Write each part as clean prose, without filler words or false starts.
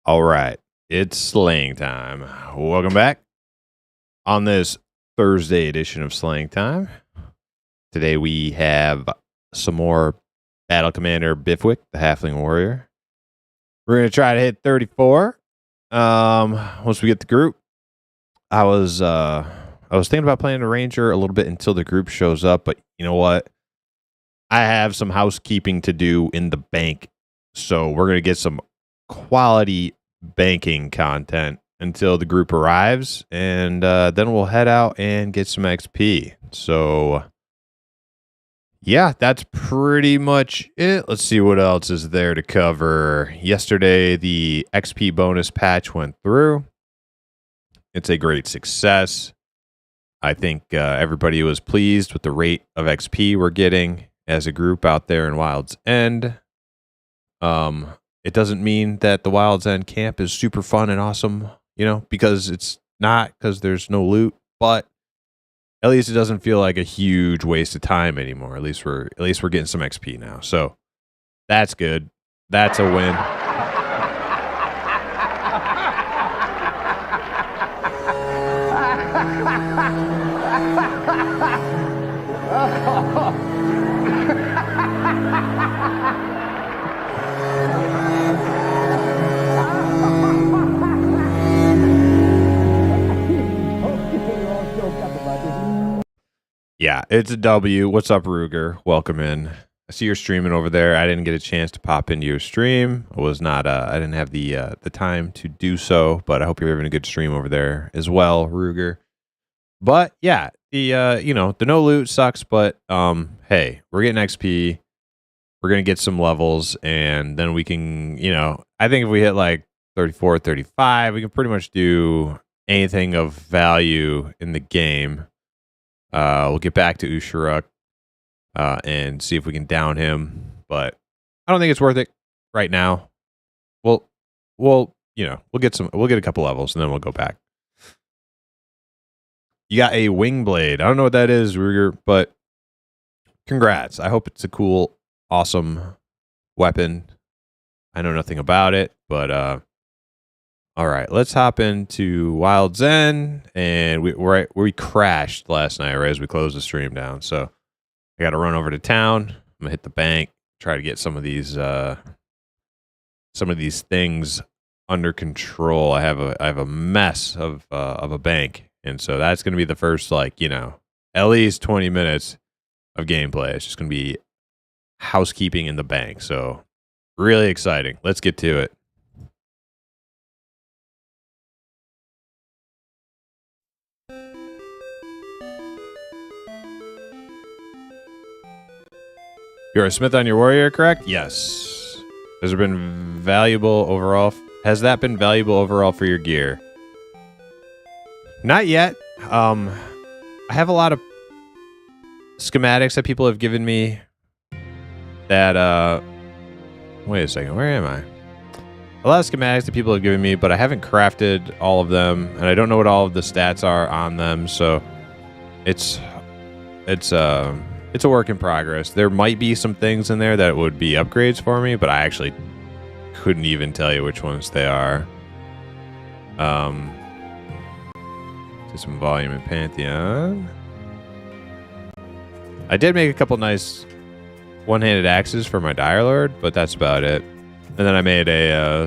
All right, it's slaying time. Welcome back on this Thursday edition of Slaying Time. Today we have some more Battle Commander Bifwick, the Halfling Warrior. We're gonna try to hit 34. Once we get the group, I was thinking about playing a Ranger a little bit until the group shows up, but you know what? I have some housekeeping to do in the bank, so we're gonna get some quality banking content until the group arrives, and then we'll head out and get some XP. So yeah, that's pretty much it. Let's see what else is there to cover. Yesterday, the XP bonus patch went through. It's a great success. I think everybody was pleased with the rate of XP we're getting as a group out there in Wild's End. It doesn't mean that the Wild's End camp is super fun and awesome, because it's not, because there's no loot, but at least it doesn't feel like a huge waste of time anymore. At least we're getting some XP now. So that's good. That's a win. Yeah, it's a W. What's up, Ruger? Welcome in. I see you're streaming over there. I didn't get a chance to pop into your stream. I was not. I didn't have the time to do so. But I hope you're having a good stream over there as well, Ruger. But yeah, the no loot sucks. But hey, we're getting XP. We're gonna get some levels, and then we can. I think if we hit like 34, 35, we can pretty much do anything of value in the game. We'll get back to Usharuk and see if we can down him, but I don't think it's worth it right now. We'll get a couple levels and then we'll go back. You got a wing blade. I don't know what that is, Ruger, but congrats. I hope it's a cool, awesome weapon. I know nothing about it, but all right, let's hop into Wild's End, and we crashed last night right as we closed the stream down. So I got to run over to town. I'm gonna hit the bank, try to get some of these things under control. I have a mess of a bank, and so that's gonna be the first at least 20 minutes of gameplay. It's just gonna be housekeeping in the bank. So really exciting. Let's get to it. You're a smith on your warrior, correct? Yes. Has that been valuable overall for your gear? Not yet. I have a lot of schematics that people have given me that wait a second, where am I? A lot of schematics that people have given me, but I haven't crafted all of them, and I don't know what all of the stats are on them, so it's a work in progress. There might be some things in there that would be upgrades for me, but I actually couldn't even tell you which ones they are. Do some volume in Pantheon. I did make a couple nice one-handed axes for my Dire Lord, but that's about it. And then I made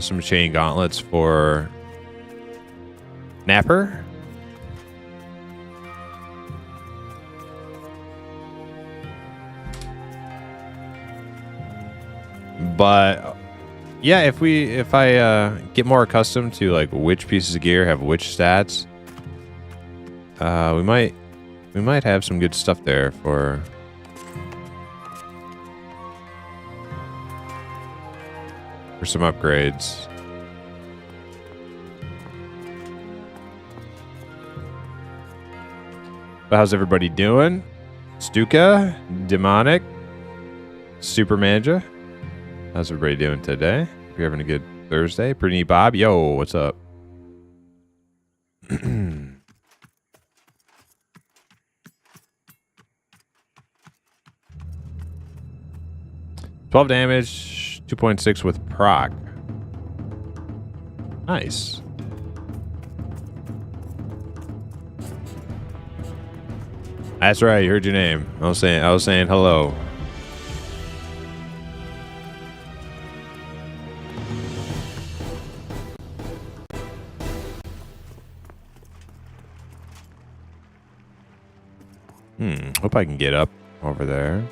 some chain gauntlets for Napper. But yeah, if I get more accustomed to which pieces of gear have which stats, we might have some good stuff there for some upgrades. But how's everybody doing? Stuka, Demonic, Super Manja. How's everybody doing today? If you're having a good Thursday. Pretty Bob. Yo, what's up? 12 damage, 2.6 with proc. Nice. That's right. You heard your name. I was saying hello. Hope I can get up over there.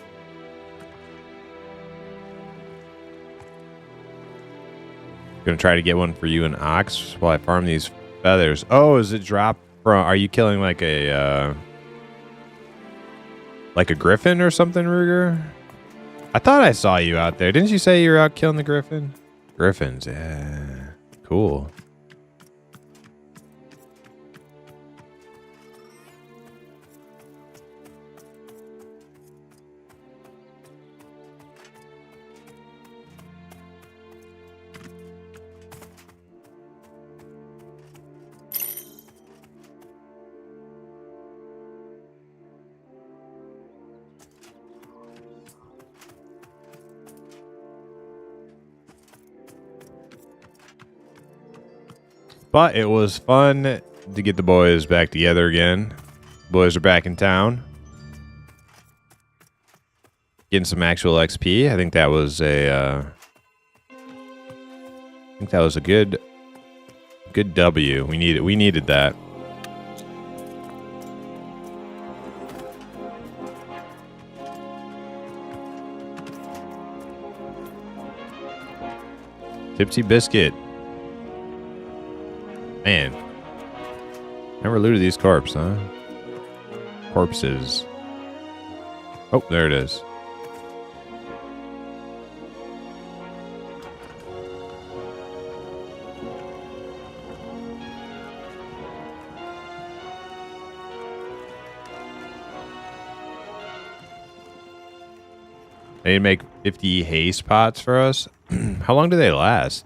Gonna try to get one for you and Ox while I farm these feathers. Oh, is it drop from? Are you killing like a griffin or something, Ruger? I thought I saw you out there. Didn't you say you were out killing the griffin? Griffins, yeah, cool. But it was fun to get the boys back together again. Boys are back in town. Getting some actual XP. I think that was a good W. We needed that. Tipsy Biscuit. Man. Never looted these corpses, huh? Corpses. Oh, there it is. They make 50 haste pots for us. How long do they last?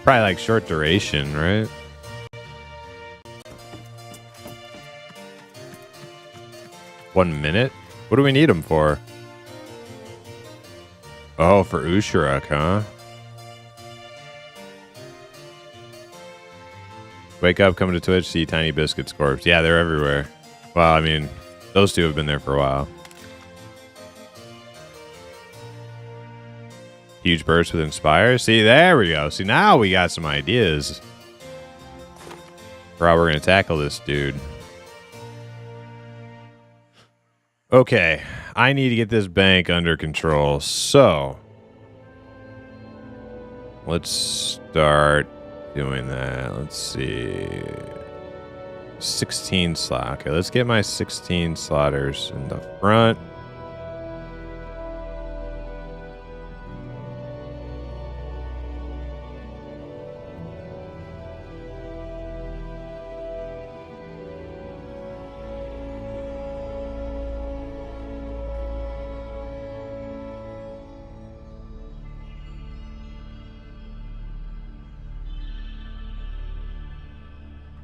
Probably like short duration, right? One minute? What do we need them for? Oh, for Usharak, huh? Wake up, come to Twitch, see Tiny Biscuit's corpse. Yeah, they're everywhere. Well, I mean, those two have been there for a while. Huge burst with Inspire. See, there we go. See, now we got some ideas for how we're going to tackle this dude. Okay, I need to get this bank under control. So, let's start doing that. Let's see. 16 slot. Okay, let's get my 16 slotters in the front.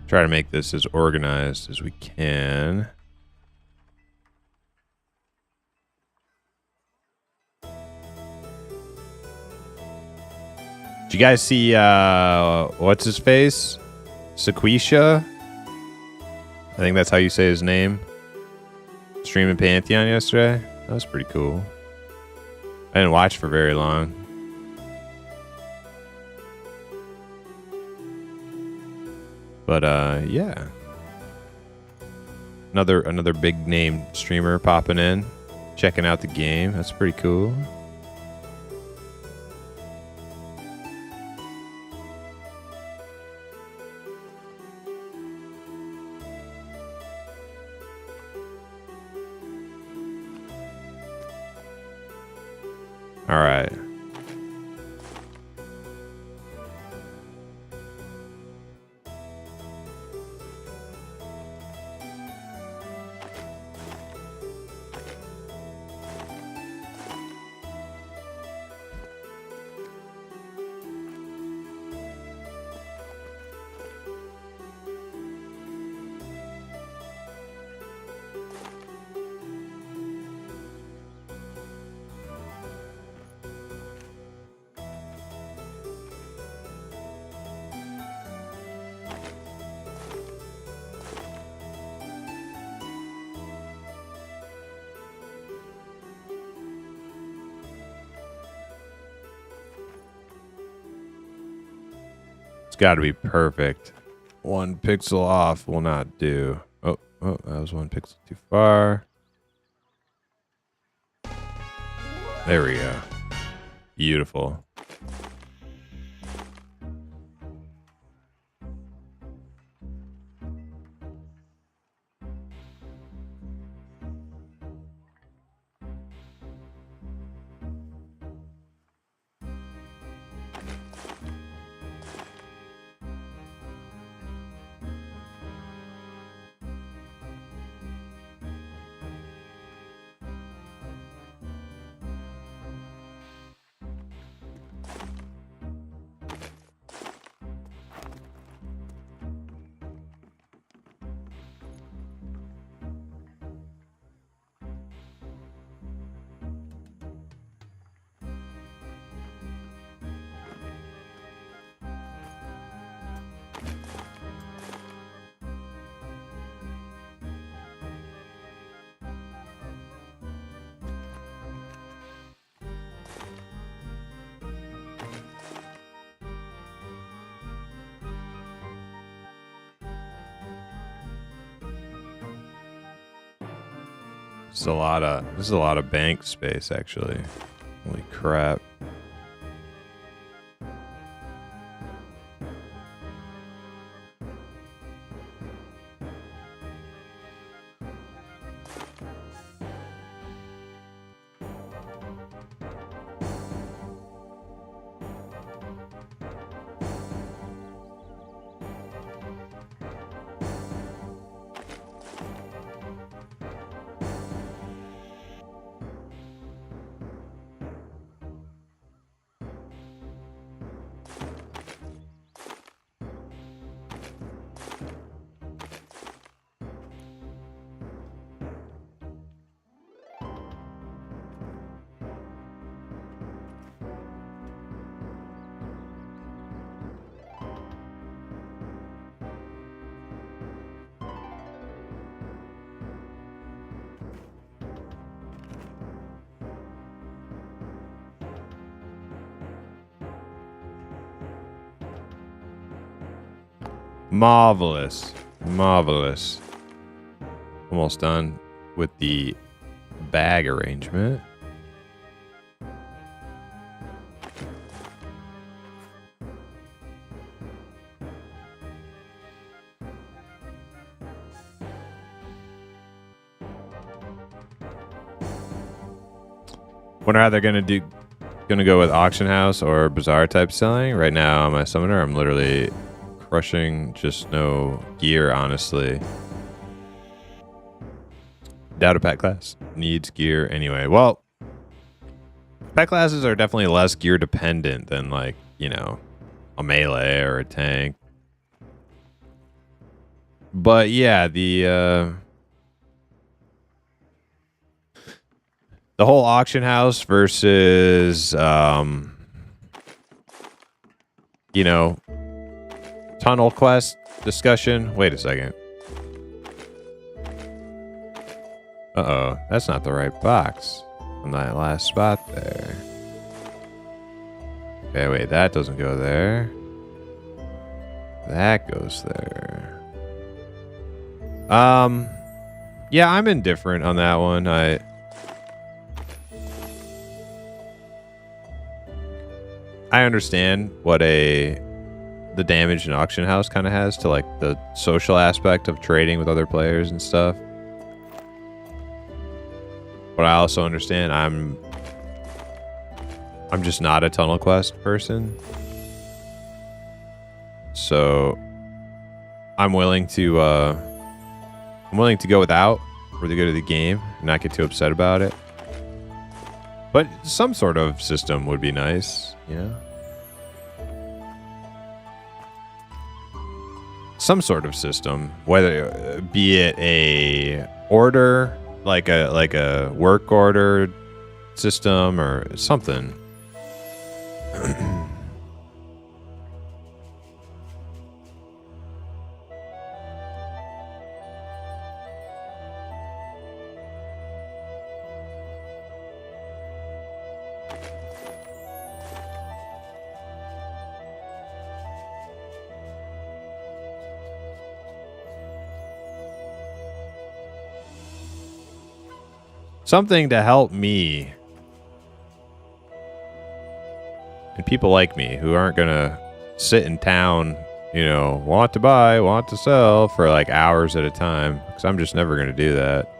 Try to make this as organized as we can. Did you guys see what's his face? Sequisha? I think that's how you say his name. Streaming Pantheon yesterday. That was pretty cool. I didn't watch for very long. But yeah. Another big name streamer popping in, checking out the game. That's pretty cool. All right. It's got to be perfect. 1 pixel off will not do. Oh, that was 1 pixel too far. There we go. Beautiful. This is a lot of bank space, actually. Holy crap. Marvelous. Marvelous. Almost done with the bag arrangement. Wonder how they're gonna go with auction house or bazaar type selling. Right now on my summoner, I'm literally crushing just no gear, honestly. Doubt a pet class needs gear anyway. Well, pet classes are definitely less gear dependent than, like, you know, a melee or a tank. But yeah, the whole auction house versus you know, tunnel quest discussion. Wait a second. Uh-oh, that's not the right box on that last spot there. Okay, wait, that doesn't go there. That goes there. Yeah, I'm indifferent on that one. I understand what the damage an auction house kind of has to, like, the social aspect of trading with other players and stuff. But I also understand I'm just not a tunnel quest person. So I'm willing to go without for the good of the game and not get too upset about it. But some sort of system would be nice, you know? Some sort of system, whether be it a order, like a work order system or something. something to help me and people like me who aren't gonna sit in town, you know, want to buy, want to sell for like hours at a time, because I'm just never gonna do that.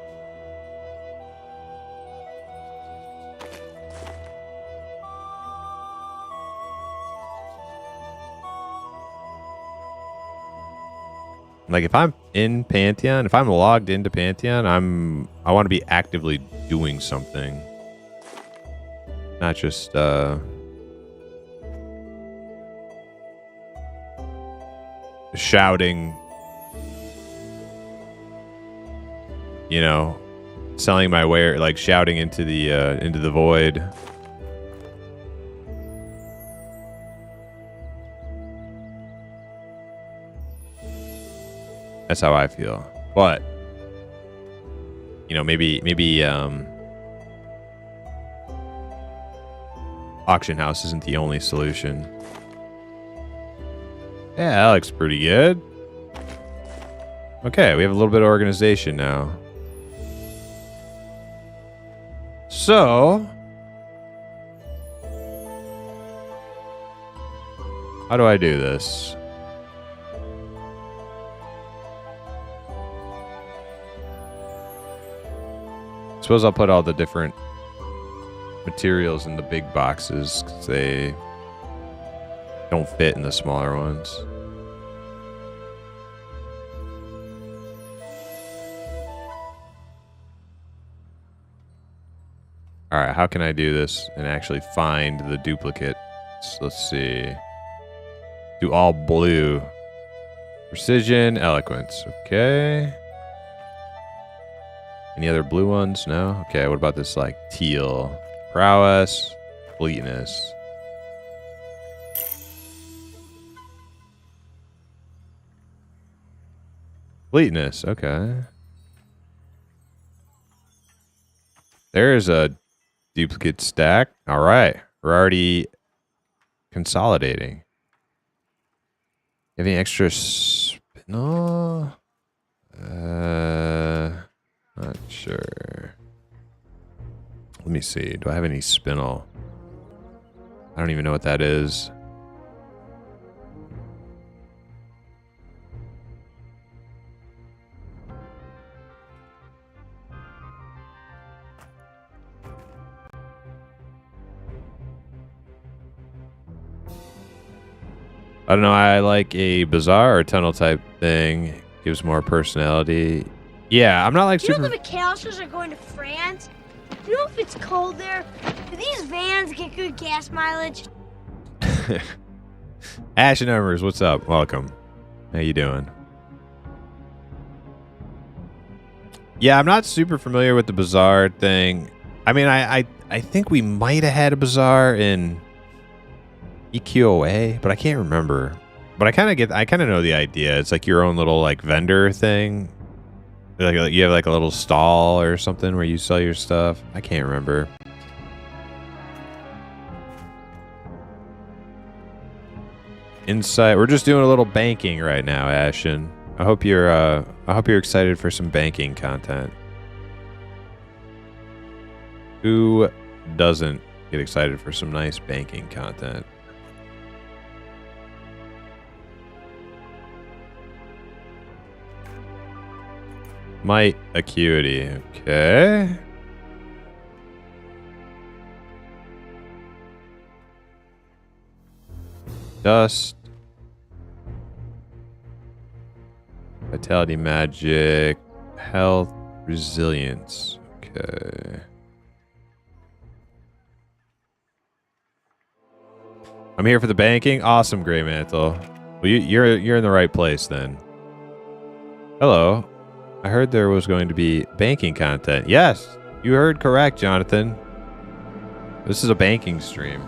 Like if I'm in Pantheon, if I'm logged into Pantheon, I want to be actively doing something. Not just shouting, you know, selling my ware, like shouting into the void. That's how I feel. But you know, maybe auction house isn't the only solution. Yeah, that looks pretty good. Okay, we have a little bit of organization now. So, how do I do this? Suppose I'll put all the different materials in the big boxes because they don't fit in the smaller ones. All right, how can I do this and actually find the duplicates? Let's see. Do all blue. Precision, eloquence. Okay. Any other blue ones? No? Okay, what about this, like, teal? Prowess, fleetness. Fleetness, okay. There's a duplicate stack. All right, we're already consolidating. You have any extra no? Not sure. Let me see. Do I have any spinel? I don't even know what that is. I don't know. I like a bazaar or tunnel type thing. Gives more personality. Yeah, I'm not like you super. know the McAllisters are going to France? You know if it's cold there? Do these vans get good gas mileage? Ash and Embers, what's up? Welcome. How you doing? Yeah, I'm not super familiar with the bazaar thing. I mean, I think we might have had a bazaar in EQOA, but I can't remember. But I kind of know the idea. It's like your own little like vendor thing. Like you have like a little stall or something where you sell your stuff. I can't remember. Insight. We're just doing a little banking right now, Ashen. I hope you're excited for some banking content. Who doesn't get excited for some nice banking content? Might acuity. Okay. Dust. Vitality, magic, health, resilience. Okay. I'm here for the banking. Awesome, Grey Mantle. Well, you're in the right place then. Hello. I heard there was going to be banking content. Yes, you heard correct, Jonathan. This is a banking stream.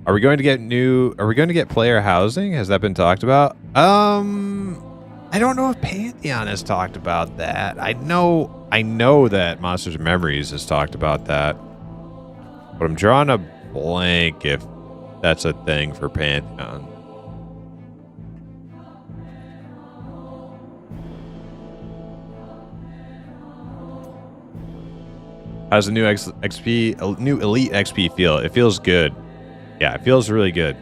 Are we going to get player housing? Has that been talked about? I don't know if Pantheon has talked about that. I know that Monsters and Memories has talked about that. But I'm drawing a blank if that's a thing for Pantheon. How's the new new Elite XP feel? It feels good. Yeah, it feels really good.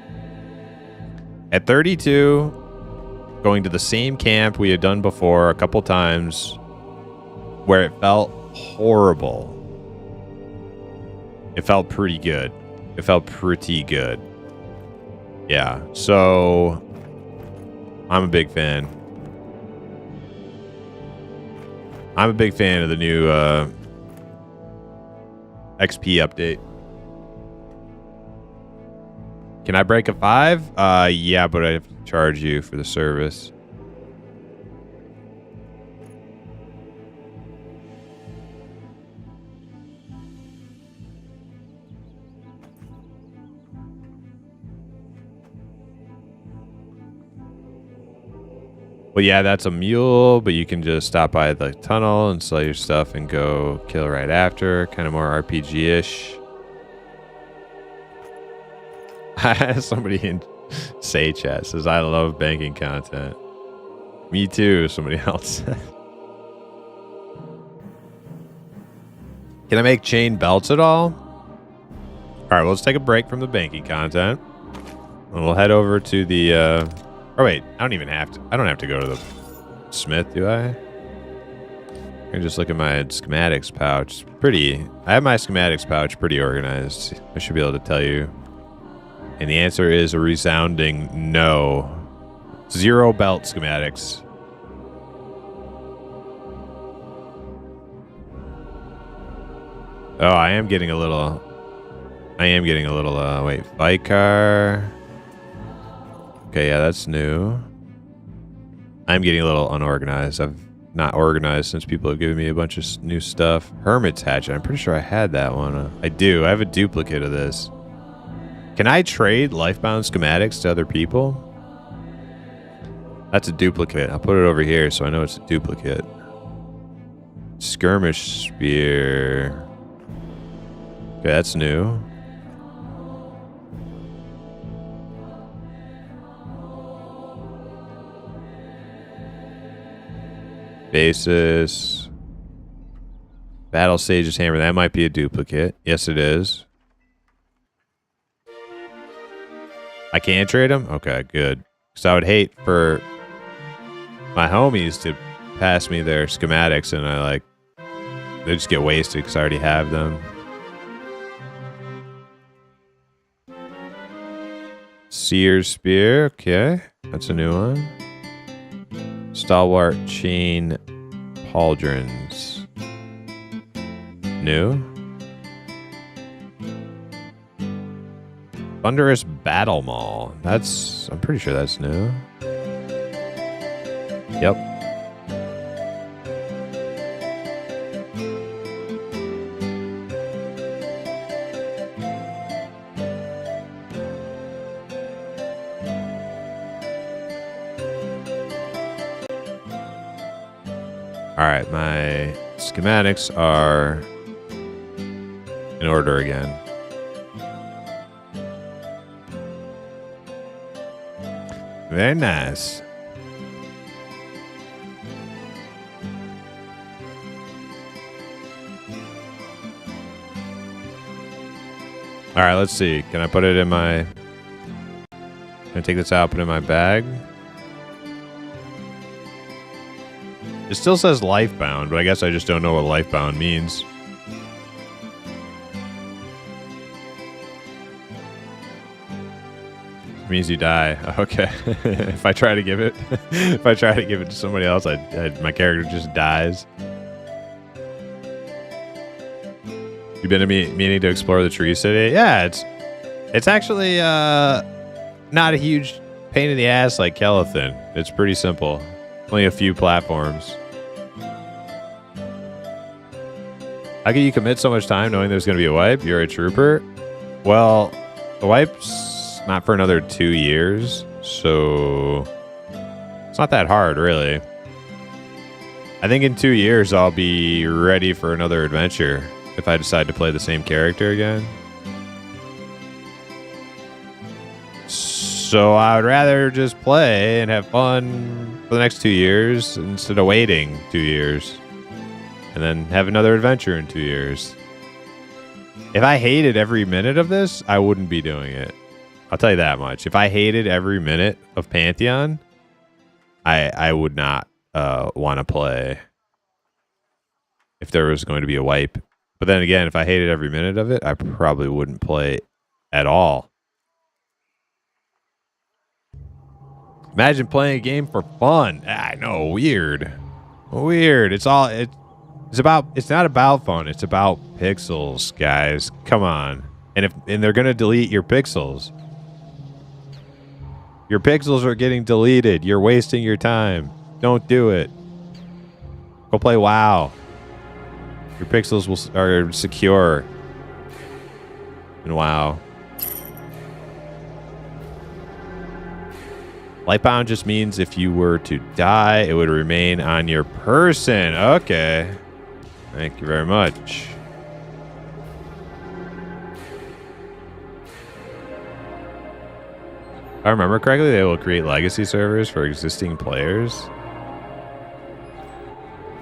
At 32, going to the same camp we had done before a couple times, where it felt horrible. It felt pretty good. It felt pretty good. Yeah, so I'm a big fan. I'm a big fan of the new XP update. Can I break a 5? Yeah, but I have to charge you for the service. Well, yeah, that's a mule, but you can just stop by the tunnel and sell your stuff and go kill right after. Kind of more RPG-ish. Somebody in Say Chat says, I love banking content. Me too, somebody else said. Can I make chain belts at all? All right, well, let's take a break from the banking content. And we'll head over to the... Oh, wait, I don't have to go to the smith, do I? I can just look at my schematics pouch. I have my schematics pouch pretty organized. I should be able to tell you. And the answer is a resounding no. 0 belt schematics. Oh, I am getting a little, wait, fight car. Okay, yeah, that's new. I'm getting a little unorganized. I've not organized since people have given me a bunch of new stuff. Hermit's Hatchet. I'm pretty sure I had that one. I do. I have a duplicate of this. Can I trade Lifebound schematics to other people? That's a duplicate. I'll put it over here so I know it's a duplicate. Skirmish Spear. Okay, that's new. Basis. Battle Sage's Hammer. That might be a duplicate. Yes, it is. I can't trade them? Okay, good. Because I would hate for my homies to pass me their schematics and they just get wasted because I already have them. Seer's Spear. Okay, that's a new one. Stalwart Chain Pauldrons. New. Thunderous Battle Maul. I'm pretty sure that's new. Yep. All right, my schematics are in order again. Very nice. All right, let's see. Can I put it in my... Can I take this out, put it in my bag? It still says Lifebound, but I guess I just don't know what Lifebound means. It means you die. Okay. If I try to give it, to somebody else, my character just dies. You've been meaning to explore the Tree City? Yeah, it's actually not a huge pain in the ass like Kelethin. It's pretty simple. Only a few platforms. How can you commit so much time knowing there's going to be a wipe? You're a trooper? Well, the wipe's not for another 2 years, so it's not that hard, really. I think in 2 years I'll be ready for another adventure if I decide to play the same character again. So I would rather just play and have fun for the next 2 years instead of waiting 2 years and then have another adventure in 2 years. If I hated every minute of this, I wouldn't be doing it. I'll tell you that much. If I hated every minute of Pantheon, I would not want to play if there was going to be a wipe. But then again, if I hated every minute of it, I probably wouldn't play at all. Imagine playing a game for fun. I know, weird. Weird. It's not about fun. It's about pixels, guys. Come on. And they're gonna delete your pixels. Your pixels are getting deleted. You're wasting your time. Don't do it. Go play WoW. Your pixels are secure in WoW. Lightbound just means if you were to die, it would remain on your person. Okay. Thank you very much. If I remember correctly, they will create legacy servers for existing players.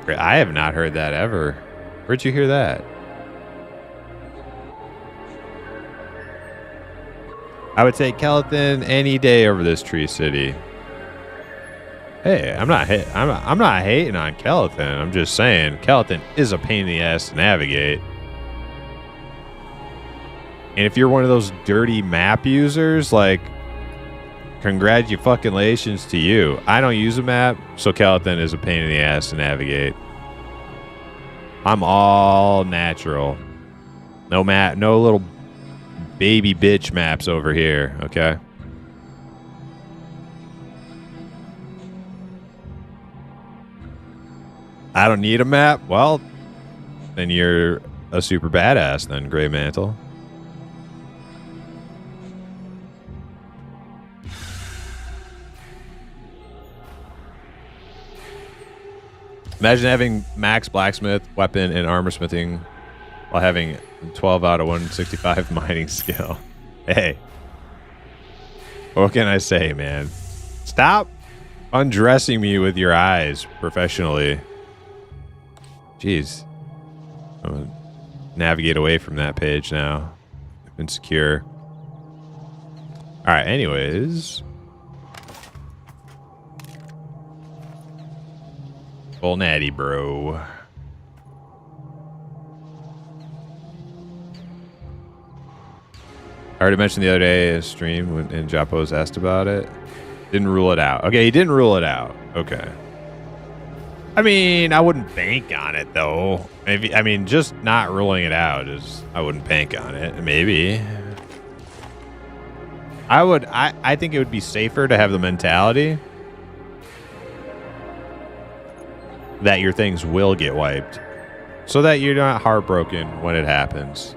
I have not heard that ever. Where'd you hear that? I would take Kelton any day over this Tree City. Hey, I'm not hating on Kelton. I'm just saying Kelton is a pain in the ass to navigate. And if you're one of those dirty map users, like, congratulations to you. I don't use a map, so Kelton is a pain in the ass to navigate. I'm all natural. No little baby bitch maps over here, okay? I don't need a map? Well, then you're a super badass then, Grey Mantle. Imagine having max blacksmith, weapon, and armor smithing while having 12 out of 165 mining skill. Hey. What can I say, man? Stop undressing me with your eyes professionally. Jeez. I'm going to navigate away from that page now. Insecure. Alright, anyways. Full natty, bro. I already mentioned the other day in a stream when Japo was asked about it. Didn't rule it out. Okay, he didn't rule it out. Okay. I mean, I wouldn't bank on it, though. Maybe, I mean, just not ruling it out is... I wouldn't bank on it. Maybe. I think it would be safer to have the mentality that your things will get wiped, so that you're not heartbroken when it happens.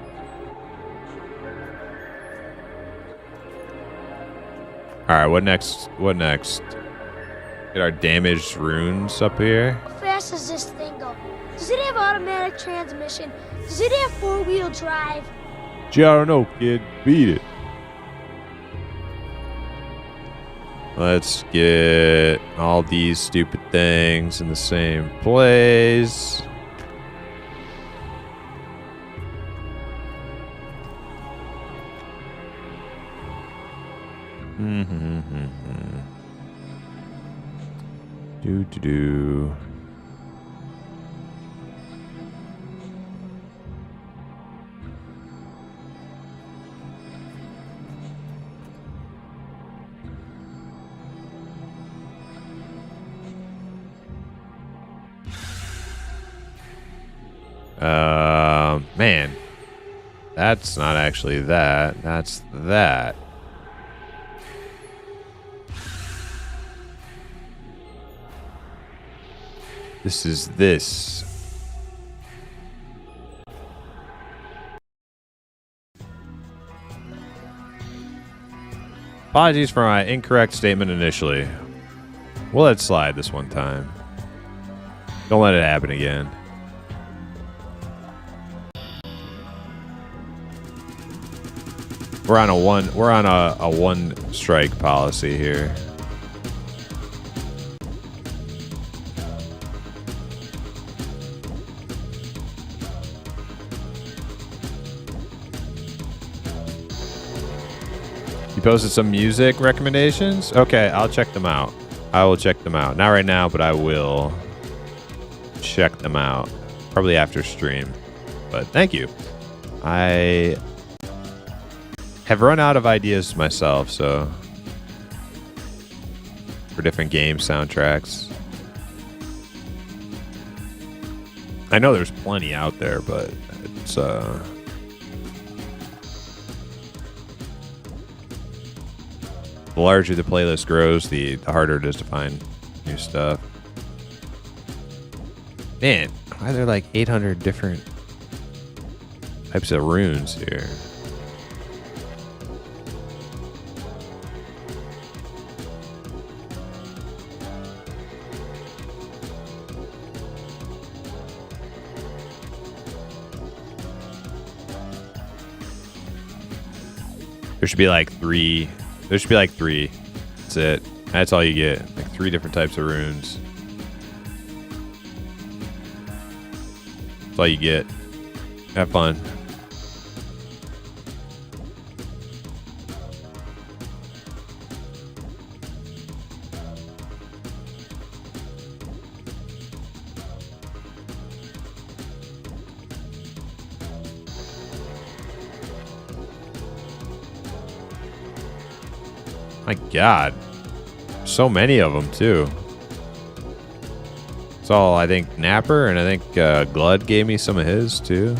All right, what next? What next? Get our damaged runes up here. How fast does this thing go? Does it have automatic transmission? Does it have four-wheel drive? Gee, I don't know, kid. Beat it. Let's get all these stupid things in the same place. Do. Man, that's not actually that. That's that. This is this. Apologies for my incorrect statement initially. We'll let it slide this one time. Don't let it happen again. We're on a one strike policy here. posted some music recommendations. Okay, I'll check them out. I will check them out. Not right now, but I will check them out. Probably after stream. But thank you. I have run out of ideas myself, so for different game soundtracks. I know there's plenty out there, but it's the larger the playlist grows, the harder it is to find new stuff. Man, why are there like 800 different types of runes here? There should be like three. There should be like three. That's it. That's all you get. Like 3 different types of runes. That's all you get. Have fun. My God. So many of them, too. It's all, I think, Napper, and I think Glud gave me some of his, too.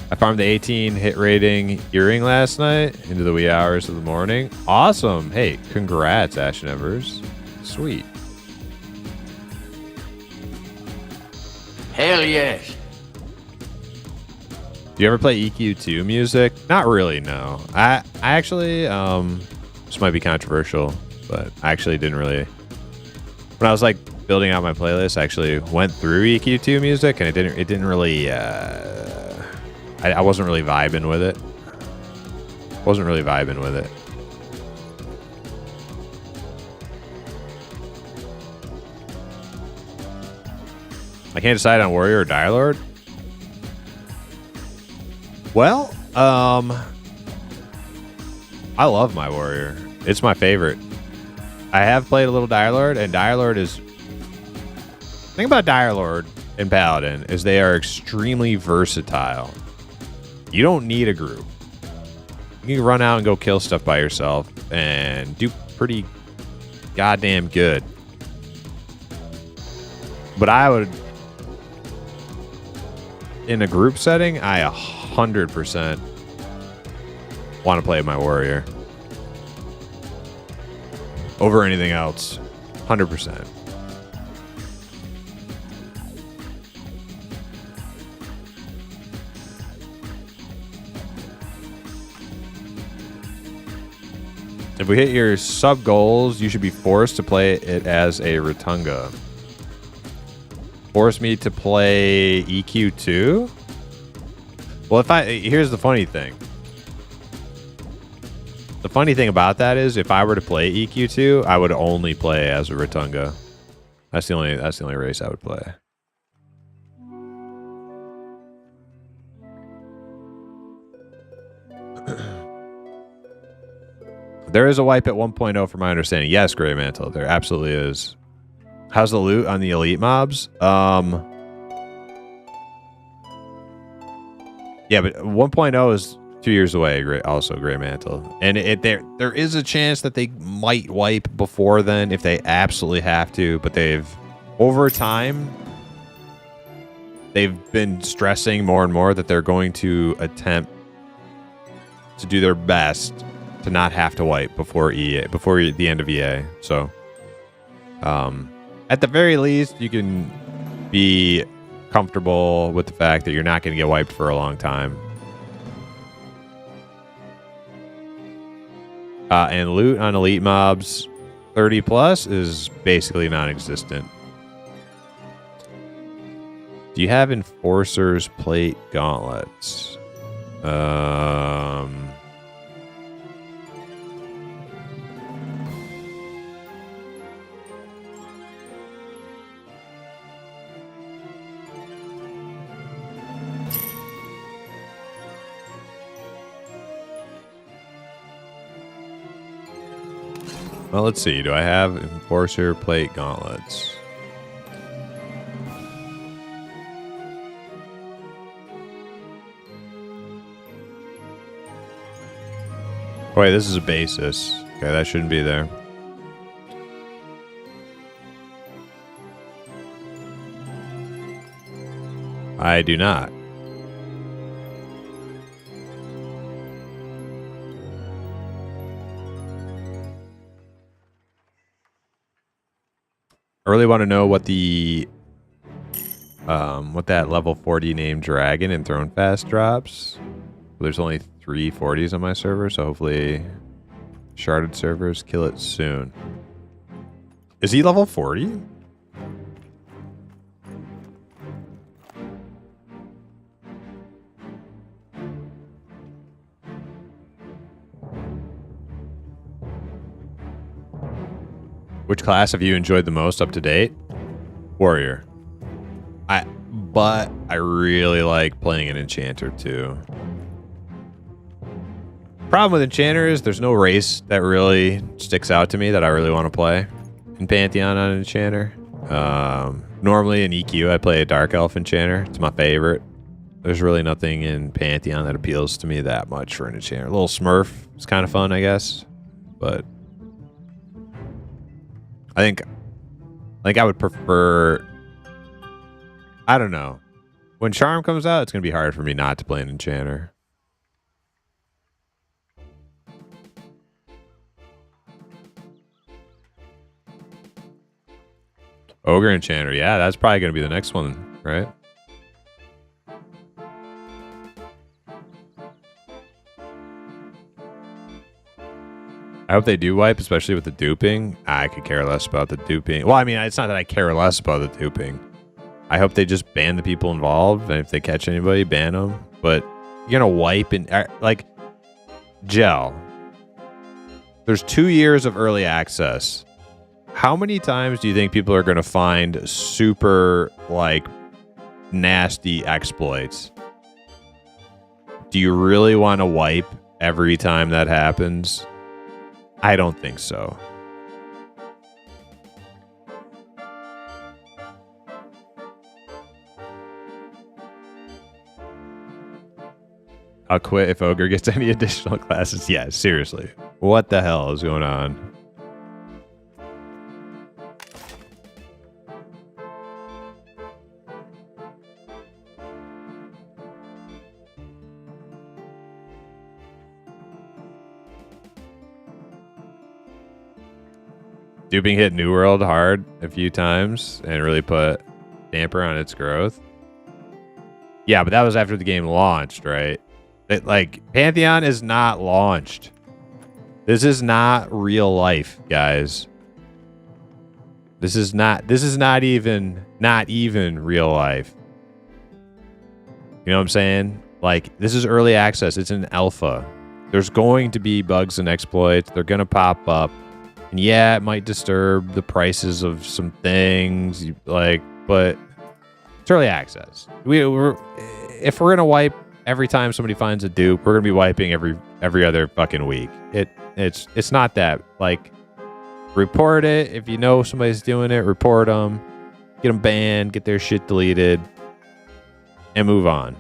I farmed the 18 hit rating earring last night into the wee hours of the morning. Awesome. Hey, congrats, Ashen Evers. Sweet. Hell yes. Do you ever play EQ2 music? Not really, no. I actually, this might be controversial, but I actually didn't really. When I was like building out my playlist, I actually went through EQ2 music, and it didn't really. I wasn't really vibing with it. Wasn't really vibing with it. I can't decide on Warrior or Dire Lord. Well, I love my Warrior. It's my favorite. I have played a little Dire Lord, and Dire Lord is... The thing about Dire Lord and Paladin is they are extremely versatile. You don't need a group. You can run out and go kill stuff by yourself and do pretty goddamn good. But I would... In a group setting, I 100% want to play my Warrior over anything else. 100%. If we hit your sub goals, you should be forced to play it as a Rotunga. Force me to play EQ2? Well, here's the funny thing. The funny thing about that is, if I were to play EQ2, I would only play as a Rotunga. That's the only race I would play. There is a wipe at 1.0 from my understanding. Yes, Grey Mantle, there absolutely is. How's the loot on the elite mobs? Yeah, but 1.0 is 2 years away. Also, Grey Mantle, and there is a chance that they might wipe before then if they absolutely have to. But over time, they've been stressing more and more that they're going to attempt to do their best to not have to wipe before the end of EA. So, at the very least, you can be comfortable with the fact that you're not going to get wiped for a long time. And loot on elite mobs 30 plus is basically non-existent. Do you have Enforcer's Plate gauntlets? Well, let's see. Do I have Enforcer Plate Gauntlets? Wait, this is a basis. Okay, that shouldn't be there. I do not. I really want to know what the what that level 40 named dragon in Throne Fast drops. There's only 3 40s on my server, so hopefully sharded servers kill it soon. Is he level 40? Which class have you enjoyed the most up to date? Warrior. But I really like playing an enchanter too. Problem with enchanter is there's no race that really sticks out to me that I really want to play in Pantheon on enchanter. Normally in EQ I play a dark elf enchanter. It's my favorite. There's really nothing in Pantheon that appeals to me that much for an enchanter. A little Smurf is kind of fun, I guess, but I think I would prefer. I don't know. When Charm comes out, it's gonna be hard for me not to play an enchanter. Ogre enchanter, yeah, that's probably gonna be the next one, right? I hope they do wipe, especially with the duping. I could care less about the duping. Well, I mean, it's not that I care less about the duping. I hope they just ban the people involved, and if they catch anybody, ban them. But you're gonna wipe and like Gel. There's 2 years of early access. How many times do you think people are gonna find super like nasty exploits? Do you really want to wipe every time that happens? I don't think so. I'll quit if Ogre gets any additional classes. Yeah, seriously. What the hell is going on? Duping hit New World hard a few times and really put damper on its growth. Yeah, but that was after the game launched, right? Like, Pantheon is not launched. This is not real life, guys. This is not even real life. You know what I'm saying? Like, this is early access. It's an alpha. There's going to be bugs and exploits. They're going to pop up. And yeah, it might disturb the prices of some things, but it's early access. If we're gonna wipe every time somebody finds a dupe, we're gonna be wiping every other fucking week. It's not that. Like, report it if you know somebody's doing it. Report them, get them banned, get their shit deleted, and move on.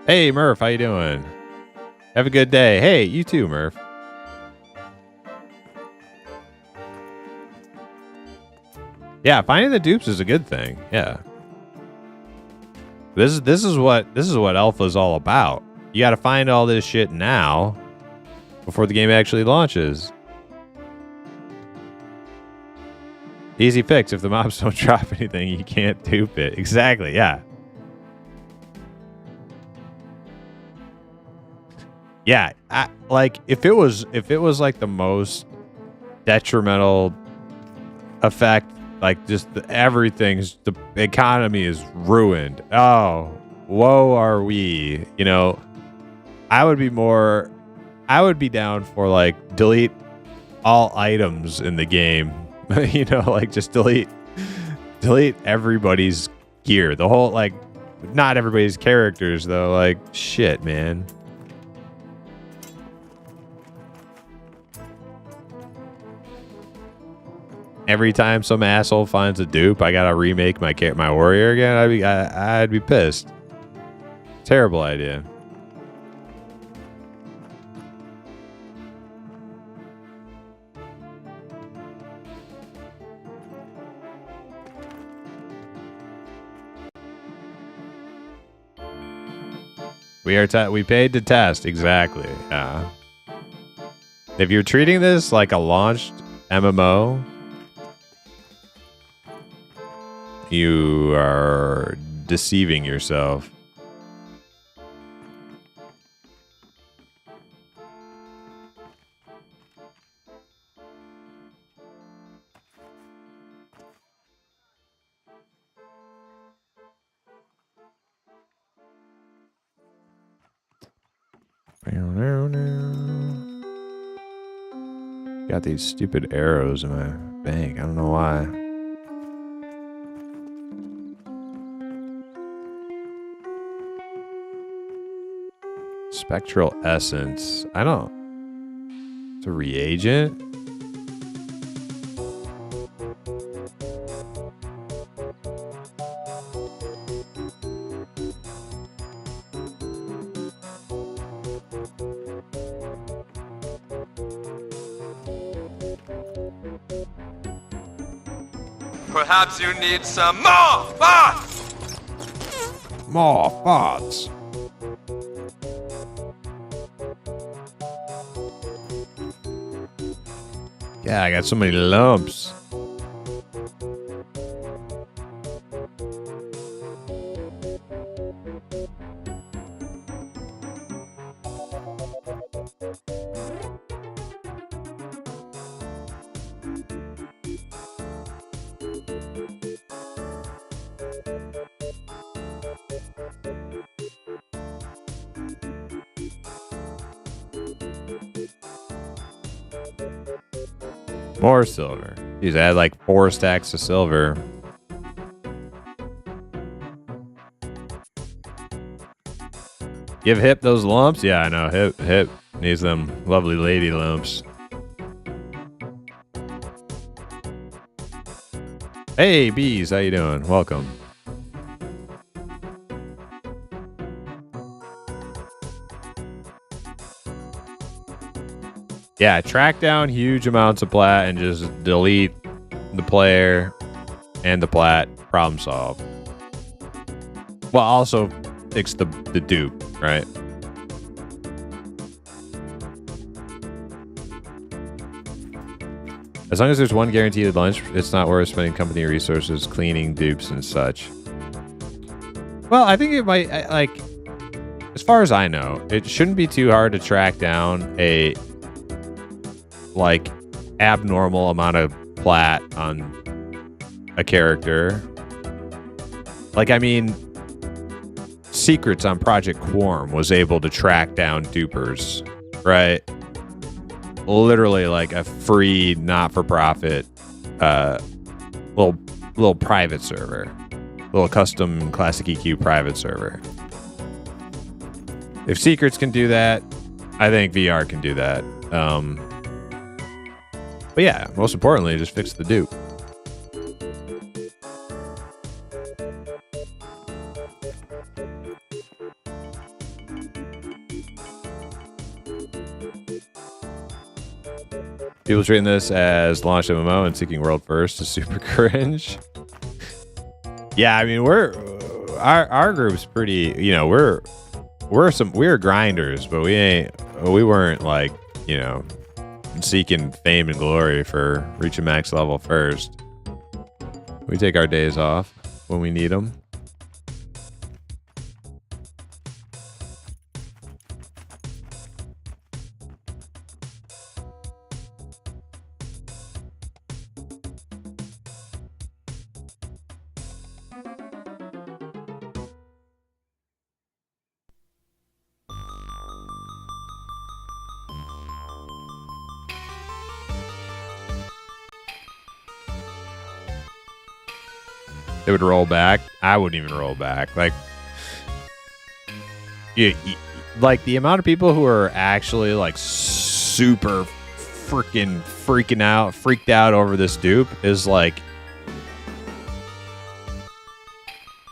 Hey, Murph, how you doing? Have a good day. Hey, you too, Murph. Yeah, finding the dupes is a good thing. Yeah. This is what alpha is all about. You got to find all this shit now before the game actually launches. Easy fix. If the mobs don't drop anything, you can't dupe it. Exactly. Yeah. Yeah, like if it was like the most detrimental effect, like just the economy is ruined. Oh, woe are we? You know, I would be down for like delete all items in the game. You know, like just delete Delete everybody's gear. The whole, like, not everybody's characters, though. Like, shit, man. Every time some asshole finds a dupe, I gotta remake my warrior again. I'd be pissed. Terrible idea. We paid to test, exactly. Yeah. If you're treating this like a launched MMO, you are deceiving yourself. Got these stupid arrows in my bank. I don't know why. Spectral essence. I don't. It's a reagent. Perhaps you need some more thoughts! More thoughts. Yeah, I got so many lumps. More silver. Jeez, I had like 4 stacks of silver. Give Hip those lumps? Yeah, I know. Hip needs them lovely lady lumps. Hey, bees, how you doing? Welcome. Yeah, track down huge amounts of plat and just delete the player and the plat. Problem solved. Well, also fix the dupe, right? As long as there's one guaranteed lunch, it's not worth spending company resources cleaning dupes and such. Well, I think it might, like, as far as I know, it shouldn't be too hard to track down a like abnormal amount of plat on a character. Like, I mean, Secrets on Project Quorum was able to track down dupers, right? Literally like a free, not-for-profit, little private server, little custom classic EQ private server. If Secrets can do that, I think VR can do that. But yeah, most importantly, just fix the dupe. People treating this as launch MMO and Seeking World First is super cringe. Yeah, I mean, our group's pretty, you know, we're grinders, but we weren't like, you know, seeking fame and glory for reaching max level first. We take our days off when we need them. It would roll back. I wouldn't even roll back. Like, like the amount of people who are actually like super freaked out over this dupe is like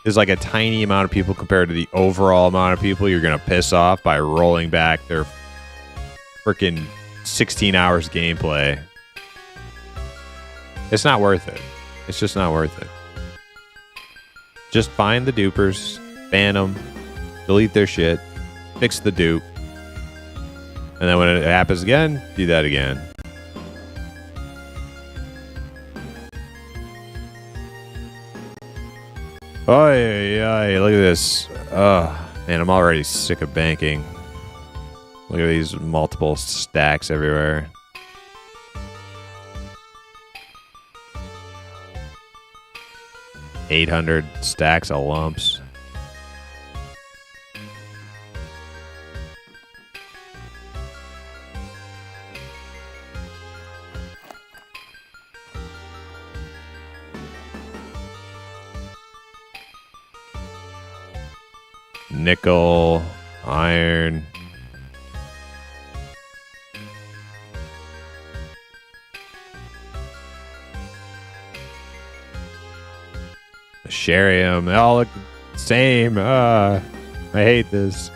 a tiny amount of people compared to the overall amount of people you're gonna piss off by rolling back their freaking 16 hours gameplay. It's not worth it. It's just not worth it. Just find the dupers, ban them, delete their shit, fix the dupe, and then when it happens again, do that again. Oh yeah, look at this. Man, I'm already sick of banking. Look at these multiple stacks everywhere. $800 stacks of lumps. Nickel, iron. Sharium, they all look the same. I hate this.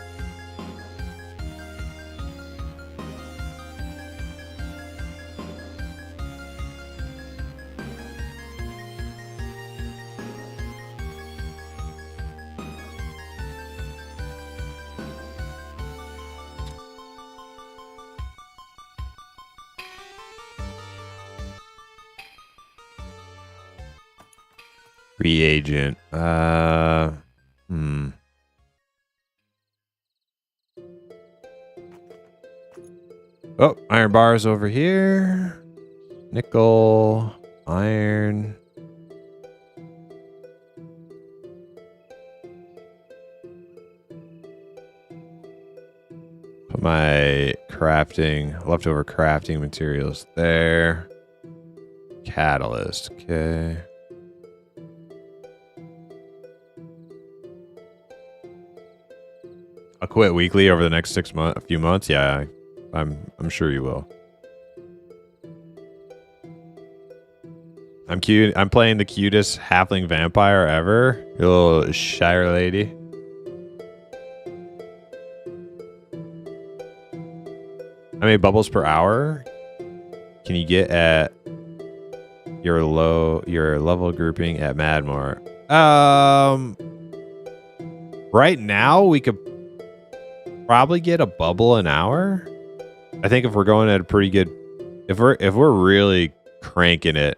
Reagent. Oh, iron bars over here. Nickel, iron. Put my leftover crafting materials there. Catalyst, okay. I'll quit weekly over the next few months. Yeah, I'm sure you will. I'm cute. I'm playing the cutest halfling vampire ever. You little Shire lady. How many bubbles per hour can you get at your level grouping at Madmore? Right now we could probably get a bubble an hour. I think if we're going at a pretty good, if we're really cranking it,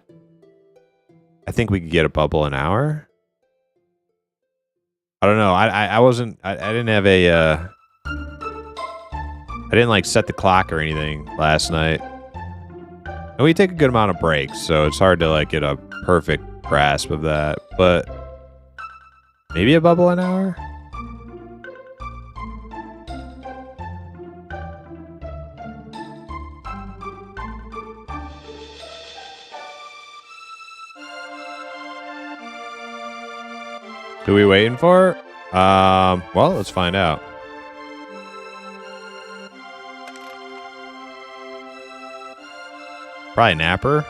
I think we could get a bubble an hour. I don't know. I didn't have a I didn't like set the clock or anything last night. And we take a good amount of breaks, so it's hard to like get a perfect grasp of that. But maybe a bubble an hour. Who we waiting for? Well, let's find out. Probably Napper.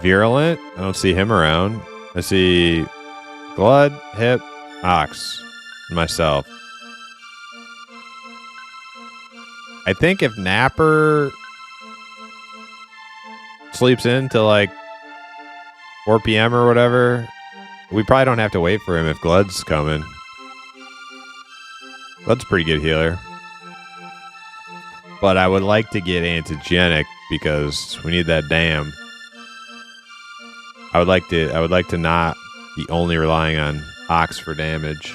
Virulent. I don't see him around. I see Blood, Hip, Ox, and myself. I think if Napper sleeps in till like 4 p.m. or whatever, we probably don't have to wait for him if Gludd's coming. Gludd's a pretty good healer. But I would like to get antigenic because we need that dam. I would like to not be only relying on Ox for damage.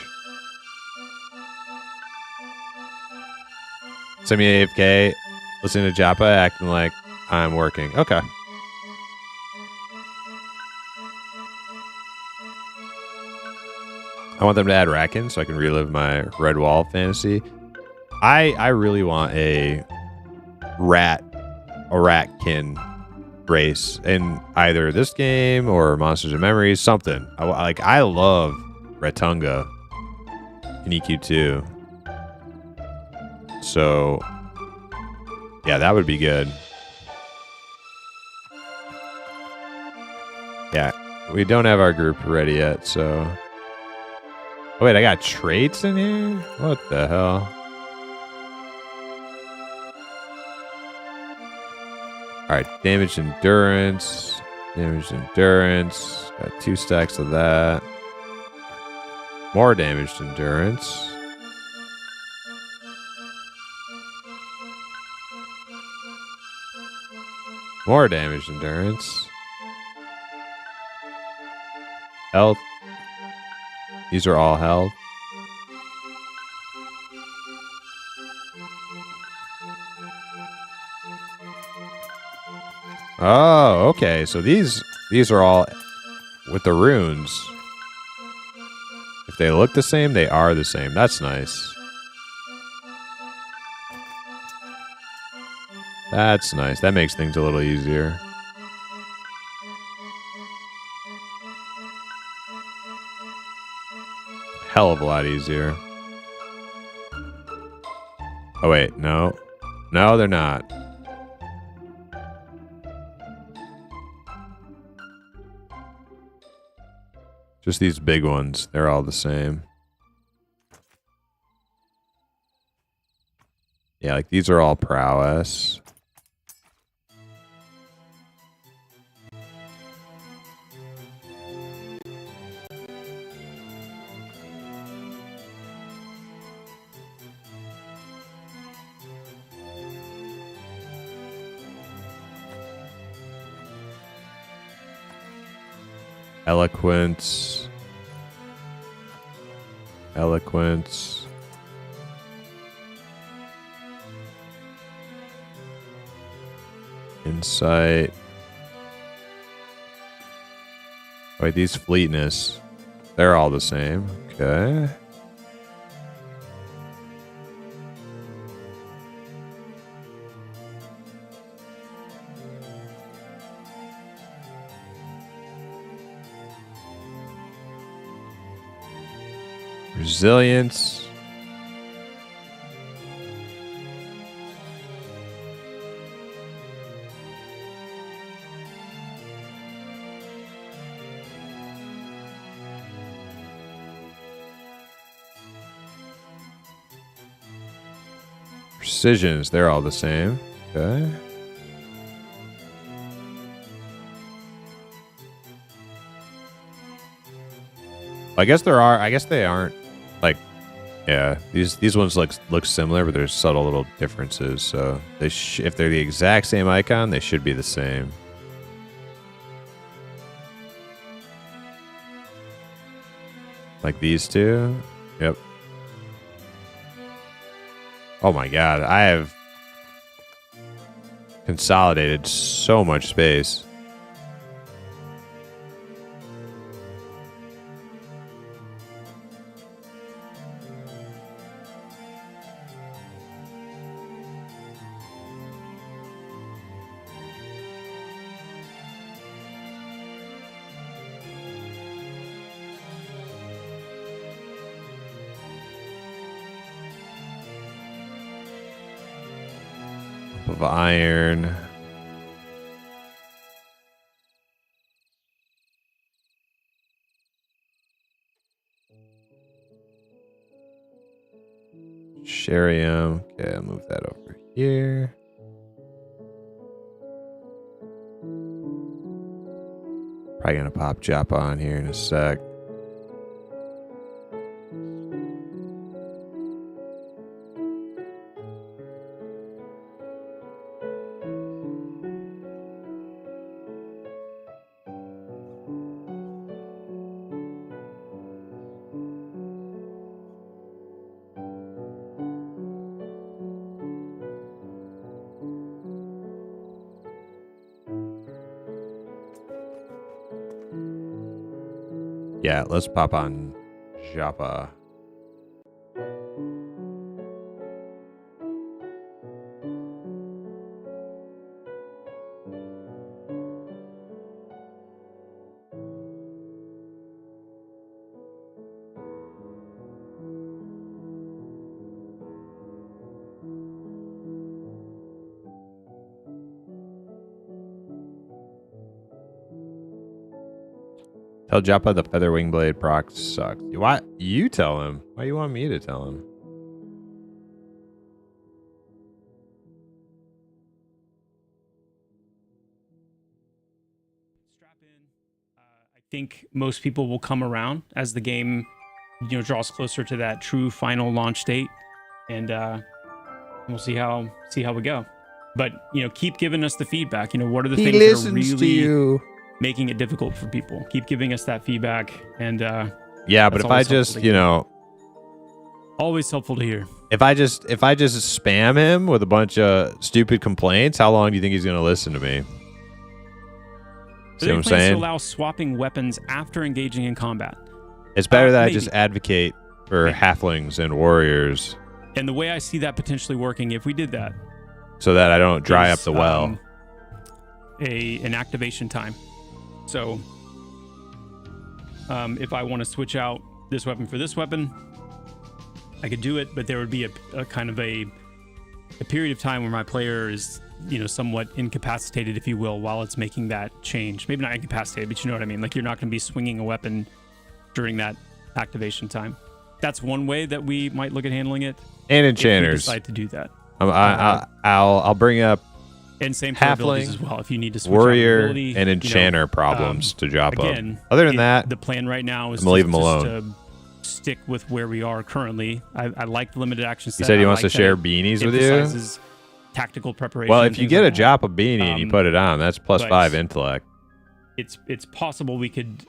Semi AFK, listening to Joppa, acting like I'm working. Okay. I want them to add Racken so I can relive my Red Wall fantasy. I really want a ratkin race in either this game or Monsters and Memories, something. I love Ratunga in EQ2. So, yeah, that would be good. Yeah, we don't have our group ready yet, so... Oh, wait, I got traits in here? What the hell? Alright, damage endurance. Damage endurance. Got 2 stacks of that. More damaged endurance. More damaged endurance. Health. These are all health. Oh, okay. So these are all with the runes. If they look the same, they are the same. That's nice. That's nice. That makes things a little easier. Hell of a lot easier. Oh, wait. No. No, they're not. Just these big ones. They're all the same. Yeah, like these are all prowess. Eloquence. Eloquence. Insight. Wait, these fleetness. They're all the same. Okay. Resilience. Precisions, they're all the same. Okay. I guess they aren't like, yeah. These ones look similar, but there's subtle little differences. So if they're the exact same icon, they should be the same. Like these two. Yep. Oh my god, I have consolidated so much space. Of iron. Sherium. Okay, I'll move that over here. Probably gonna pop Joppa on here in a sec. Yeah, let's pop on Joppa. Tell Joppa the feather wing blade proc sucks. Why you tell him? Why you want me to tell him? Strap in. I think most people will come around as the game, draws closer to that true final launch date, and we'll see how we go. But keep giving us the feedback. What are the things that are really making it difficult for people? Keep giving us that feedback, and yeah. But if I just always helpful to hear. If I just spam him with a bunch of stupid complaints, how long do you think he's going to listen to me? See what I'm saying? To allow swapping weapons after engaging in combat. It's better that maybe. I just advocate for halflings and warriors. And the way I see that potentially working, if we did that, so that I don't dry up the well. An activation time. So if I want to switch out this weapon for this weapon, I could do it, but there would be a kind of a period of time where my player is somewhat incapacitated, if you will, while it's making that change. Maybe not incapacitated, but you know what I mean. Like, you're not going to be swinging a weapon during that activation time. That's one way that we might look at handling it. And enchanters. If we decide to do that. I'll bring up and same for abilities as well. If you need to switch warrior ability, and enchanter problems to drop again, up. Other than that, the plan right now is I'm gonna leave him alone. To stick with where we are currently. I like the limited action set. He said he wants to share beanies with you. Tactical preparation. Well, if you get a Joppa beanie and you put it on, that's +5 intellect. It's possible we could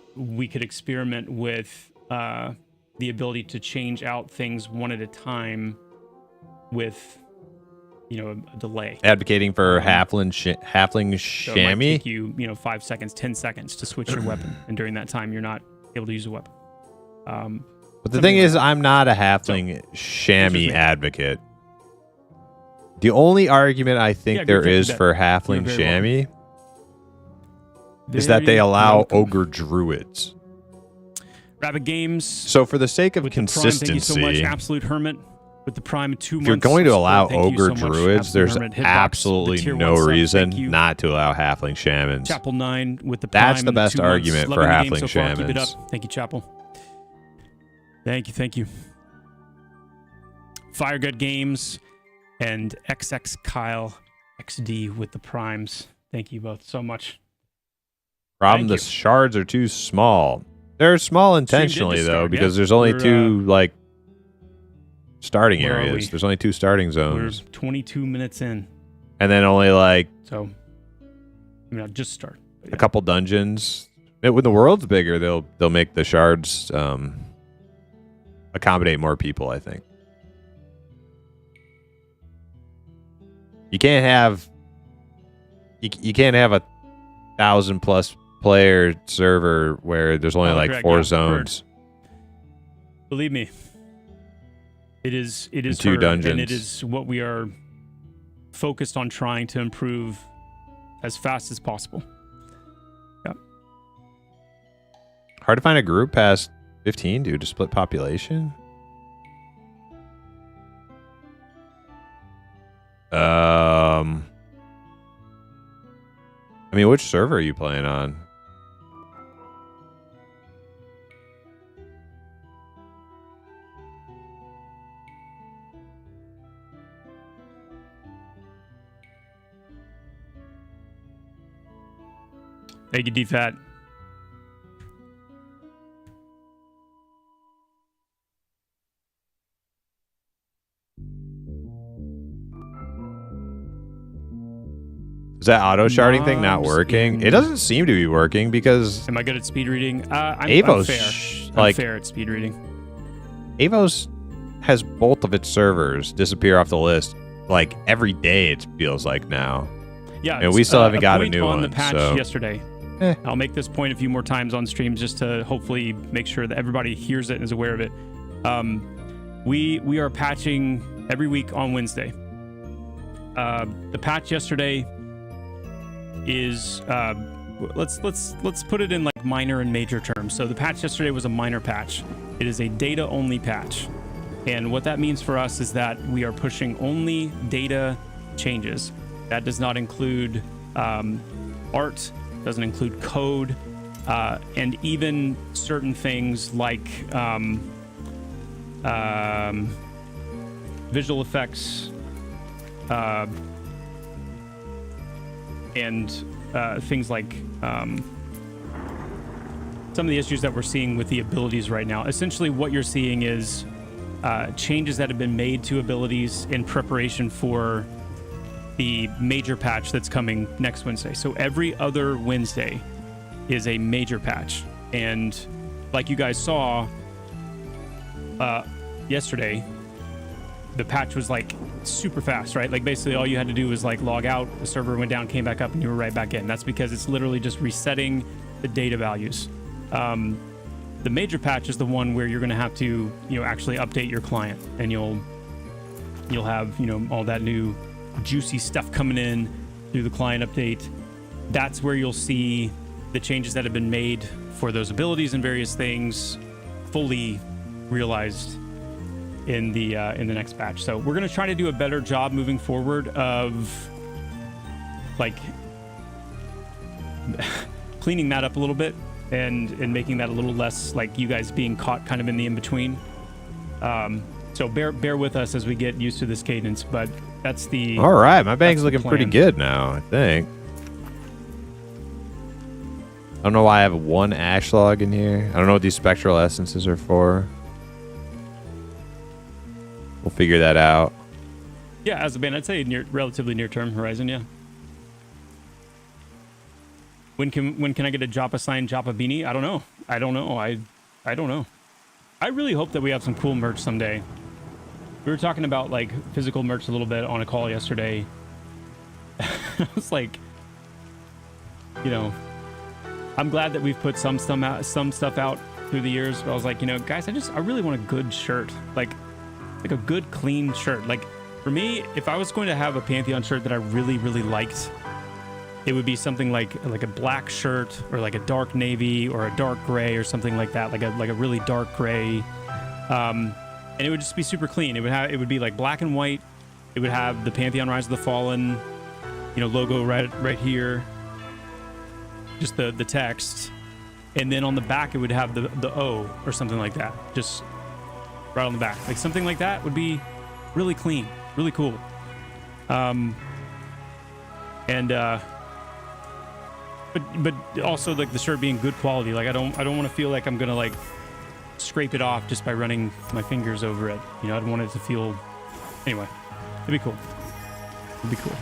experiment with the ability to change out things one at a time with a delay. Advocating for halfling chamois. So it might take you 5 seconds, 10 seconds to switch your weapon, and during that time you're not able to use a weapon. But the thing is, I'm not a halfling chamois advocate. The only argument I think there is for halfling chamois is that they allow ogre druids. Rabbit Games. So for the sake of consistency, thank you so much, Absolute Hermit. With the Prime 2 months. If you're going to allow ogre druids, there's absolutely no reason not to allow halfling shamans. Chapel 9 with the Prime. That's the best argument for halfling shamans. Keep it up. Thank you, Chapel. Thank you. Firegut Games and XX Kyle XD with the Primes. Thank you both so much. Problem, the shards are too small. They're small intentionally, though, because there's only two, starting areas. There's only 2 starting zones. We're 22 minutes in. And then only So, I'll just start. A couple dungeons. When the world's bigger, they'll make the shards accommodate more people, I think. You can't have you can't have a 1,000+ player server where there's only 4 zones. Believe me. It is 2 dungeons. And it is what we are focused on trying to improve as fast as possible. Yep. Hard to find a group past 15 due to split population. I mean, which server are you playing on? Thank you, DFAT. Is that auto sharding thing not working? It doesn't seem to be working because... Am I good at speed reading? I'm Avos, fair. I'm fair at speed reading. Avos has both of its servers disappear off the list every day, it feels like now. Yeah, and we still haven't got a new one. The patch yesterday. I'll make this point a few more times on stream just to hopefully make sure that everybody hears it and is aware of it. We are patching every week on Wednesday. The patch yesterday is let's put it in minor and major terms. So the patch yesterday was a minor patch. It is a data only patch, and what that means for us is that we are pushing only data changes. That does not include art, doesn't include code, and even certain things like visual effects and things like some of the issues that we're seeing with the abilities right now. Essentially, what you're seeing is changes that have been made to abilities in preparation for the major patch that's coming next Wednesday. So every other Wednesday is a major patch. And like you guys saw yesterday, the patch was like super fast, right? Like basically all you had to do was like log out, the server went down, came back up, and you were right back in. That's because it's literally just resetting the data values. The major patch is the one where you're going to have to, actually update your client, and you'll have, all that new juicy stuff coming in through the client update. That's where you'll see the changes that have been made for those abilities and various things fully realized in the next patch. So we're going to try to do a better job moving forward of like cleaning that up a little bit and making that a little less like you guys being caught kind of in the in-between. So bear with us as we get used to this cadence, but that's the... All right, my bag's looking pretty good now, I think. I don't know why I have one ash log in here. I don't know what these spectral essences are for. We'll figure that out. Yeah, as a band, I'd say relatively near-term horizon, yeah. When can I get a Joppa signed Joppa beanie? I don't know. I don't know. I really hope that we have some cool merch someday. We were talking about like physical merch a little bit on a call yesterday. I was like, I'm glad that we've put some stuff out through the years. But I was like, guys, I really want a good shirt, like a good clean shirt. Like for me, if I was going to have a Pantheon shirt that I really really liked, it would be something like a black shirt or like a dark navy or a dark gray or something like that, like a really dark gray, and it would just be super clean. It would be like black and white. It would have the Pantheon Rise of the Fallen, logo right here, just the text, and then on the back it would have the O or something like that, just right on the back, like something like that would be really clean, really cool. But also like the shirt being good quality. Like I don't want to feel like I'm gonna like scrape it off just by running my fingers over it. I don't want it to feel. Anyway, it'd be cool. It'd be cool.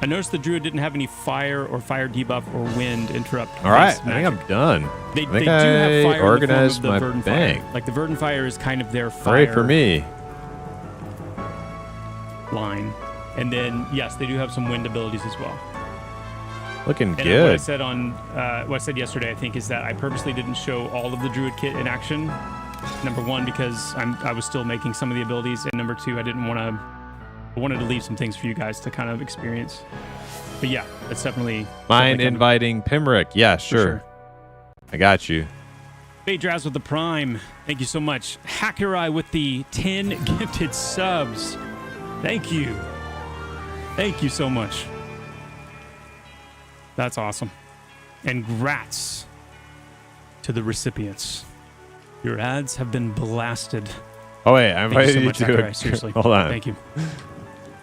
I noticed the druid didn't have any fire or fire debuff or wind interrupt. All right, I think I'm done. They do have fire organized in the form of the my verdant bang. fire. Like the verdant fire is kind of their fire. Great for me. Line, and then yes, they do have some wind abilities as well. Looking And good. What I said yesterday, I think, is that I purposely didn't show all of the druid kit in action. Number one, because I was still making some of the abilities, and number two, I wanted to leave some things for you guys to kind of experience. But yeah, that's definitely... Mind inviting Pimrick. Yeah, sure. I got you. Draz with the Prime. Thank you so much. Hackerai with the 10 gifted subs. Thank you. Thank you so much. That's awesome. And grats to the recipients. Your ads have been blasted. Oh, wait. I invited so you much, to Hackerai. it. Seriously. Hold on. Thank you.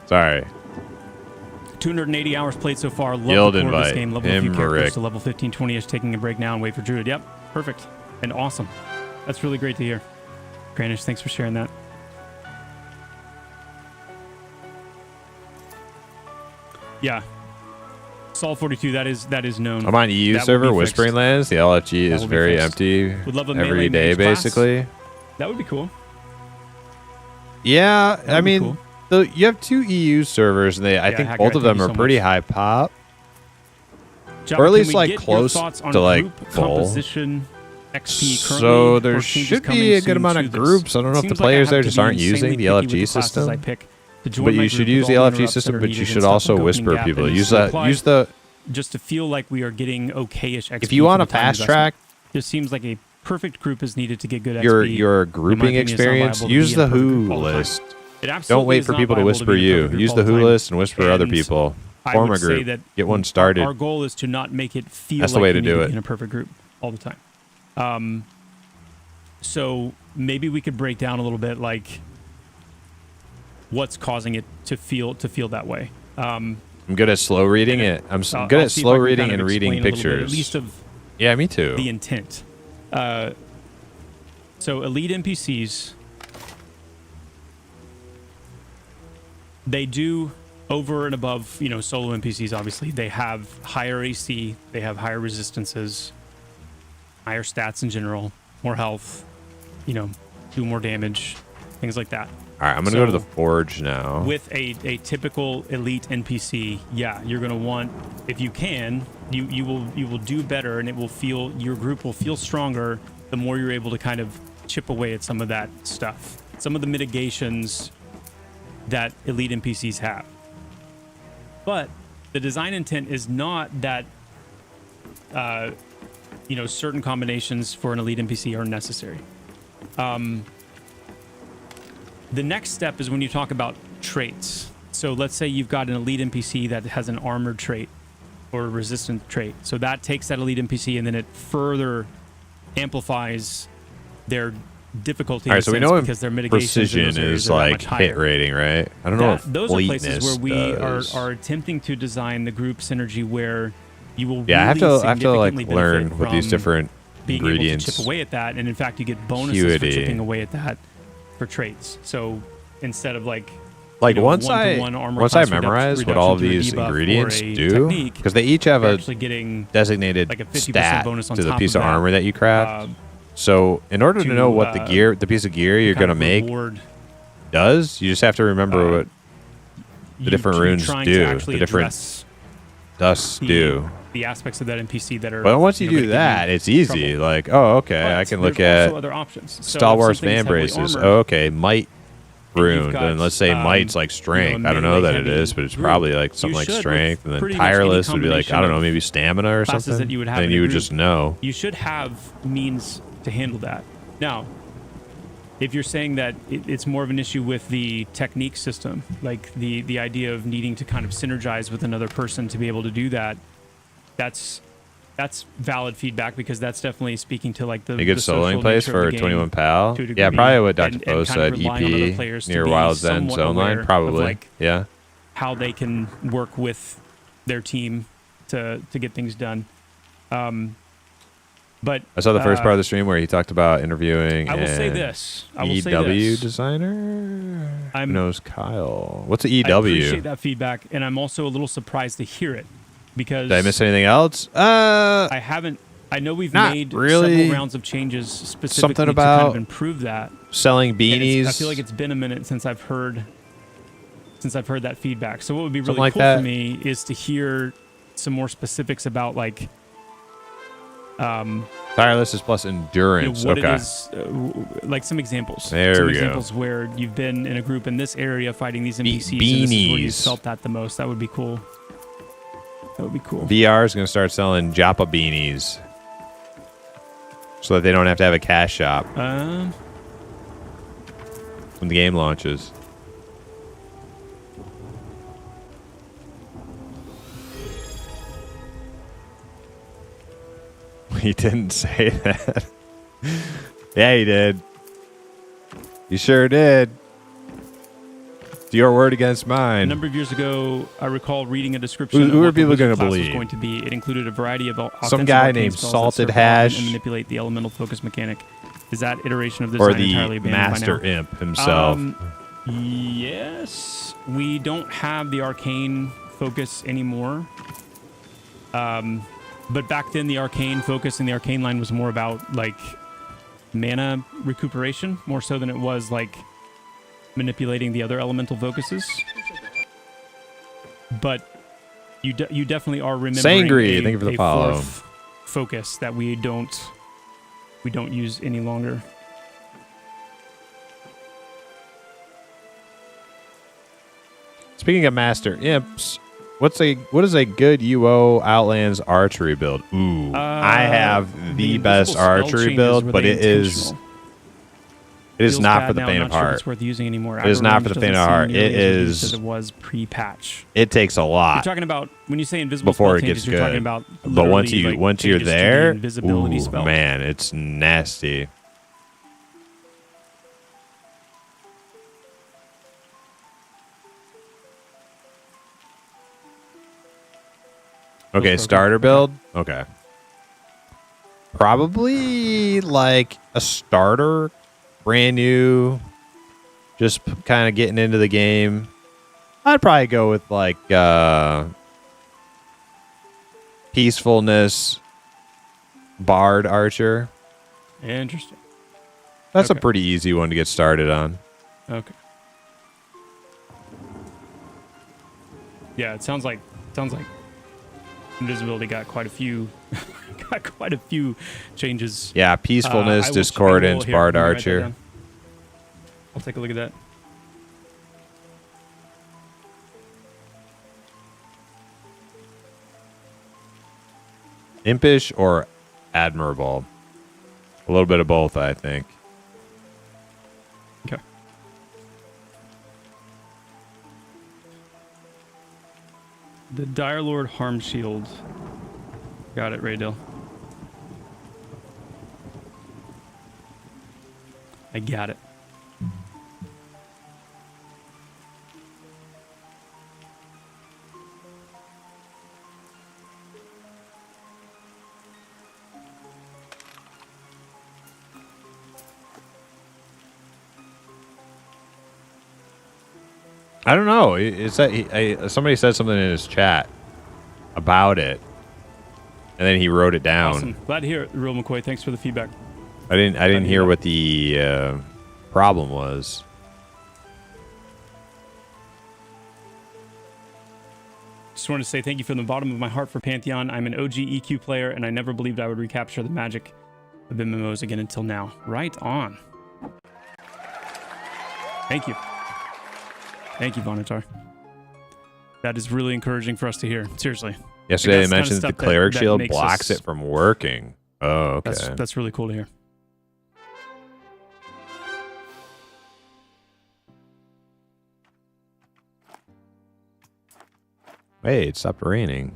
Sorry. 280 hours played so far. Love Guild the core of this invite. game. Level a few characters Rick. to level 15, 20-ish, taking a break now and wait for Druid. Yep, perfect and awesome. That's really great to hear. Granish, thanks for sharing that. Yeah. Sol 42, that is known. I'm on EU That will server, be Whispering fixed. Lands. The LFG is will be very fixed. empty Would love a every melee day, mage class. basically. That would be cool. Yeah, That I would be mean, cool. you have two EU servers, and I think Hackerai, both of them thank are you so pretty much. high pop. Java, Or at can least, we like, get your close thoughts on to, like, group full? composition XP currently, So or there changes should coming be a soon good amount to of this? groups. I don't know if the Seems like I players have there to just be aren't using insanely the picky with LFG the classes system. I pick to join But my you should group use with the all LFG interrupts system, that are but you needed should and stuff also like opening whisper gap people. and Use supply, that. Use the. just to feel like we are getting okayish XP. If you want for a the time fast investment. track Just seems like a perfect group is needed to get good your XP. your In my grouping opinion, it's not experience, viable to use be in a the perfect Who group all the time. list. It absolutely Don't wait is for not people to viable whisper be in a you. perfect group Use all the the who time. list and whisper other And people. I Form would a say group. that Get one started. Our goal is to not make it feel That's like the way you to need do to it. be in a perfect group all the time. So maybe we could break down a little bit like what's causing it to feel that way. I'm good at slow reading it. I'm good I'll at see if slow I can reading kind and of reading explain a little bit, pictures. at least of Yeah, me too. the intent. So elite NPCs, they do over and above, solo NPCs, obviously. They have higher AC, they have higher resistances, higher stats in general, more health, do more damage, things like that. All right, I'm going to go to the forge now. With a typical elite NPC, yeah, you're going to want, if you can, you will do better, and your group will feel stronger the more you're able to kind of chip away at some of that stuff, some of the mitigations that elite NPCs have. But the design intent is not that certain combinations for an elite NPC are necessary. The next step is when you talk about traits. So let's say you've got an elite NPC that has an armored trait or a resistant trait. So that takes that elite NPC and then it further amplifies their difficulty. All right, so we know because their mitigations precision is like hit rating, right? I don't know if those are places where we does. are attempting to design the group synergy where you will Yeah, really I have to like significantly learn benefit with these from different being ingredients. able to chip away at that, and in fact, you get bonuses for Acuity. chipping away at that for traits. So instead of like once I armor once class I memorize what all of reduction these through a debuff ingredients or a do, technique, because they each have you're a actually getting designated like a 50% stat bonus on to the top piece of of that. armor that you craft. So in order to know what the piece of gear you're kind gonna of make reward does, you just have to remember what the different runes trying do, to actually the different address dusts do. the aspects of that NPC that are. But once you gonna do give that, you it's easy. trouble. Like, oh, okay, But I can look there's at also other options. So if Stalwart's something's fan heavily braces. armored, Oh, okay, might and you've rune. got, Then let's say might's like strength. I don't know melee that it heavy is, but it's group, probably like you something like should, strength. with And then pretty much any tireless would be like, I don't know, combination maybe stamina or classes something. that you would have Then in a you would group, just know. You should have means to handle that. Now, if you're saying that it's more of an issue with the technique system, like the idea of needing to kind of synergize with another person to be able to do that, that's valid feedback, because that's definitely speaking to like the A good the social soloing place nature of for the 21 game Pal. to a degree, Yeah, probably what Dr. and Poe kind of said. relying on other EP players to near be Wild's End somewhat zone aware line. of, Probably. like, Yeah. how they can work with their team to get things done. But I saw the first part of the stream where he talked about interviewing. I will say an this. I will say EW this. designer. I'm- Who knows Kyle? What's the I EW? appreciate that feedback, and I'm also a little surprised to hear it, because Did I miss anything else? I haven't. I know we've Not made really. several rounds of changes specifically Something to kind about of improve that. selling And beanies. I feel like it's been a minute since I've heard that feedback. So what would be really Something like cool that. for me is to hear some more specifics about like Tireless is plus endurance. what Okay. it is, like some examples. There some we go. examples where you've been in a group in this area fighting these NPCs, and this is where you beanies. felt that the most. That would be cool. That would be cool. VR is going to start selling Joppa beanies so that they don't have to have a cash shop when the game launches. He didn't say that. Yeah, he did. He sure did. It's your word against A mine. number of years ago, I recall reading a description Who of are what the people wizard gonna class was believe? going to be. It included a variety of Some offensive guy arcane named spells that Salted serve augment Hash, and manipulate the elemental focus mechanic. Is that iteration of the or design entirely the abandoned Master by now? Imp himself. Yes, we don't have the arcane focus anymore. But back then, the arcane focus in the arcane line was more about like mana recuperation, more so than it was like manipulating the other elemental focuses. But you definitely are remembering Sangry, thank you for the a follow. fourth focus that we don't use any longer. Speaking of Master Imps, what is a good UO Outlands archery build? Ooh, I have the best invisible spell archery changes, build, were but they it is intentional? It is Feels not bad for the now, faint not of sure if heart. it's worth using anymore. It is not for the faint of heart. It is. As it was pre-patch. It takes a You're lot talking about when you say invisible before spell it changes, gets you're talking good. about But once literally, you once you're changes to the there, invisibility ooh, spell. man, it's nasty. Okay, starter build. Okay. Probably like a starter, brand new, just kind of getting into the game. I'd probably go with like peacefulness, bard archer. Interesting. That's Okay. a pretty easy one to get started on. Okay. Yeah, it sounds like invisibility got quite a few changes. Yeah, peacefulness, I will discordance, here, bard let me write that archer. down. I'll take a look at that. Impish or admirable? A little bit of both, I think. Okay. The Dire Lord Harm Shield. Got it, Raydil. I got it. I don't know. It's that somebody said something in his chat about it, and then he wrote it down. Awesome. Glad to hear it, Real McCoy. Thanks for the feedback. I didn't hear what the problem was. Just wanted to say thank you from the bottom of my heart for Pantheon. I'm an OG EQ player, and I never believed I would recapture the magic of MMOs again until now. Right on. Thank you. Thank you, Vonatar. That is really encouraging for us to hear. Seriously. Yesterday, That's they kind of mentioned that the stuff cleric that shield makes blocks us- it from working. Oh, okay. That's really cool to hear. Hey, it stopped raining.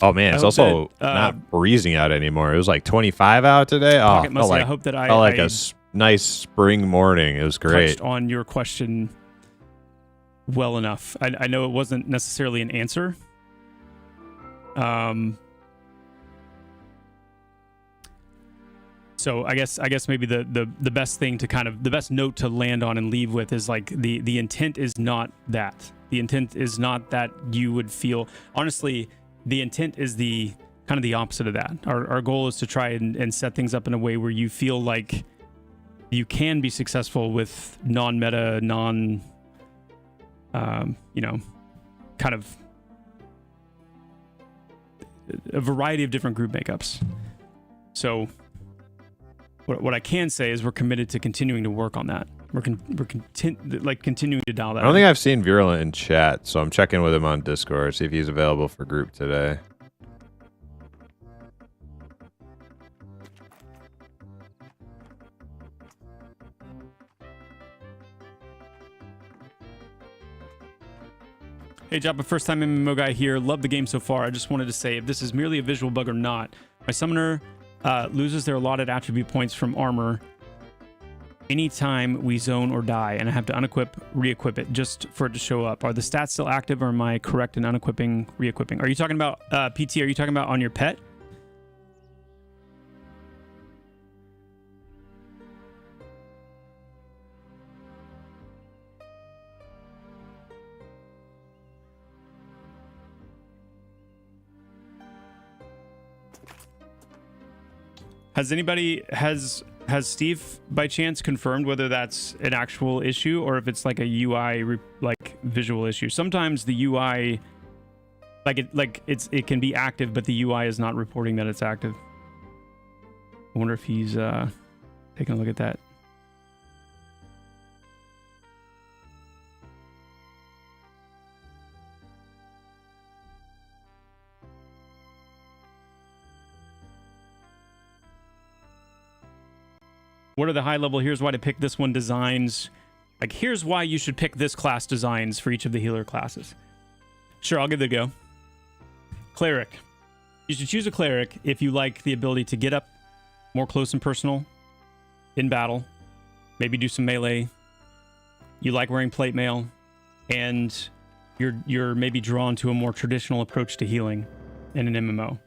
Oh man, it's hope also that, not freezing out anymore. It was like 25 out today. Oh, Pocket felt Musty, like, I hope that felt like I a nice spring morning. It was great. touched on your question well enough. I know it wasn't necessarily an answer. So I guess maybe the best thing to kind of the best note to land on and leave with is like the intent is not that. The intent is not that you would feel, honestly, the intent is the kind of the opposite of that. Our goal is to try and set things up in a way where you feel like you can be successful with non-meta, kind of a variety of different group makeups. So what I can say is we're committed to continuing to work on that. We're continuing to dial that. I don't think I've seen Virulent in chat, so I'm checking with him on Discord, see if he's available for group today. Hey, Joppa, first time MMO guy here. Love the game so far. I just wanted to say if this is merely a visual bug or not. My summoner loses their allotted attribute points from armor anytime we zone or die, and I have to unequip, re-equip it just for it to show up. Are the stats still active, or am I correct in unequipping, re-equipping? Are you talking about PT? Are you talking about on your pet? Has Steve by chance confirmed whether that's an actual issue or if it's like a UI visual issue? Sometimes the UI it can be active, but the UI is not reporting that it's active. I wonder if he's taking a look at that. what are the high level? Here's why to pick this one designs. Like, here's why you should pick this class designs for each of the healer classes. Sure, I'll give it a go. Cleric. You should choose a cleric if you like the ability to get up more close and personal in battle. Maybe do some melee. You like wearing plate mail, and you're maybe drawn to a more traditional approach to healing in an MMO.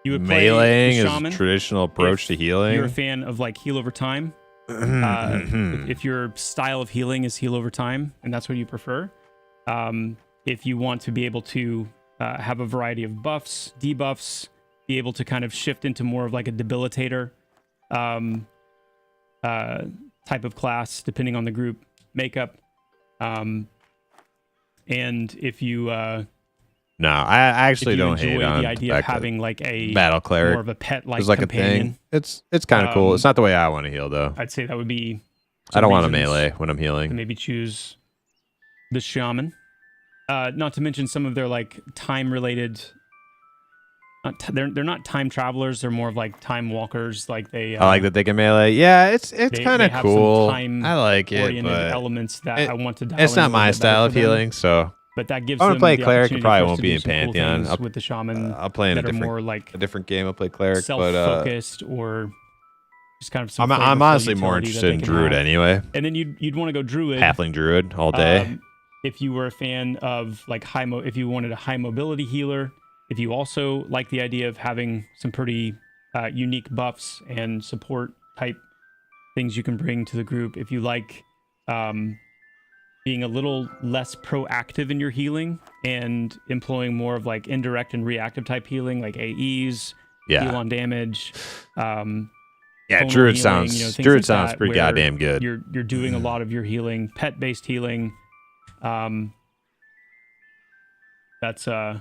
You would play Meleeing shaman is a traditional approach to healing. You're a fan of like heal over time. If your style of healing is heal over time, and that's what you prefer. If you want to be able to have a variety of buffs, debuffs, be able to kind of shift into more of like a debilitator type of class, depending on the group makeup. And if you no, I actually don't hate on the idea of having like a battle cleric. more of a pet like Like companion. a thing. It's kind of cool. It's not the way I want to heal though. I'd say that would be. I don't want to reasons melee when I'm to healing. maybe choose the shaman. Not to mention some of their like time related. They're not time travelers. They're more of like time walkers. Like they. I like that they can melee. Yeah, it's kind of have cool. some I like it, oriented but elements that I want to. Dial it's in a not my little bit style better of for them. healing. So But that gives I want them to play the cleric. It opportunity probably for us won't to be do in some cool Pantheon. things with the shaman. I'll play in that are more like a different game. I'll play cleric, but self-focused or just kind of some. I'm flavorful honestly more utility interested that in they can druid have. anyway. And then you'd want to go druid. Halfling druid all day. If you were a fan of like if you wanted a high mobility healer, if you also like the idea of having some pretty unique buffs and support type things you can bring to the group, if you like being a little less proactive in your healing and employing more of like indirect and reactive type healing, like AEs, heal on damage. Yeah, healing, druid sounds things like sounds that, pretty where goddamn good. You're doing a lot of your healing, pet based healing. That's and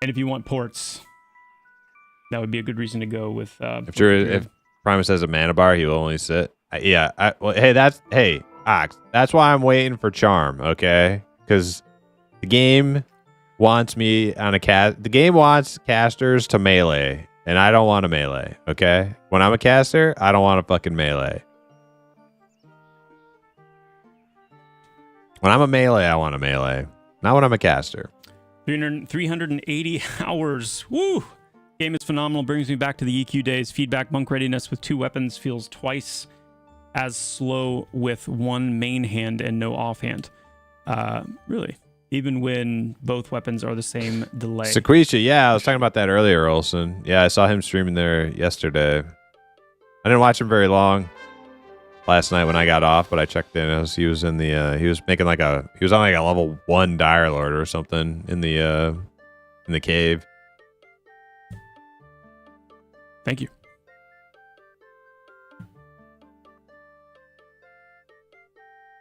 if you want ports, that would be a good reason to go with. If Primus has a mana bar, he will only sit. Hey, Ox. That's why I'm waiting for Charm. Okay, because the game wants me on a cast. The game wants casters to melee, and I don't want to melee. Okay, when I'm a caster, I don't want to fucking melee. When I'm a melee, I want a melee. Not when I'm a caster. 380 hours. Woo! Game is phenomenal. Brings me back to the EQ days. Feedback monk readiness with 2 weapons feels twice as slow with 1 main hand and no offhand. Really? Even when both weapons are the same delay. Sequisha, yeah, I was talking about that earlier, Olsen. Yeah, I saw him streaming there yesterday. I didn't watch him very long last night when I got off, but I checked in. He was in the he was on like a level 1 Dire Lord or something in the cave. Thank you.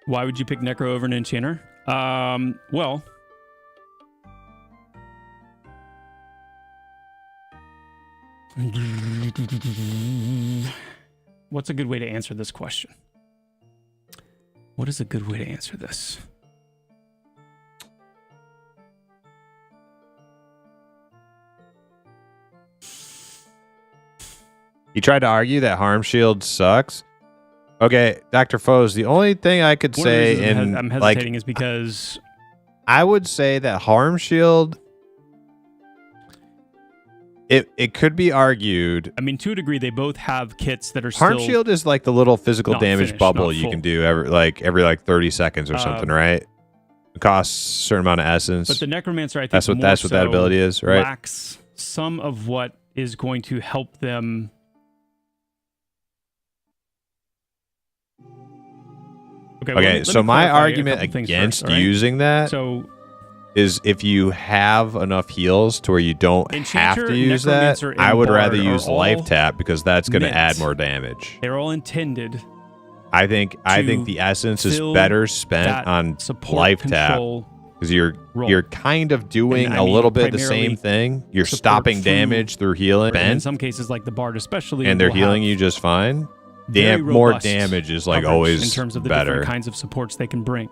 Why would you pick Necro over an Enchanter? Well, what's a good way to answer this question? What is a good way to answer this? He tried to argue that Harm Shield sucks. Okay, Dr. Foes, the only thing I could say I'm hesitating is because I would say that Harm Shield, it could be argued. I mean, to a degree, they both have kits that are Harm still Shield is like the little physical not damage finished, bubble not you full. can do every 30 seconds or something, right? It costs a certain amount of essence. But the Necromancer, I think, that's what that ability is, right? Lacks some of what is going to help them. Okay, so my argument against using that is if you have enough heals to where you don't have to use that, I would rather use Life Tap because that's going to add more damage. They're all intended. I think the essence is better spent on Life Tap because you're kind of doing a little bit the same thing. You're stopping damage through healing. In some cases, like the Bard especially, and they're healing you just fine. More damage is like always in terms of the better. different kinds of supports they can bring.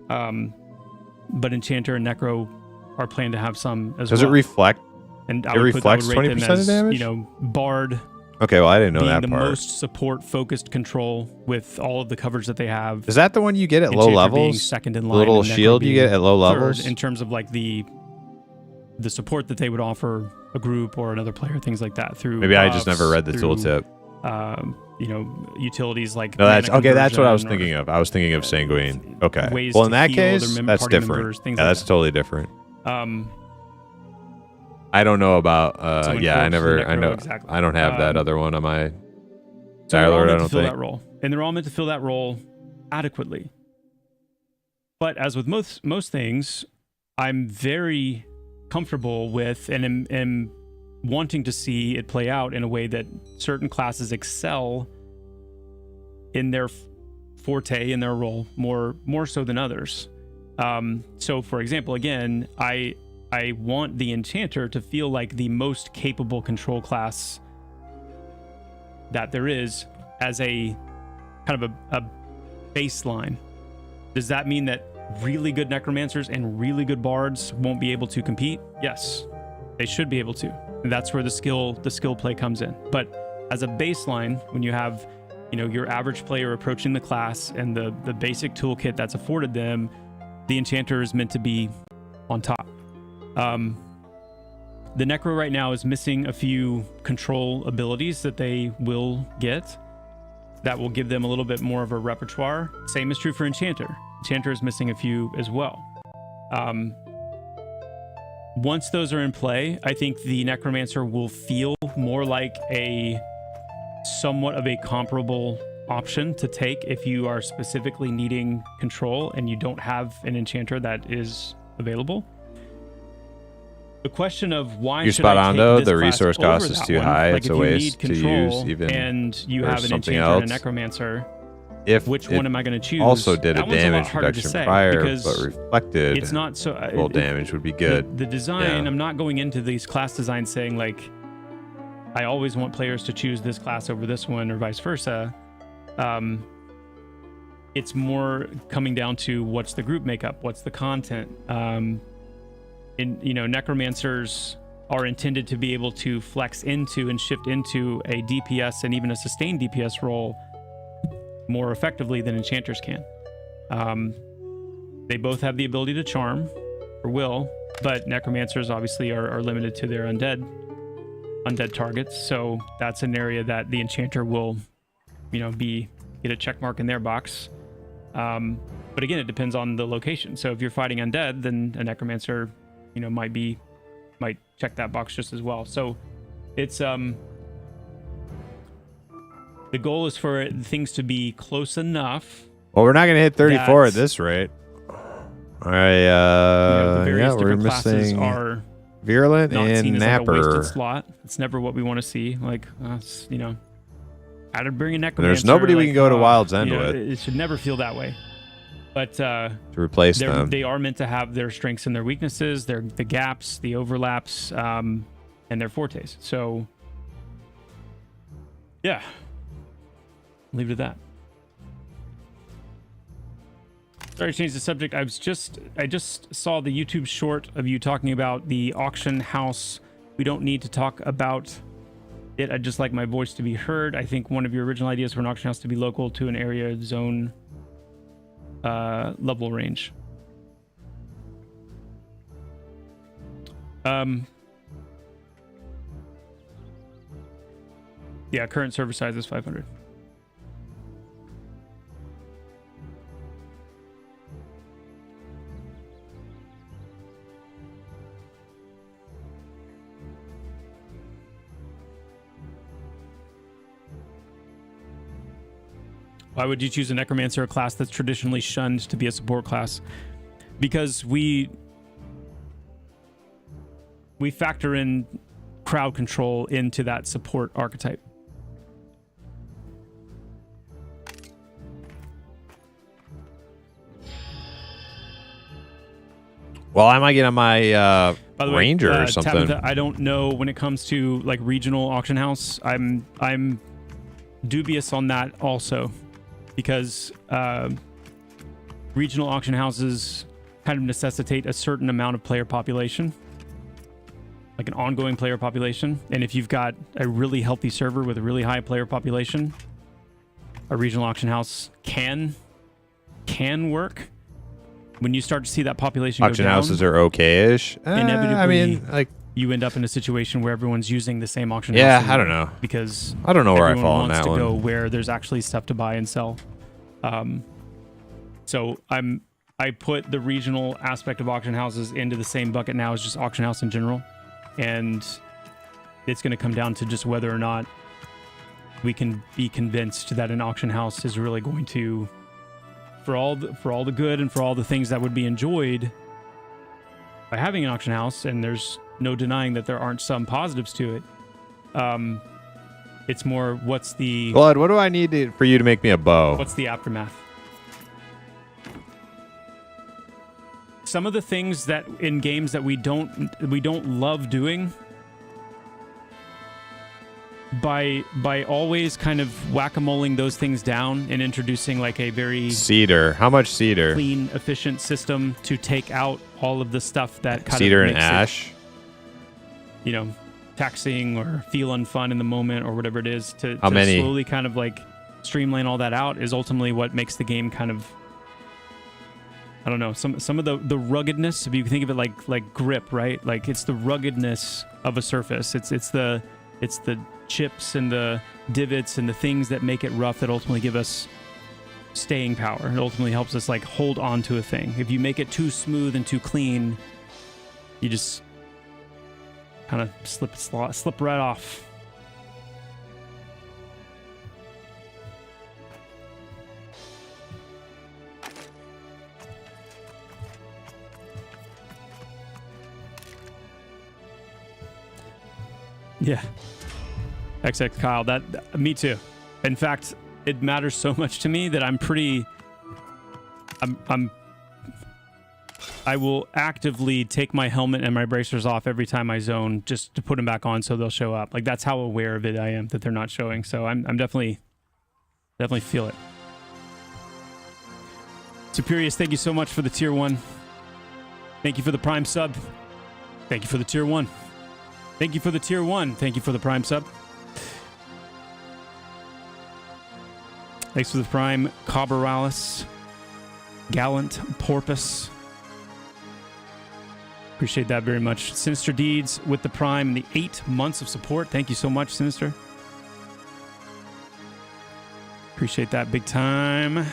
But Enchanter and Necro are planned to have some as well. Does it reflect? And it reflects 20% of damage? Bard. Okay, well, I didn't know being that the part. most support-focused control with all of the coverage that they have. Is that the one you get at low Enchanter being levels? second in The line, little and Necro shield you being get at low third levels? in terms of like the support that they would offer a group or another player, things like that. Through Maybe I just buffs, never read the through, tooltip. Utilities like No, that's mana okay. That's what I was conversion thinking of. I was thinking of Sanguine. Okay. ways Well, in to that heal case, their that's party different. members, things Yeah, like that's that. totally different. So I don't know about. in Yeah, I Corpse, never. the I Necro, know. exactly. I don't have that other one on my So they're all Dialord. meant I to don't fill think. that role, and they're all meant to fill that role adequately. But as with most things, I'm very comfortable with and am wanting to see it play out in a way that certain classes excel in their forte in their role more so than others. So, for example, again, I want the Enchanter to feel like the most capable control class that there is as a kind of a baseline. Does that mean that really good necromancers and really good bards won't be able to compete? Yes, they should be able to. And that's where the skill play comes in. But as a baseline, when you have, your average player approaching the class and the basic toolkit that's afforded them, the Enchanter is meant to be on top. The Necro right now is missing a few control abilities that they will get that will give them a little bit more of a repertoire. Same is true for Enchanter. Enchanter is missing a few as well. Once those are in play, I think the Necromancer will feel more like a somewhat of a comparable option to take if you are specifically needing control and you don't have an Enchanter that is available. The question of why You're should spot I on take though. this The class resource over cost is that too one? high. Like It's if a you waste need to control use even and you for have an something Enchanter and a else. Necromancer, If which it one am I going to choose? also did a That one's lot damage harder to reduction say prior, because but reflected it's not so full damage would be good. The design, Yeah. I'm not going into these class designs saying like I always want players to choose this class over this one or vice versa. It's more coming down to what's the group makeup, what's the content. Necromancers are intended to be able to flex into and shift into a DPS and even a sustained DPS role more effectively than enchanters can. They both have the ability to charm or will, but necromancers obviously are limited to their undead targets. So that's an area that the enchanter will, get a check mark in their box. But again, it depends on the location. So if you're fighting undead, then a necromancer, might check that box just as well. So it's the goal is for things to be close enough. Well, we're not going to hit 34 at that, this rate. All right. The various we're different classes missing are Virulent not and seen as like a wasted Napper. slot. It's never what we want to see. Like, how to bring a necromancer. There's nobody we can go to Wild's End with. It should never feel that way. But To replace them. they are meant to have their strengths and their weaknesses, the gaps, the overlaps, and their fortes. So, yeah, leave it at that. Sorry to change the subject. I just saw the YouTube short of you talking about the auction house. We don't need to talk about it. I'd just like my voice to be heard. I think one of your original ideas for an auction house to be local to an area zone level range. Yeah, current server size is 500. Why would you choose a necromancer, a class that's traditionally shunned to be a support class? Because we factor in crowd control into that support archetype. Well, I might get on my By the way, Ranger or something. Tabitha, I don't know when it comes to like regional auction house. I'm dubious on that also, because regional auction houses kind of necessitate a certain amount of player population. like an ongoing player population. And if you've got a really healthy server with a really high player population, a regional auction house can work. When you start to see that population Auction go down, houses are okay-ish. inevitably, I mean, like, you end up in a situation where everyone's using the same auction yeah, house. I don't know. Because I don't know where I everyone fall on wants that to one. go where there's actually stuff to buy and sell. So I put the regional aspect of auction houses into the same bucket now as just auction house in general, and it's going to come down to just whether or not we can be convinced that an auction house is really going to, for all the good and for all the things that would be enjoyed by having an auction house, and there's no denying that there aren't some positives to it. It's more, what's the Blood, what do I need for you to make me a bow? what's the aftermath? Some of the things that in games that we don't love doing, by always kind of whack-a-moling those things down and introducing like a very Cedar. How much cedar? clean, efficient system to take out all of the stuff that kind Cedar of and makes ash? it, you know, taxing or feel unfun in the moment or whatever it is, to How many? slowly kind of like streamline all that out is ultimately what makes the game kind of, I don't know, some of the ruggedness, if you think of it like grip, right? Like it's the ruggedness of a surface. It's the chips and the divots and the things that make it rough that ultimately give us staying power. It ultimately helps us like hold on to a thing. If you make it too smooth and too clean, you just kind of slip right off. Yeah. XX Kyle, that me too. In fact, it matters so much to me that I will actively take my helmet and my bracers off every time I zone just to put them back on so they'll show up. Like that's how aware of it I am that they're not showing. So I'm definitely feel it. Superius, thank you so much for the tier 1. Thank you for the prime sub. Thank you for the tier 1. Thank you for the tier 1. Thank you for the prime sub. Thanks for the prime, Cabaralis, Gallant Porpoise. Appreciate that very much. Sinister Deeds with the prime and the 8 months of support. Thank you so much, Sinister. Appreciate that big time.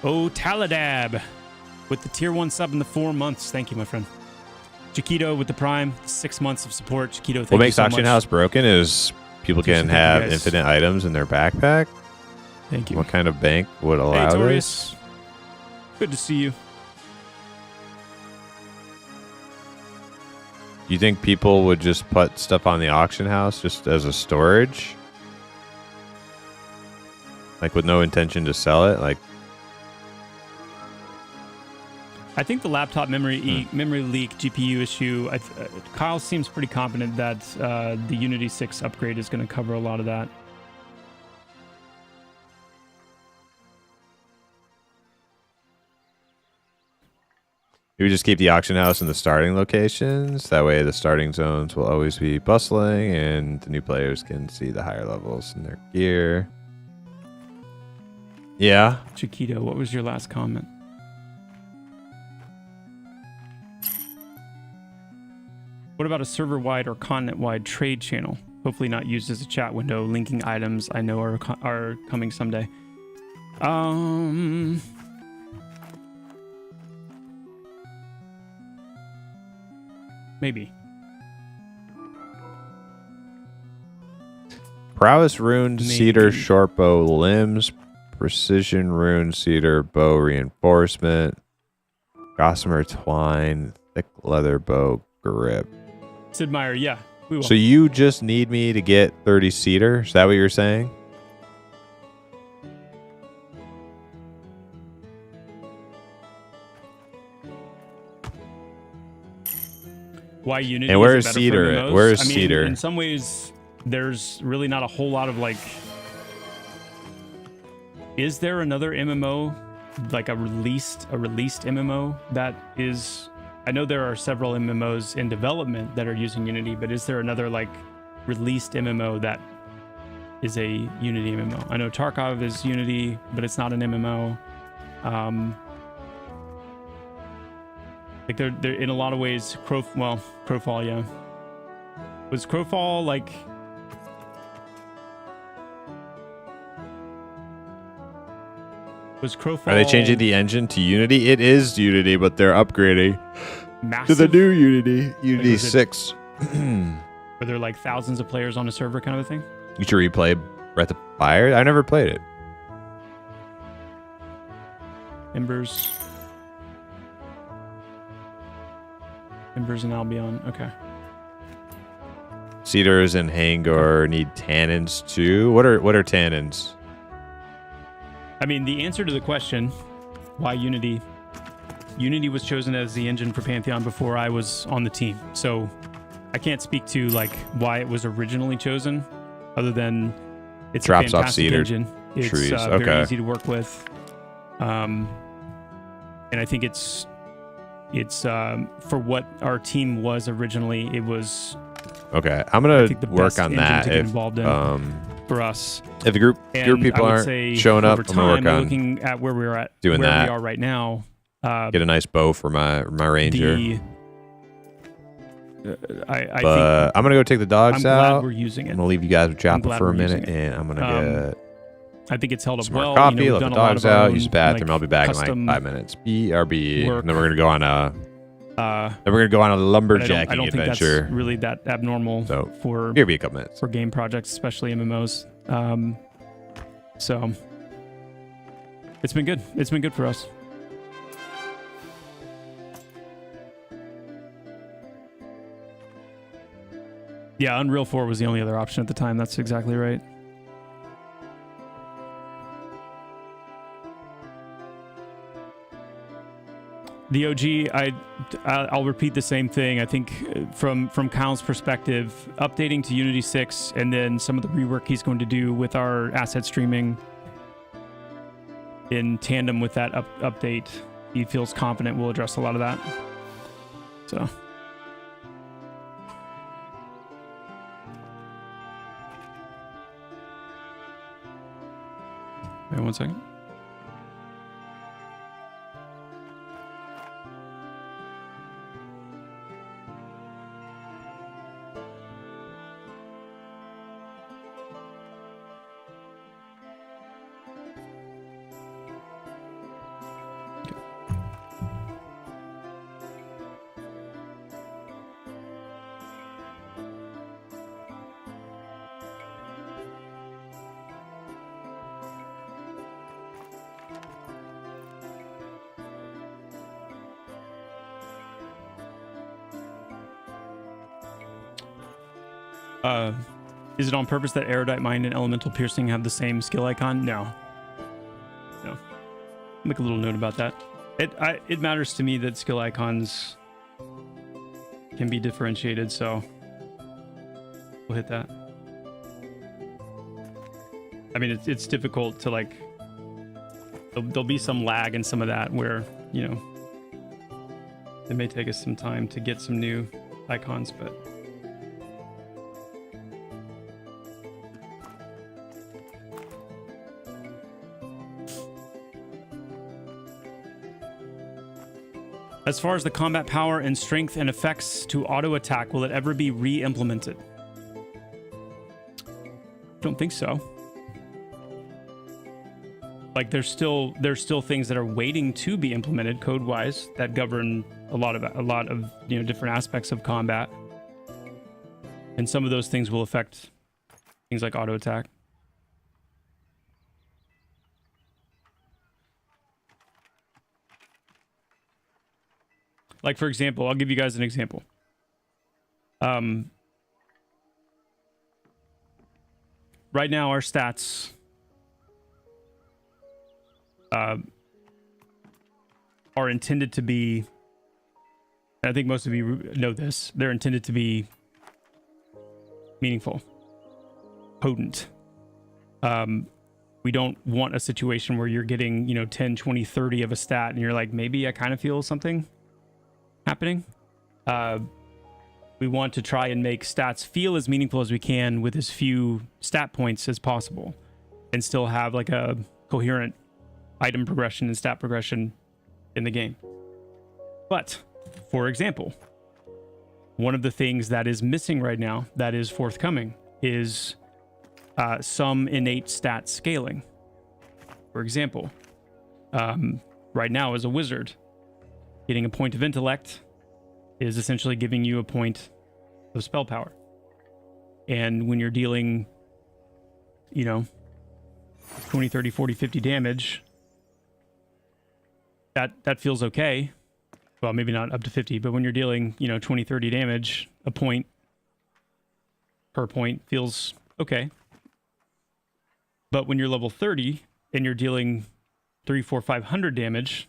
Oh, Taladab with the tier 1 sub in the 4 months. Thank you, my friend. Chiquito with the prime, 6 months of support. Chiquito, thank you so much. What makes Auction House broken is people can have infinite items in their backpack. Thank you. What kind of bank would allow hey, this? Torius. Good to see you. You think people would just put stuff on the auction house just as a storage? Like with no intention to sell it? Like, I think the laptop memory leak GPU issue, Kyle seems pretty confident that the Unity 6 upgrade is going to cover a lot of that. you would just keep the auction house in the starting locations. That way the starting zones will always be bustling and the new players can see the higher levels in their gear. Yeah. Chiquito, what was your last comment? What about a server-wide or continent-wide trade channel? Hopefully not used as a chat window, linking items I know are coming someday. Maybe. Prowess rune Maybe. cedar short bow limbs. Precision rune cedar bow reinforcement. Gossamer twine thick leather bow grip. Sid Meier, yeah, we will. So you just need me to get 30 cedar? Is that what you're saying? Why Unity? And where is is better for Cedar? MMOs? Where is I mean, Cedar? In some ways, there's really not a whole lot of like. Is there another MMO, like a released MMO that is I know there are several MMOs in development that are using Unity, but is there another like released MMO that is a Unity MMO? I know Tarkov is Unity, but it's not an MMO. Like they're in a lot of ways. Crowfall, yeah. Was Crowfall like? Was Crowfall? Are they changing the engine to Unity? It is Unity, but they're upgrading massive? to the new Unity, Unity Like, 6. Were there like thousands of players on a server kind of a thing? You should replay Breath of Fire. I never played it. Embers and Albion. Okay. Cedars and Hangor need tannins too. What are tannins? I mean, the answer to the question, why Unity? Unity was chosen as the engine for Pantheon before I was on the team, so I can't speak to like why it was originally chosen, other than it's Drops a off fantastic cedar engine. It's trees. very Okay. easy to work with, and I think it's for what our team was originally. It was Okay, I'm I gonna think the work best on engine that. to get If involved in for us. if the group And people I would aren't say showing up, over I'm gonna work time, on looking at where we're at, doing where that. we are right now. Get a nice bow for my ranger. I think I'm gonna go take the I'm dogs glad out. we're using I'm it. gonna leave you guys with Joppa glad for a we're using minute, it. and I'm gonna get I think it's held up some more well. coffee. We've Let the done a lot dogs of our out. own, Use the bathroom. like, I'll be back in like custom 5 minutes. BRB. work. And then we're gonna go on a but lumberjacking I don't think adventure. that's really that abnormal So for give me a couple minutes. game projects, especially MMOs. So it's been good. It's been good for us. Yeah, Unreal 4 was the only other option at the time. That's exactly right. The OG, I'll repeat the same thing. I think from Kyle's perspective, updating to Unity 6 and then some of the rework he's going to do with our asset streaming in tandem with that update, he feels confident we'll address a lot of that. So. Wait 1 second. Is it on purpose that Erudite Mind and Elemental Piercing have the same skill icon? No. Make a little note about that. It matters to me that skill icons can be differentiated, so we'll hit that. I mean, it's difficult to like. There'll be some lag in some of that where it may take us some time to get some new icons, but. As far as the combat power and strength and effects to auto attack, will it ever be re-implemented? Don't think so. Like there's still things that are waiting to be implemented code-wise that govern a lot of different aspects of combat, and some of those things will affect things like auto attack. Like, for example, I'll give you guys an example. Right now, our stats are intended to be, and I think most of you know this, they're intended to be meaningful, potent. We don't want a situation where you're getting, 10, 20, 30 of a stat, and you're like, maybe I kind of feel something. happening. We want to try and make stats feel as meaningful as we can with as few stat points as possible, and still have like a coherent item progression and stat progression in the game. But, for example, one of the things that is missing right now that is forthcoming is some innate stat scaling. For example, right now as a wizard, getting a point of intellect is essentially giving you a point of spell power. And when you're dealing, 20, 30, 40, 50 damage, that feels okay. Well, maybe not up to 50, but when you're dealing, 20, 30 damage, a point per point feels okay. But when you're level 30 and you're dealing 3, 4, 500 damage,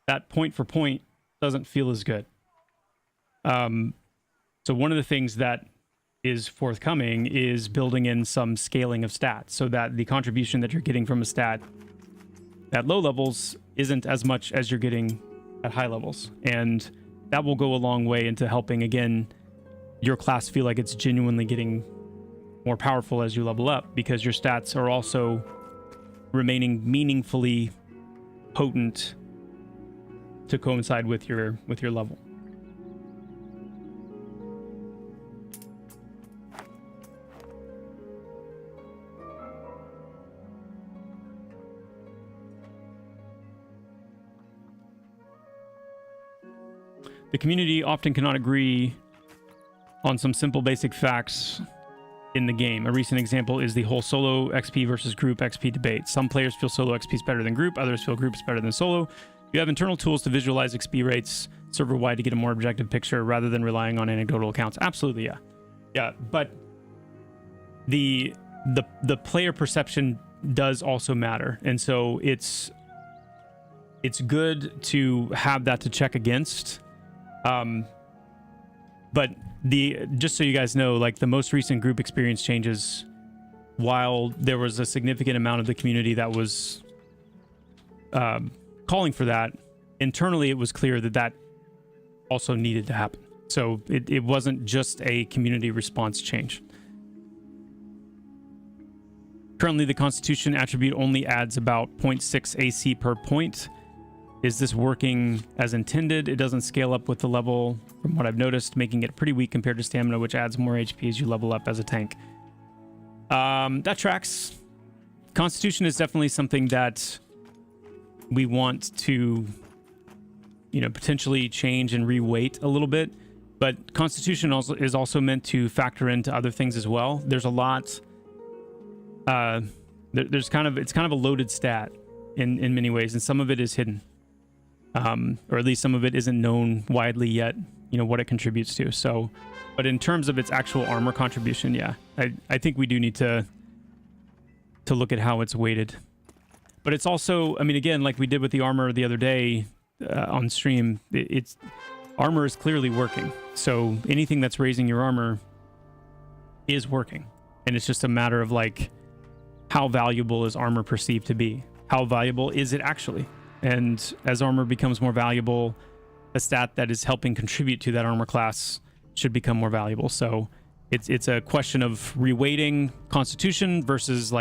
that point for point doesn't feel as good. So one of the things that is forthcoming is building in some scaling of stats so that the contribution that you're getting from a stat at low levels isn't as much as you're getting at high levels. And that will go a long way into helping, again, your class feel like it's genuinely getting more powerful as you level up, because your stats are also remaining meaningfully potent to coincide with your level. The community often cannot agree on some simple basic facts in the game. A recent example is the whole solo XP versus group XP debate. Some players feel solo XP is better than group, others feel group is better than solo. You have internal tools to visualize XP rates server-wide to get a more objective picture rather than relying on anecdotal accounts. Absolutely, yeah. Yeah, but the player perception does also matter. And so it's good to have that to check against. But just so you guys know, like the most recent group experience changes, while there was a significant amount of the community that was calling for that, internally it was clear that also needed to happen. So it wasn't just a community response change. Currently, the Constitution attribute only adds about 0.6 AC per point. Is this working as intended? It doesn't scale up with the level from what I've noticed, making it pretty weak compared to stamina, which adds more HP as you level up as a tank. That tracks. Constitution is definitely something that we want to, potentially change and re-weight a little bit. But Constitution is also meant to factor into other things as well. There's a lot. It's kind of a loaded stat in many ways, and some of it is hidden. Or at least some of it isn't known widely yet, what it contributes to. So, but in terms of its actual armor contribution, yeah, I think we do need to look at how it's weighted. But it's also, again, like we did with the armor the other day on stream, it's armor is clearly working. So anything that's raising your armor is working. And it's just a matter of like, how valuable is armor perceived to be? How valuable is it actually? And as armor becomes more valuable, a stat that is helping contribute to that armor class should become more valuable. So it's a question of reweighting Constitution versus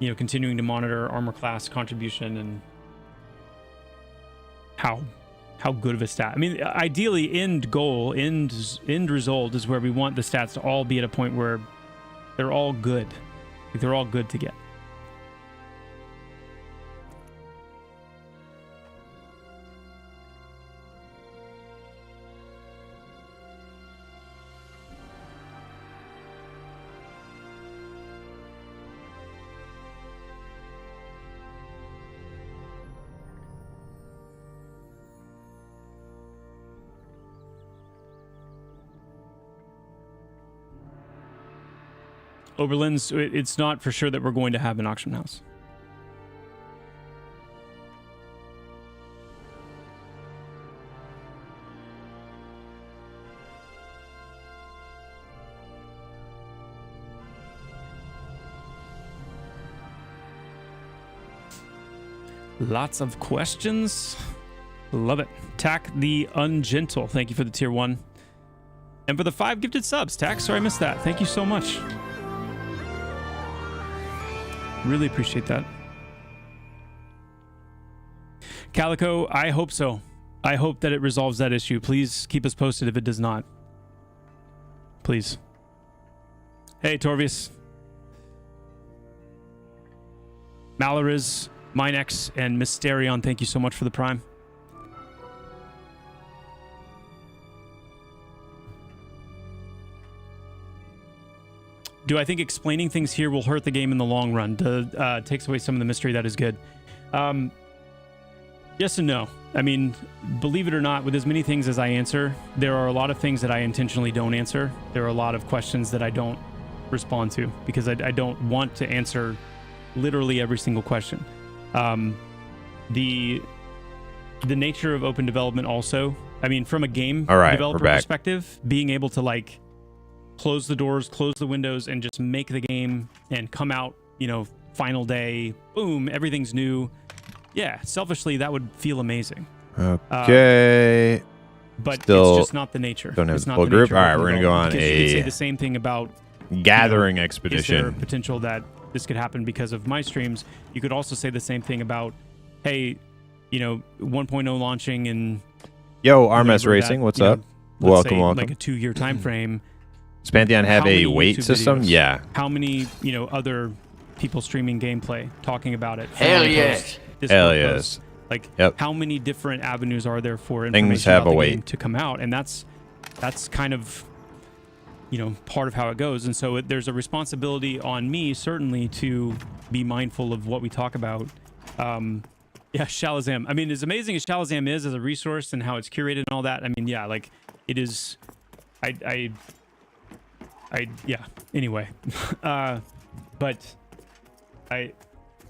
continuing to monitor armor class contribution and how good of a stat. Ideally, end result is where we want the stats to all be at a point where they're all good. They're all good to get. Oberlin's, it's not for sure that we're going to have an auction house. Lots of questions. Love it. Tack the Ungentle. Thank you for the tier 1. And for the 5 gifted subs. Tack, sorry I missed that. Thank you so much. Really appreciate that. Calico, I hope so. I hope that it resolves that issue. Please keep us posted if it does not. Please. Hey, Torvius. Malariz, Minex, and Mysterion, thank you so much for the Prime. Do I think explaining things here will hurt the game in the long run? Takes away some of the mystery that is good. Yes and no. I mean, believe it or not, with as many things as I answer, there are a lot of things that I intentionally don't answer. There are a lot of questions that I don't respond to because I don't want to answer literally every single question. The nature of open development also, I mean, from a game developer perspective, being able to like close the doors, close the windows, and just make the game and come out, you know, final day, boom, everything's new. Yeah, selfishly, that would feel amazing. Okay. But Still it's just not the nature. Don't have it's the not full the group. nature All of right, we're going to go on because you could say the same thing about gathering Is there expedition. potential that this could happen because of my streams? You could also say the same thing about, hey, you know, 1.0 launching and Yo, RMS whatever Racing, that, what's you know, up? let's Welcome, say, welcome. like a 2-year time frame. Does Pantheon have How a many weight YouTube system? videos? Yeah. How many, you know, other people streaming gameplay, talking about it? Hell forum yes. posts, Discord Hell posts. yes. Like, Yep. how many different avenues are there for Things information have about a the weight. game to come out? And that's kind of, you know, part of how it goes. And so there's a responsibility on me, certainly, to be mindful of what we talk about. Yeah, Shalazam. I mean, as amazing as Shalazam is as a resource and how it's curated and all that, I mean, yeah, like, it is... yeah, anyway. But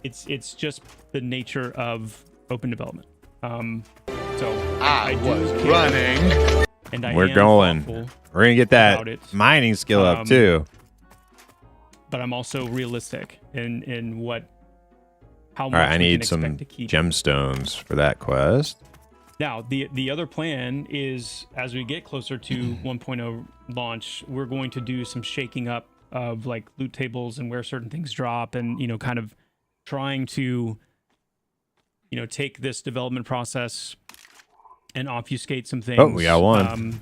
it's just the nature of open development. So I do care, running. and I We're am going. thoughtful, We're going to get about that it. mining skill up, too. but I'm also realistic in how All much right, I we need can some expect to keep. gemstones for that quest. Now, the other plan is, as we get closer to 1.0 launch, we're going to do some shaking up of like loot tables and where certain things drop, and, you know, kind of trying to, you know, take this development process and obfuscate some things. Oh, we got one.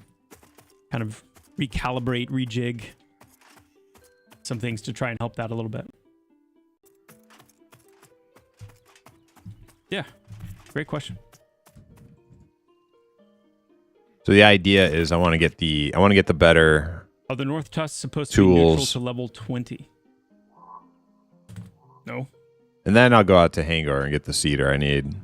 Kind of recalibrate, rejig some things to try and help that a little bit. Yeah, great question. So the idea is I want to get the better Are the North Tusks supposed to be neutral tools. to level 20? No. And then I'll go out to Hangar and get the cedar I need.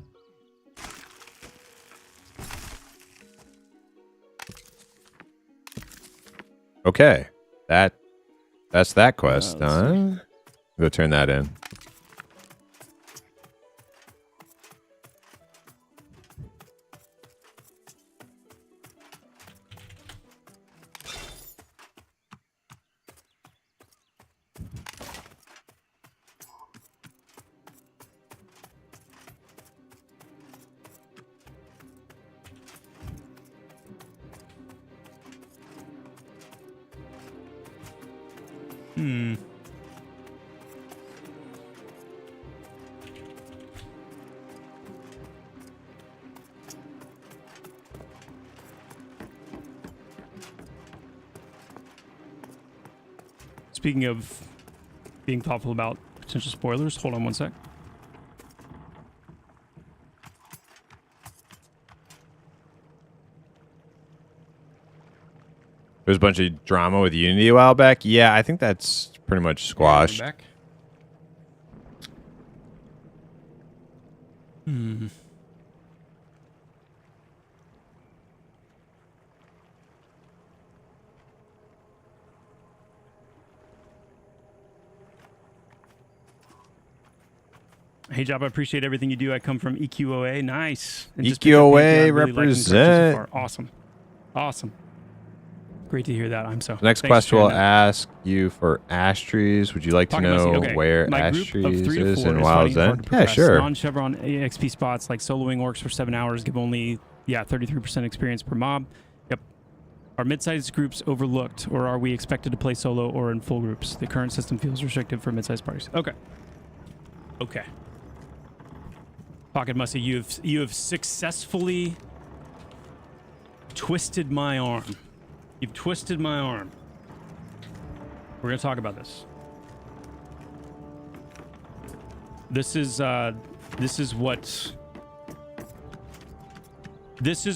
Okay. That's that quest done. Go turn that in. Speaking of being thoughtful about potential spoilers, hold on one sec. There's a bunch of drama with Unity a while back. Yeah, I think that's pretty much squashed. Back. Hey, Job, I appreciate everything you do. I come from EQOA. Nice. And just picked up EQOA Pantheon. Really liking the collection represent. so far. Awesome. Awesome. Great to hear that. I'm so. Next Thanks question for will sharing that. ask you for ash trees. Would you like to Talking about know okay. where My ash group of trees 3 to is 4 in is Wild's finding it hard End? to Yeah, progress. sure. Non-Chevron XP spots like soloing orcs for 7 hours give only 33% experience per mob. Yep. Are mid-sized groups overlooked, or are we expected to play solo or in full groups? The current system feels restrictive for mid-sized parties. Okay. Okay. Pocket Mussy, you have successfully twisted my arm. You've twisted my arm. We're gonna talk about this. This is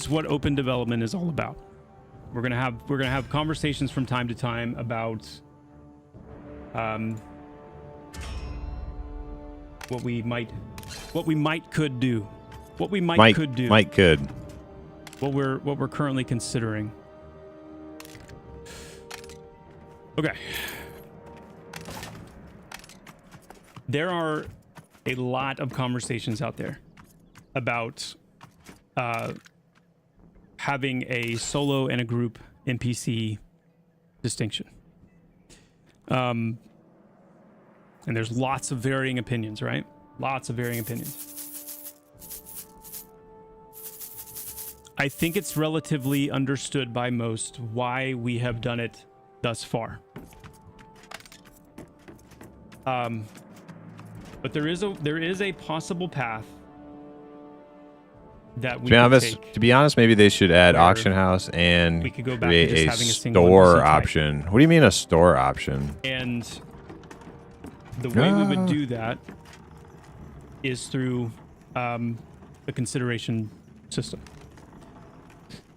what open development is all about. We're gonna have conversations from time to time about what we might could do. What we're currently considering. Okay. There are a lot of conversations out there about having a solo and a group NPC distinction. And there's lots of varying opinions, right? Lots of varying opinions. I think it's relatively understood by most why we have done it thus far. But there is a possible path that we could take. To be honest, maybe they should add where auction house and we could go back to create just a having a single store NPC type. option. What do you mean a store option? And the way we would do that is through a consideration system.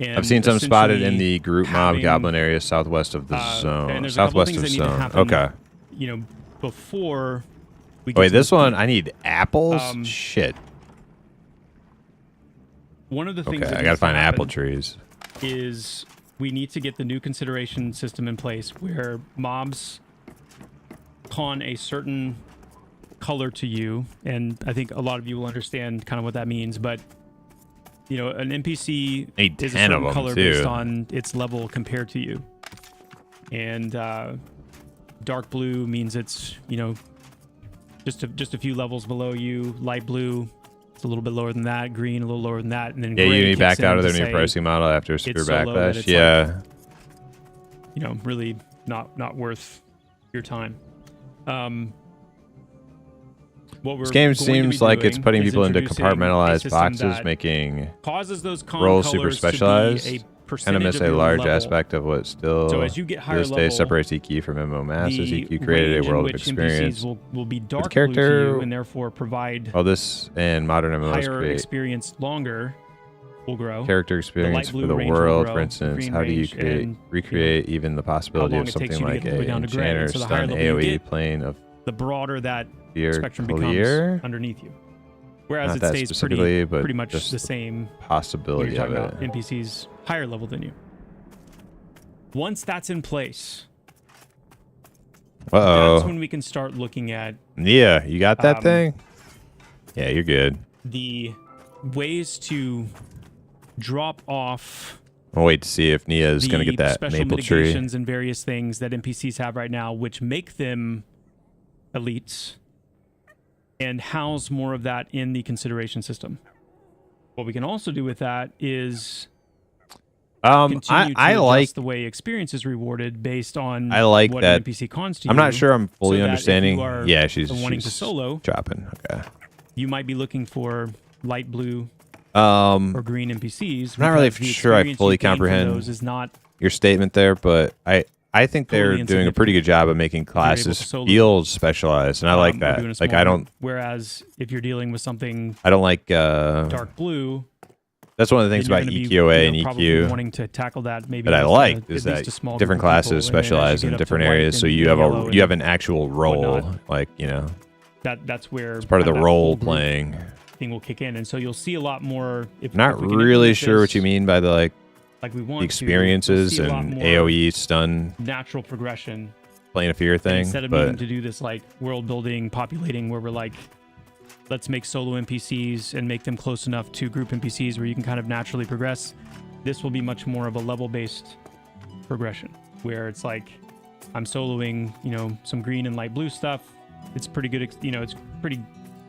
And I've seen some spotted in essentially the group mob having, goblin area southwest of the and zone. there's a couple Southwest things of that need to zone. happen, Okay. You know, before we Oh, get wait, to this one, point. I need apples? Shit. One of the things Okay, that I gotta needs to find apple happen trees. is we need to get the new consideration system in place where mobs con a certain color to you, and I think a lot of you will understand kind of what that means, but you know, an NPC Need is a 10 of certain them, color too. based on its level compared to you. And dark blue means it's, you know, just a few levels below you. Light blue, it's a little bit lower than that. Green, a little lower than that. And then Yeah, gray Unity kicks backed in out of to their new say, pricing model after a severe it's so low that backlash. it's Yeah. you know, really not worth your time. What we're This game going to be seems like it's doing putting is people into introducing a compartmentalized system boxes, that making causes those roles super colors to be specialized. a Kind of percentage miss of a your large level. aspect of what still So as you get to higher this day level, separates EQ from MMO Masters. the EQ created range a in world of which experience. NPCs will be dark blue to character- you and therefore provide Well, this and modern MMOs higher create experience longer will grow. character experience blue for the range will world. grow, For the instance, green how do you range, create, and, recreate even the possibility long of it takes something you to like get all the way a down to gray. enchanter And so the higher stun level you AoE get, plane of the broader that fear spectrum clear? becomes underneath you. Whereas Not it that stays specifically, but pretty much just the same when possibility you're of talking it. about NPCs higher level than you. Once that's in place, Uh-oh. that's when we can start looking at Yeah, you got that Um, thing? Yeah, you're good. the ways to drop off I'll wait to see if Nia is going to get that special maple tree. mitigations and various things that NPCs have right now, which make them elites, and house more of that in the consideration system. What we can also do with that is continue I to like. adjust the way experience is rewarded based on I like what that- an NPC cons to I'm you. not sure I'm fully so that if understanding. you are Yeah, she's wanting to she's solo, dropping. Okay. you might be looking for light blue Um, or green NPCs. I'm not really because the sure I experience fully you gain from comprehend those is not your statement there, but I think they're Totally doing a pretty good job of making able to classes solo. feel specialized, and I like or that. doing a Like small I don't, group. Whereas if you're dealing with something I don't like. dark blue, That's one of the things then about you're gonna EQOA be, and probably EQ. wanting to tackle that maybe. That I with, like at is least that a small different group of classes people, and then as specialize you in get up to different white areas, so and you have yellow you have and an actual role, whatnot. like you know, that's where it's part of the that role whole group playing. thing will kick in, and so you'll see a lot more. If Not if we can really implement sure what this you mean by the like we want the to, experiences you'll see a lot and more AOE stun natural progression. playing a fear thing, Instead of needing but to do this like world building, populating, where we're like, let's make solo NPCs and make them close enough to group NPCs where you can kind of naturally progress. This will be much more of a level based progression, where it's like I'm soloing, some green and light blue stuff. It's pretty good,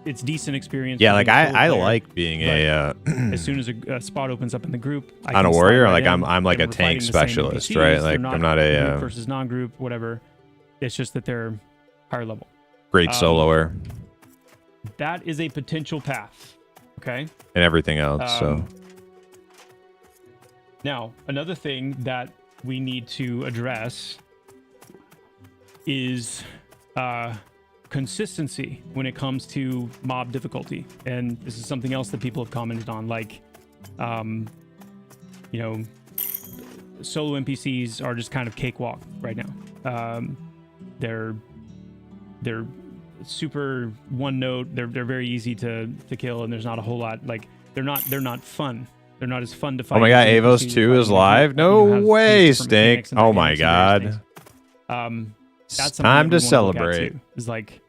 it's decent experience. Yeah, like I like being as soon as a spot opens up in the group, on a warrior, like I'm like a tank specialist, right? Like I'm not a group versus non-group, whatever. It's just that they're higher level. Great soloer. That is a potential path. Okay. And everything else. Now, another thing that we need to address is consistency when it comes to mob difficulty. And this is something else that people have commented on, like, solo NPCs are just kind of cakewalk right now. They're super one note. They're very easy to kill, and there's not a whole lot. Like they're not fun. They're not as fun to fight. Oh my god, Avos 2 is live? No way, Stink. Oh my god. That's time to celebrate. Is like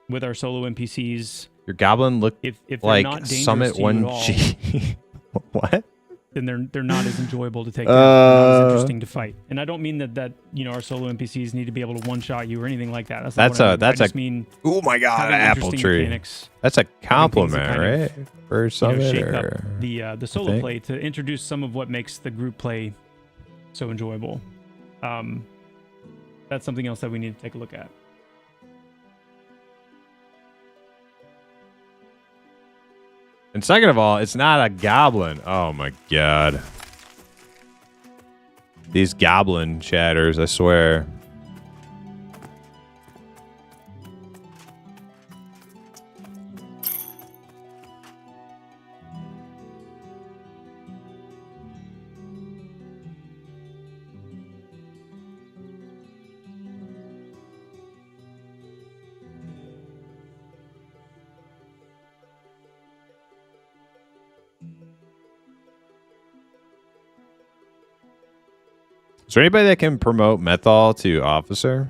with our solo NPCs. Your goblin looked if like Summit 1G. What? Then they're not as enjoyable to take care of, not as interesting to fight. And I don't mean that our solo NPCs need to be able to one-shot you or anything like that. Oh my god, apple tree. That's a compliment, right? For Summit, shake up the solo play to introduce some of what makes the group play so enjoyable. That's something else that we need to take a look at. And second of all, it's not a goblin. Oh my god. These goblin chatters, I swear. Is there anybody that can promote Methol to officer?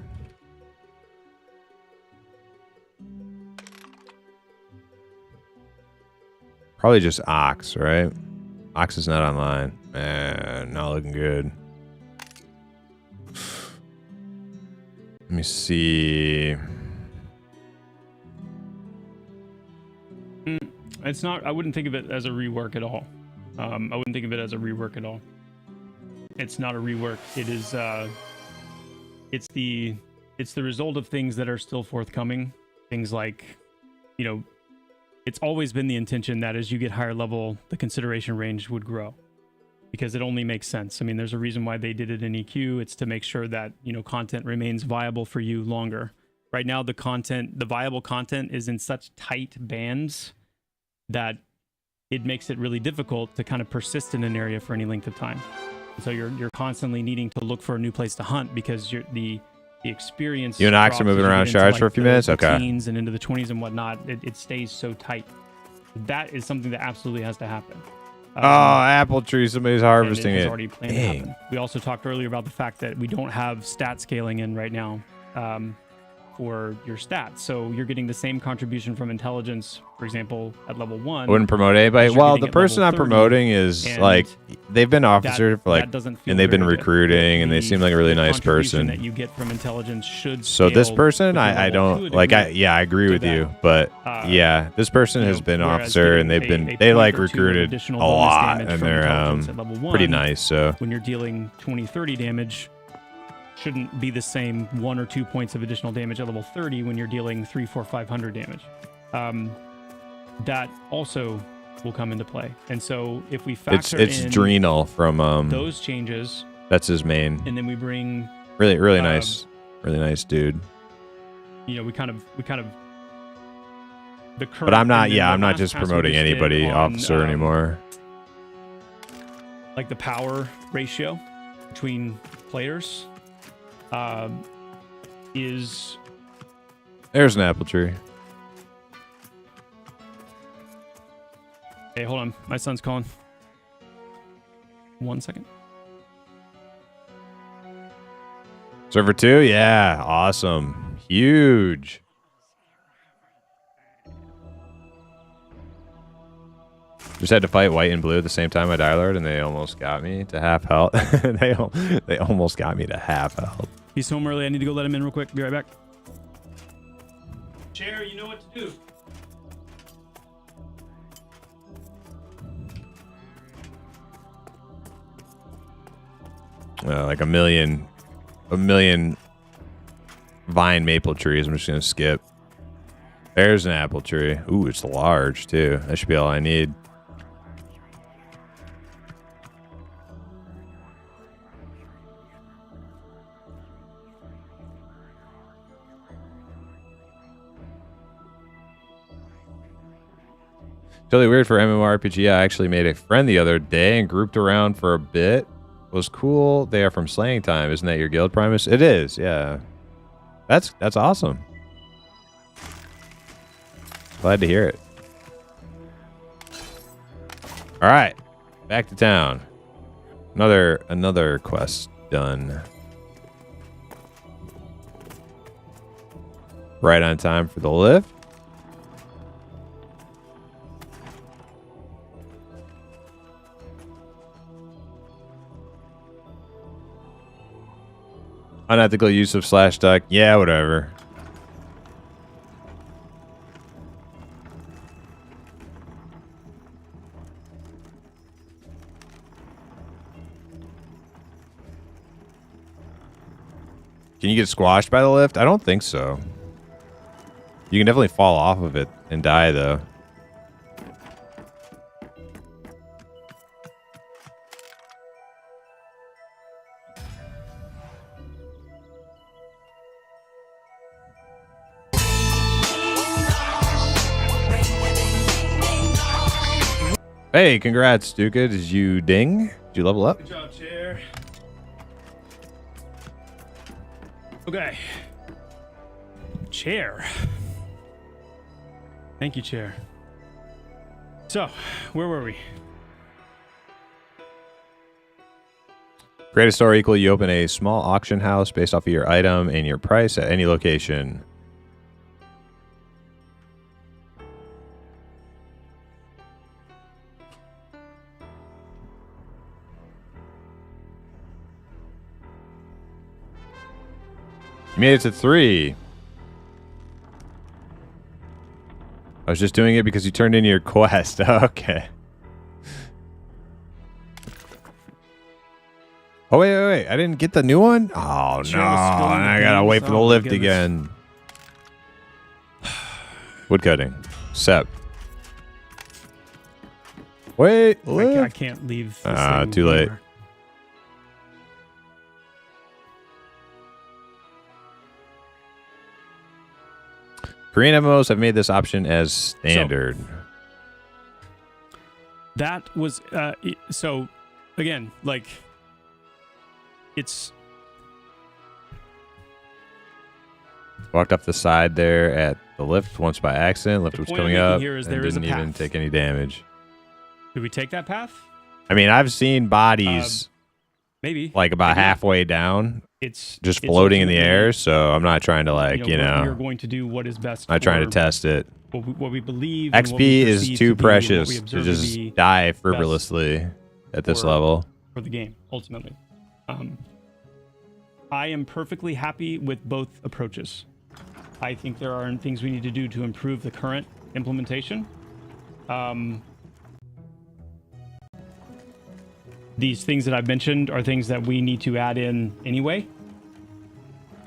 Probably just Ox, right? Ox is not online. Man, not looking good. Let me see. It's not. I wouldn't think of it as a rework at all. I wouldn't think of it as a rework at all. It's not a rework. It is. It's the result of things that are still forthcoming. Things like, it's always been the intention that as you get higher level, the consideration range would grow, because it only makes sense. I mean, there's a reason why they did it in EQ. It's to make sure that content remains viable for you longer. Right now, the viable content is in such tight bands that it makes it really difficult to kind of persist in an area for any length of time. So you're constantly needing to look for a new place to hunt, because the experience. You and Ox are moving around shards for a few minutes? Okay. Teens and into the 20s and whatnot, it stays so tight. That is something that absolutely has to happen. Apple tree, somebody's harvesting it. Already planned to happen. We also talked earlier about the fact that we don't have stat scaling in right now for your stats. So you're getting the same contribution from intelligence, for example, at level 1. I wouldn't promote anybody. Well, the person I'm promoting is like, they've been officer for like, and they've been recruiting, and they seem like a really nice person. That you get from intelligence should. So this person, I don't like. I agree with you, but yeah, this person has been officer, and they like recruited a lot, and they're pretty nice. So when you're dealing 20-30 damage, shouldn't be the same 1 or 2 points of additional damage at level 30 when you're dealing 300, 400, 500 damage. That also will come into play. And so if we factor it's in Drenal from those changes, that's his main, and then we bring really nice dude. We kind of the current. But I'm not just promoting anybody officer anymore. Like the power ratio between players is. There's an apple tree. Hey, hold on. My son's calling. 1 second. Server 2? Yeah. Awesome. Huge. Just had to fight white and blue at the same time, my Dire-Lord, and they almost got me to half health. they almost got me to half health. He's home early. I need to go let him in real quick. Be right back. Chair, you know what to do. Like a million vine maple trees. I'm just gonna skip. There's an apple tree. Ooh, it's large too. That should be all I need. Totally weird for MMORPG. I actually made a friend the other day and grouped around for a bit. Was cool. They are from Slaying Time. Isn't that your guild, Primus? It is, yeah. That's awesome. Glad to hear it. All right, back to town. Another quest done. Right on time for the lift. Unethical use of slash duck. Yeah, whatever. Can you get squashed by the lift? I don't think so. You can definitely fall off of it and die, though. Hey, congrats, Duca. Did you ding? Did you level up? Good job, Chair. Okay. Chair. Thank you, Chair. So, where were we? Create a store equal. You open a small auction house based off of your item and your price at any location. You made it to 3. I was just doing it because you turned in your quest. Okay. Oh, wait. I didn't get the new one? Oh, no. I gotta wait for the lift again. Woodcutting. Sep. Wait. I can't leave. Too late. Anymore. Korean MMOs have made this option as standard. So, that was so again, like it's walked off the side there at the lift once by accident. Lift was coming up and didn't even take any damage. Did we take that path? I mean, I've seen bodies maybe like about halfway down. It's just floating in the air, so I'm not trying to we're going to do what is best. I'm not trying to test it. What we believe. XP is too precious to just die frivolously at this level for the game. Ultimately, I am perfectly happy with both approaches. I think there are things we need to do to improve the current implementation. These things that I've mentioned are things that we need to add in anyway.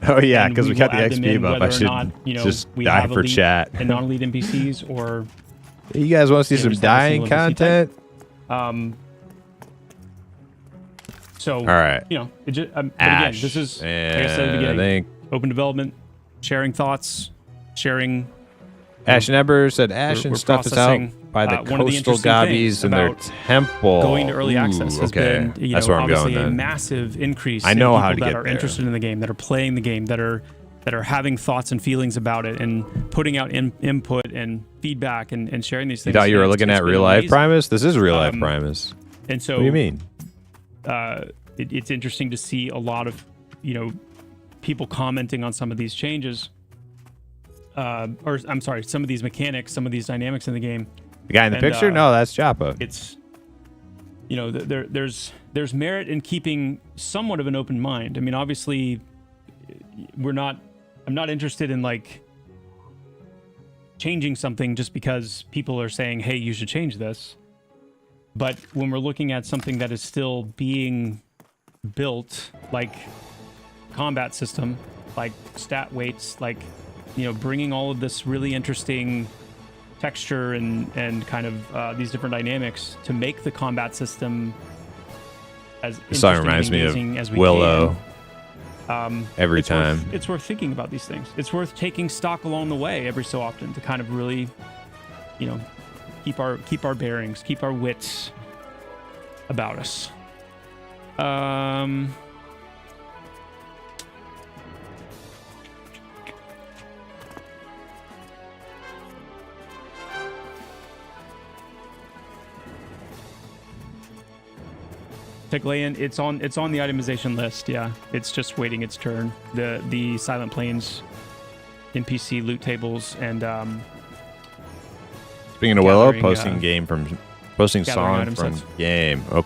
Oh yeah, because we got the XP buff. I should not, just we die have for chat. And non-elite NPCs, or you guys want to see some dying content? So all right, but again, this is like I said at the beginning, open development, sharing thoughts, sharing. Ash and Ember said Ash and stuff is out by the coastal gobbies in their temple. Going to early access has been, that's where I'm going. A massive increase. I know in how to people get that are there. interested in the game, that are playing the game, that are having thoughts and feelings about it, and putting out input and feedback and sharing these things. You thought you were looking at real life Primus? This is real life Primus. And so, what do you mean? It's interesting to see a lot of people commenting on some of these changes. Or I'm sorry, some of these mechanics, some of these dynamics in the game, The guy in the picture? No, that's Joppa. It's, you know, there's merit in keeping somewhat of an open mind. I mean, obviously, I'm not interested in like changing something just because people are saying, hey, you should change this. But when we're looking at something that is still being built, like combat system, like stat weights, like, you know, bringing all of this really interesting texture and kind of these different dynamics to make the combat system as This song interesting reminds and me engaging as of we Willow. Every time. it's worth thinking about these things. It's worth taking stock along the way every so often to kind of really, you know, keep our bearings, keep our wits about us. Teglayan, it's on the itemization list. Yeah, it's just waiting its turn. The Silent Plains NPC loot tables and Speaking of Willow, gathering, posting gathering song item from sets. game. Oh,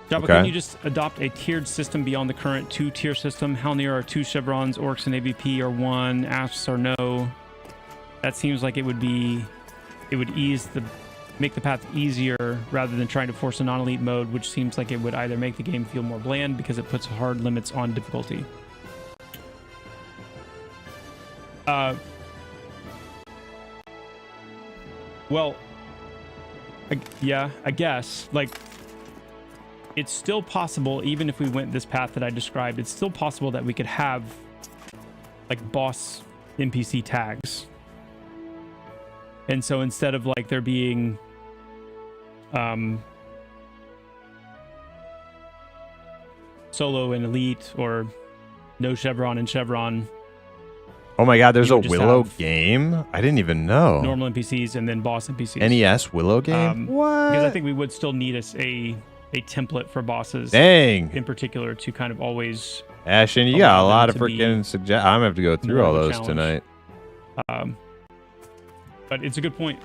Jabba, okay. can you just adopt a tiered system beyond the current 2-tier system? How near are 2 chevrons? Orcs and AVP are 1. Asps are no. That seems like it would make the path easier rather than trying to force a non-elite mode, which seems like it would either make the game feel more bland because it puts hard limits on difficulty. Well, I guess, like, it's still possible, even if we went this path that I described, it's still possible that we could have, like, boss NPC tags. And so instead of, like, there being, solo and elite, or no chevron and chevron. Oh my god, there's You a would just Willow have game? I didn't even know. Normal NPCs and then boss NPCs. NES Willow game? What? Because I think we would still need a template for bosses. Dang. In particular, to kind of always. Ashton, you got a lot of freaking suggestions. I'm going to have to go through more all of a those challenge. tonight. But it's a good point.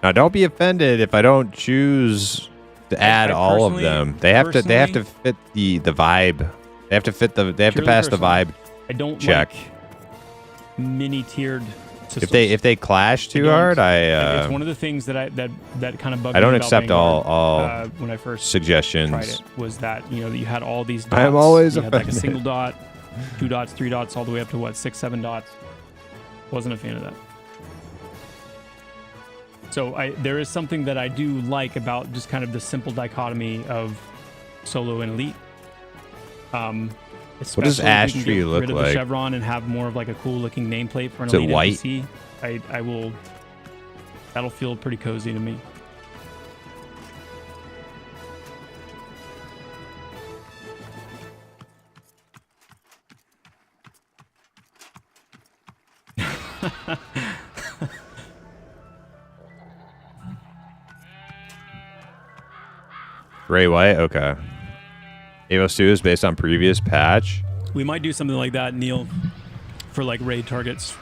Now, don't be offended if I don't choose to add all of them. They have to fit the vibe. They have to pass the vibe I don't check. like mini tiered systems. If they clash too hard, it's one of the things that kind of bugged me. I don't about accept Vanguard, all when I first suggestions. tried it, was that, you know, that you had all these dots. I am always you had like a offended. single dot, 2 dots, 3 dots, all the way up to what, 6, 7 dots. Wasn't a fan of that. So there is something that I do like about just kind of the simple dichotomy of solo and elite. What does Especially if we Ash can Tree get look rid of like? the chevron and have more of like a cool looking nameplate for an Is it elite white? NPC. I will. That'll feel pretty cozy to me. Gray white? Okay. Avos 2 is based on previous patch. We might do something like that, Neil, for like raid targets.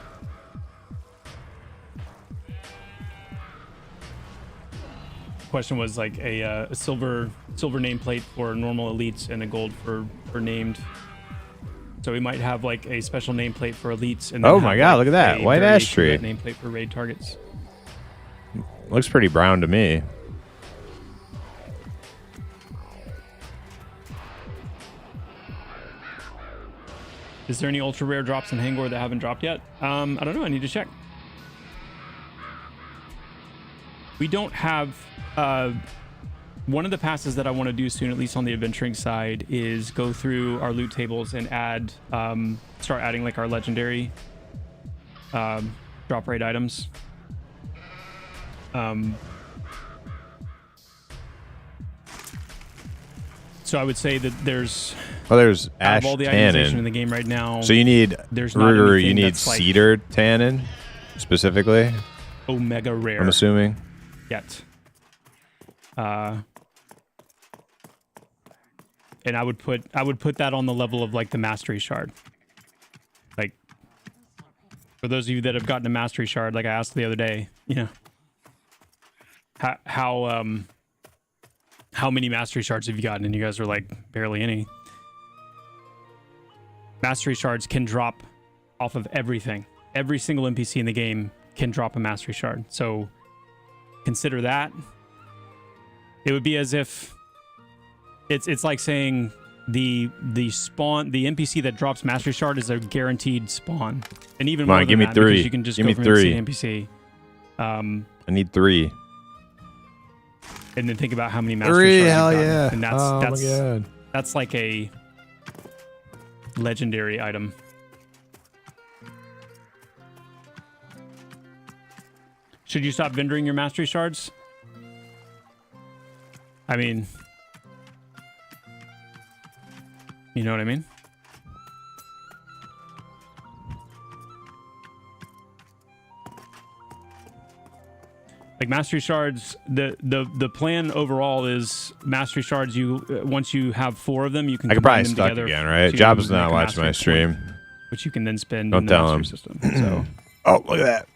Question was like a silver nameplate for normal elites and a gold for named. So we might have like a special nameplate for elites. And then Oh my have, god, like, look at that. a White variation ash tree. of that nameplate for raid targets. Looks pretty brown to me. Is there any ultra rare drops in Hangor that haven't dropped yet? I don't know. I need to check. We don't have. One of the passes that I want to do soon, at least on the adventuring side, is go through our loot tables and add, start adding like our legendary drop rate items. So I would say that there's There's out ash of all the itemization in tannin. the game right now. So you need there's not anything you need that's, like, cedar tannin specifically. Omega rare I'm assuming. yet. And I would put that on the level of like the mastery shard. Like For those of you that have gotten a mastery shard, like I asked the other day, you know, how many mastery shards have you gotten? And you guys were like, barely any. Mastery shards can drop off of everything. Every single NPC in the game can drop a mastery shard. So consider that. It would be as if it's like saying the NPC that drops mastery shard is a guaranteed spawn. And even more give than me that, 3. because you can just Give go me from 3. NPC to NPC. I need 3. And then think about how many mastery 3, shards hell you've gotten. yeah. And Oh my god. that's like a legendary item. Should you stop vendoring your mastery shards? I mean, you know what I mean? Like mastery shards, the plan overall is mastery shards. You once you have 4 of them, you can I could combine probably them stuck together again, right? to Jabba's make not a watching my mastery stream. point, which you can then spend Don't in the tell mastery him. system. So Oh, look at that.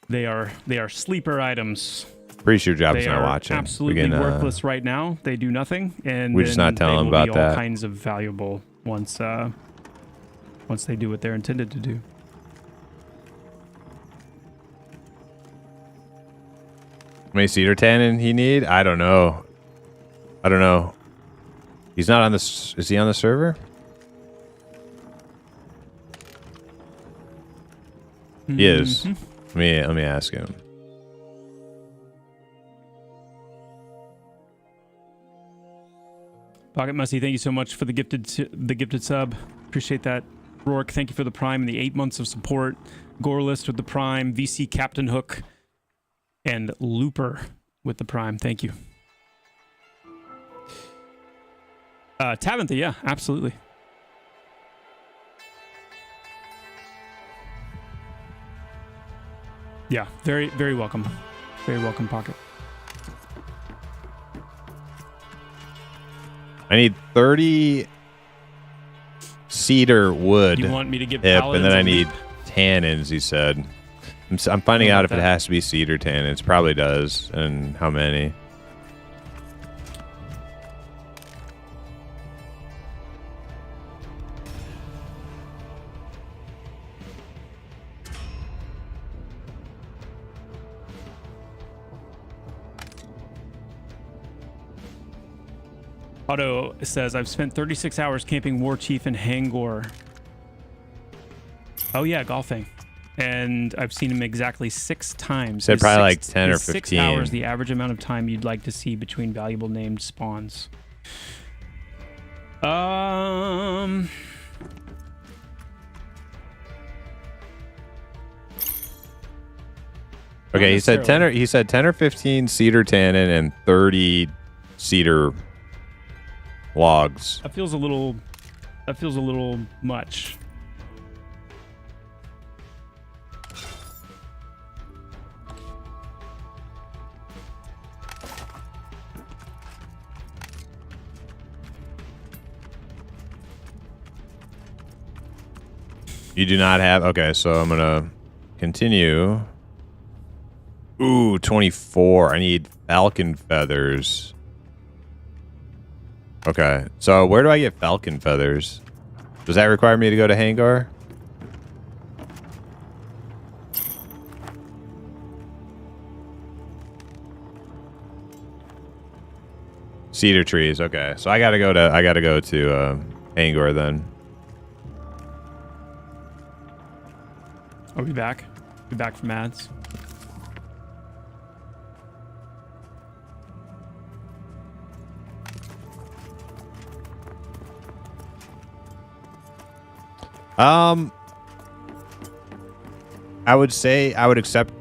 they are sleeper items. Pretty sure Jabba's They not are watching. absolutely We can, worthless right now. They do nothing, and We're just then not telling they them will about be all that. kinds of valuable once they do what they're intended to do. How many cedar tannin he need? I don't know. He's not on this. Is he on the server? He is. Mhm. Let me ask him. Pocket Musty, thank you so much for the gifted sub. Appreciate that. Rourke, thank you for the Prime and the 8 months of support. Gorelist with the Prime. VC Captain Hook. And Looper with the Prime. Thank you. Tavantha, yeah, absolutely. Yeah, very, very welcome. Very welcome, Pocket. I need 30 cedar wood You want me to give hip, and Paladins then a I need leap? tannins, he said. I'm finding How out about if it that? has to be cedar tannins. Probably does, and how many. Otto says, I've spent 36 hours camping War Chief in Hangor. Oh yeah, golfing. And I've seen him exactly 6 times. Said Is probably like six- 10 or is 6 15. hours the average amount of time you'd like to see between valuable named spawns? Okay, he said 10 or necessarily. he said 10 or 15 cedar tannin and 30 cedar logs. That feels a little much. You do not have. Okay, so I'm gonna continue. Ooh, 24. I need falcon feathers. Okay, so where do I get falcon feathers? Does that require me to go to Hangar? Cedar trees. Okay, so I gotta go to Hangar then. Are we back? We back from ads? I would say I would accept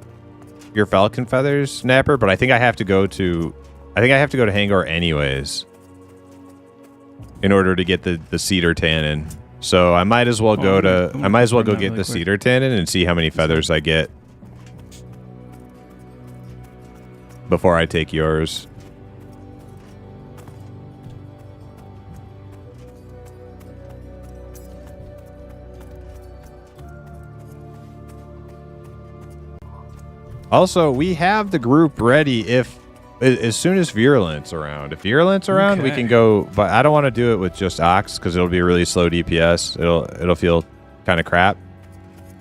your falcon feathers, Snapper, but I think I have to go to Hangar anyways in order to get the cedar tannin. So I might as well go I'm gonna go confirm that get really the quick. cedar tannin and see how many feathers I get before I take yours. Also, we have the group ready if as soon as Virulent's around. If Virulent's around, we Okay. can go. But I don't want to do it with just Ox because it'll be really slow DPS. It'll feel kind of crap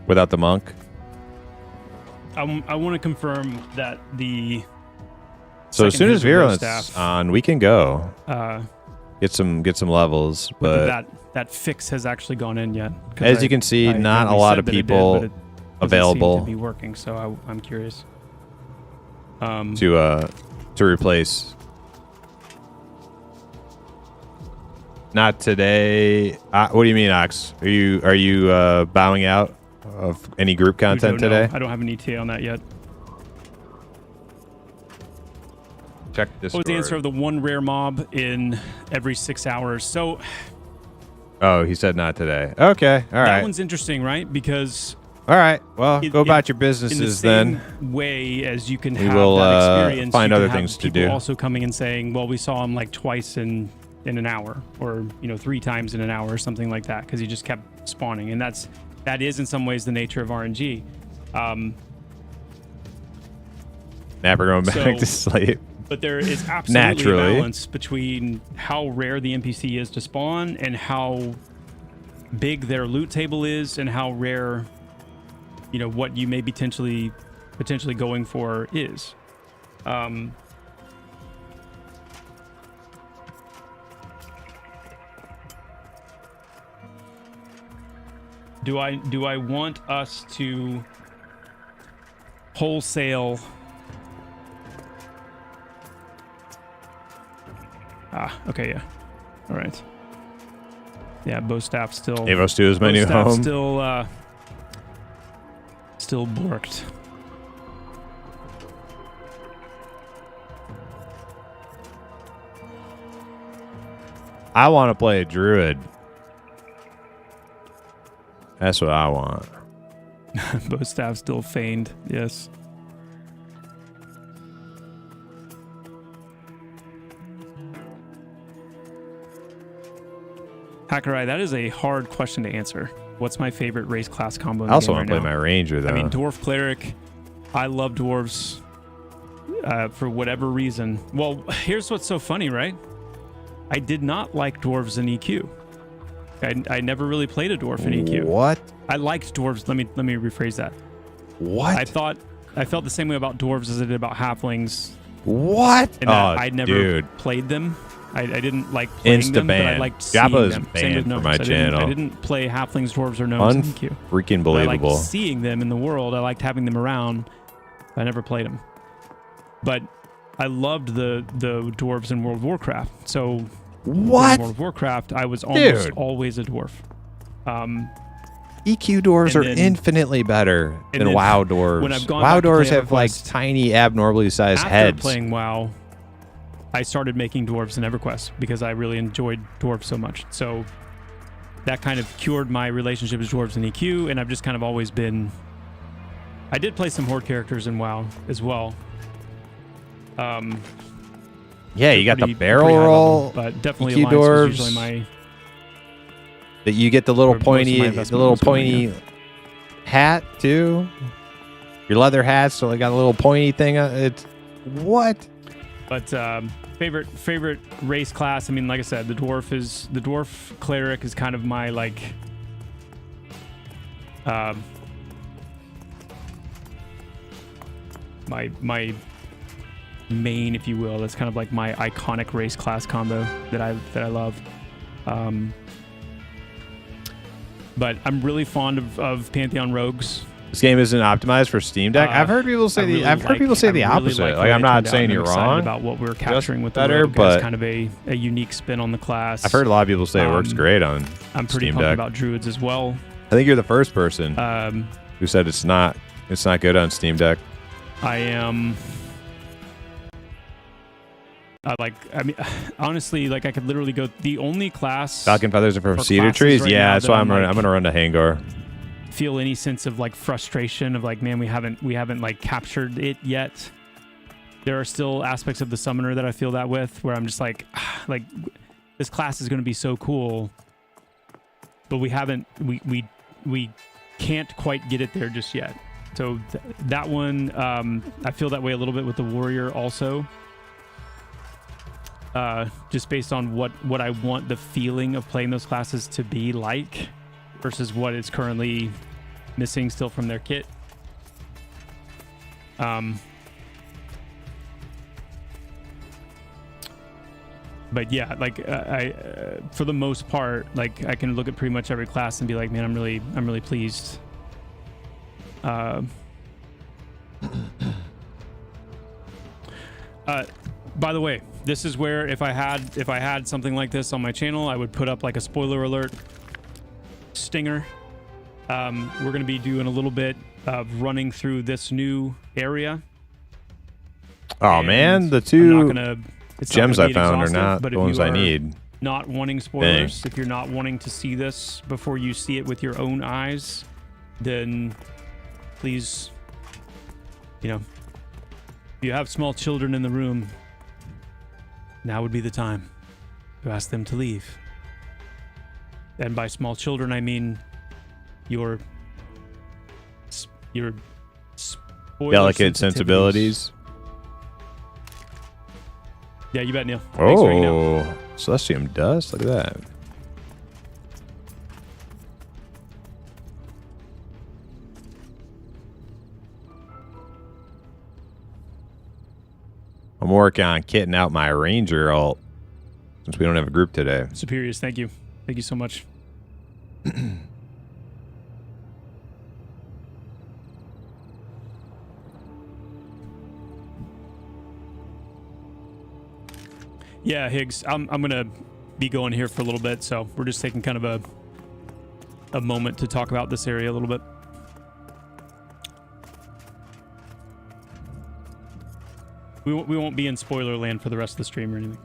without the monk. I want to confirm that the So as soon as second hit of row Virulent's staff, on, we can go uh, get some levels. But that fix has actually gone in yet. 'Cause as you can see, I not a heard we lot said of that it did, people but it doesn't available seem to be working. So I'm curious. to replace. Not today. What do you mean, Ox? Are you bowing out of any group content No, today? I don't have an ETA on that yet. Check this. What was the answer of the one rare mob in every 6 hours? So Oh, he said not today. Okay, all that right, one's interesting, right? Because all right. Well, go about your in the businesses same then. way as you can We have will, that experience, find you can other have things to people do. also coming and saying, well, we saw him like twice in an hour, or 3 times in an hour, or something like that, because he just kept spawning. And that is in some ways the nature of RNG. Napper going back So- to sleep. But there is absolutely Naturally. a balance between how rare the NPC is to spawn and how big their loot table is, and how rare, what you may be potentially going for is. Do I want us to wholesale? Okay, yeah. All right. Yeah, bow staff still. Avos 2 is my bow new staff home. Still borked. I want to play a druid. That's what I want. Bow staff still feigned. Yes. Hackerai, that is a hard question to answer. What's my favorite race class combo? In I also the game want to right play now? my ranger though. I mean, dwarf cleric. I love dwarves for whatever reason. Well, here's what's so funny, right? I did not like dwarves in EQ. I never really played a dwarf in EQ. What? I liked dwarves. Let me rephrase that. What? I felt the same way about dwarves as I did about halflings, What? and that I never played them. I didn't like playing them, but I Insta-ban. liked seeing Jabba is them. Same banned with from gnomes. my channel. I didn't play halflings, dwarves, or gnomes in EQ. Freaking But I believable. liked seeing them in the world. I liked having them around. I never played them. But I loved the dwarves in World of Warcraft. So What? in World of Warcraft, I was almost Dude. always a dwarf. EQ dwarves And are then- infinitely better and than then WoW dwarves. when I've gone WoW back to dwarves play have like EverQuest, tiny, abnormally sized After heads. playing WoW, I started making dwarves in EverQuest because I really enjoyed dwarves so much. So that kind of cured my relationship with dwarves in EQ, and I've just kind of always been. I did play some horde characters in WoW as well. Yeah, you got the pretty barrel high roll. level, but definitely EQ Alliance was dwarves. usually my. That you get the little Where most of my pointy, the investment little was going, pointy hat too. Your leather hat, so they got a little pointy thing. It's what? But favorite race class. I mean, like I said, the dwarf cleric is kind of my like. My main, if you will. That's kind of like my iconic race class combo that I love. But I'm really fond of Pantheon rogues. This game isn't optimized for Steam Deck. I've heard people say I've heard people say the opposite. Like I'm not saying you're wrong. About what we're capturing with better, the rogue but as kind of a unique spin on the class. I've heard a lot of people say it works great on I'm pretty Steam pumped Deck. about druids as well. I think you're the first person who said it's not good on Steam Deck. I am. Honestly, like I could literally go. The only class Falcon feathers are from or cedar classes trees. right Yeah, now that's that why I'm I'm gonna run to Hangor. feel any sense of like frustration of like, man, we haven't like captured it yet. There are still aspects of the summoner that I feel that with, where I'm just like this class is going to be so cool, but we can't quite get it there just yet. So that one, I feel that way a little bit with the warrior also. Just based on what I want the feeling of playing those classes to be like versus what is currently missing still from their kit. But yeah, like I for the most part, like I can look at pretty much every class and be like, man, I'm really pleased. By the way, this is where if I had something like this on my channel, I would put up like a spoiler alert stinger. We're going to be doing a little bit of running through this new area. Oh man, the two gems I found are not the ones I need. Not wanting spoilers, if you're not wanting to see this before you see it with your own eyes, then please, if you have small children in the room, now would be the time to ask them to leave. And by small children, I mean your delicate sensibilities. Yeah, you bet, Neil. Oh, Celestium dust. Look at that. I'm working on kitting out my Ranger ult since we don't have a group today. Superiors, thank you. Thank you so much. Yeah, Higgs, I'm gonna be going here for a little bit, so we're just taking kind of a moment to talk about this area a little bit. We won't be in spoiler land for the rest of the stream or anything.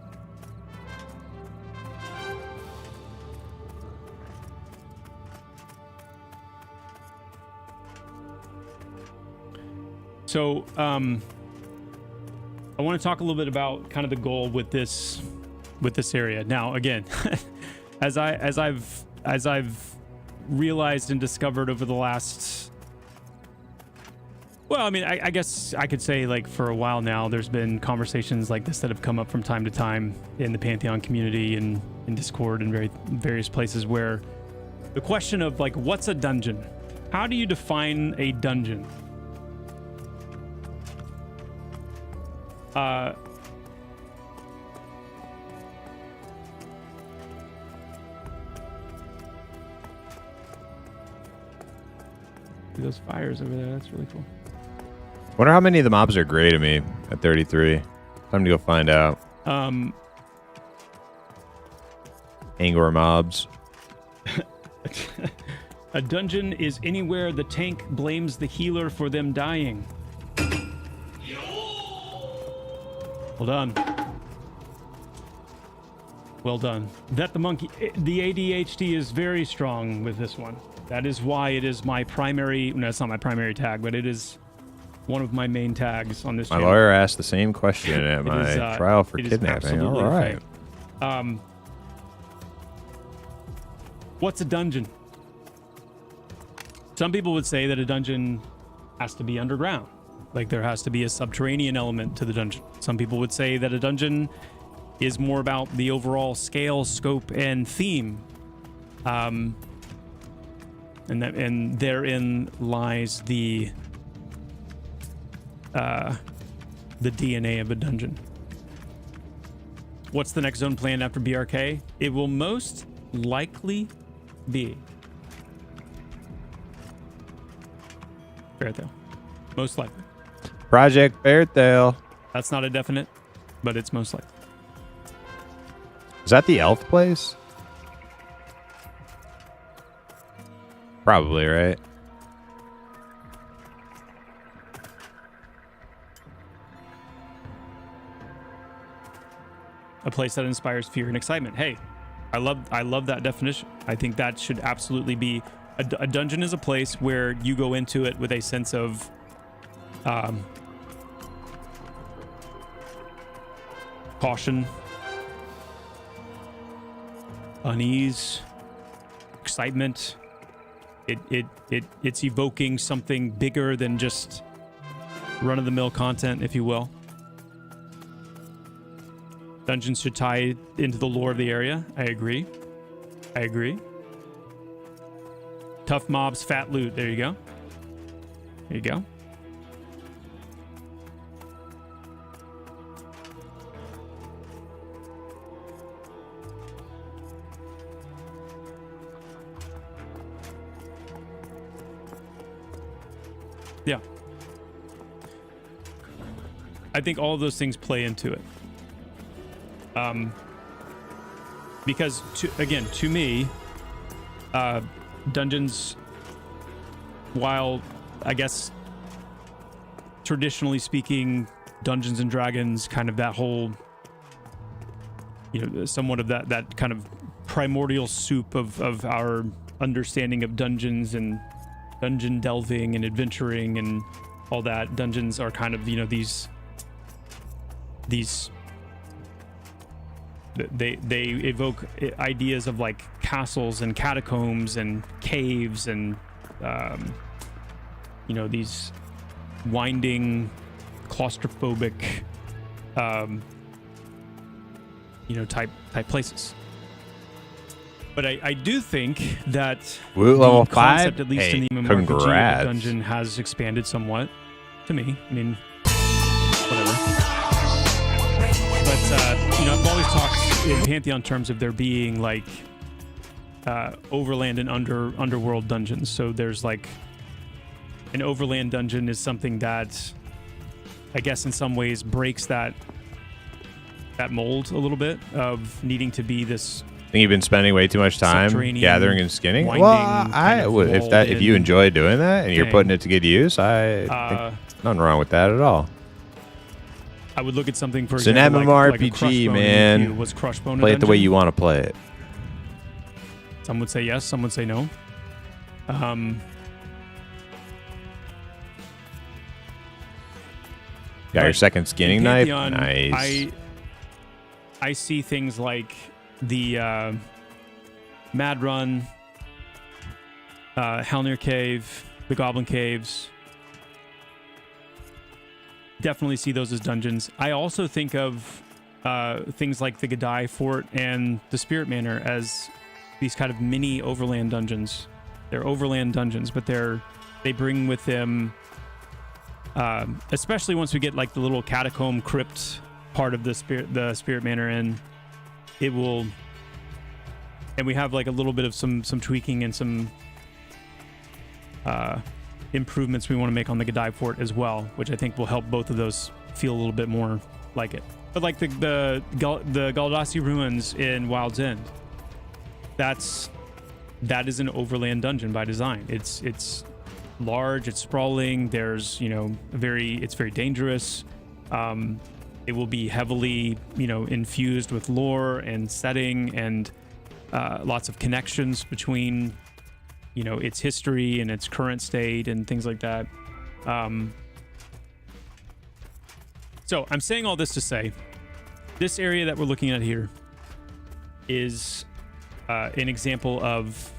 So, I want to talk a little bit about kind of the goal with this area. Now, again, as I've realized and discovered over the last, well, I mean, I guess I could say like for a while now, there's been conversations like this that have come up from time to time in the Pantheon community and in Discord and various places where the question of like, what's a dungeon? How do you define a dungeon? Those fires over there, that's really cool. Wonder how many of the mobs are gray to me at 33. Time to go find out. Angor mobs. A dungeon is anywhere the tank blames the healer for them dying. Well done. Well done. That the monkey, the ADHD is very strong with this one. That is why it is my primary, no, it's not my primary tag, but it is one of my main tags on this channel. My lawyer asked the same question at my trial for kidnapping. All right. What's a dungeon? Some people would say that a dungeon has to be underground. Like there has to be a subterranean element to the dungeon. Some people would say that a dungeon is more about the overall scale, scope, and theme. And therein lies the DNA of a dungeon. What's the next zone planned after BRK? It will most likely be Fairtail. Most likely. Project Fairtail. That's not a definite, but it's most likely. Is that the elf place? Probably, right? A place that inspires fear and excitement. Hey, I love that definition. I think that should absolutely be a dungeon is a place where you go into it with a sense of caution, unease, excitement, It's evoking something bigger than just run-of-the-mill content, if you will. Dungeons should tie into the lore of the area. I agree. Tough mobs, fat loot. There you go. There you go. Yeah. I think all of those things play into it. Because to me, dungeons, while I guess traditionally speaking, Dungeons and Dragons, kind of that whole, somewhat of that kind of primordial soup of our understanding of dungeons and dungeon delving and adventuring and all that. Dungeons are kind of, these they evoke ideas of like castles and catacombs and caves and these winding, claustrophobic type places. But I do think that level the concept, 5? at least Hey, in the MMORPG congrats. dungeon, has expanded somewhat to me. I mean, whatever. But I've always talked in Pantheon terms of there being like overland and underworld dungeons. So there's like an overland dungeon is something that I guess in some ways breaks that mold a little bit of needing to be this. I think you've been spending way too much time Subterranean, gathering and skinning. winding, Well, kind I of would if you enjoy doing that and you're thing. putting it to good use. I think nothing wrong with that at all. I would look at something, for It's an example, like a MMORPG, Crushbone man. review. Was Crushbone a Play it the way dungeon? you want to play it. Some would say yes, some would say no. Got your But second skinning in knife? Pantheon, Nice. I see things like the Mad Run, Helnir Cave, the Goblin Caves. Definitely see those as dungeons. I also think of things like the Gadai Fort and the Spirit Manor as these kind of mini overland dungeons. They're overland dungeons, but they bring with them, especially once we get like the little catacomb crypt part of the Spirit Manor in, it will, and we have like a little bit of some tweaking and some improvements we want to make on the Gadai Fort as well, which I think will help both of those feel a little bit more like it. But like the Galdassi ruins in Wild's End, that is an overland dungeon by design. It's large, it's sprawling. There's it's very dangerous. It will be heavily infused with lore and setting and lots of connections between its history and its current state and things like that. So I'm saying all this to say, this area that we're looking at here is an example of,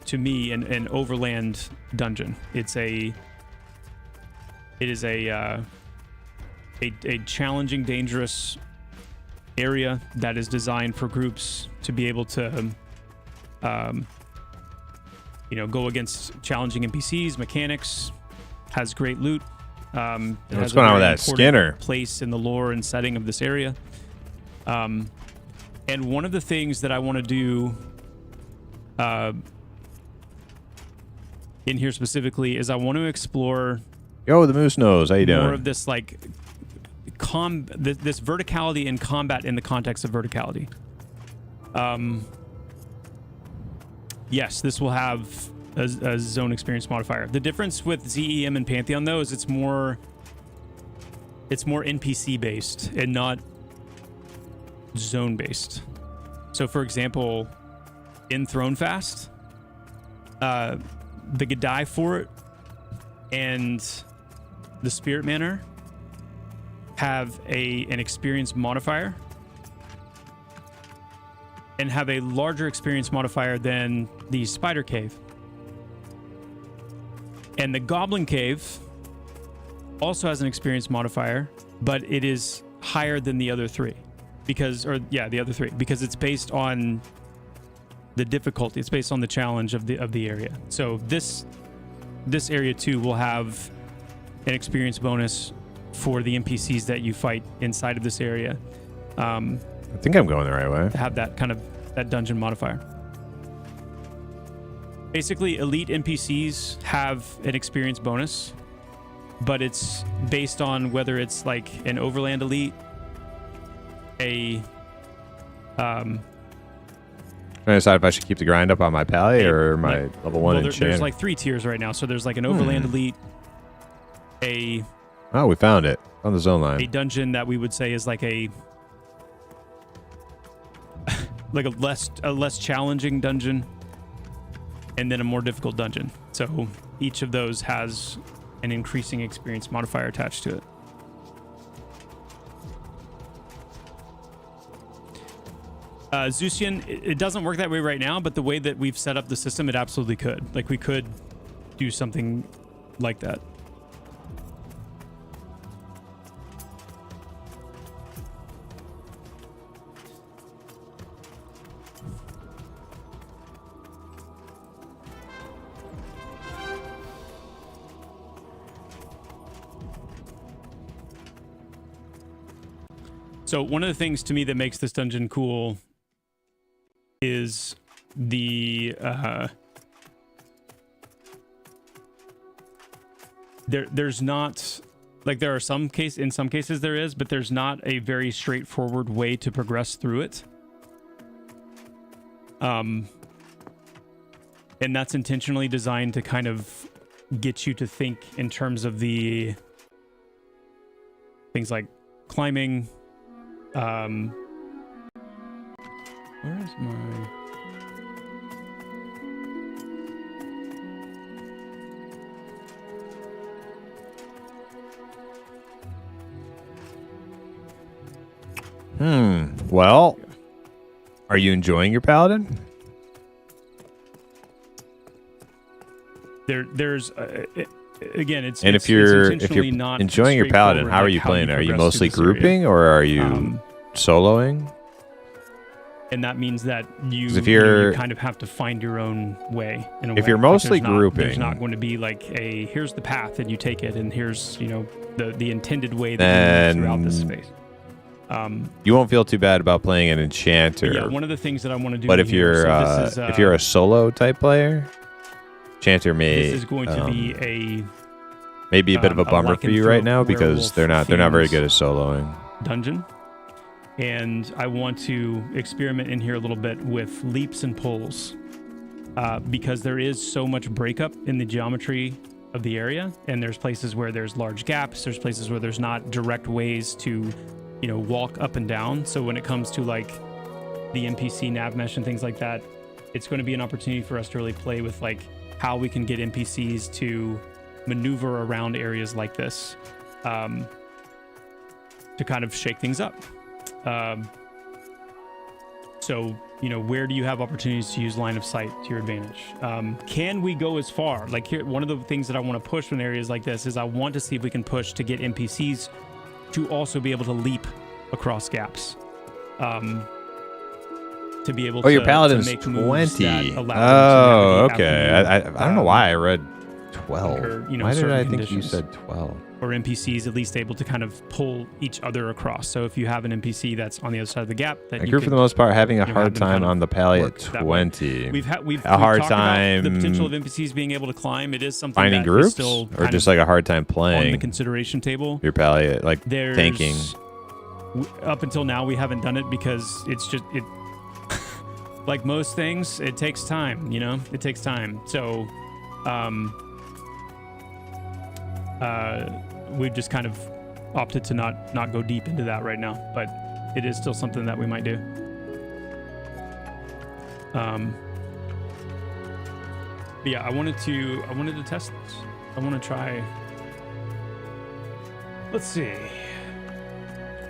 to me, an overland dungeon. It is a challenging, dangerous area that is designed for groups to be able to go against challenging NPCs, mechanics, has great loot. What's going on with that Skinner? Place in the lore and setting of this area. And one of the things that I want to do in here specifically is I want to explore Yo, the Moose Nose. How you doing? more of this like this verticality in combat in the context of verticality. Yes, this will have a zone experience modifier. The difference with ZEM and Pantheon, though, is it's more NPC based and not zone based. So, for example, in Thronefast, the Gadai Fort and the Spirit Manor have an experience modifier and have a larger experience modifier than the Spider Cave. And the Goblin Cave also has an experience modifier, but it is higher than the other three the other three, because it's based on the difficulty. It's based on the challenge of the area. So this area too will have an experience bonus for the NPCs that you fight inside of this area. I think I'm going the right way. To have that kind of that dungeon modifier. Basically, elite NPCs have an experience bonus, but it's based on whether it's like an overland elite, Trying to decide if I should keep the grind up on my pally or my level 1 enchant. There's like 3 tiers right now. So there's like an overland elite, Oh, we found it on the zone line. A dungeon that we would say is like a less challenging dungeon, and then a more difficult dungeon. So each of those has an increasing experience modifier attached to it. Zusian, it doesn't work that way right now, but the way that we've set up the system, it absolutely could. Like, we could do something like that. So one of the things to me that makes this dungeon cool is the there's not, like, there are some in some cases there is, but there's not a very straightforward way to progress through it. And that's intentionally designed to kind of get you to think in terms of the things like climbing. Where is my... Well, are you enjoying your paladin? There's again, it's and it's, if you're not enjoying your paladin, how are you playing? Are you mostly grouping or are you soloing? And that means that you kind of have to find your own way. If you're mostly grouping, there's not going to be like here's the path and you take it, and here's the intended way that you move throughout this space. You won't feel too bad about playing an enchanter. Yeah, one of the things that I want to do. But if you're a solo type player, enchanter this is going to be maybe a bit of a bummer for you right now because they're not very good at soloing. Dungeon. And I want to experiment in here a little bit with leaps and pulls, because there is so much breakup in the geometry of the area, and there's places where there's large gaps, there's places where there's not direct ways to walk up and down. So when it comes to like the NPC nav mesh and things like that, it's going to be an opportunity for us to really play with like how we can get NPCs to maneuver around areas like this, to kind of shake things up. So, where do you have opportunities to use line of sight to your advantage? Can we go as far? Like, here, one of the things that I want to push in areas like this is I want to see if we can push to get NPCs to also be able to leap across gaps. To be able to your paladin's make 20. Oh, okay. I don't know why I read 12. Why did I think you conditions. said 12? Or NPCs at least able to kind of pull each other across. So if you have an NPC that's on the other side of the gap, that I grew for the most part having a hard time on the pally at 20. We've a hard time. The potential of NPCs being able to climb. It is something finding that groups, is still or just like a hard time playing on the consideration table. Your pally, like tanking. Up until now, we haven't done it because it's just it. Like most things, it takes time. It takes time. So, we've just kind of opted to not go deep into that right now, but it is still something that we might do. But yeah, I wanted to test this. I want to try. Let's see.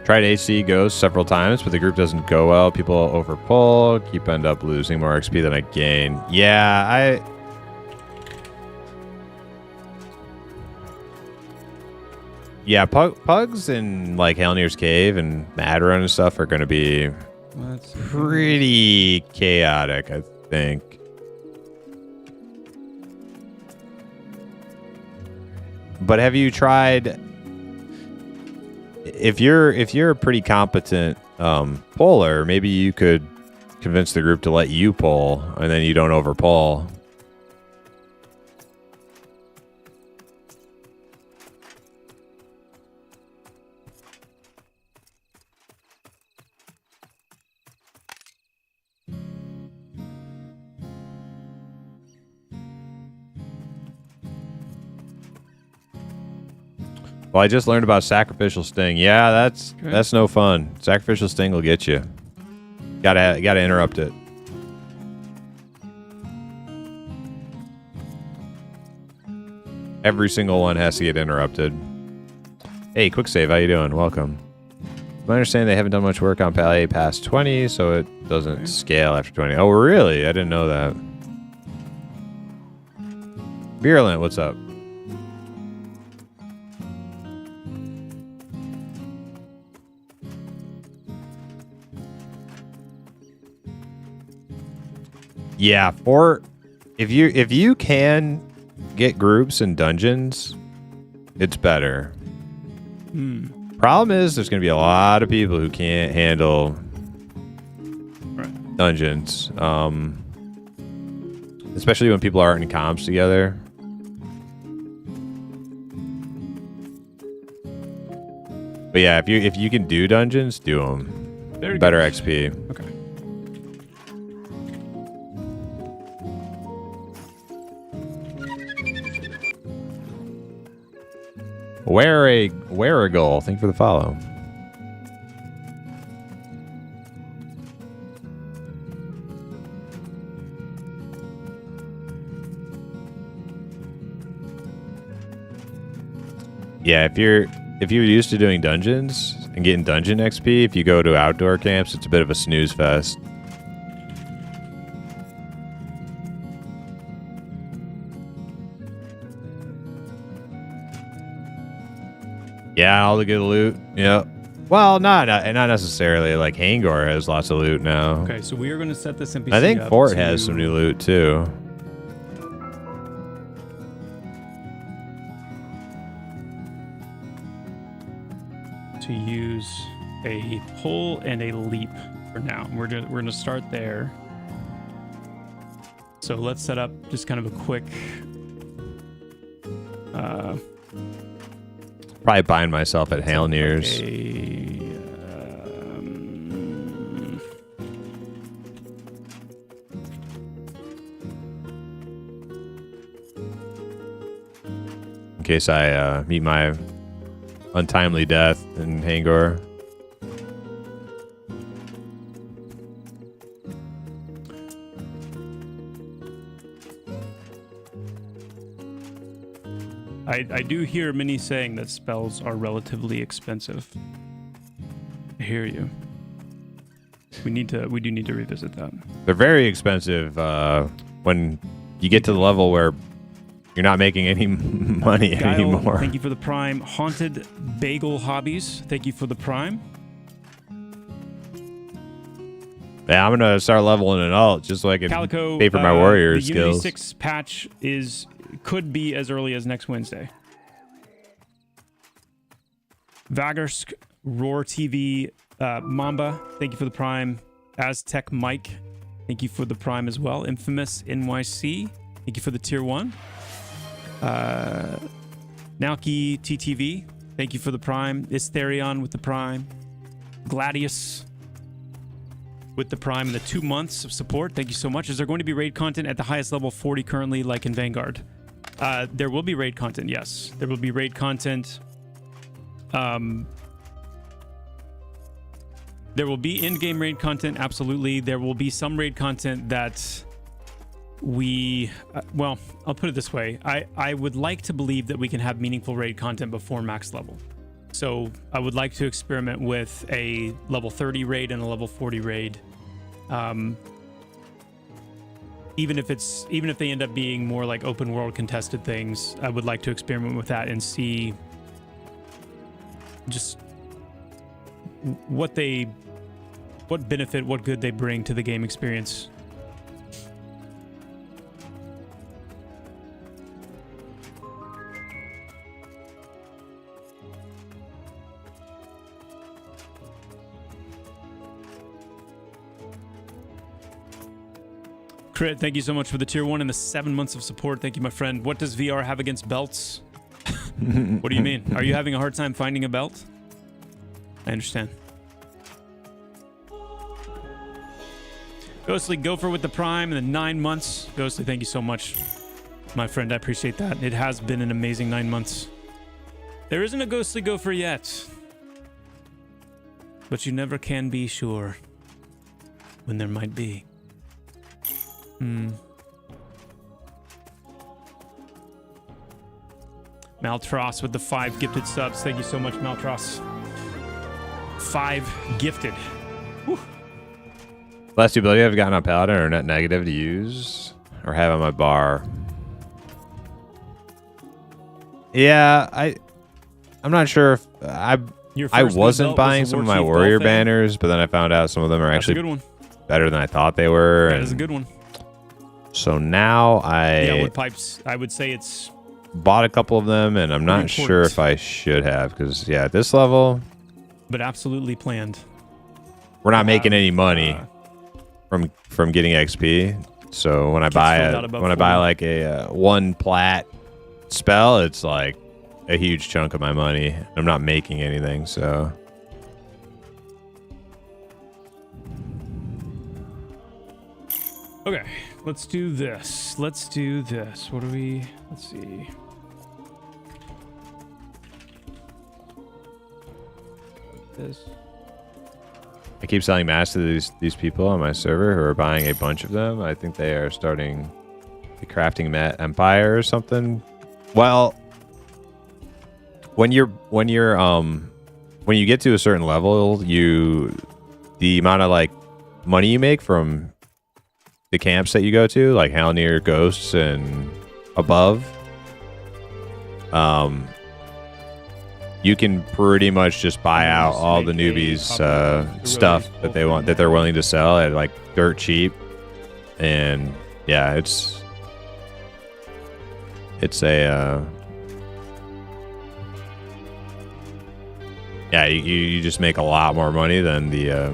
Tried AC Ghost several times, but the group doesn't go well. People overpull, end up losing more XP than I gain. Yeah, Yeah, pugs and like Halnir's Cave and Madrun and stuff are going to be pretty chaotic, I think. But have you tried? If you're a pretty competent puller, maybe you could convince the group to let you pull, and then you don't over pull. Well, I just learned about sacrificial sting. Yeah, that's no fun. Sacrificial sting will get you. Gotta interrupt it. Every single one has to get interrupted. Hey, quick save, how you doing? Welcome. I understand they haven't done much work on Palais past 20, so it doesn't scale after 20. Oh, really? I didn't know that. Virulent, what's up? Yeah, if you can get groups and dungeons, it's better. Problem is there's going to be a lot of people who can't handle dungeons, especially when people aren't in comps together. But yeah, if you can do dungeons, do them. Better XP. Okay. Wear a goal. Thank you for the follow. Yeah, if you're used to doing dungeons and getting dungeon XP, if you go to outdoor camps, it's a bit of a snooze fest. Yeah, all the good loot. Yep. Well, not necessarily. Like Hangor has lots of loot now. Okay, so we are going to set this NPC I think up Fort has some new loot too. To use a pull and a leap for now. We're gonna start there. So let's set up just kind of a quick. Probably bind myself at Halnir's. In case I meet my untimely death in Hangor. I do hear many saying that spells are relatively expensive. I hear you. We do need to revisit that. They're very expensive when you get to the level where you're not making any money Guile, anymore. Thank you for the Prime. Haunted Bagel Hobbies. Thank you for the Prime. Yeah, I'm gonna start leveling an alt just so I can Calico, pay for my warrior the skills. Unity 6 patch could be as early as next Wednesday. Vagarsk, Roar TV, Mamba, thank you for the Prime. Aztec Mike, thank you for the Prime as well. Infamous NYC, thank you for the Tier 1. Nalki TTV, thank you for the Prime. Istherion with the Prime. Gladius with the Prime and the 2 months of support. Thank you so much. Is there going to be raid content at the highest level 40 currently, like in Vanguard? There will be raid content, yes. There will be raid content. There will be in-game raid content, absolutely. There will be some raid content that well, I'll put it this way. I would like to believe that we can have meaningful raid content before max level. So I would like to experiment with a level 30 raid and a level 40 raid. Even if they end up being more like open world contested things, I would like to experiment with that and see just what benefit, what good they bring to the game experience. Crit, thank you so much for the tier 1 and the 7 months of support. Thank you, my friend. What does VR have against belts? What do you mean? Are you having a hard time finding a belt? I understand. Ghostly Gopher with the Prime and the 9 months. Ghostly, thank you so much, my friend. I appreciate that. It has been an amazing 9 months. There isn't a Ghostly Gopher yet, but you never can be sure when there might be. Maltros with the 5 gifted subs. Thank you so much, Maltros. 5 gifted. Whew. Last two ability I've gotten on Paladin are net negative to use or have on my bar. Yeah, I'm not sure if I wasn't buying some of my warrior banners, but then I found out some of them are actually good one. Better than I thought they were. That is a good one. So now wood pipes. I would say it's bought a couple of them, and I'm not sure if I should have because at this level, but absolutely planned. We're not making any money from getting XP. So when I buy like a 1 plat spell, it's like a huge chunk of my money. I'm not making anything, so. Okay, let's do this. Let's see. This. I keep selling masks to these people on my server who are buying a bunch of them. I think they are starting the crafting empire or something. Well, when you get to a certain level, the amount of like money you make from the camps that you go to, like Halnir, Ghosts, and above, you can pretty much just buy out all the newbies stuff that they want, that they're willing to sell at like dirt cheap. And yeah, it's a yeah, you just make a lot more money than the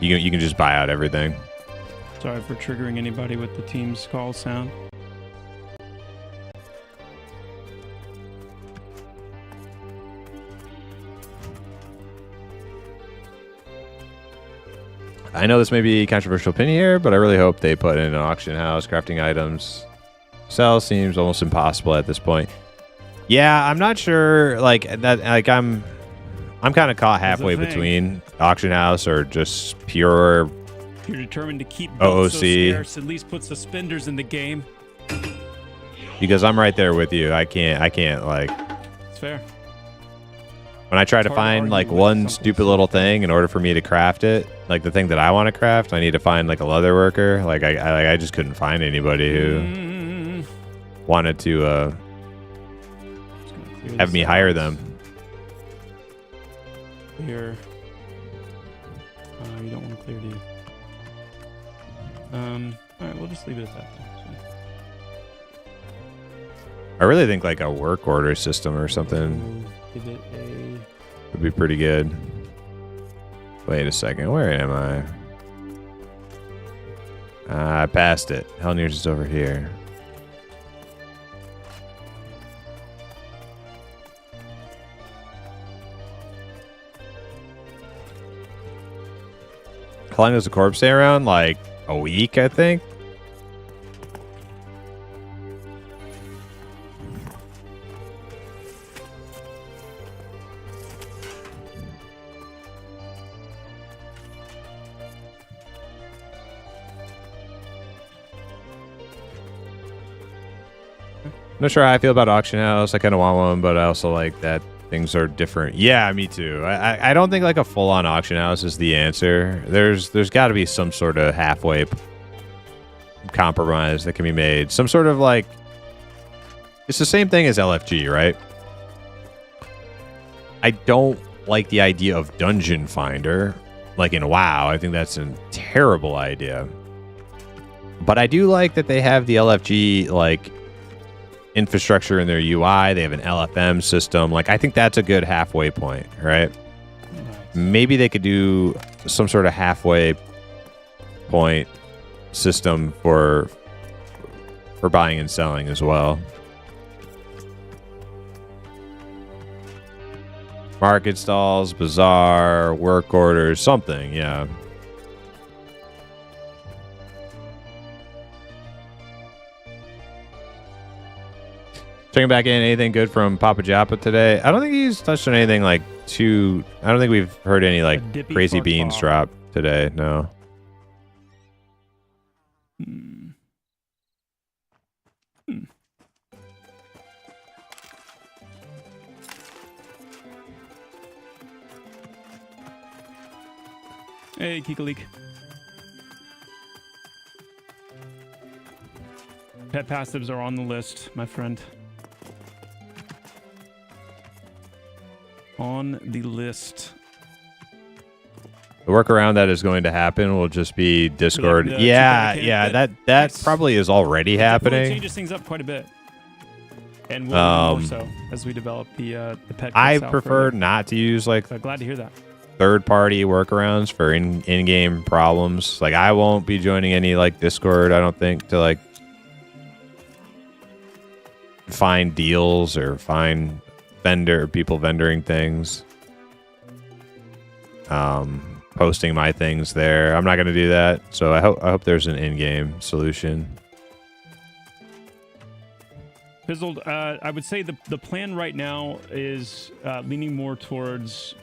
you can just buy out everything. Sorry for triggering anybody with the team's call sound. I know this may be a controversial opinion here, but I really hope they put in an auction house. Crafting items sell seems almost impossible at this point. Yeah, I'm not sure. Like that. Like I'm kind of caught halfway between auction house or just pure. If you're determined to keep OOC, so scarce, at least put suspenders in the game. Because I'm right there with you. I can't like. It's fair. When I try to find like one stupid little thing in order for me to craft it, like the thing that I want to craft, I need to find like a leather worker. Like I just couldn't find anybody who wanted to have me hire them. Clear. You don't want to clear, do you? All right, we'll just leave it at that. I really think like a work order system or something give it a would be pretty good. Wait a second, where am I? I passed it. Hellnir's is over here. How long does the corpse stay around? Like a week, I think. I'm not sure how I feel about auction house. I kind of want one, but I also like that things are different. Yeah, me too. I don't think like a full-on auction house is the answer. There's got to be some sort of halfway compromise that can be made. Some sort of like It's the same thing as LFG, right? I don't like the idea of Dungeon Finder, like in WoW. I think that's a terrible idea. But I do like that they have the LFG like infrastructure in their UI. They have an LFM system. Like, I think that's a good halfway point, right? Nice. Maybe they could do some sort of halfway point system for buying and selling as well. Market stalls, bazaar, work orders, something, yeah. Checking back in, anything good from Papa Japa today? I don't think he's touched on anything like too. I don't think we've heard any like crazy beans drop today. No. Hey, Kikalik. Pet passives are on the list, my friend. On the list. The workaround that is going to happen will just be Discord. Yeah, that probably is already happening. It changes things up quite a bit, and will more so as we develop the pet. I prefer not to use like. So glad to hear that. Third-party workarounds for in-game problems. Like, I won't be joining any like Discord, I don't think, to like find deals or find people vendoring things. Posting my things there. I'm not going to do that. So I hope there's an in-game solution. Fizzled, I would say the plan right now is leaning more towards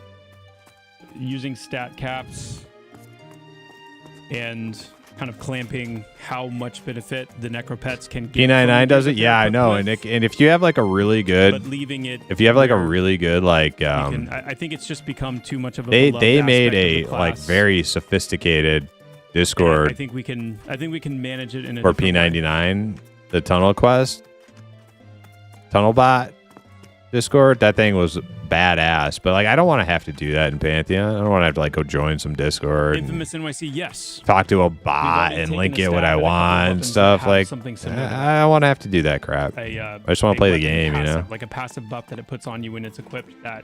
using stat caps and kind of clamping how much benefit the necropets can get. P99 does it? Yeah, I know. And if you have like a really good, but leaving it, if you have like a really good like, I think it's just become too much of a. They made a like very sophisticated Discord. I think we can manage it in a for P99, the tunnel quest, tunnel bot Discord. That thing was badass, but like I don't want to have to do that in Pantheon. I don't want to have to like go join some Discord. Infamous NYC, yes. Talk to a bot and link it what I want and stuff. Like I don't want to have to do that crap. I just want to play the game, passive, you know. Like a passive buff that it puts on you when it's equipped that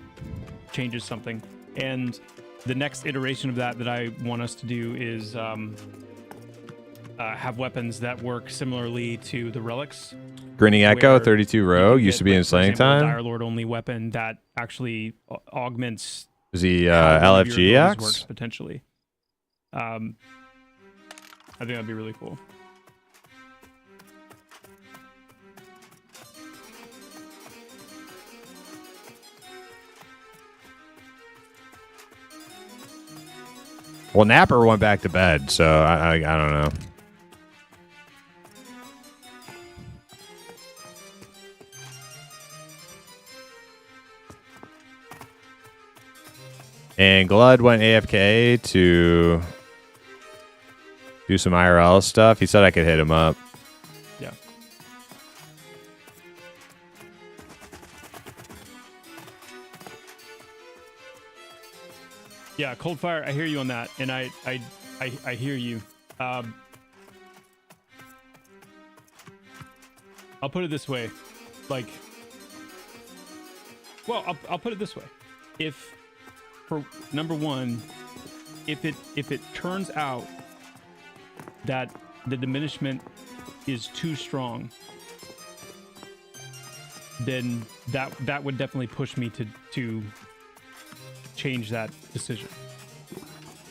changes something. And the next iteration of that I want us to do is have weapons that work similarly to the relics. Grinning Echo, 32 Rogue, used to be in Slaying Time. Dire Lord only weapon that actually augments. Is he LFGX? Works potentially. I think that'd be really cool. Well, Napper went back to bed, so I don't know. And Glud went AFK to do some IRL stuff. He said I could hit him up. Yeah. Yeah, Coldfire, I hear you on that, and I hear you. I'll put it this way, like, well, I'll put it this way. If, for number one, if it turns out that the diminishment is too strong, then that would definitely push me to change that decision.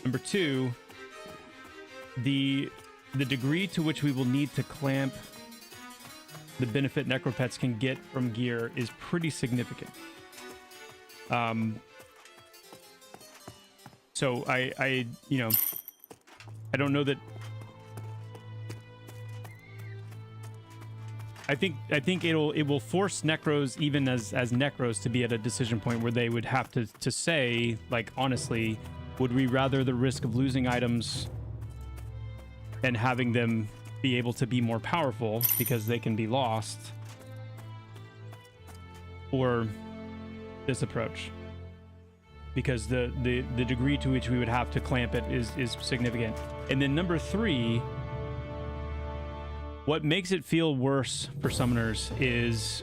Number two, the degree to which we will need to clamp the benefit necropets can get from gear is pretty significant. So I you know, I don't know that. I think it will force necros, even as necros, to be at a decision point where they would have to say, like, honestly, would we rather the risk of losing items and having them be able to be more powerful because they can be lost, for this approach, because the degree to which we would have to clamp it is significant. And then number 3, what makes it feel worse for summoners is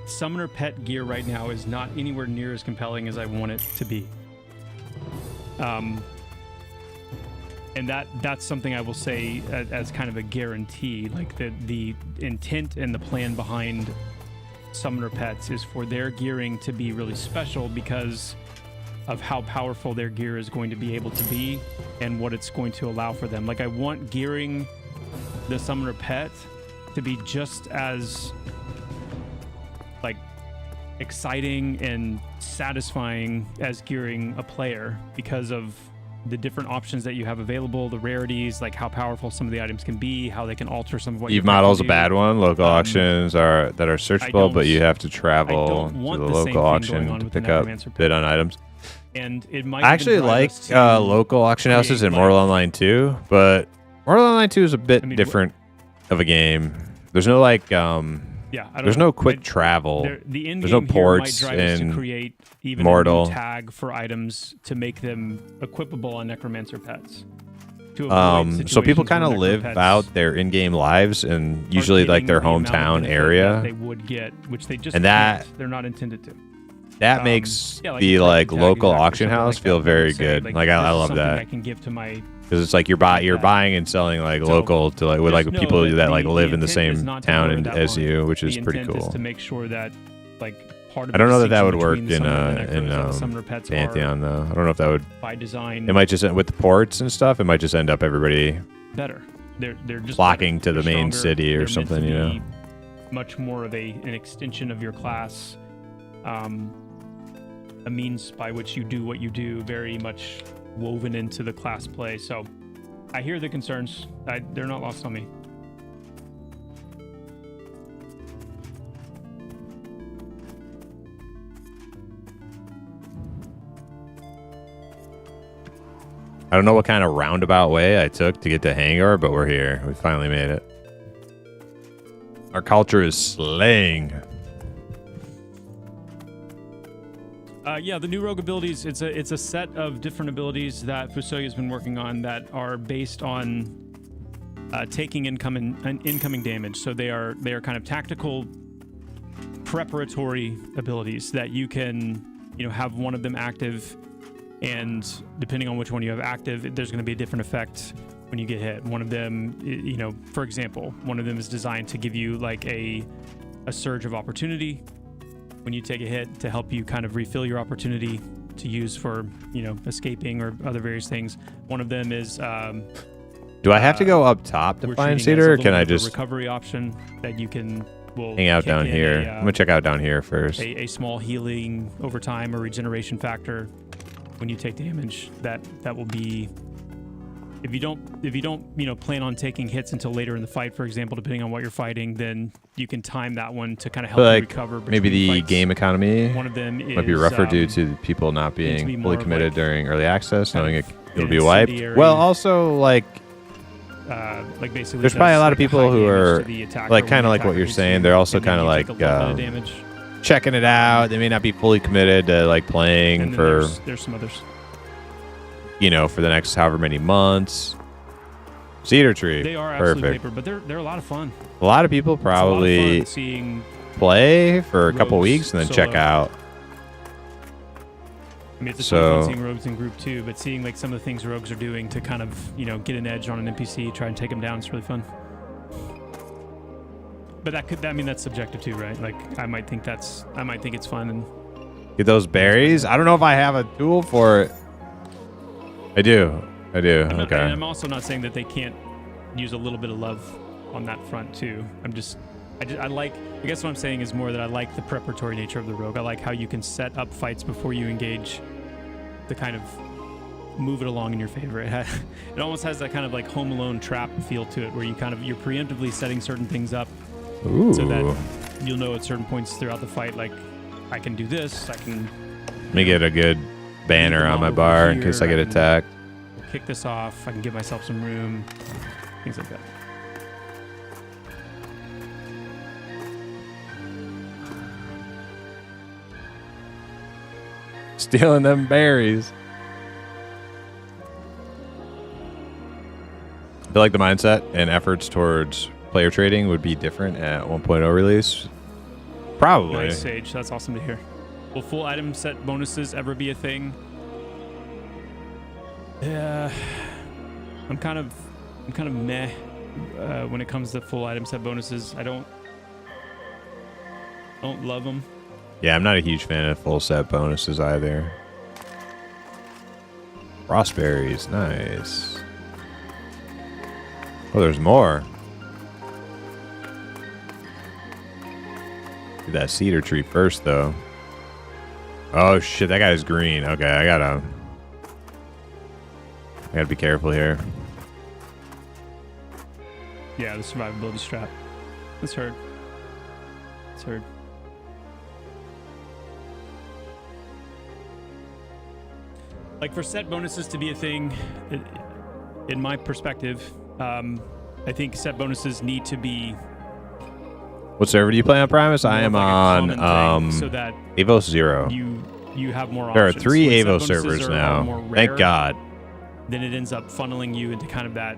summoner pet gear right now is not anywhere near as compelling as I want it to be. And that's something I will say as kind of a guarantee. Like the intent and the plan behind summoner pets is for their gearing to be really special because of how powerful their gear is going to be able to be and what it's going to allow for them. Like, I want gearing the summoner pet to be just as like exciting and satisfying as gearing a player, because of the different options that you have available, the rarities, like how powerful some of the items can be, how they can alter some of what Eve Model's a bad one. Local auctions are searchable, but you have to travel to the local auction to pick up bid on items. And it might I actually like local auction houses in Mortal Online 2, but Mortal Online 2 is a bit different of a game. There's no like there's no quick travel. There's no ports in create even Mortal. A new tag for items to make them equipable on Necromancer pets. So people kind of live out their in-game lives and usually like their hometown area. They would get, which they just and that they're not intended to. That makes the like local auction house feel very good. Like I love that. I can give to my, because it's like you're buying and selling like local to like with like people that like live in the same town as you, which is pretty cool. To make sure that like part of I don't know that would work in Pantheon though. I don't know if that would by design. It might just with the ports and stuff. It might just end up everybody better. They're just flocking to the main city or something. You know, much more of an extension of your class. A means by which you do what you do, very much woven into the class play. So I hear the concerns. They're not lost on me. I don't know what kind of roundabout way I took to get to Hangar, but we're here. We finally made it. Our culture is slaying. Yeah, the new rogue abilities, it's a set of different abilities that Fusoya's been working on that are based on taking incoming damage. So they are kind of tactical preparatory abilities that you can, have one of them active, and depending on which one you have active, there's going to be a different effect when you get hit. One of them, for example, one of them is designed to give you like a surge of opportunity when you take a hit to help you kind of refill your opportunity to use for, escaping or other various things. One of them is... do I have to go up top to find Cedar, or can I just... recovery option that you can... hang out down here. I'm going to check out down here first. A small healing over time or regeneration factor when you take damage. That will be... If you don't, plan on taking hits until later in the fight, for example, depending on what you're fighting, then you can time that one to kind of help you recover. Maybe the fights. game economy One of them might be rougher due to people not being fully committed during early access, knowing it'll be wiped. Well, also like basically, there's probably a lot of people who are like kind of like what you're saying. They're also kind of like checking it out. They may not be fully committed to like playing for. There's some others. For the next however many months. Cedar Tree. They are perfect. absolutely paper, but they're a lot of fun. A lot of people probably play for a couple weeks and then check out. I mean, it's fun seeing rogues in group too, but seeing like some of the things rogues are doing to kind of, get an edge on an NPC, try and take them down, it's really fun. But that's subjective too, right? Like I might think it's fun and get those berries. I don't know if I have a tool for it. I do. Okay. I'm also not saying that they can't use a little bit of love on that front too. I guess what I'm saying is more that I like the preparatory nature of the rogue. I like how you can set up fights before you engage to kind of move it along in your favor. It almost has that kind of like Home Alone trap feel to it, where you're preemptively setting certain things up. Ooh. So that you'll know at certain points throughout the fight, like I can do this, I can... Let me get a good banner on my bar in case I get attacked. Kick this off. I can give myself some room. Things like that. Stealing them berries. I feel like the mindset and efforts towards player trading would be different at 1.0 release. Probably. Nice, Sage. That's awesome to hear. Will full item set bonuses ever be a thing? Yeah, I'm kind of meh when it comes to full item set bonuses. I don't love them. Yeah, I'm not a huge fan of full set bonuses either. Raspberries, nice. Oh, there's more. Do that cedar tree first, though. Oh shit, that guy's green. Okay, I gotta be careful here. Yeah, the survivability strap. That's heard. It's heard. Like for set bonuses to be a thing, in my perspective, I think set bonuses need to be. What server do you play on, Primus? I am like on so that Avos 0. you have more There are options. 3 When set Avos bonuses servers are now. more Thank rare, God. then it ends up funneling you into kind of that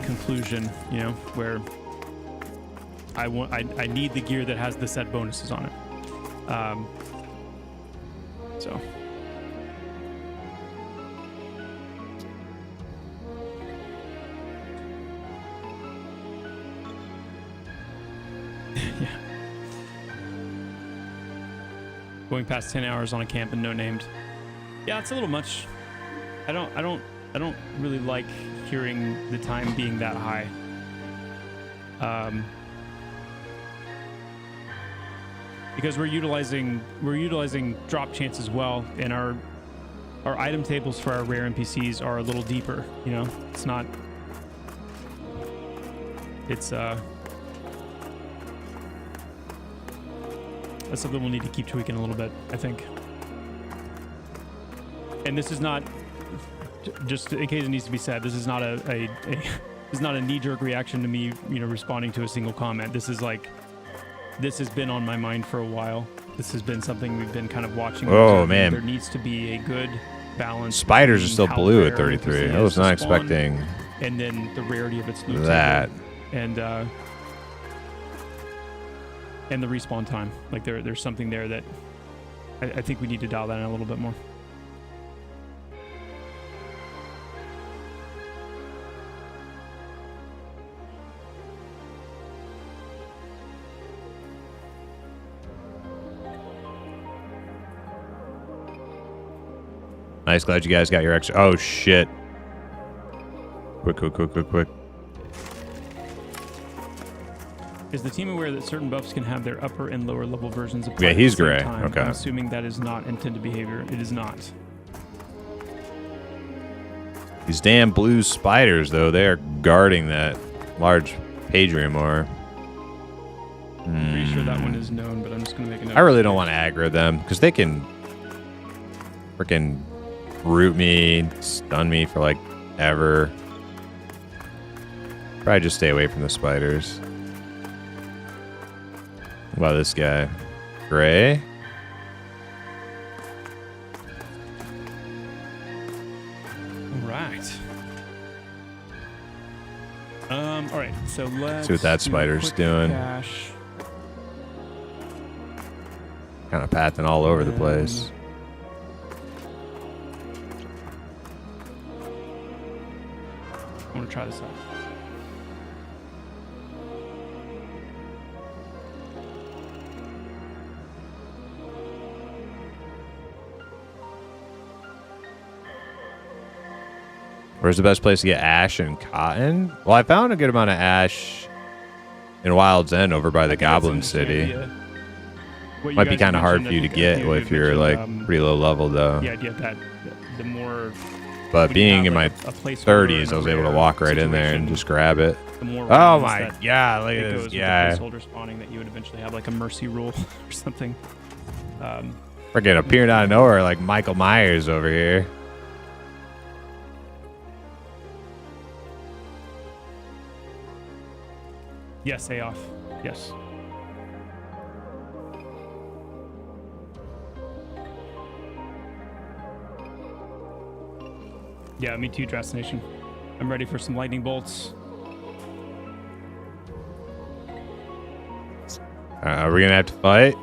conclusion, you know, where I need the gear that has the set bonuses on it. So yeah. Going past 10 hours on a camp and no named. Yeah, it's a little much. I don't really like hearing the time being that high. Because we're utilizing drop chance as well, and our item tables for our rare NPCs are a little deeper. You know, it's that's something we'll need to keep tweaking a little bit, I think. And this is not, just in case it needs to be said, this is not this is not a knee-jerk reaction to me, you know, responding to a single comment. This has been on my mind for a while. This has been something we've been kind of watching. Oh man, there needs to be a good balance. Spiders are still blue at 33. I was not expecting. And then the rarity of its loot that. And the respawn time. Like there's something there that I think we need to dial that in a little bit more. Nice, glad you guys got your extra. Oh shit! Quick! Is the team aware that certain buffs can have their upper and lower level versions applied? Yeah, he's at the same gray. time? Okay. I'm assuming that is not intended behavior. It is not. These damn blue spiders, though, they are guarding that large page more. I'm pretty sure that one is known, but I'm just gonna make a note. I really don't want to aggro them because they can freaking root me, stun me for like ever. Probably just stay away from the spiders. What about this guy? Gray? All right. All right. So let's See what that do a spider's quick doing. Cache. Kind of pathing all over the place. I want to try this out. Where's the best place to get ash and cotton? Well, I found a good amount of ash in Wild's End over by the Goblin City. Might be kind of hard for you to get if you're like pretty low level though. The idea that the more. But being in my 30s, I was able to walk right in there and just grab it. Oh my god, look at this guy. Placeholder spawning that you would eventually have like a mercy rule or something. Freaking appearing out of nowhere like Michael Myers over here. Yes, A off. Yes. Yeah, me too, Drastination. I'm ready for some lightning bolts. Are we gonna have to fight?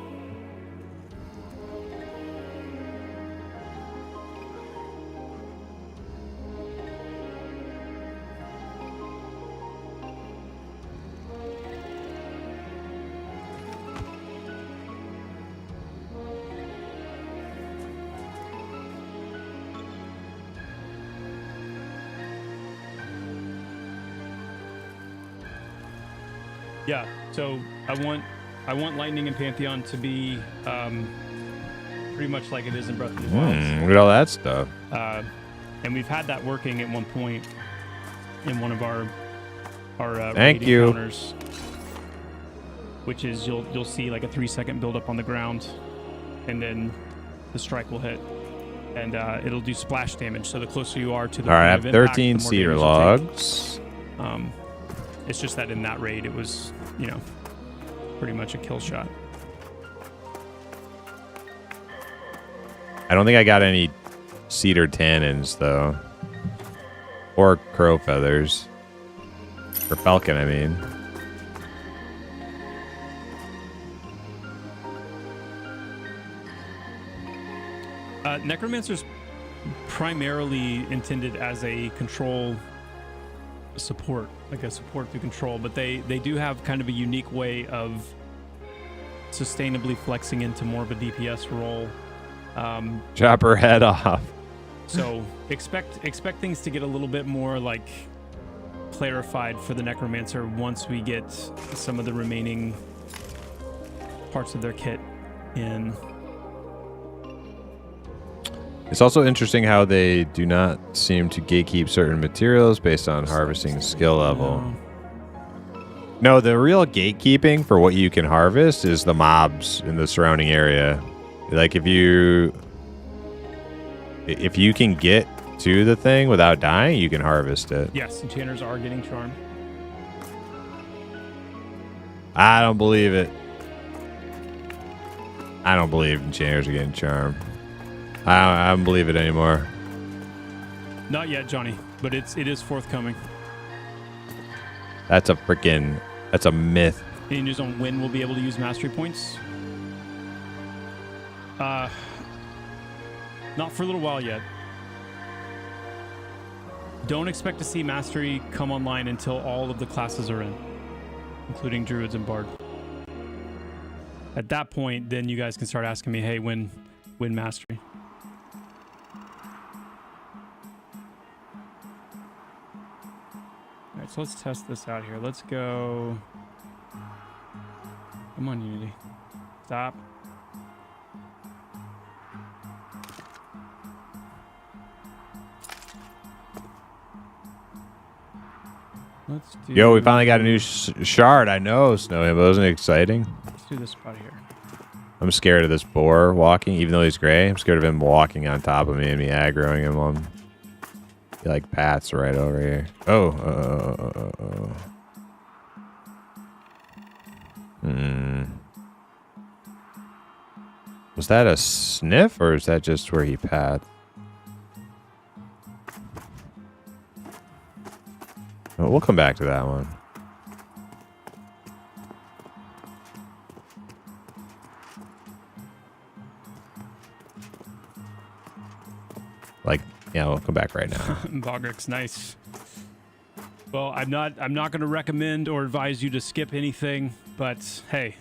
Yeah, so I want lightning in Pantheon to be pretty much like it is in Breath of the Wild. Look at all that stuff. And we've had that working at one point in one of our Thank raid you. encounters, which is you'll see like a 3-second build up on the ground, and then the strike will hit, and it'll do splash damage. So the closer you are to the All right, I point have of impact, 13 the more cedar damage you'll take. logs. It's just that in that raid, it was, pretty much a kill shot. I don't think I got any cedar tannins though, or crow feathers, or falcon. I mean, Necromancer's primarily intended as a control support, like a support through control, but they do have kind of a unique way of sustainably flexing into more of a DPS role. chop her head off. So expect things to get a little bit more like clarified for the Necromancer once we get some of the remaining parts of their kit in. It's also interesting how they do not seem to gatekeep certain materials based on harvesting skill level. No, the real gatekeeping for what you can harvest is the mobs in the surrounding area. Like if you can get to the thing without dying, you can harvest it. Yes, enchanters are getting charmed. I don't believe it. I don't believe enchanters are getting charmed. I don't believe it anymore. Not yet, Johnny, but it is forthcoming. That's a myth. Ninjas on Win will be able to use mastery points. Not for a little while yet. Don't expect to see mastery come online until all of the classes are in, including druids and bard. At that point, then you guys can start asking me, hey, when mastery? All right, so let's test this out here. Let's go. Come on, Unity. Stop. Let's do. Yo, we finally got a new shard. I know, Snowy, but wasn't it exciting? Let's do this spot here. I'm scared of this boar walking, even though he's gray. I'm scared of him walking on top of me and me aggroing him on. He like pats right over here. Oh. Was that a sniff or is that just where he pats? Oh, we'll come back to that one. Like, yeah, we'll come back right now. Bogrix, nice. Well, I'm not going to recommend or advise you to skip anything, but hey,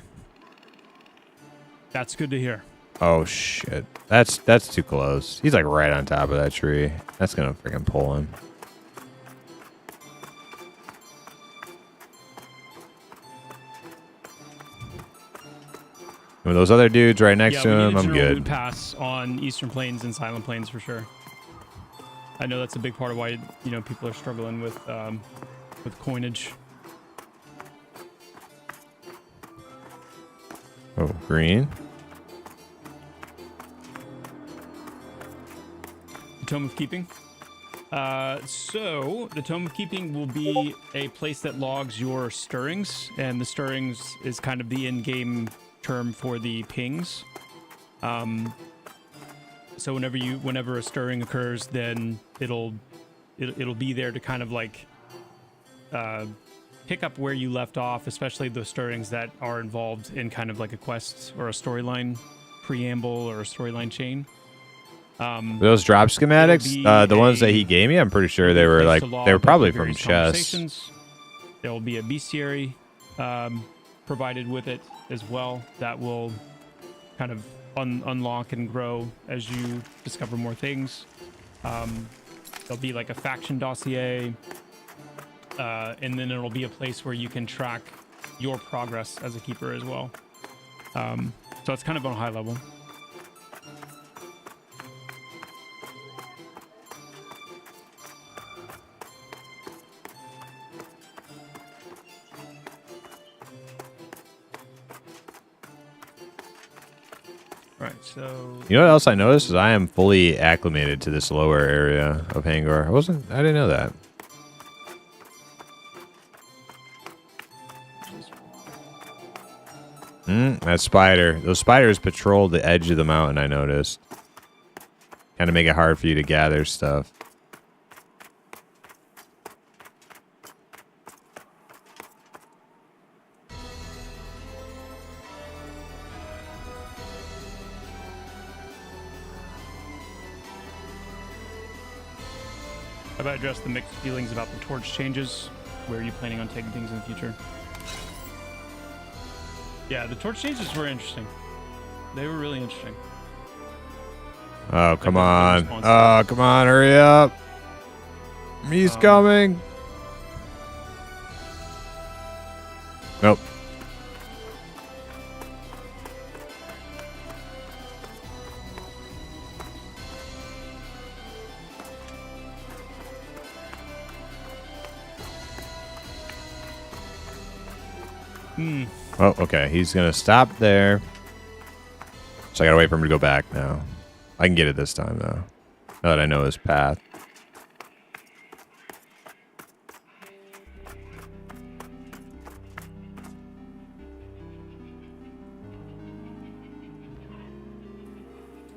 that's good to hear. Oh shit, that's too close. He's like right on top of that tree. That's gonna freaking pull him. With those other dudes right next to him, I'm good. Pass on Eastern Plains and Silent Plains for sure. I know that's a big part of why people are struggling with coinage. Oh, green. Tome of Keeping. So the Tome of Keeping will be a place that logs your stirrings, and the stirrings is kind of the in-game term for the pings. So whenever a stirring occurs, then it'll it'll be there to kind of like pick up where you left off, especially the stirrings that are involved in kind of like a quest or a storyline preamble or a storyline chain. Those drop schematics, the ones that he gave me, I'm pretty sure they were like they were probably from chess. There will be a bestiary provided with it as well that will kind of unlock and grow as you discover more things. There'll be like a faction dossier, and then it'll be a place where you can track your progress as a keeper as well. So it's kind of on a high level. Right, so You know what else I noticed is I am fully acclimated to this lower area of Hangor. I didn't know that. That spider. Those spiders patrol the edge of the mountain, I noticed. Kind of make it hard for you to gather stuff. Have I addressed the mixed feelings about the torch changes? Where are you planning on taking things in the future? Yeah, the torch changes were interesting. They were really interesting. Oh, come on. Oh, come on, hurry up. He's coming. Nope. Oh, okay. He's going to stop there. So I got to wait for him to go back now. I can get it this time, though. Now that I know his path.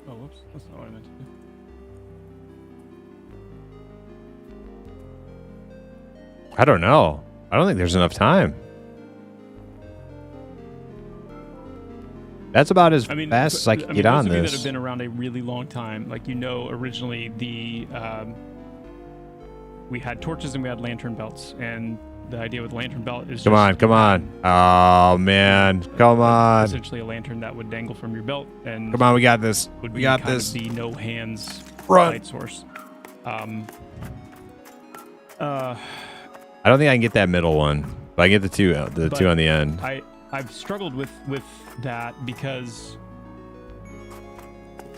Oh, whoops. That's not what I meant to do. I don't know. I don't think there's enough time. That's about as fast as I can get on those of you this. that have been around a really long time, like originally we had torches and we had lantern belts, and the idea with lantern belt is Come on. Oh man, come on. Essentially a lantern that would dangle from your belt, and Come on, we got this. Would We be got kind this. of the no hands Run. light source. I don't think I can get that middle one, but I get the two on the end. I've struggled with that because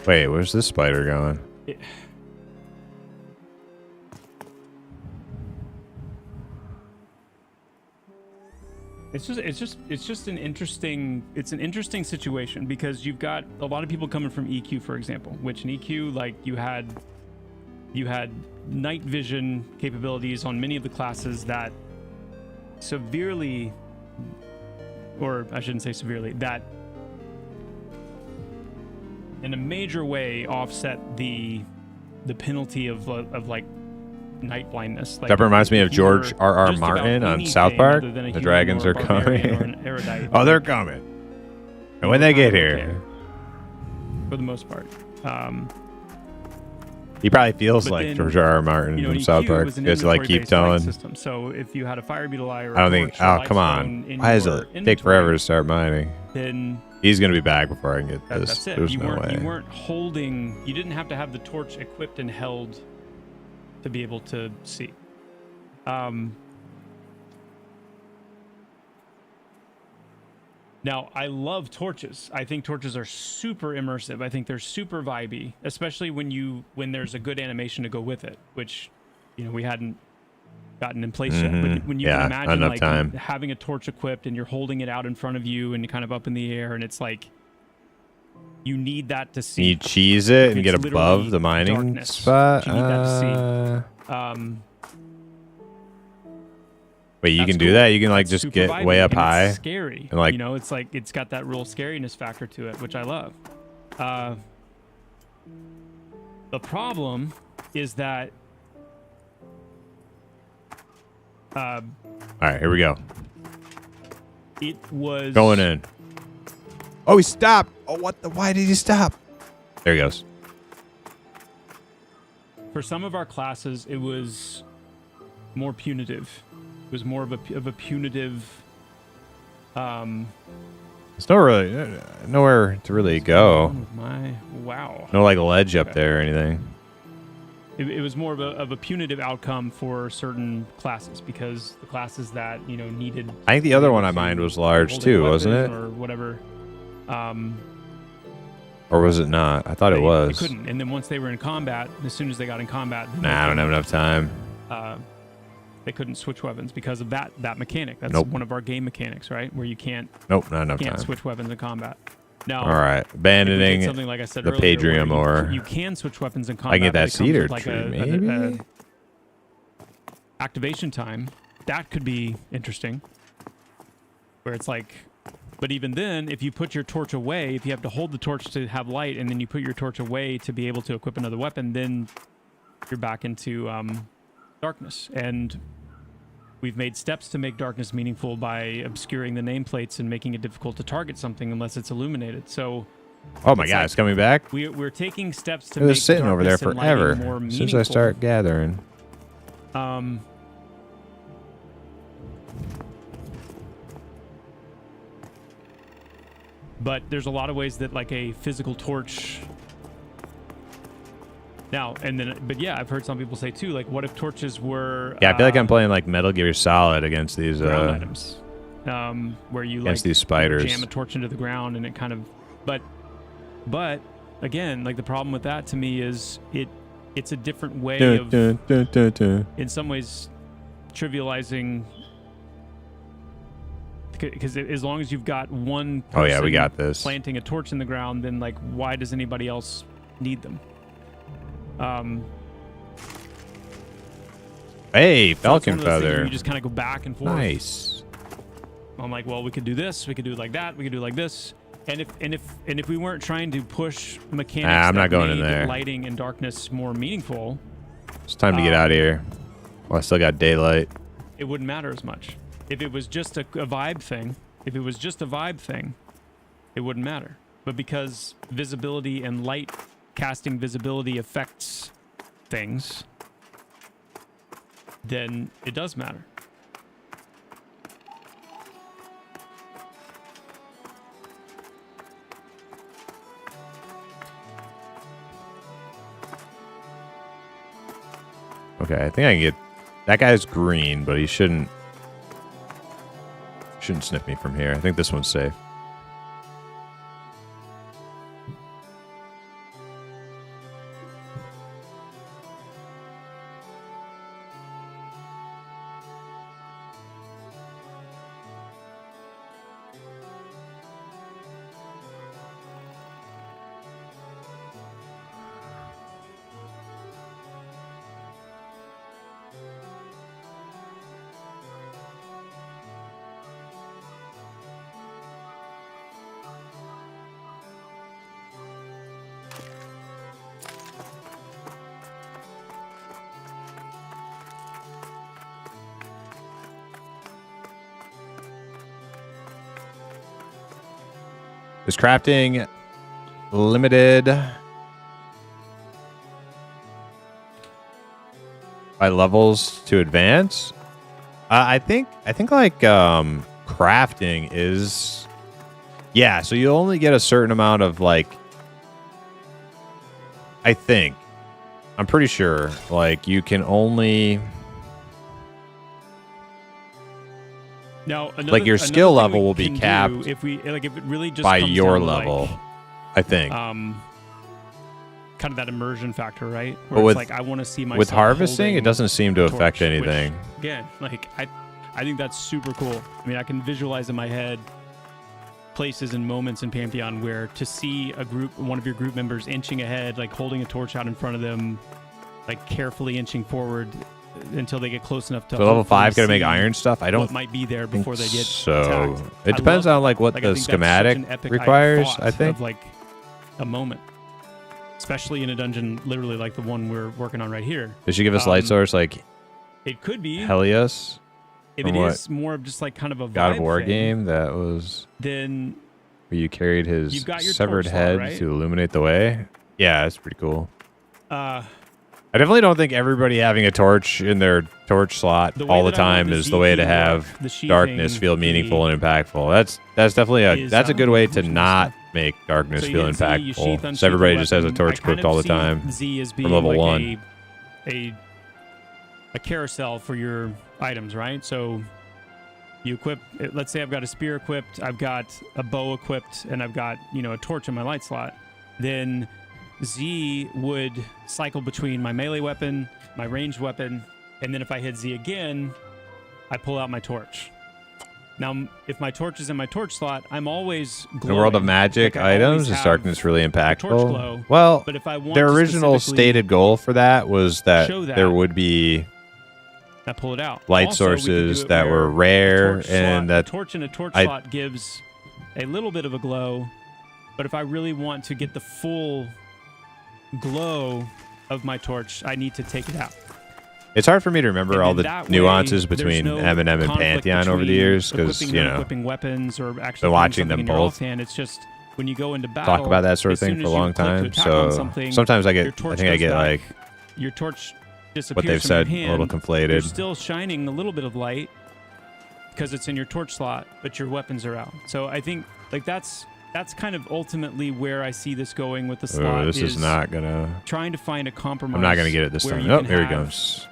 Wait, where's this spider going? It's just an interesting situation because you've got a lot of people coming from EQ, for example, which in EQ, like you had night vision capabilities on many of the classes that severely, or I shouldn't say severely, that in a major way offset the penalty of like night blindness. Like, That reminds me of George just R.R. about Martin on anything South Park. other than a The human dragons or a are barbarian or coming. an erudite. Oh, they're coming. And when they get here, for the most part. he probably feels But like then, George R.R. Martin in from South EQ, Park. it was an Just like keep inventory-based light telling. system. So if you had a fire beetle eye or I don't think. a torch or Oh, light come on. stone in Why does your it take inventory, forever to start mining? Then He's gonna be back before I can get this. that's it. There's You no way. weren't holding. You didn't have to have the torch equipped and held to be able to see. Now, I love torches. I think torches are super immersive. I think they're super vibey, especially when there's a good animation to go with it, which, we hadn't gotten in place yet. But when you can imagine enough like time. having a torch equipped and you're holding it out in front of you and kind of up in the air, and it's like you need that to see. You cheese it and It's get literally above the mining darkness. spot. You need that to see. Wait, you That's can do cool. that? You can like It's just super get vibey, way up and high. It's scary. and, like- it's like it's got that real scariness factor to it, which I love. The problem is that All right, here we go. It was Going in. Oh, he stopped. Oh, what the? Why did he stop? There he goes. For some of our classes, it was more punitive. It was more of a punitive. It's nowhere to really go. Wow. No like ledge up there or anything. It was more of a punitive outcome for certain classes because the classes that needed. I think the other one I mined was large too, wasn't it? Or whatever. Or was it not? I thought it was. They couldn't. And then once they were in combat, as soon as they got in combat, I don't have enough time. They couldn't switch weapons because of that mechanic. That's Nope. one of our game mechanics, right? Where you can't. Nope, not enough can't time. switch weapons in combat. Now, all right, abandoning something like I said the earlier, Padrium, where or you can switch weapons in combat. I can get that but it comes cedar with like tree, a maybe. Activation time. That could be interesting. Where it's like, but even then, if you put your torch away, if you have to hold the torch to have light, and then you put your torch away to be able to equip another weapon, then you're back into darkness. And we've made steps to make darkness meaningful by obscuring the nameplates and making it difficult to target something unless it's illuminated. So, oh my god, it's coming back. we're taking steps to It was make sitting over there darkness and lighting forever more since meaningful. I start gathering. But there's a lot of ways that like a physical torch. Now and then, but yeah, I've heard some people say too, like, what if torches were? Yeah, I feel like I'm playing like Metal Gear Solid against these ground items, where you against like these spiders. jam a torch into the ground and it kind of, but again, like the problem with that to me is it's a different way of, in some ways, trivializing. Because as long as you've got one person Oh yeah, we got this. planting a torch in the ground, then like why does anybody else need them? Hey, So falcon it's one of those things where feather. you just kind of go back and forth. Nice. I'm like, well, we could do this, we could do it like that, we could do it like this. And if we weren't trying to push mechanics I'm that not going in made there. lighting and darkness more meaningful, It's time to get out of here. Well, I still got daylight. it wouldn't matter as much. If it was just a vibe thing, it wouldn't matter. But because visibility and light casting visibility affects things, then it does matter. Okay, I think I can get... That guy's green, but he shouldn't sniff me from here. I think this one's safe. Is crafting limited by levels to advance? I think like crafting is, yeah. So you only get a certain amount of like. I'm pretty sure like you can only. Now, Like, your skill level will be capped if it really just by comes your down to, level, like, I think. kind of that immersion factor, right? Where But with- it's like I want to see myself With harvesting, holding it doesn't seem to a affect torch, which, anything. again, like I think that's super cool. I mean, I can visualize in my head places and moments in Pantheon where to see one of your group members inching ahead, like holding a torch out in front of them, like carefully inching forward until they get close enough to. So level 5 gonna hopefully make see iron stuff? I don't what might be there before they get so. attacked. It I depends love on like what I the think that's such schematic an epic requires. thought I think. of, like a moment, especially in a dungeon, literally like the one we're working on right here. They should give us light source like It could be. Helios. if From it what? is more of just like kind of a God of vibe War thing, game that was then where you carried his You've got your severed torch slot, head right? to illuminate the way. Yeah, that's pretty cool. uh, I definitely don't think everybody having a torch in their torch slot The way all the that I time wanted the is the way to Z key have work, the sheathing, darkness feel meaningful and impactful. That's definitely is, that's a good way to which one's not that? make darkness so you feel hit Z, you sheath, impactful. unsheath So everybody the just has a weapon. torch I kind equipped of all the see time. Z as being level like 1. a carousel for your items, right? So you equip. Let's say I've got a spear equipped, I've got a bow equipped, and I've got a torch in my light slot. Then Z would cycle between my melee weapon, my ranged weapon, and then if I hit Z again, I pull out my torch. Now, if my torch is in my torch slot, I'm always glowing. In the world of magic Like I always items, is have darkness really torch impactful? glow. Well, But if I want their to original specifically stated goal for that was that show that, there would be I pull it out. light Also, we could do sources it that where were rare a torch and slot, that a torch in a torch I- slot gives a little bit of a glow, but if I really want to get the full glow of my torch, I need to take it out. it's hard for me to remember And all then the that nuances way, there's between no M&M and conflict Pantheon over the between years because equipping and unequipping weapons or actually been watching them doing something in your both offhand. It's just when you go into battle, talk about that sort of as soon thing for a as you long click to time. attack on So something, sometimes I your think torch I goes get back, like your torch disappears what they've from said your a little hand. You're conflated. still shining a little bit of light because it's in your torch slot, but your weapons are out. So I think like that's kind of ultimately where I see this going with the slot. Oh, this is not gonna. trying to find a compromise. I'm not gonna get it this where time. you Oh, can here he have goes.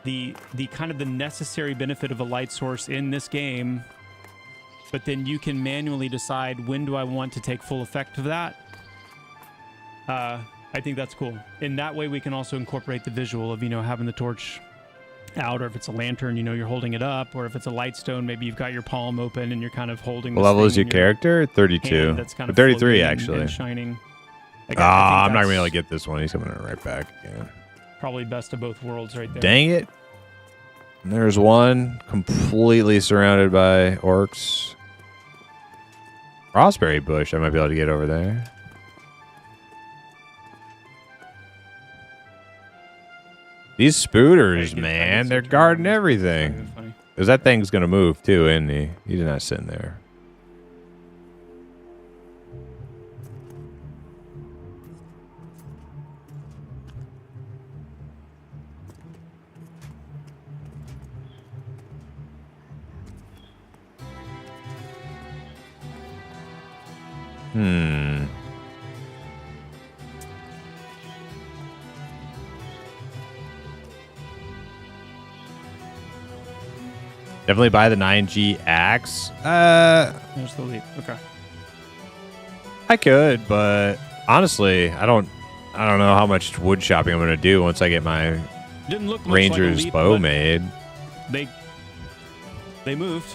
The kind of the necessary benefit of a light source in this game, but then you can manually decide when do I want to take full effect of that. I think that's cool. In that way, we can also incorporate the visual of having the torch out, or if it's a lantern, you're holding it up, or if it's a light stone, maybe you've got your palm open and you're kind of holding. What this level thing is your in character? 32. hand that's kind of 33 floating actually. and shining. Like, Ah, I I'm not gonna be that's able to get this one. He's coming right back again. Probably best of both worlds, right there. Dang it. And there's one completely surrounded by orcs. Raspberry bush. I might be able to get over there. These spooters, man, they're guarding everything. Funny. Because that thing's going to move too, isn't he? He's not sitting there. Definitely buy the 9G axe. There's the leap. Okay. I could, but honestly, I don't know how much wood shopping I'm gonna do once I get my Didn't look much Ranger's like a leap, bow but made. They moved.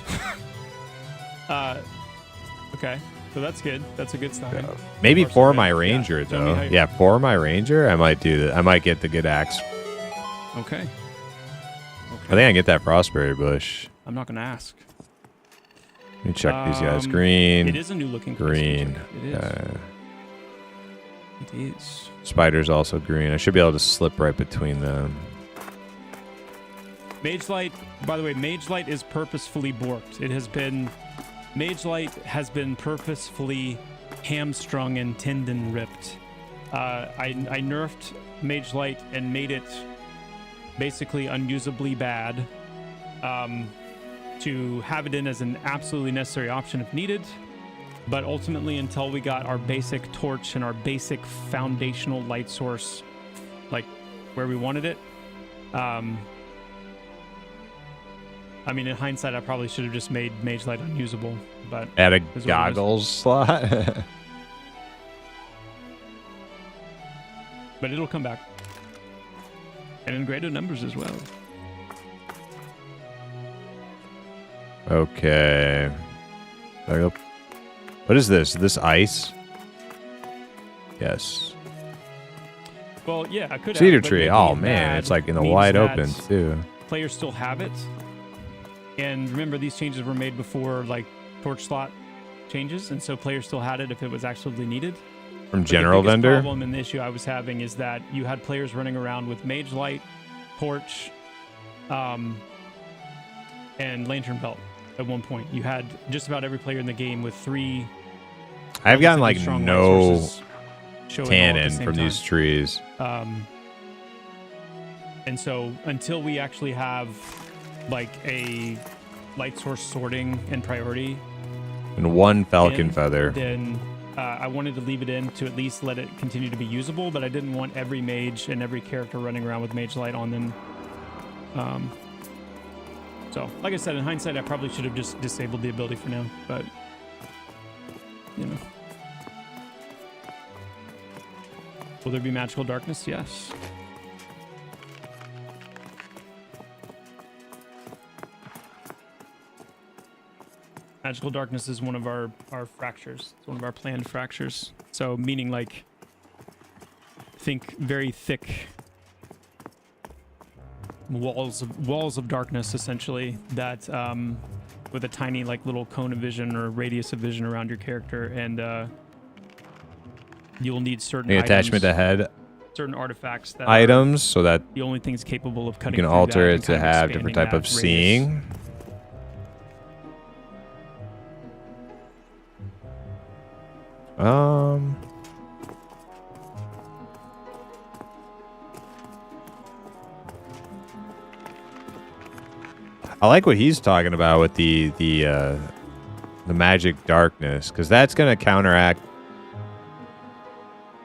Okay. So that's good. That's a good sign. Maybe Horse for event. my Yeah, ranger tell me though. how you- Yeah, for my ranger, I might do that. I might get the good axe. Okay. I think I get that prosperity bush. I'm not gonna ask. Let me check these guys. It Green, is a new looking green. It is. It is. Spider's also green. I should be able to slip right between them. Mage Light, by the way, Mage Light is purposefully borked. Mage Light has been purposefully hamstrung and tendon ripped. I nerfed Mage Light and made it basically unusably bad to have it in as an absolutely necessary option if needed. But ultimately, until we got our basic torch and our basic foundational light source, like where we wanted it, I mean, in hindsight, I probably should have just made Mage Light unusable, but Add a is what it is. goggles slot. But it'll come back. And in greater numbers as well. Okay. What is this? Is this ice? Yes. Well, yeah, I could Cedar have, but tree. making Oh it man, bad it's like in the means wide that open too. Players still have it. And remember, these changes were made before like torch slot changes, and so players still had it if it was absolutely needed. From But general the biggest vendor. problem and the issue I was having is that you had players running around with Mage Light, Torch, and Lantern Belt at one point. You had just about every player in the game with 3. I've gotten like strong light no sources showing all at the tannin same from time. these trees. And so until we actually have like a light source sorting and priority, And one falcon in, feather. then I wanted to leave it in to at least let it continue to be usable, but I didn't want every mage and every character running around with mage light on them. So, like I said, in hindsight, I probably should have just disabled the ability for now, but, you know. Will there be magical darkness? Yes. Magical darkness is one of our fractures. It's one of our planned fractures. So, meaning like, think very thick walls of darkness, essentially, that with a tiny like little cone of vision or radius of vision around your character, and you'll need certain items, Attachment to head certain artifacts that items, so that the only things capable of you cutting can through alter that it and to kind of have expanding different type that of radius. seeing. I like what he's talking about with the magic darkness, because that's going to counteract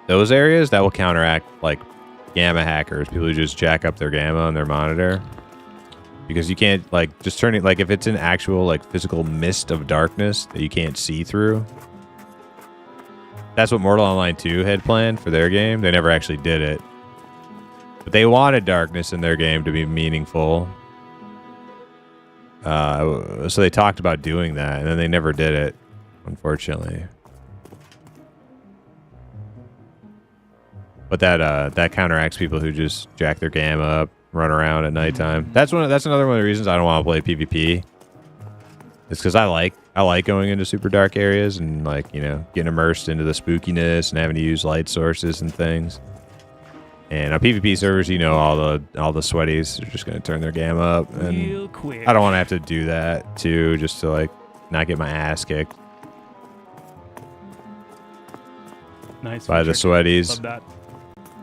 those areas. That will counteract like gamma hackers, people who just jack up their gamma on their monitor, because you can't like just turn it, like if it's an actual like physical mist of darkness that you can't see through. That's what Mortal Online 2 had planned for their game. They never actually did it, but they wanted darkness in their game to be meaningful. So they talked about doing that, and then they never did it, unfortunately. But that counteracts people who just jack their gamma up, run around at nighttime. That's another one of the reasons I don't want to play PvP. It's because I like going into super dark areas and, like, you know, getting immersed into the spookiness and having to use light sources and things. And on PvP servers, you know, all the sweaties are just gonna turn their gamma up, and Real quick. I don't want to have to do that too, just to like not get my ass kicked Nice by the Vitric. sweaties. Love that.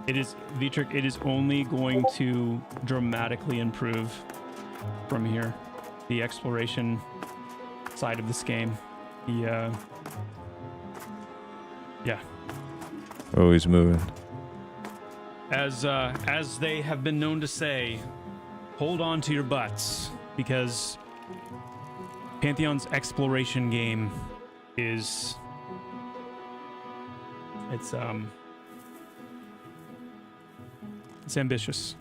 It is Vitric. It is only going to dramatically improve from here. The exploration side of this game. The yeah. Always moving. As they have been known to say, hold on to your butts, because Pantheon's exploration game is it's ambitious.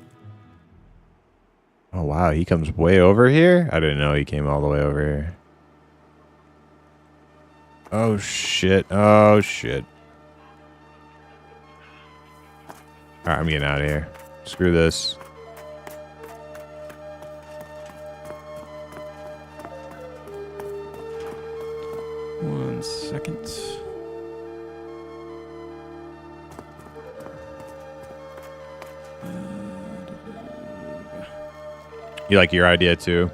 Oh wow, he comes way over here? I didn't know he came all the way over here. Oh shit. Oh shit. Alright, I'm getting out of here. Screw this. One second. You like your idea too?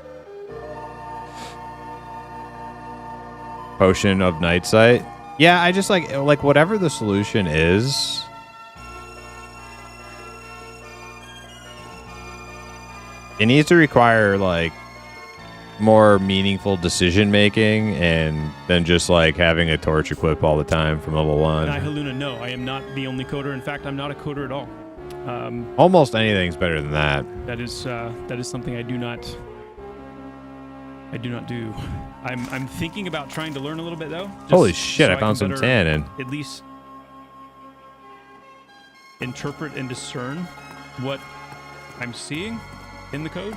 Potion of Night Sight? Yeah, I just like whatever the solution is. It needs to require like more meaningful decision making, and than just like having a torch equipped all the time from level 1. And Haluna, no, I am not the only coder. In fact, I'm not a coder at all. Almost anything's better than that. That is something I do not do. I'm thinking about trying to learn a little bit though. Holy shit, so I found can some better tannin. At least interpret and discern what I'm seeing in the code.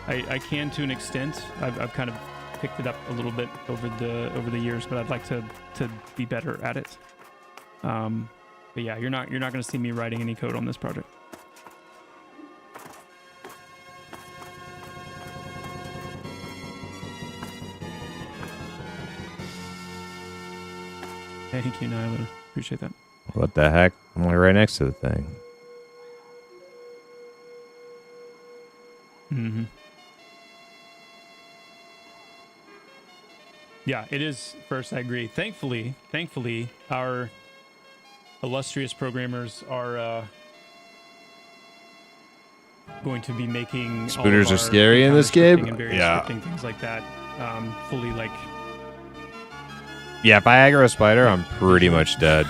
I can to an extent. I've kind of picked it up a little bit over the years, but I'd like to be better at it. But yeah, you're not going to see me writing any code on this project. Thank you, Nyler. Appreciate that. What the heck? I'm like right next to the thing. Mm-hmm. Yeah, it is first. I agree. Thankfully, our illustrious programmers are going to be making Spooters all are of our scary in encounter this game? scripting and various Yeah. scripting things like that. Fully like Yeah, if I aggro a spider, I'm pretty much dead.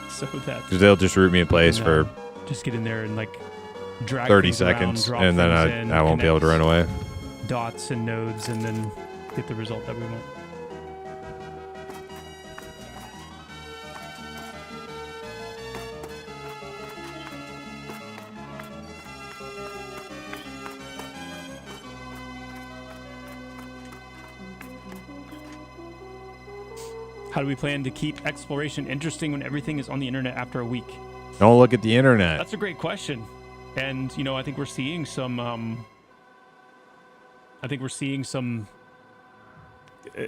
so that Because they'll just root me in place can, for just get in there and like drag 30 things around, seconds, drop and then things in, I won't be able to run connect away. dots and nodes, and then get the result that we want. How do we plan to keep exploration interesting when everything is on the internet after a week? Don't look at the internet. That's a great question. And, I think we're seeing some,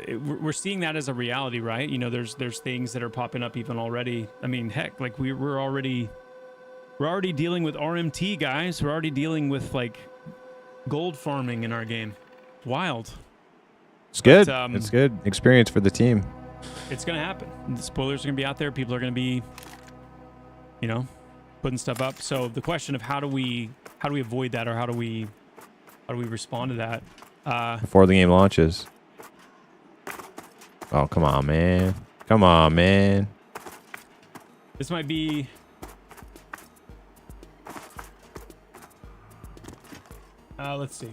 we're seeing that as a reality, right? There's things that are popping up even already. I mean, heck, like we're already dealing with RMT, guys. We're already dealing with like gold farming in our game. Wild. It's good. But, It's good experience for the team. It's going to happen. The spoilers are going to be out there. People are going to be, putting stuff up. So the question of how do we avoid that, or how do we respond to that? Before the game launches. Oh, come on, man. Come on, man. This might be. Let's see.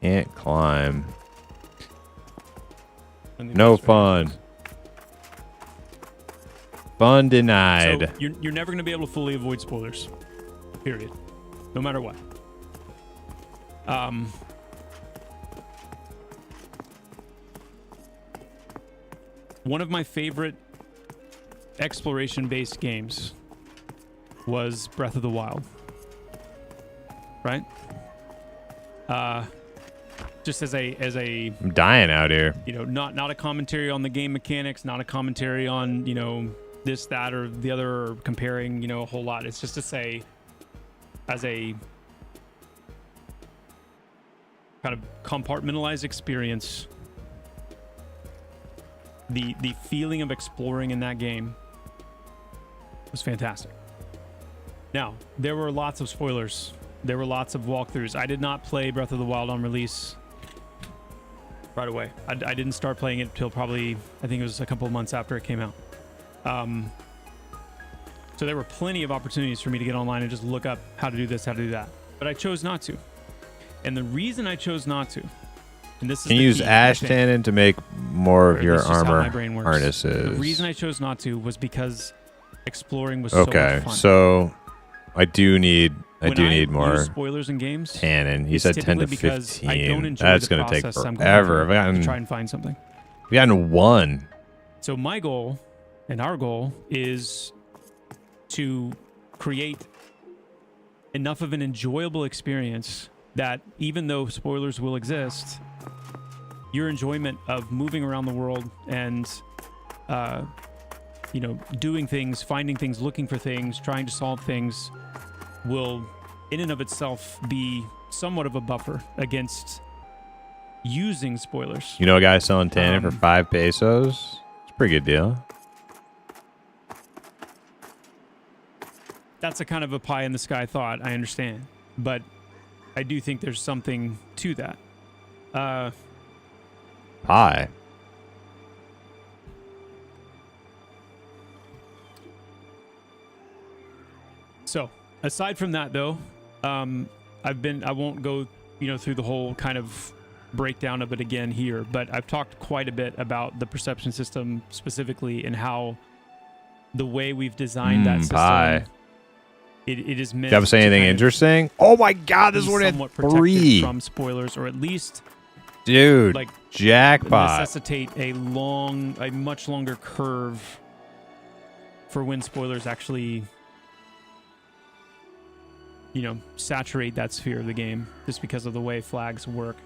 Can't climb. I think No that's right. fun. Fun denied. So you're never going to be able to fully avoid spoilers. Period. No matter what. One of my favorite exploration-based games was Breath of the Wild. Right? Just as a I'm dying out here. not a commentary on the game mechanics, not a commentary on, this, that, or the other, or comparing, a whole lot. It's just to say, as a kind of compartmentalized experience, the feeling of exploring in that game was fantastic. Now, there were lots of spoilers. There were lots of walkthroughs. I did not play Breath of the Wild on release right away. I didn't start playing it until probably, I think it was a couple of months after it came out. So there were plenty of opportunities for me to get online and just look up how to do this, how to do that. But I chose not to. And the reason I chose not to, and this is Can you use ash tannin to make more of your armor harnesses? The reason I chose not to was because exploring was so much Okay, fun. so I do need more use spoilers in games. tannin. He it's said 10 to typically because I don't 15. enjoy That's the going to take process I'm going forever. through I've to try and find something. gotten one. So my goal and our goal is to create enough of an enjoyable experience that even though spoilers will exist, your enjoyment of moving around the world and doing things, finding things, looking for things, trying to solve things will in and of itself be somewhat of a buffer against using spoilers. You know a guy selling tannin for 5 pesos? It's a pretty good deal. That's a kind of a pie in the sky thought, I understand. But I do think there's something to that. Pie. So, aside from that, though, I won't go, through the whole kind of breakdown of it again here, but I've talked quite a bit about the perception system specifically and how the way we've designed that system, pie. It is meant. Did I say anything to interesting? Oh my God, this be one had somewhat protected 3. from spoilers, or at least Dude, like jackpot. necessitate a much longer curve for when spoilers actually, saturate that sphere of the game, just because of the way flags work.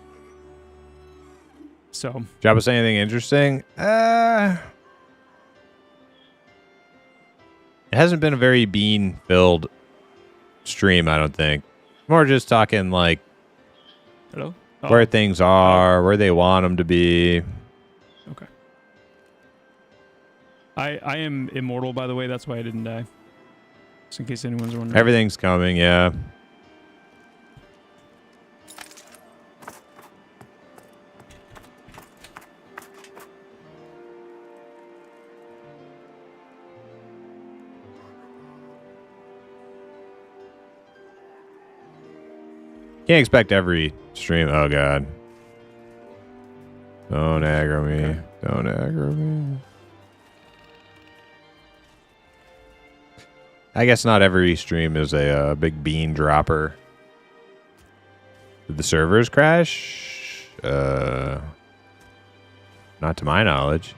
So, Did I say anything interesting? It hasn't been a very bean-filled stream, I don't think. More just talking like hello? where things are, where they want them to be. Okay. I am immortal, by the way. That's why I didn't die. Just in case anyone's wondering. Everything's coming, yeah. Can't expect every stream. Oh god. Don't aggro me. Okay. Don't aggro me. I guess not every stream is a big bean dropper. Did the servers crash? Not to my knowledge.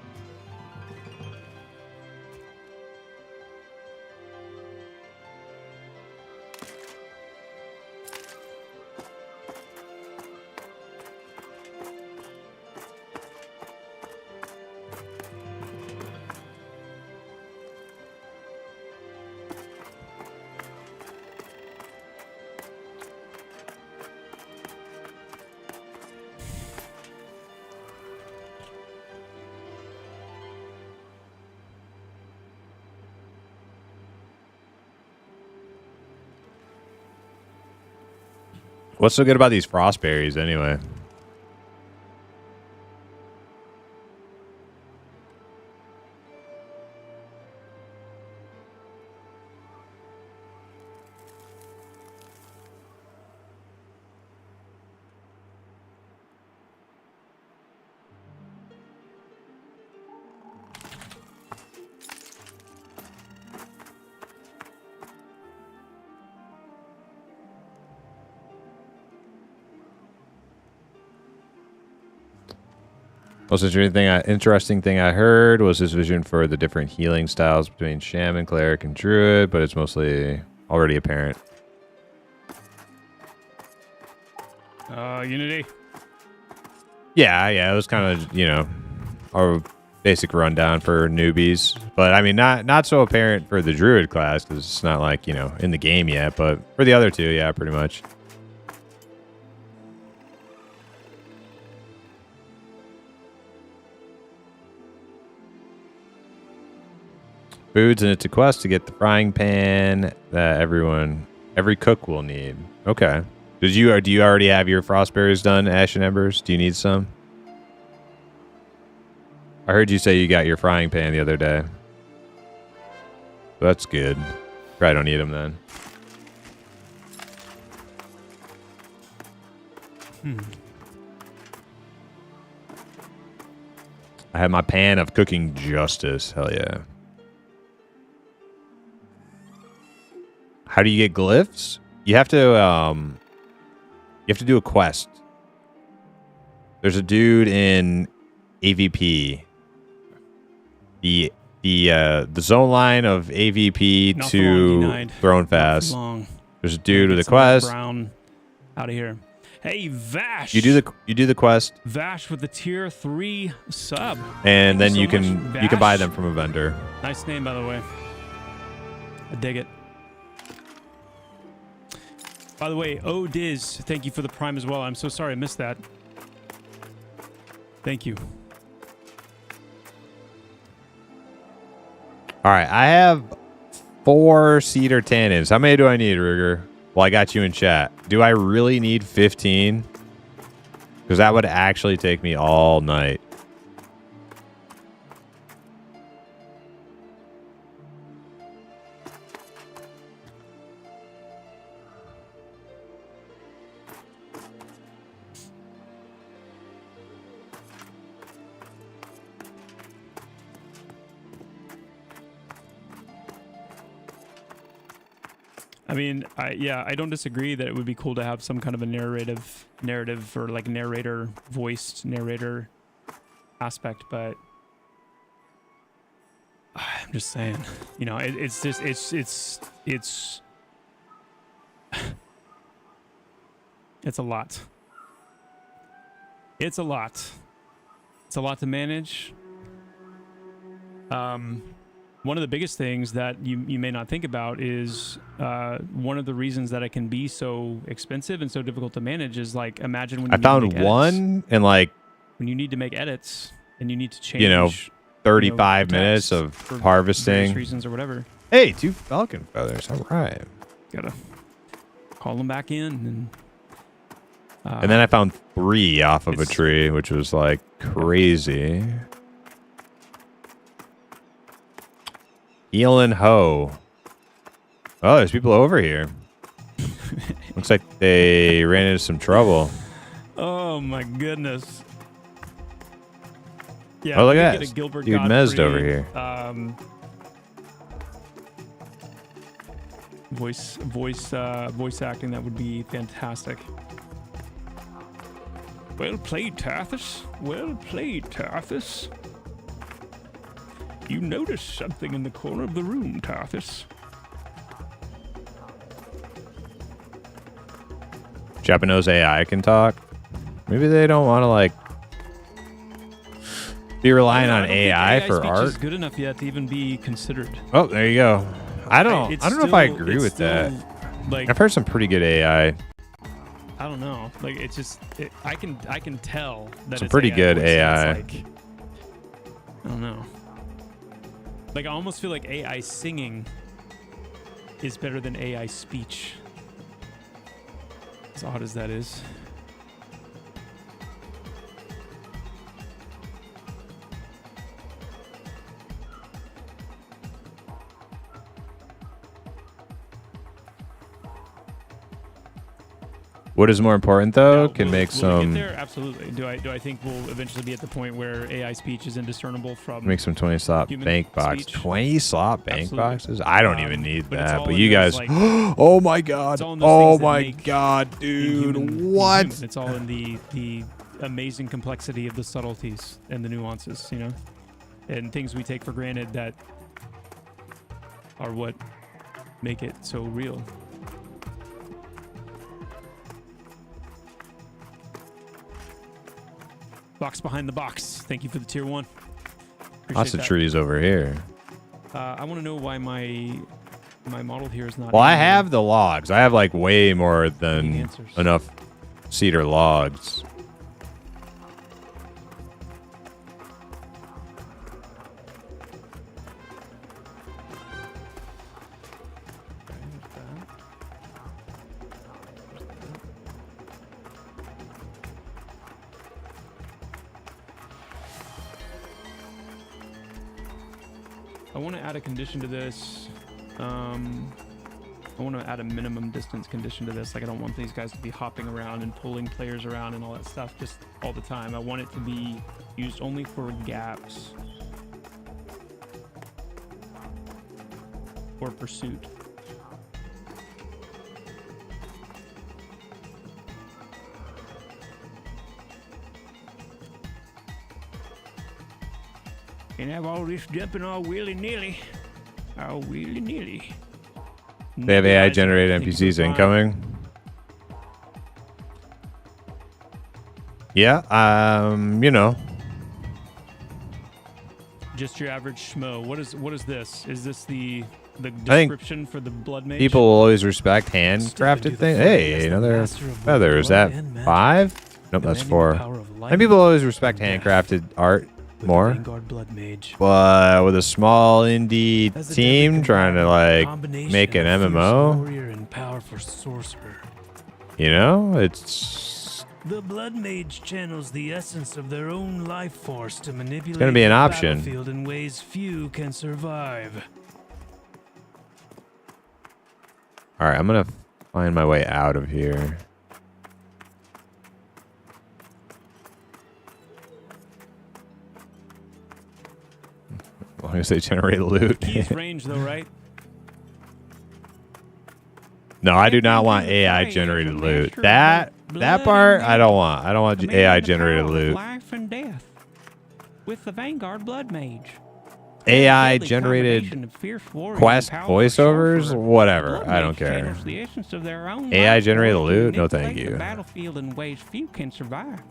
What's so good about these frost berries anyway? Most interesting thing I heard was his vision for the different healing styles between shaman, cleric, and druid, but it's mostly already apparent. Unity. Yeah, it was kind of, our basic rundown for newbies. But, I mean, not so apparent for the druid class, because it's not like, in the game yet. But for the other two, yeah, pretty much. Foods, and it's a quest to get the frying pan that every cook will need. Okay. Do you already have your frostberries done, Ash and Embers? Do you need some? I heard you say you got your frying pan the other day. That's good. Probably don't need them then. I have my pan of cooking justice. Hell yeah. How do you get glyphs? You have to do a quest. There's a dude in AVP. The zone line of AVP Not to Throne Fast. There's a dude with a quest. Brown out of here. Hey, Vash. You do the quest, Vash with the tier 3 sub. and then you so can much, buy Vash. them from a vendor. Nice name, by the way. I dig it. By the way, Diz, thank you for the prime as well. I'm so sorry I missed that. Thank you. All right, I have 4 cedar tannins. How many do I need, Ruger? Well, I got you in chat. Do I really need 15? Because that would actually take me all night. I mean, I don't disagree that it would be cool to have some kind of a narrative or like voiced narrator aspect, but I'm just saying, it's it's a lot. It's a lot. It's a lot to manage. one of the biggest things that you may not think about is one of the reasons that it can be so expensive and so difficult to manage is like, imagine when you I found need to make one in like, when you need to make edits and you need to change, you know, 35 the minutes text of for various harvesting. reasons or whatever. Hey, 2 falcon feathers. All right. Gotta call them back in. And then I found 3 off of a it's- tree, which was like crazy. Heal and hoe. Oh, there's people over here. Looks like they ran into some trouble. Oh my goodness. Yeah, Oh, look we at get that. a Gilbert Dude mezzed Godfrey, over here. Voice acting, that would be fantastic. Well played, Tarthus. Well played, Tarthus. You noticed something in the corner of the room, Tarthus. Japanese AI can talk. Maybe they don't want to like be relying on AI for speech art. is good enough yet to even be considered. Oh, there you go. I don't know if I agree with that. Like, I've heard some pretty good AI. I don't know. Like, it's just I can tell that Some it's pretty AI good voice, and AI. it's like, I don't know. Like, I almost feel like AI singing is better than AI speech. As odd as that is. What is more important though? Now, Can will- make will it some get there? Absolutely. Do I think we'll eventually be at the point where AI speech is indiscernible from make some 20 slot human bank box. speech? 20 slot bank Absolutely. boxes? I don't even need but it's that. all But in you those, guys like- oh my god. It's all in those Oh things that my make god, dude. inhuman What? inhuman. It's all in the amazing complexity of the subtleties and the nuances, you know, and things we take for granted that are what make it so real. Box behind the box. Thank you for the tier 1. Appreciate Lots of that. trees over here. I want to know why my model here is not. Well, I animated. have the logs. I have like way more Any than answers? enough cedar logs. I want to add a condition to this. I want to add a minimum distance condition to this. Like, I don't want these guys to be hopping around and pulling players around and all that stuff just all the time. I want it to be used only for gaps or pursuit. And have all this jumping all willy-nilly. All willy-nilly. They have AI generated Thank you NPCs for the incoming. Yeah, you know. Just your average schmo. What is this? Is this the think description for the blood mage? People will always respect handcrafted things. Hey, another feather. Is that 5? Nope, that's 4. And people always respect handcrafted art more. Blood mage. But with a small indie team trying to like make an MMO, warrior and powerful sorcerer. you know, it's The blood mage channels the essence of their own life force to manipulate gonna be an the option. battlefield in ways few can survive. all right. I'm gonna find my way out of here. As long as they generate loot. He's range though, right? No, I do not want AI generated loot. That part I don't want. I don't want AI generated loot. Life and death with the Vanguard blood mage. AI generated quest voiceovers, whatever. I don't care. AI generated loot? No, thank you. The battlefield in ways few can survive.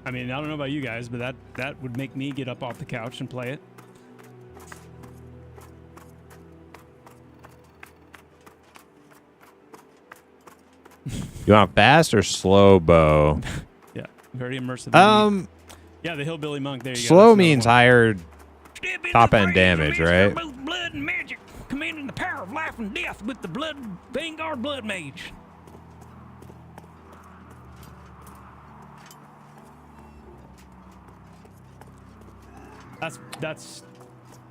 I mean, I don't know about you guys, but that would make me get up off the couch and play it. You want fast or slow bow? Yeah, very immersive. Yeah, the hillbilly monk. There you go. Slow That's means another higher Step into top the end praise of damage, Mr. right? Both blood and magic, commanding the power of life and death with the blood Vanguard blood mage. That's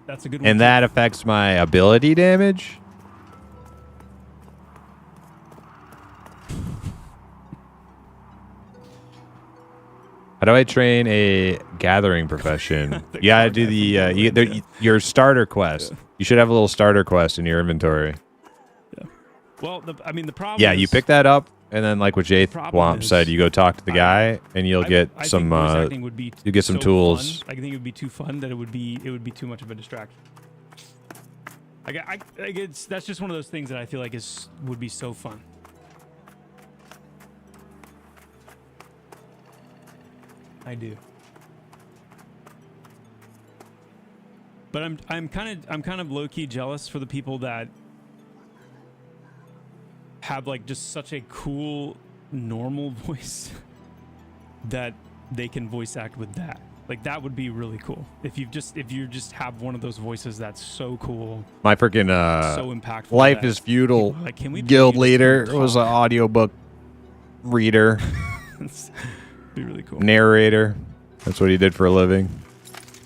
a good one. And too. that affects my ability damage? How do I train a gathering profession? You gotta do the your starter quest. Yeah. You should have a little starter quest in your inventory. Well, I mean, the problem. Yeah, is, you pick that up, and then like what Jay problem Womp is said, you go talk to the guy, and you'll get I some. think voice acting would be you get some so tools. fun. I think it would be too fun that it would be too much of a distraction. That's just one of those things that I feel like would be so fun. I do. But I'm kind of low key jealous for the people that have like just such a cool normal voice that they can voice act with that. Like that would be really cool. If you just have one of those voices that's so cool, My freaking so impactful. Life that is Feudal people are like, can we guild please leader talk? was an audiobook reader, be really cool. narrator. That's what he did for a living.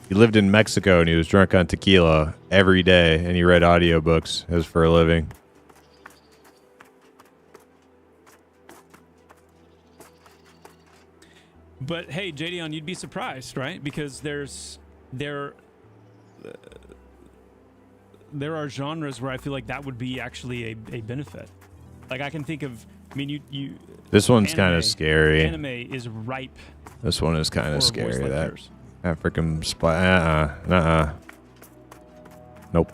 He lived in Mexico and he was drunk on tequila every day, and he read audiobooks as for a living. But hey, JDon, you'd be surprised, right? Because there are genres where I feel like that would be actually a benefit. Like I can think of, I mean, you. This one's kind anime- of scary. Anime is ripe. This one is kind for a of voice scary. like That yours. freaking Nope.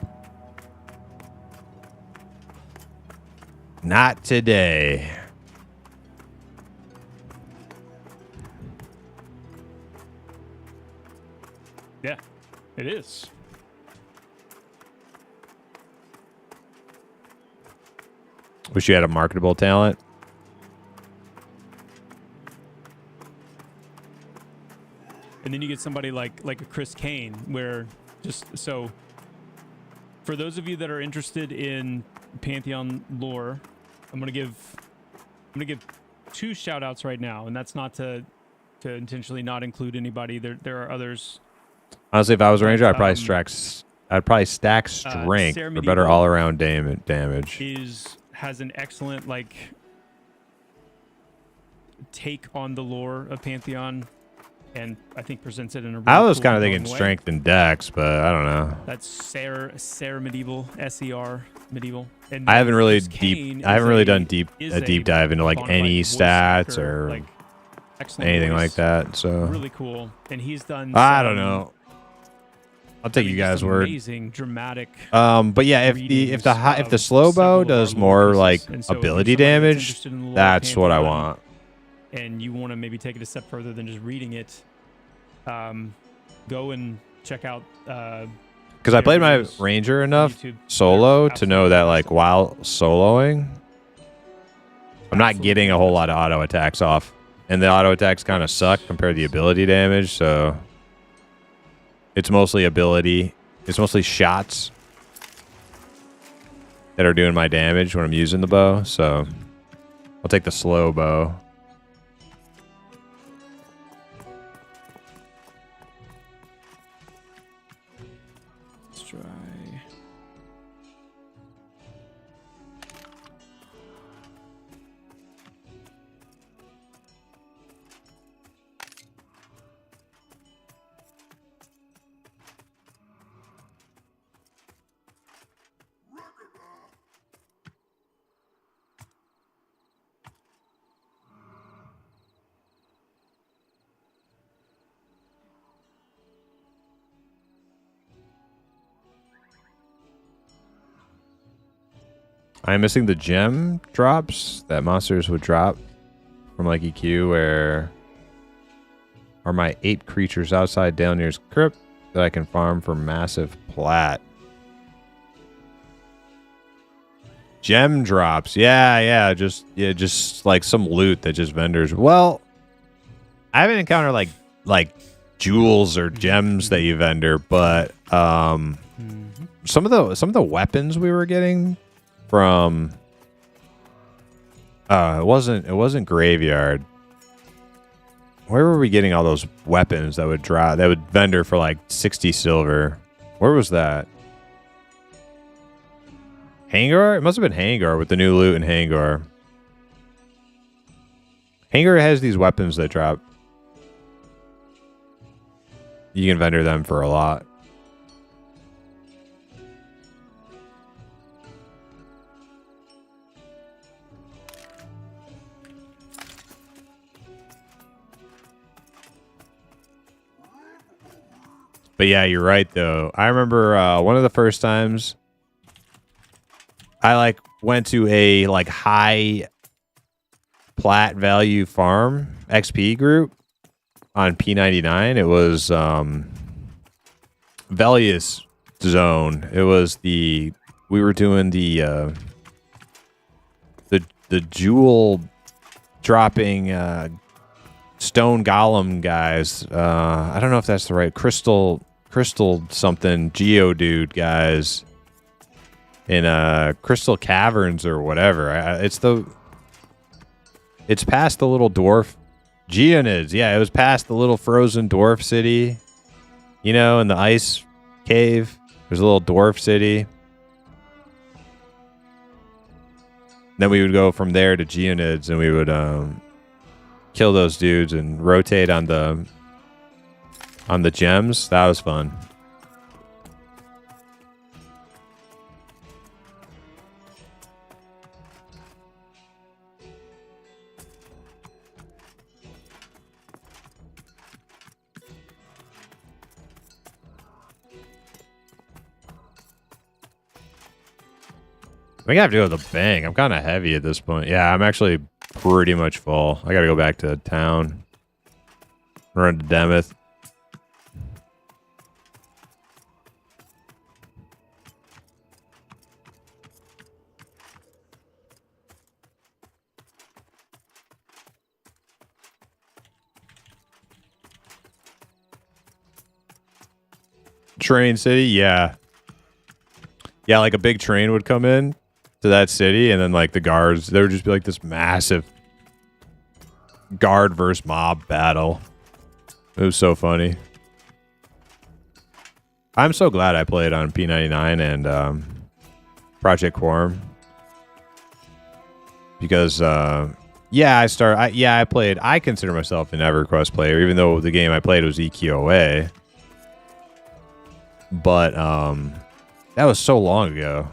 Not today. Yeah, it is. Wish you had a marketable talent. And then you get somebody like a Chris Kane, where just so. For those of you that are interested in Pantheon lore, I'm gonna give two shout outs right now, and that's not to intentionally not include anybody. There are others. Honestly, if I was a ranger, I'd probably stack strength Sarah for better Medieval all around damage. Has an excellent like take on the lore of Pantheon, and I think presents it in a really I was cool, kind of thinking compelling way. strength and dex, but I don't know. That's Sarah Medieval, SER Medieval. And I haven't really Chris Kane I haven't is really a- done is a deep dive into like bona any fide voice stats actor, or like, excellent anything voice, like that. So Really cool, and he's done. I some- don't know. I'll I take mean, you guys' just word. Amazing, dramatic. But yeah, if readings the of slow bow several of our does lore more pieces. like And so if you're ability somebody that's damage, interested in the lore of that's what I Pantheon, want. And you want to maybe take it a step further than just reading it, go and check out. Because I played my videos ranger on enough YouTube. solo They're to know that like absolutely while soloing, I'm not Absolutely getting a whole lot of auto attacks off, and the auto attacks kind of suck compared to the ability damage. So it's mostly ability. It's mostly shots that are doing my damage when I'm using the bow. So I'll take the slow bow. Let's try. I'm missing the gem drops that monsters would drop from like EQ, where are my 8 creatures outside Daelnir's crypt that I can farm for massive plat. Gem drops. Yeah, just like some loot that just vendors. Well, I haven't encountered like jewels or gems that you vendor, but some of the weapons we were getting from it wasn't Graveyard. Where were we getting all those weapons that would vendor for like 60 silver? Where was that? Hangar? It must have been Hangar with the new loot in Hangar. Hangar has these weapons that drop. You can vendor them for a lot. But yeah, you're right though. I remember one of the first times I like went to a like high plat value farm XP group on P99. It was Velius Zone. It was we were doing the jewel dropping stone golem guys. I don't know if that's the right crystal something Geodude guys in Crystal Caverns or whatever. It's past the little dwarf Geonids. Yeah, it was past the little frozen dwarf city. You know, in the ice cave. There's a little dwarf city. Then we would go from there to Geonids and we would kill those dudes and rotate on the gems. That was fun. I think I have to go with the bank. I'm kind of heavy at this point. Yeah, I'm actually pretty much full. I gotta go back to town. Run to Demeth. Train City, yeah. Yeah, like a big train would come in to that city, and then like the guards, there would just be like this massive guard versus mob battle. It was so funny. I'm so glad I played on P99 and Project Quorum because I played. I consider myself an EverQuest player, even though the game I played was EQOA. But that was so long ago.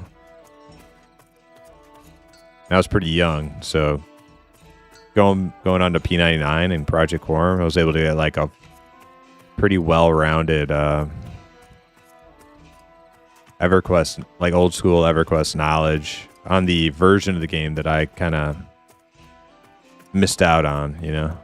I was pretty young, so going on to P99 and Project Quorum, I was able to get like a pretty well-rounded EverQuest, like old school EverQuest knowledge on the version of the game that I kind of missed out on, you know?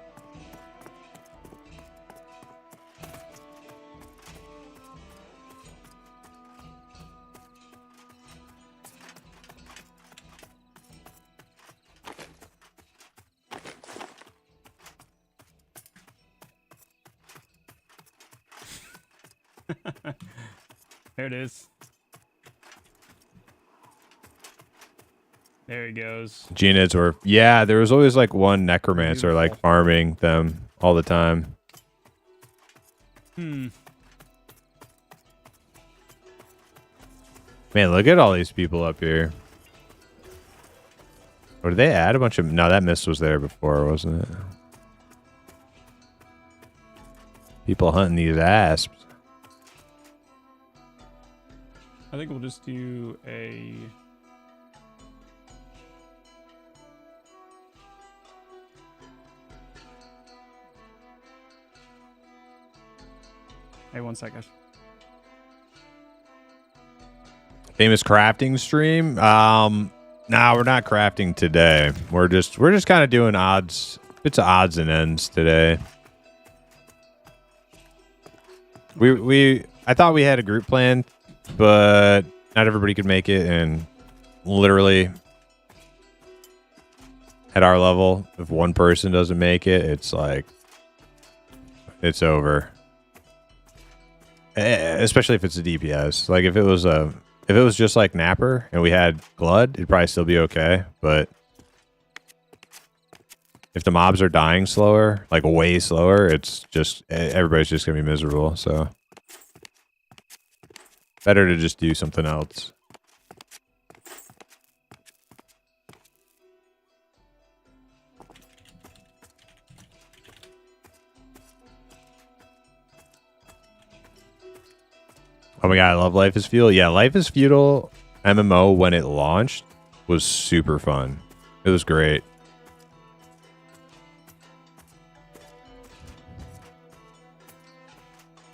There it is. There he goes. Geonids were, yeah, there was always like one necromancer like farming them all the time. Man, look at all these people up here. Or did they add a bunch of... No, that mist was there before, wasn't it? People hunting these asps. I think we'll just do a... Hey, 1 second. Famous crafting stream? Nah, we're not crafting today. We're just kind of doing bits of odds and ends today. I thought we had a group plan, but not everybody could make it, and literally at our level, if one person doesn't make it, it's like it's over. Especially if it's a DPS. Like if it was just like Napper and we had Blood, it'd probably still be okay, but if the mobs are dying slower, like way slower, it's just everybody's just gonna be miserable. So better to just do something else. Oh my god, I love Life is Feudal. Yeah, Life is Feudal MMO when it launched was super fun. It was great.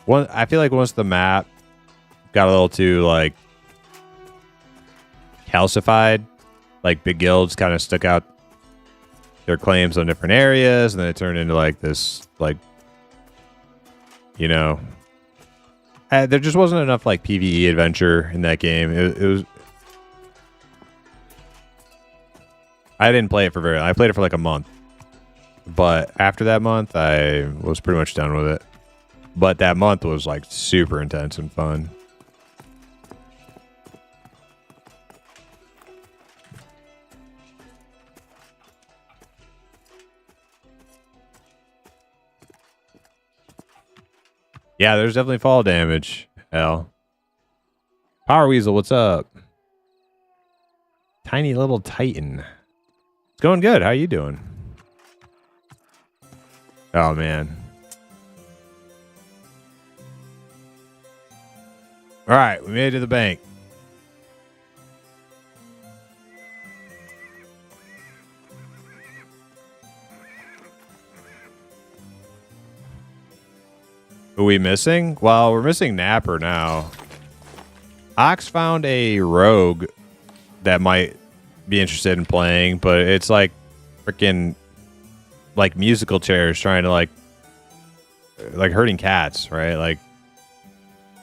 I feel like once the map got a little too like calcified, like big guilds kind of stuck out their claims on different areas, and then it turned into like this, like, you know, there just wasn't enough like PvE adventure in that game. It was. I didn't play it for very long. I played it for like a month, but after that month, I was pretty much done with it. But that month was like super intense and fun. Yeah, there's definitely fall damage. Hell. Power Weasel, what's up? Tiny little Titan. It's going good. How you doing? Oh, man. All right, we made it to the bank. Who are we missing? Well, we're missing Napper now. Ox found a rogue that might be interested in playing, but it's like freaking like musical chairs trying to like herding cats, right? Like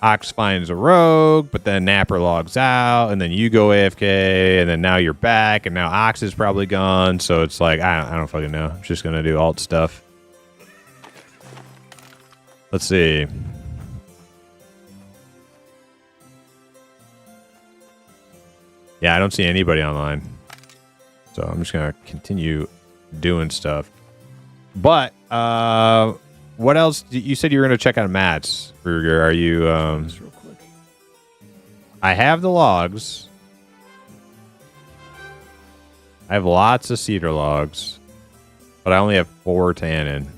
Ox finds a rogue, but then Napper logs out, and then you go AFK, and then now you're back, and now Ox is probably gone. So it's like I don't fucking know. I'm just gonna do alt stuff. Let's see. Yeah, I don't see anybody online, so I'm just gonna continue doing stuff. But what else? You said you were gonna check out Matt's. Ruger, are you? Just real quick. I have the logs. I have lots of cedar logs, but I only have 4 tannin.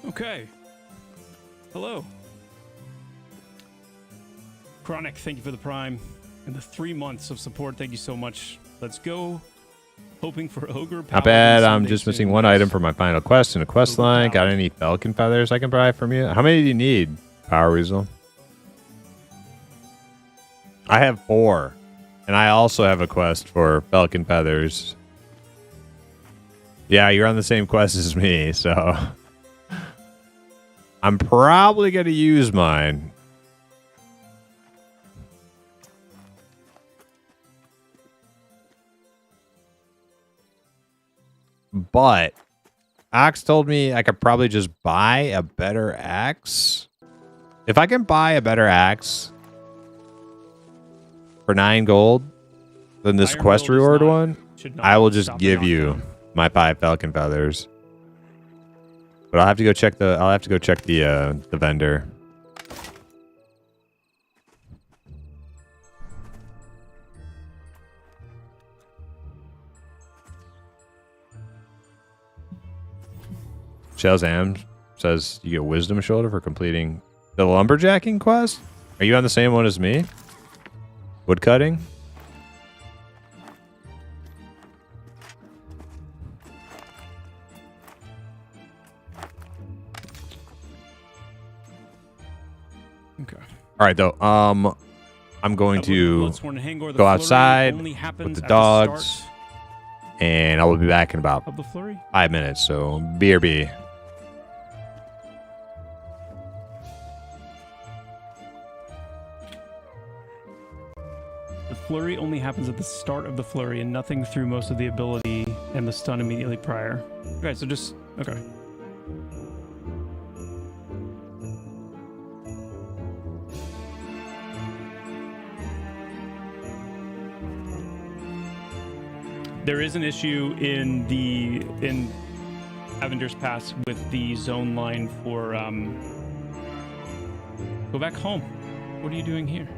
Okay. Hello. Chronic, thank you for the Prime. And the 3 months of support, thank you so much. Let's go. Hoping for Ogre. Not bad. I'm just missing one item for my final quest in a quest line. Got any falcon feathers I can buy from you? How many do you need, Power Weasel? I have 4. And I also have a quest for falcon feathers. Yeah, you're on the same quest as me, so I'm probably going to use mine. But Ox told me I could probably just buy a better axe. If I can buy a better axe for 9 gold than this Iron quest Gold is reward not- one, should not I will just stop give the you outcome. my 5 falcon feathers. But I'll have to go check the vendor. Shazam says you get wisdom shoulder for completing the lumberjacking quest. Are you on the same one as me? Woodcutting? Okay. All right, though. I'm going to Hangor, go outside only with the at dogs, start and I will be back in about of the flurry. 5 minutes. So BRB. The flurry only happens at the start of the flurry and nothing through most of the ability and the stun immediately prior. Okay, so just... Okay. There is an issue in Avenger's Pass with the zone line for... Go back home. What are you doing here?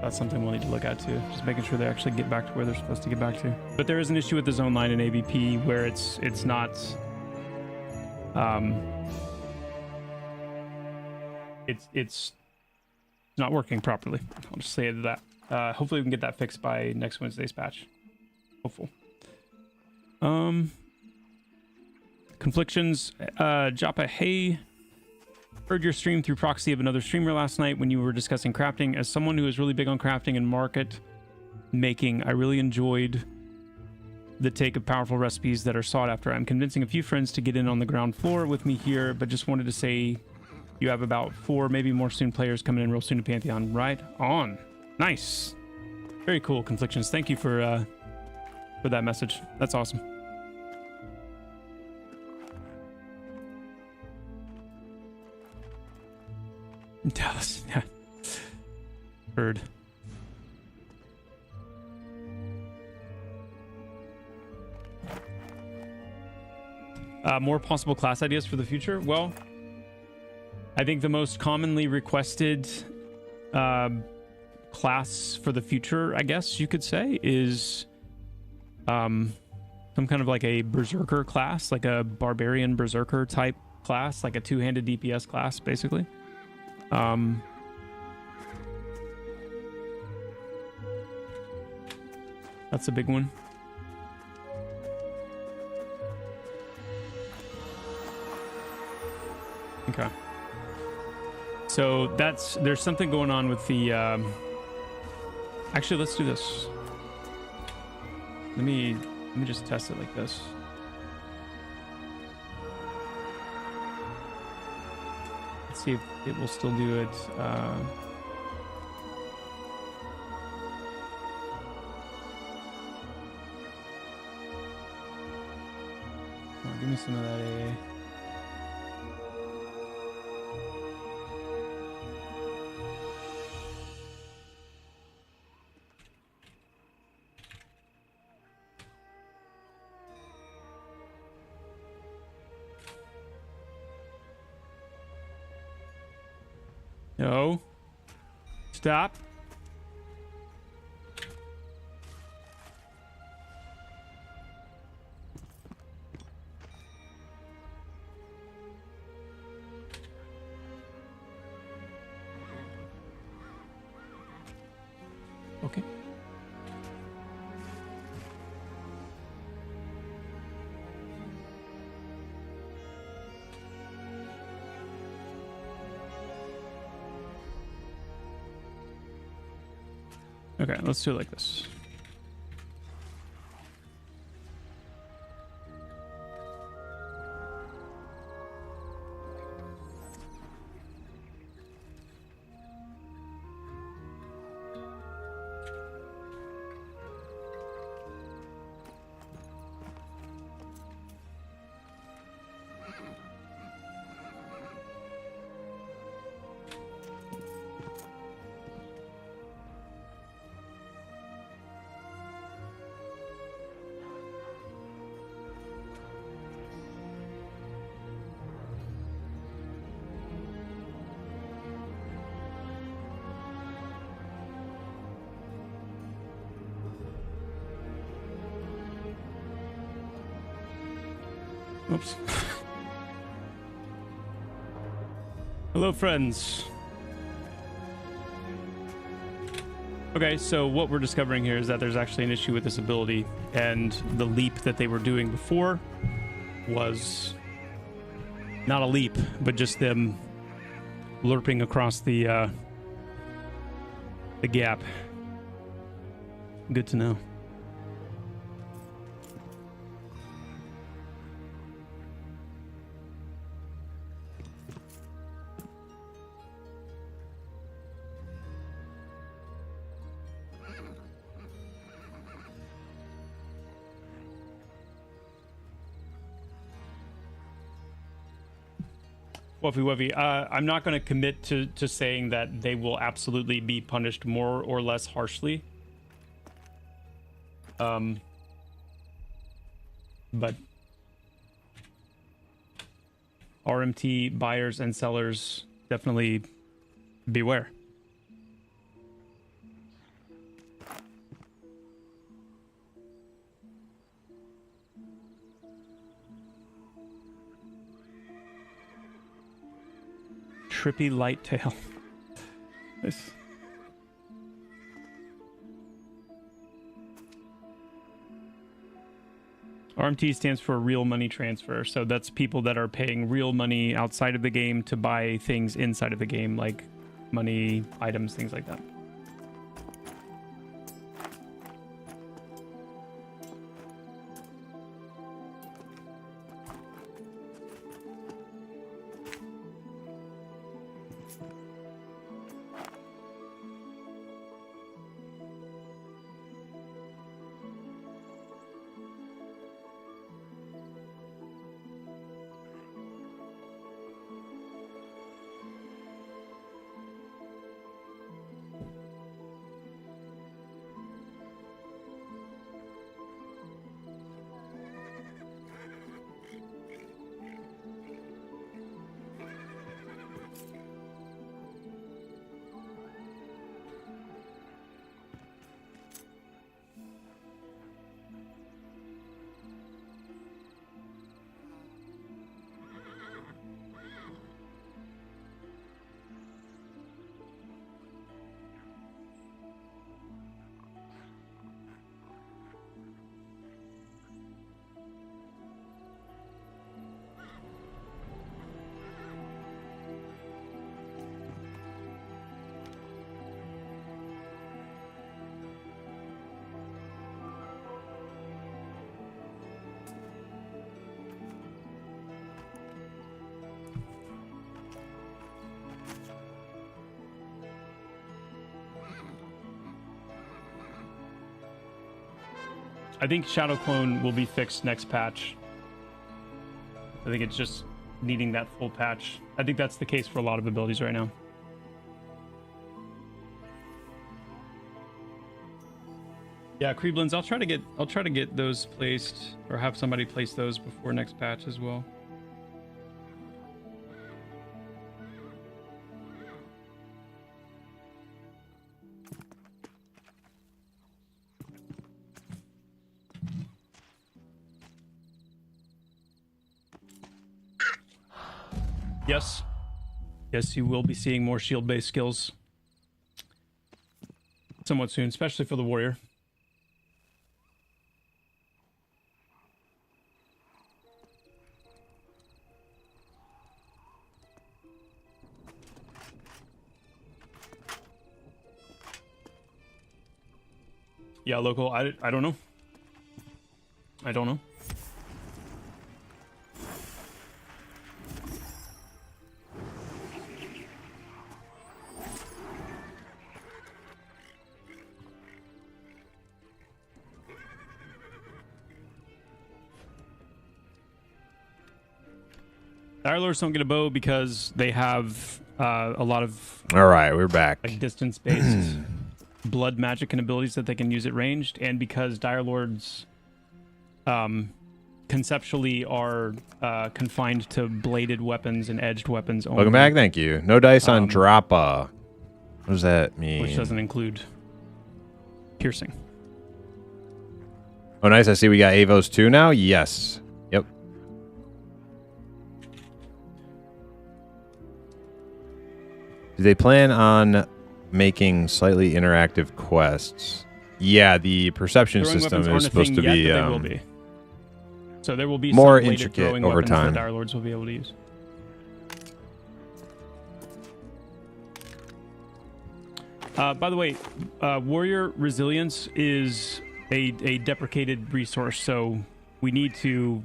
That's something we'll need to look at too. Just making sure they actually get back to where they're supposed to get back to. But there is an issue with the zone line in AVP where it's not it's not working properly. I'll just say that. Hopefully we can get that fixed by next Wednesday's patch. Hopeful. Conflictions. Joppa, hey. Heard your stream through proxy of another streamer last night when you were discussing crafting. As someone who is really big on crafting and market making, I really enjoyed the take of powerful recipes that are sought after. I'm convincing a few friends to get in on the ground floor with me here, but just wanted to say you have about 4, maybe more soon players coming in real soon to Pantheon. Right on. Nice. Very cool, Conflictions. Thank you for that message. That's awesome. Dallas, yeah. Heard. More possible class ideas for the future? Well, I think the most commonly requested class for the future, I guess you could say, is some kind of like a berserker class, like a barbarian berserker type class, like a two-handed DPS class, basically. That's a big one. Okay. So there's something going on with the, actually, let's do this. Let me just test it like this. Let's see if it will still do it. Give me some of that AA. No. Stop. Okay. Okay, let's do it like this. Oops. Hello, friends. Okay, so what we're discovering here is that there's actually an issue with this ability, and the leap that they were doing before was not a leap, but just them lurping across the gap. Good to know. Wuffy. I'm not going to commit to saying that they will absolutely be punished more or less harshly. But RMT buyers and sellers, definitely beware. Trippy light tail. Nice. RMT stands for real money transfer. So that's people that are paying real money outside of the game to buy things inside of the game, like money, items, things like that. I think Shadow Clone will be fixed next patch. I think it's just needing that full patch. I think that's the case for a lot of abilities right now. Yeah, Creeblins, I'll try to get those placed, or have somebody place those before next patch as well. Yes, you will be seeing more shield-based skills somewhat soon, especially for the warrior. Yeah, local, I don't know. I don't know. Dire Lords don't get a bow because they have a lot of... All right, we're back. Like distance-based blood magic and abilities that they can use at ranged, and because Dire Lords conceptually are confined to bladed weapons and edged weapons only. Welcome back, thank you. No dice on Droppa. What does that mean? Which doesn't include piercing. Oh, nice. I see we got Avos too now. Yes. Yep. Do they plan on making slightly interactive quests. Yeah, the perception Throwing system weapons is aren't a supposed to thing be, yet, but they will be. So there will be more some intricate throwing over weapons time. that Dire Lords will be able to use. By the way, Warrior Resilience is a deprecated resource, so we need to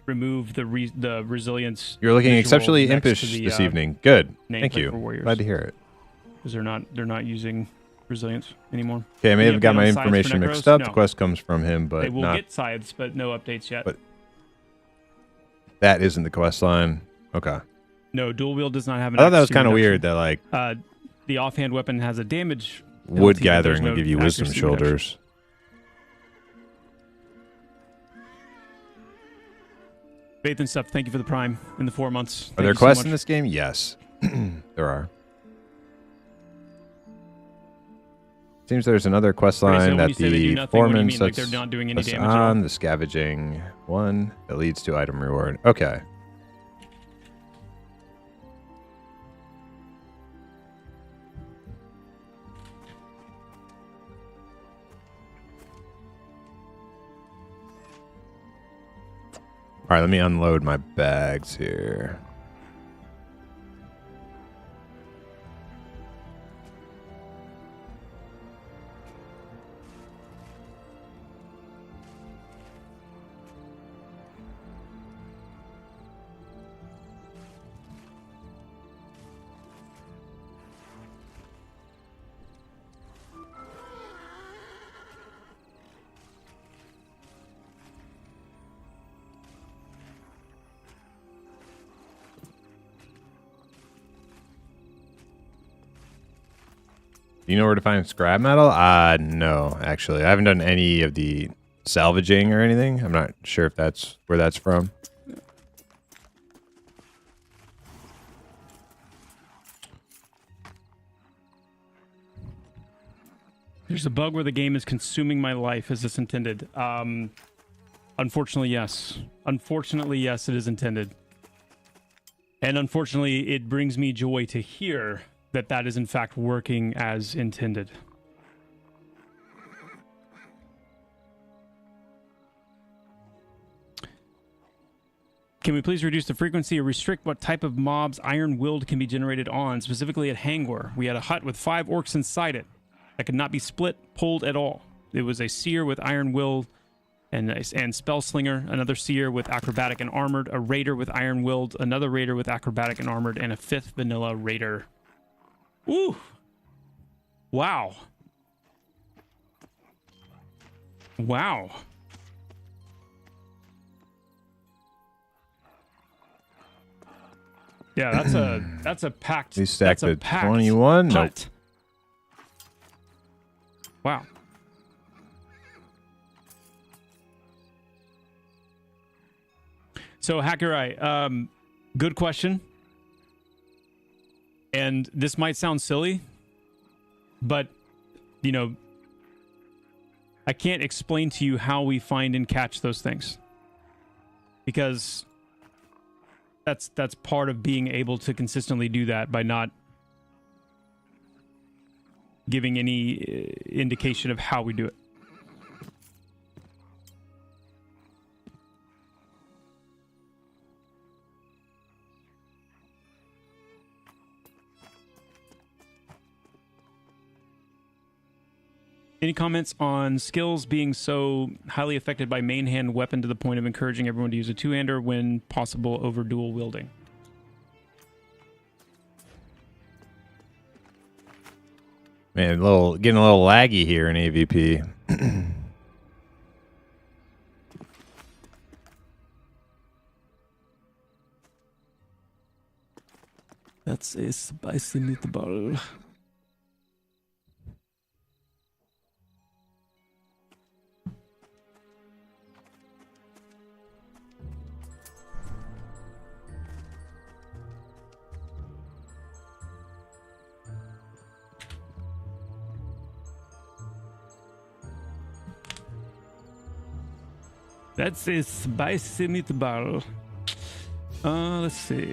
remove the resilience. You're looking visual exceptionally next to impish the, this evening. Good. Thank nameplate you. for Warriors. Glad to hear it. Because they're not using resilience anymore. Okay, I may Do you have got update my on scythes for information Necros? mixed up. No. The quest comes from him, but They will not. get scythes, but no updates yet. But- That isn't the quest line. Okay. No, dual wield does not have an I thought that was accuracy kind of reduction. weird that like The offhand weapon has a damage wood penalty, but there's gathering no would give you wisdom accuracy reduction. shoulders. Faith and stuff. Thank you for the prime in the 4 months. Are Thank there you so quests much. in this game? Yes, there are. Seems there's another quest Okay, so line when that you say they do the nothing, what do you foreman mean? Like sets they're not doing any us damage at all? on the scavenging one that leads to item reward. Okay. All right, let me unload my bags here. Do you know where to find scrap metal? No, actually. I haven't done any of the salvaging or anything. I'm not sure if that's where that's from. There's a bug where the game is consuming my life. Is this intended? Unfortunately, yes. Unfortunately, yes, it is intended. And unfortunately, it brings me joy to hear that that is in fact working as intended. Can we please reduce the frequency or restrict what type of mobs iron-willed can be generated on, specifically at Hangwar? We had a hut with 5 orcs inside it that could not be split, pulled at all. It was a seer with iron will and spell slinger, another seer with acrobatic and armored, a raider with iron willed, another raider with acrobatic and armored, and a 5th vanilla raider. Ooh. Wow. Wow. Yeah, that's a packed. We stacked that's a at packed 21. Nope. hut. Wow. So Hackerai, good question. And this might sound silly, but you know, I can't explain to you how we find and catch those things. Because that's part of being able to consistently do that by not giving any indication of how we do it. Any comments on skills being so highly affected by main hand weapon to the point of encouraging everyone to use a two-hander when possible over dual wielding? Man, getting a little laggy here in AVP. That's a spicy meatball. That's a spicy meatball. Let's see.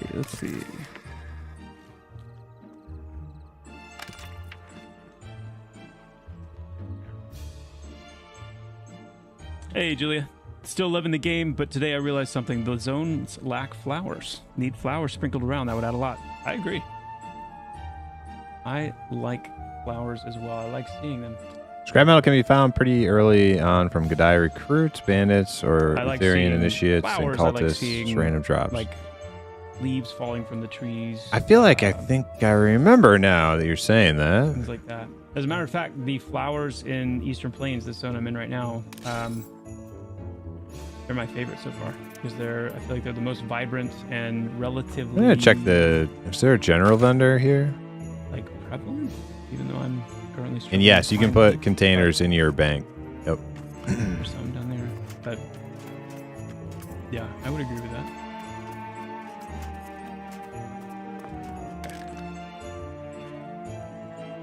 Hey, Julia. Still loving the game, but today I realized something. The zones lack flowers. Need flowers sprinkled around. That would add a lot. I agree. I like flowers as well. I like seeing them. Scrap metal can be found pretty early on from Gadai recruits, bandits, or like Etherean initiates and flowers. cultists. Random drops. Like leaves falling from the trees. I feel like I think I remember now that you're saying that. Things like that. As a matter of fact, the flowers in Eastern Plains, the zone I'm in right now, they're my favorite so far because I feel like they're the most vibrant and relatively. I'm gonna check is there a general vendor here? Like prevalent, even though I'm currently. And yes, you can put containers in your bank. Yep. There's some down there, but yeah, I would agree with that.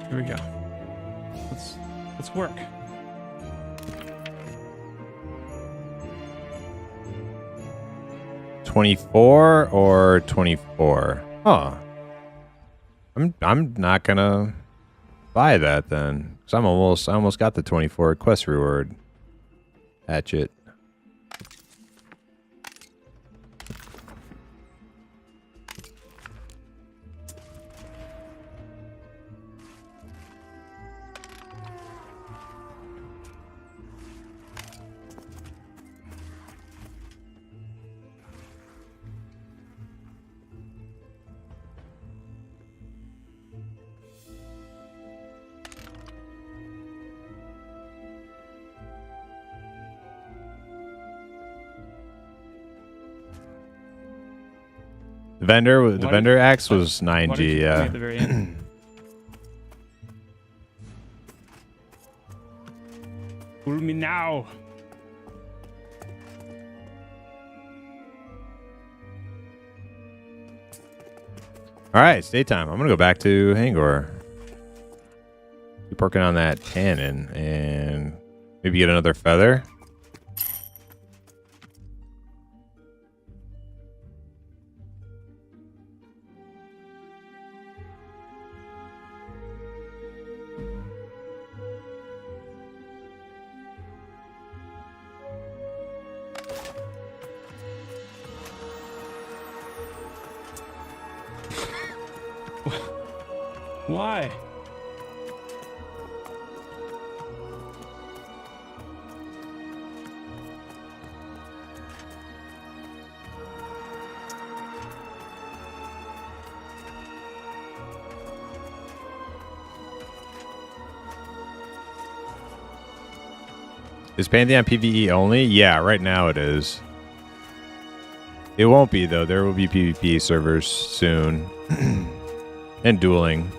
Here we go. Let's work. $24 or $24? Huh. I'm not gonna buy that then, because I almost got the 24 quest reward. Hatchet. The vendor axe was 9G, yeah. At the very end? Fool me now. All right, it's daytime. I'm gonna go back to Hangor. Keep working on that cannon and maybe get another feather. Why? Is Pantheon PvE only? Yeah, right now it is. It won't be, though. There will be PvP servers soon. And dueling.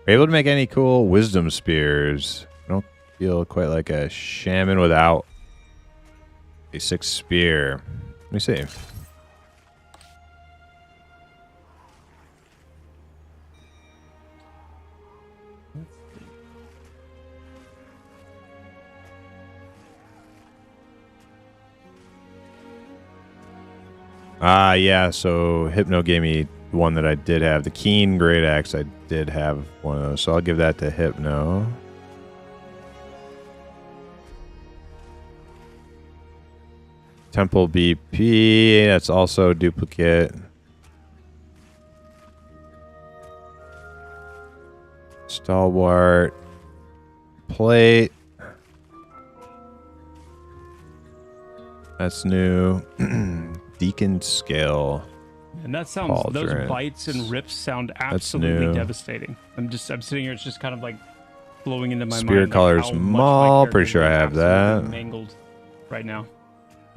Are you able to make any cool wisdom spears? I don't feel quite like a shaman without a 6 spear. Let me see. Yeah, so Hypno gave me one that I did have. The Keen Great Axe, I did have one of those, so I'll give that to Hypno. Temple BP, that's also a duplicate. Stalwart. Plate. That's new. Deacon Scale. And that sounds, Pauldron. those bites and rips sound absolutely new. devastating. I'm sitting here, it's just kind of like flowing into my Spirit mind. Colors like how much my Maul, character pretty sure I is have absolutely that. Mangled right now.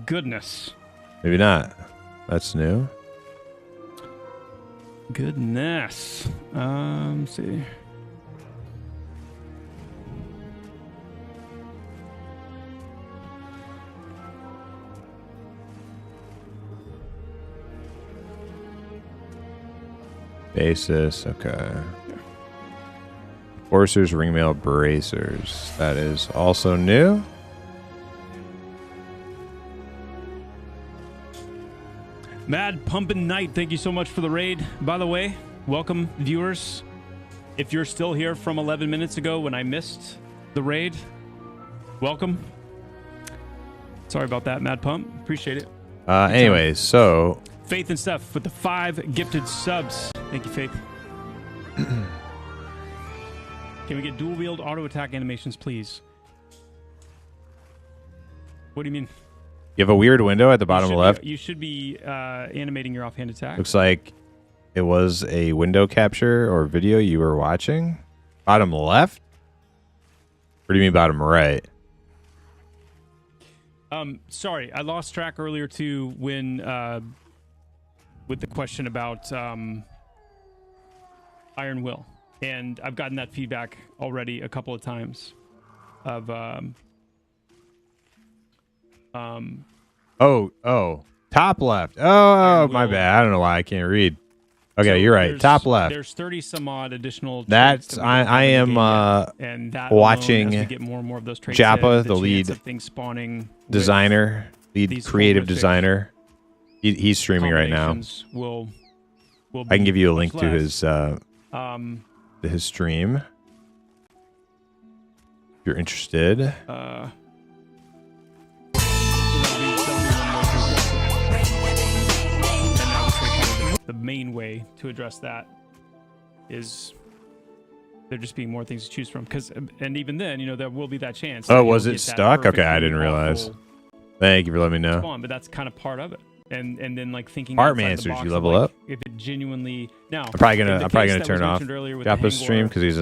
Goodness. Maybe not. That's new. Goodness. Let's see. Basis, okay. Forcers Ringmail Bracers. That is also new. Mad Pumpin' Night, thank you so much for the raid. By the way, welcome, viewers. If you're still here from 11 minutes ago when I missed the raid, welcome. Sorry about that, Mad Pump. Appreciate it. Anyways, so... Faith and Steph with the 5 gifted subs. Thank you, Faith. Can we get dual-wield auto attack animations, please? What do you mean? You have a weird window at the bottom left. You should be animating your offhand attack. Looks like it was a window capture or video you were watching. Bottom left? What do you mean bottom right? Sorry, I lost track earlier too when with the question about Iron Will, and I've gotten that feedback already a couple of times. Of top left. Oh, my bad. I don't know why I can't read. Okay, so you're right. Top left. There's 30 some odd additional. That's I am and that watching alone, as we get more and more of those traits Japa, in, the lead things spawning designer, lead creative designer. He's streaming right now. Will I can give you a link to his stream if you're interested. The main way to address that is there just being more things to choose from. And even then, there will be that chance. Oh, was it stuck? Okay, I didn't realize. Thank you for letting me know. Spawn, but that's kind of part of it. And then like thinking. Partmaster, did you level up? If it genuinely now, I'm probably gonna turn off Japa's stream because he's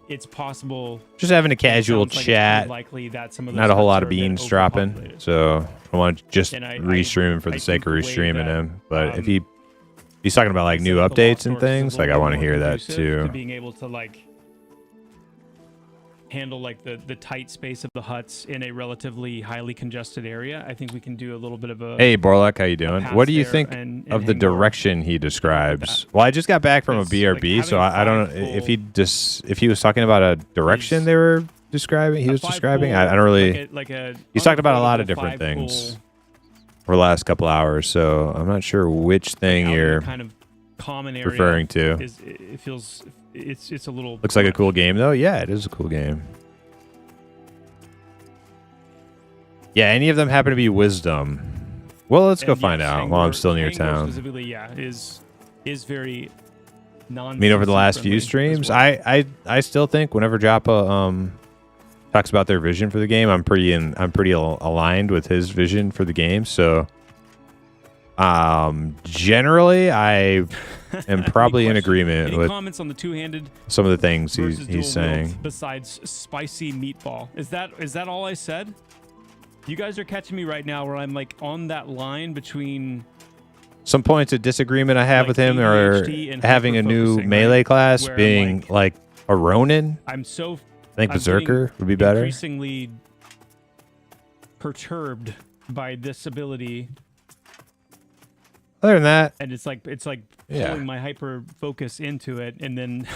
it's possible. Just having a casual chat. Likely that some of not a whole lot of beans dropping, so I want to just restream him for the sake of restreaming him. But if he's talking about like new updates and things, like I want to hear that too. Being able to like handle like the tight space of the huts in a relatively highly congested area, I think we can do a little bit of a. Hey Borlak, how you doing? What do you think of the direction he describes? Well, I just got back from a BRB, like so I don't know if he was talking about a direction they were describing. He was describing. I don't really. He's talked about a lot of different things for the last couple hours, so I'm not sure which thing you're kind of common area referring to. It feels. It's a little. Looks like a cool game though. Yeah, it is a cool game. Yeah, any of them happen to be wisdom? Well, let's go find out while I'm still near town. Specifically, yeah, is very. I mean, over the last few streams, I still think whenever Japa talks about their vision for the game, I'm pretty aligned with his vision for the game. So, generally, I am probably in agreement with comments on the two-handed some of the things he's saying. Besides spicy meatball, is that all I said? You guys are catching me right now where I'm like on that line between some points of disagreement I have with him, or having a new melee class being like a Ronin. I think Berserker would be better. Increasingly perturbed by this ability. Other than that, and it's like pulling my hyper focus into it, and then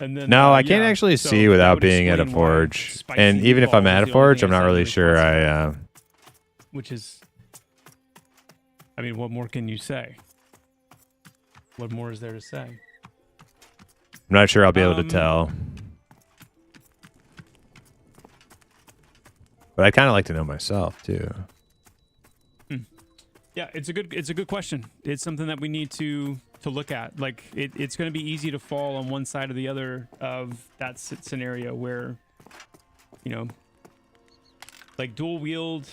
no, I can't actually see without being at a forge, and even if I'm at a forge, I'm not really sure which is, I mean, what more can you say? What more is there to say? I'm not sure I'll be able to tell, but I kind of like to know myself too. Yeah, it's a good question. It's something that we need to look at. Like it's going to be easy to fall on one side or the other of that scenario where, like dual wield.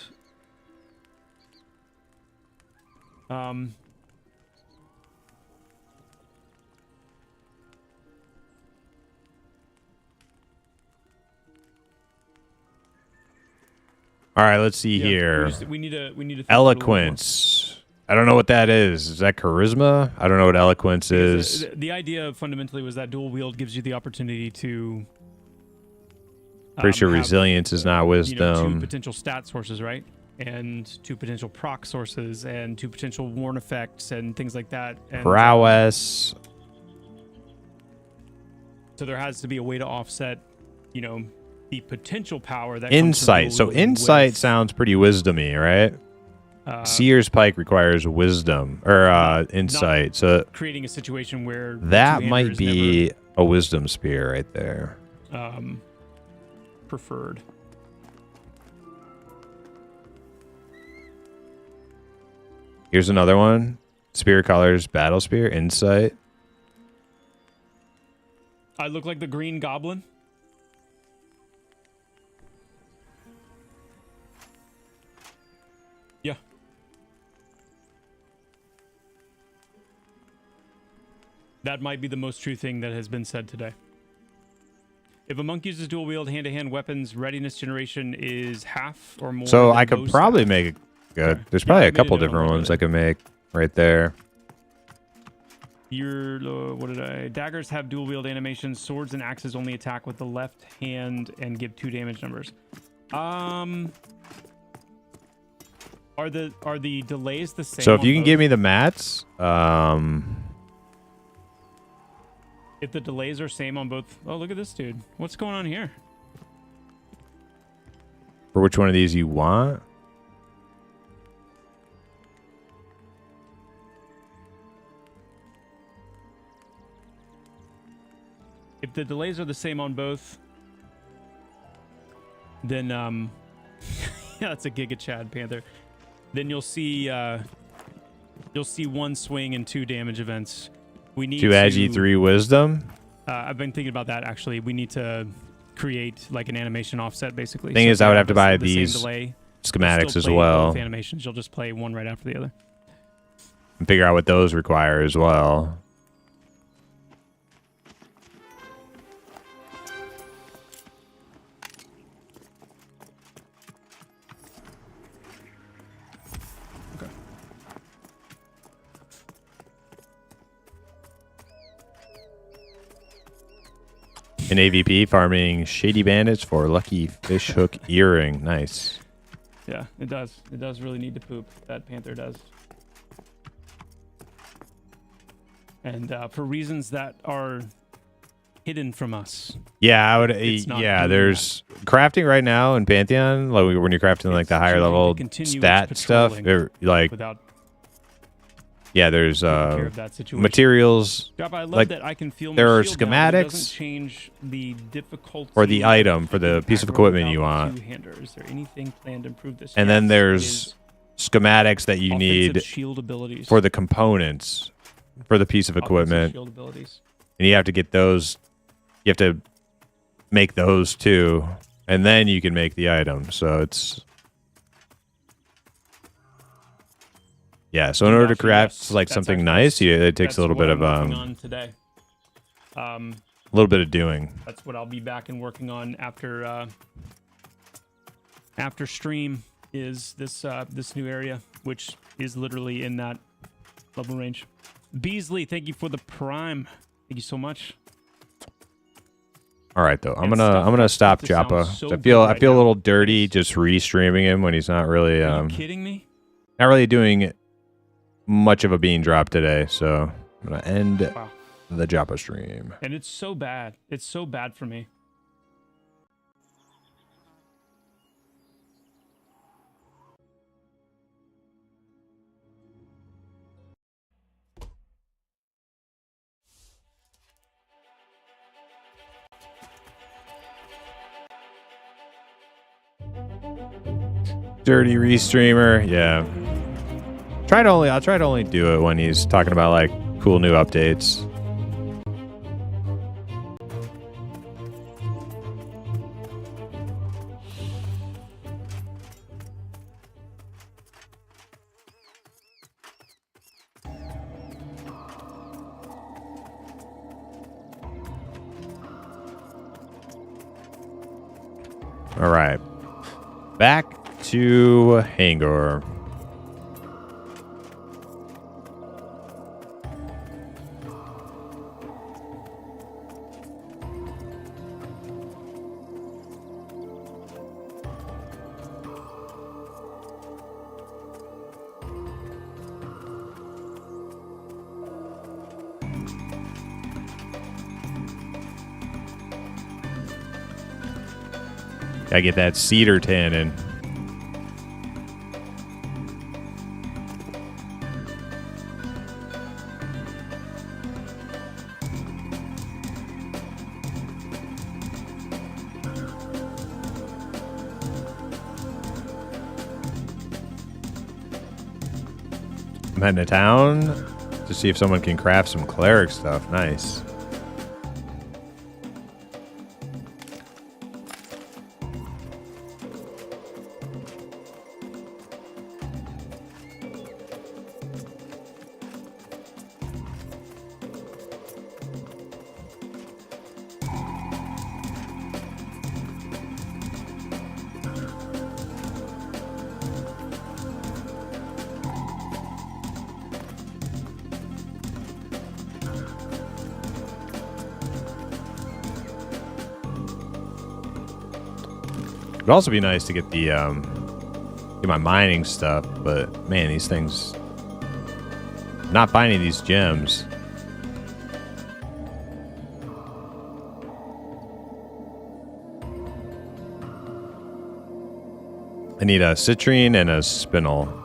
All right, let's see here. We need to Eloquence. I don't know what that is. Is that charisma? I don't know what eloquence is. The idea fundamentally was that dual wield gives you the opportunity to. Pretty sure resilience is not wisdom. 2 potential stat sources, right? And 2 potential proc sources, and 2 potential warn effects, and things like that. And, prowess. So there has to be a way to offset, the potential power that insight. So insight sounds pretty wisdomy, right? Seer's Pike requires wisdom or insight, so creating a situation where that two-hander might is be a wisdom spear right there. never, preferred. Here's another one. Spear colors, battle spear, insight. I look like the Green Goblin. Yeah. That might be the most true thing that has been said today. If a monk uses dual wield hand-to-hand weapons, readiness generation is half or more. So than I could most probably staff. make it good. Okay. There's Yeah, probably I a made couple a note on different my ones note. I could make right there. Your what did I? Daggers have dual wield animations. Swords and axes only attack with the left hand and give 2 damage numbers. Are the delays the same? So if on you can both? give me the mats, If the delays are same on both. Oh, look at this dude. What's going on here? for which one of these you want. If the delays are the same on both, then yeah, that's a Giga Chad Panther. Then you'll see 1 swing and 2 damage events. We need 2 agi, 3 wisdom. I've been thinking about that actually. We need to create like an animation offset basically. Thing So is, if I you would have to buy the same these delay, you'll schematics still as play well both animations. You'll just play one right after the other. and figure out what those require as well. In AVP, farming shady bandits for lucky fish hook earring. Nice. Yeah, it does. It does really need to poop. That Panther does. And for reasons that are hidden from us. Yeah, I would. It's not Yeah, doing there's crafting right now in Pantheon. Like when you're crafting like It's the higher choosing to level continue stat its stuff, patrolling like without yeah, there's taking care of that situation. materials Drop, I love like, that I can feel my there are shield now, but it schematics doesn't change the difficulty or the item for the of piece of aggro equipment without you the want. two-hander. Is there anything planned to improve this? And then Yes, there's it is schematics that you offensive need shield abilities. for the components for the piece of Offensive equipment, shield abilities. and you have to get those. You have to make those too, and then you can make the item. So it's yeah. So in order to Actually, craft yes, like that's something actually- nice, it takes that's a little what bit I'm of working on today. a little bit of doing. That's what I'll be back and working on after stream. Is this this new area, which is literally in that level range. Beasley, thank you for the prime. Thank you so much. All right, though, I'm And gonna stop stuff Joppa. sounds so I good feel right a now. little dirty just re-streaming him when he's not really Are you kidding me? not really doing much of a bean drop today. So I'm gonna end Wow. the Joppa stream. And it's so bad. It's so bad for me. Dirty restreamer, yeah. I'll try to only do it when he's talking about like cool new updates. All right. Back to Hangor. Gotta get that cedar tannin. I'm heading to town to see if someone can craft some cleric stuff. Nice. It'd also be nice to get the get my mining stuff, but man, these things, not finding these gems. I need a citrine and a spinel.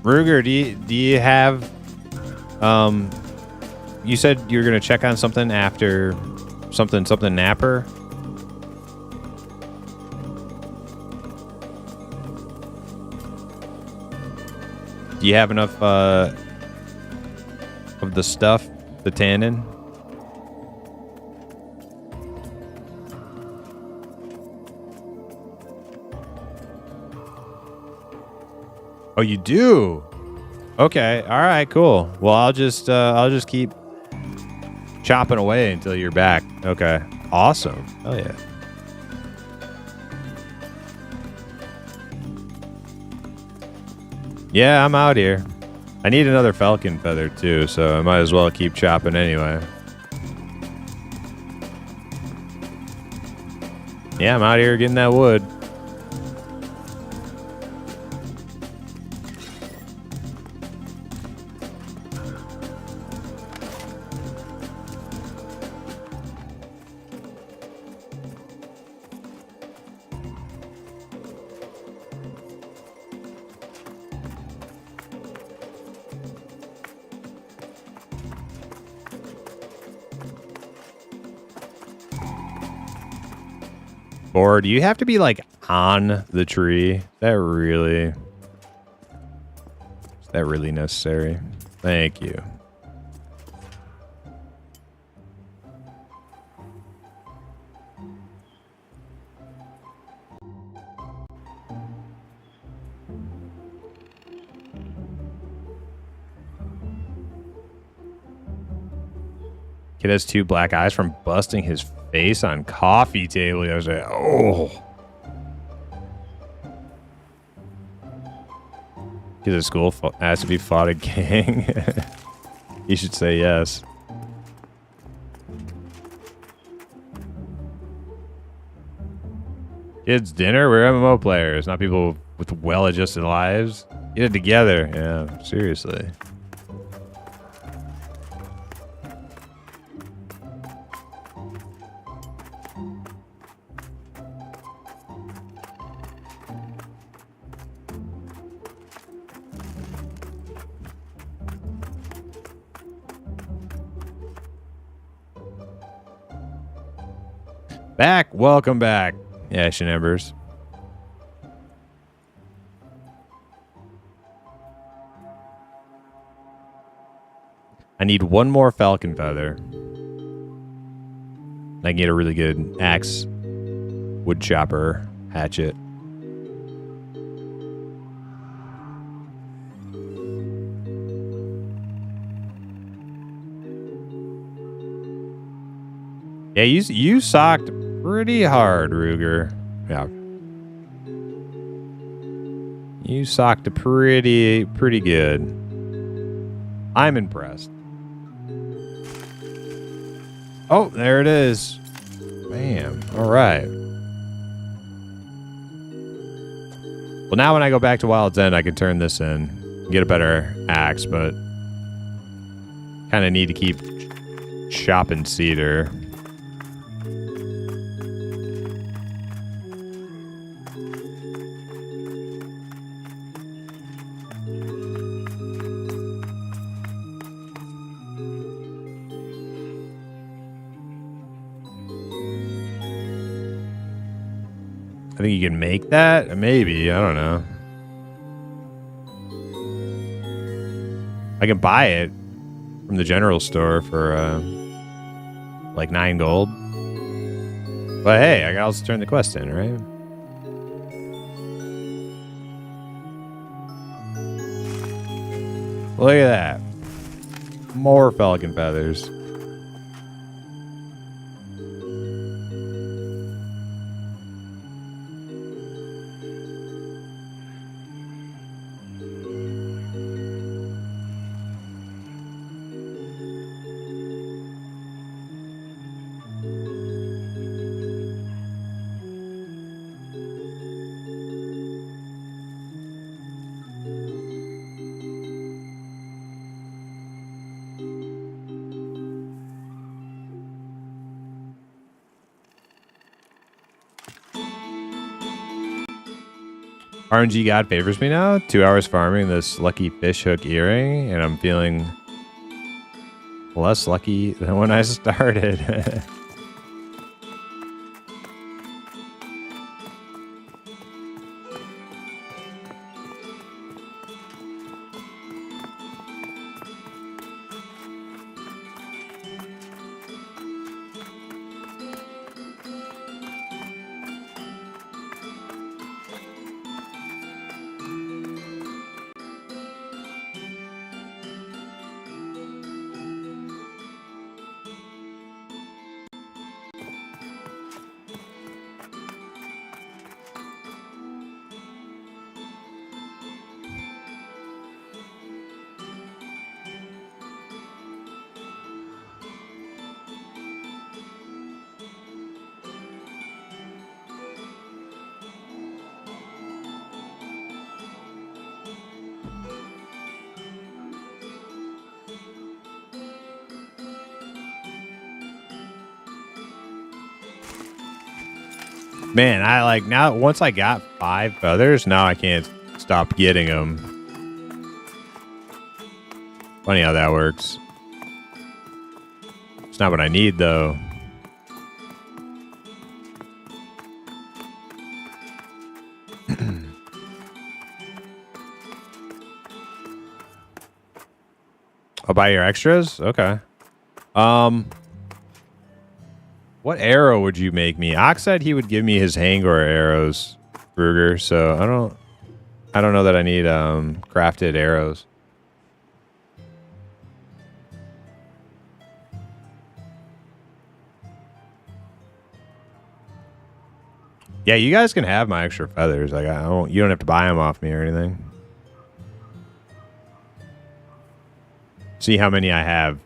Ruger, do you have you said you were gonna check on something after something napper? Do you have enough of the stuff, the tannin? Oh, you do? Okay. All right. Cool. Well, I'll just keep chopping away until you're back. Okay. Awesome. Oh yeah. Yeah, I'm out here. I need another falcon feather too, so I might as well keep chopping anyway. Yeah, I'm out here getting that wood. Or do you have to be like on the tree? Is that really necessary? Thank you. Kid has 2 black eyes from busting his face on coffee table. I was like, oh. Kid at school has to be fought a gang. You should say yes. Kids dinner? We're MMO players, not people with well-adjusted lives. Get it together. Yeah, seriously. Back. Welcome back, Ash and Embers. I need 1 more falcon feather. I can get a really good axe, wood chopper, hatchet. Yeah, you socked pretty hard, Ruger. Yeah. You socked pretty good. I'm impressed. Oh, there it is. Bam. All right. Well, now when I go back to Wild's End, I can turn this in, get a better axe, but kind of need to keep chopping cedar. I think you can make that? Maybe. I don't know. I can buy it from the general store for like 9 gold. But hey, I can also turn the quest in, right? Look at that. More falcon feathers. RNG God favors me now. 2 hours farming this lucky fish hook earring, and I'm feeling less lucky than when I started. Man, I like now once I got 5 feathers, now I can't stop getting them. Funny how that works. It's not what I need though. I'll buy your extras? Okay. What arrow would you make me? Ox said he would give me his Hangor arrows, Ruger, so I don't know that I need crafted arrows. Yeah, you guys can have my extra feathers. Like you don't have to buy them off me or anything. See how many I have.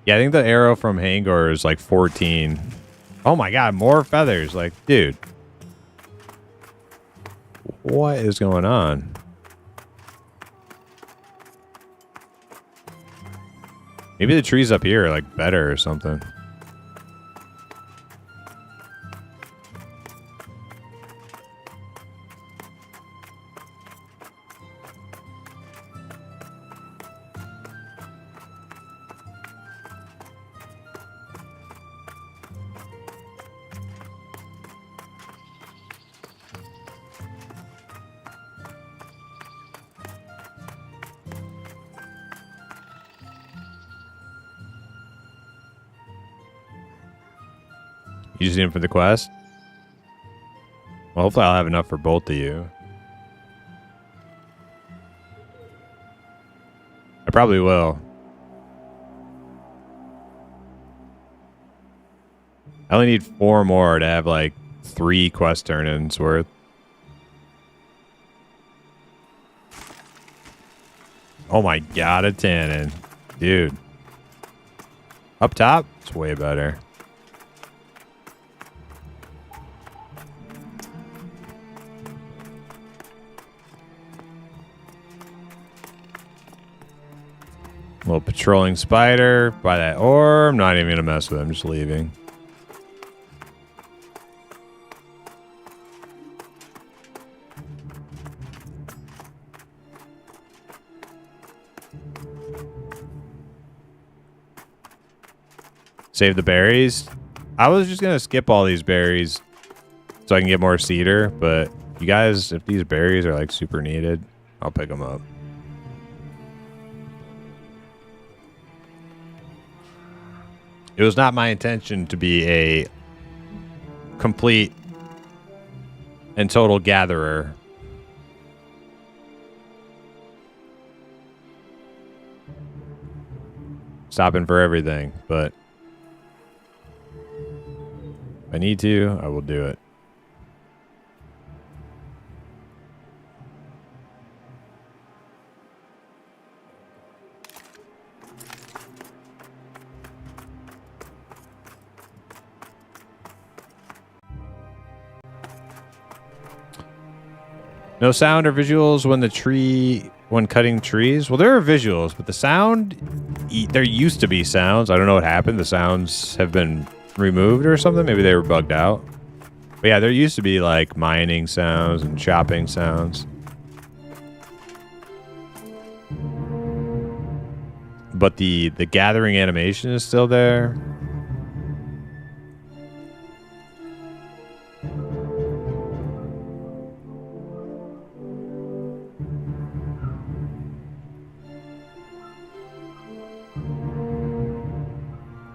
Yeah, I think the arrow from Hangor is like 14. Oh my god, more feathers. Like, dude. What is going on? Maybe the trees up here are like better or something. You just need them for the quest? Well, hopefully I'll have enough for both of you. I probably will. I only need 4 more to have like 3 quest turn-ins worth. Oh my god, a tannin. Dude. Up top, it's way better. Little patrolling spider by that ore. I'm not even gonna mess with it. I'm just leaving. Save the berries. I was just gonna skip all these berries so I can get more cedar, but you guys, if these berries are like super needed, I'll pick them up. It was not my intention to be a complete and total gatherer. Stopping for everything, but if I need to, I will do it. No sound or visuals when cutting trees. Well, there are visuals, but the sound, there used to be sounds. I don't know what happened. The sounds have been removed or something. Maybe they were bugged out. But yeah, there used to be like mining sounds and chopping sounds. But the gathering animation is still there.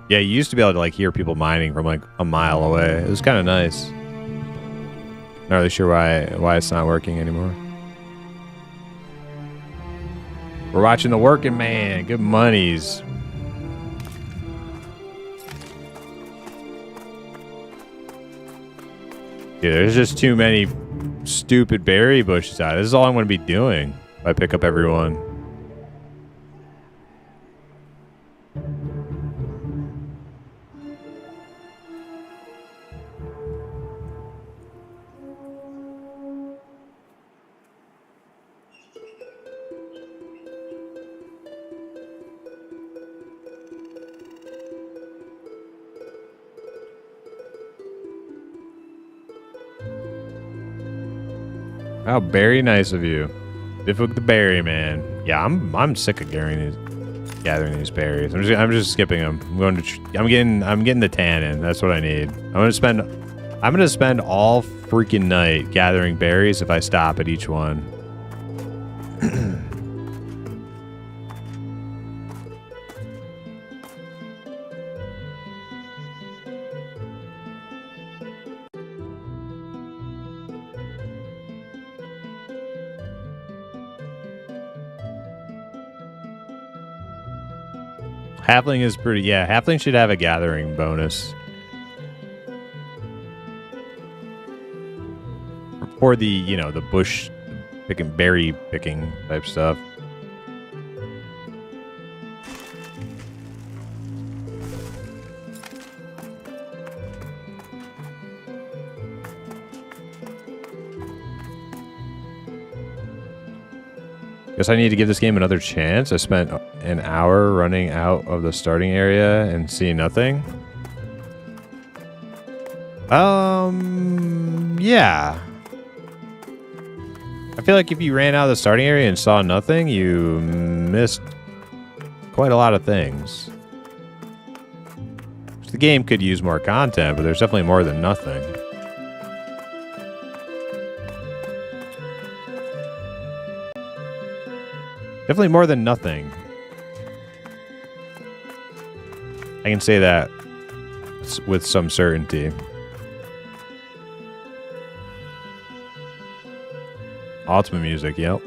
Yeah, you used to be able to like hear people mining from like a mile away. It was kind of nice. Not really sure why it's not working anymore. We're watching The Working Man. Good monies. Dude, there's just too many stupid berry bushes out. This is all I'm going to be doing if I pick up everyone. How very nice of you. Bifuk the berry man. Yeah, I'm sick of gathering these berries. I'm just skipping them. I'm getting the tannin. That's what I need. I'm gonna spend all freaking night gathering berries if I stop at each one. Halfling is pretty... Yeah, Halfling should have a gathering bonus. For the, you know, the bush picking, berry picking type stuff. Guess I need to give this game another chance. I spent an hour running out of the starting area and seeing nothing. Yeah. I feel like if you ran out of the starting area and saw nothing, you missed quite a lot of things. The game could use more content, but there's definitely more than nothing. Definitely more than nothing. I can say that with some certainty. Ultimate music, yep.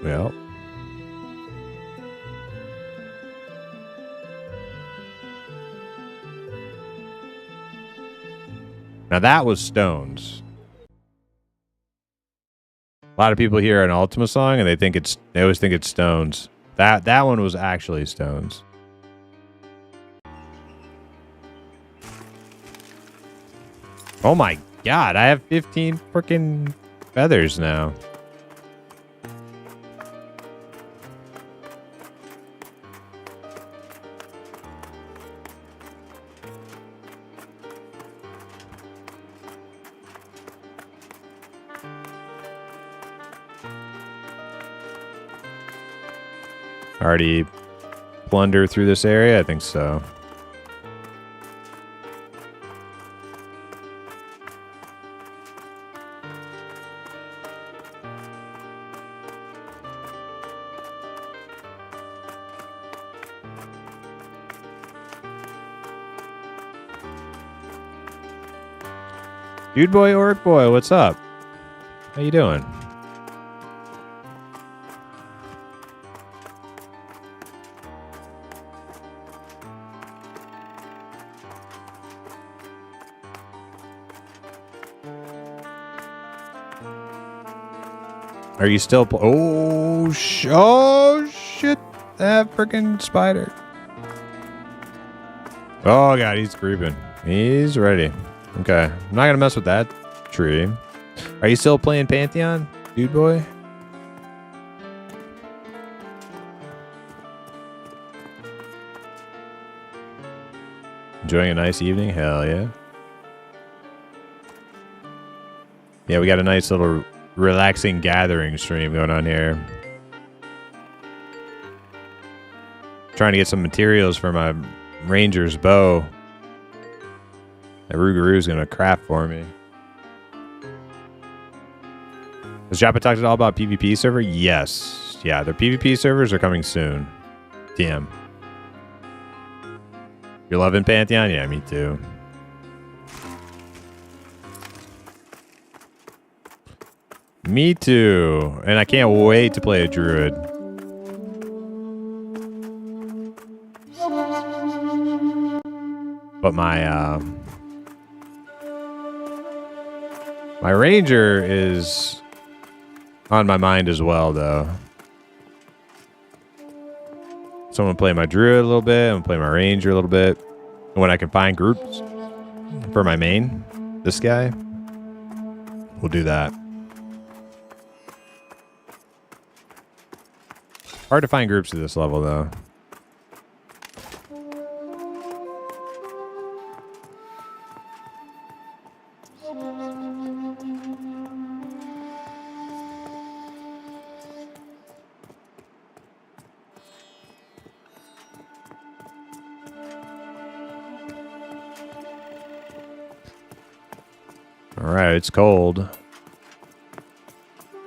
Now that was stones. A lot of people hear an Ultima song and they always think it's stones. That one was actually stones. Oh my god, I have 15 freaking feathers now. Already plunder through this area? I think so. Dude boy, orc boy, what's up? How you doing? Are you still? Oh shit! That freaking spider! Oh god, he's creeping. He's ready. Okay, I'm not gonna mess with that tree. Are you still playing Pantheon, dude boy? Enjoying a nice evening? Hell yeah! Yeah, we got a nice little relaxing gathering stream going on here. Trying to get some materials for my ranger's bow that Rougarou's gonna craft for me. Has Japa talked at all about PvP server? Yes. Yeah, their PvP servers are coming soon. TM. You're loving Pantheon? Yeah, me too. Me too. And I can't wait to play a druid. But my my ranger is on my mind as well, though. So I'm gonna play my druid a little bit. I'm gonna play my ranger a little bit. And when I can find groups for my main, this guy, we'll do that. Hard to find groups at this level, though. All right, it's cold.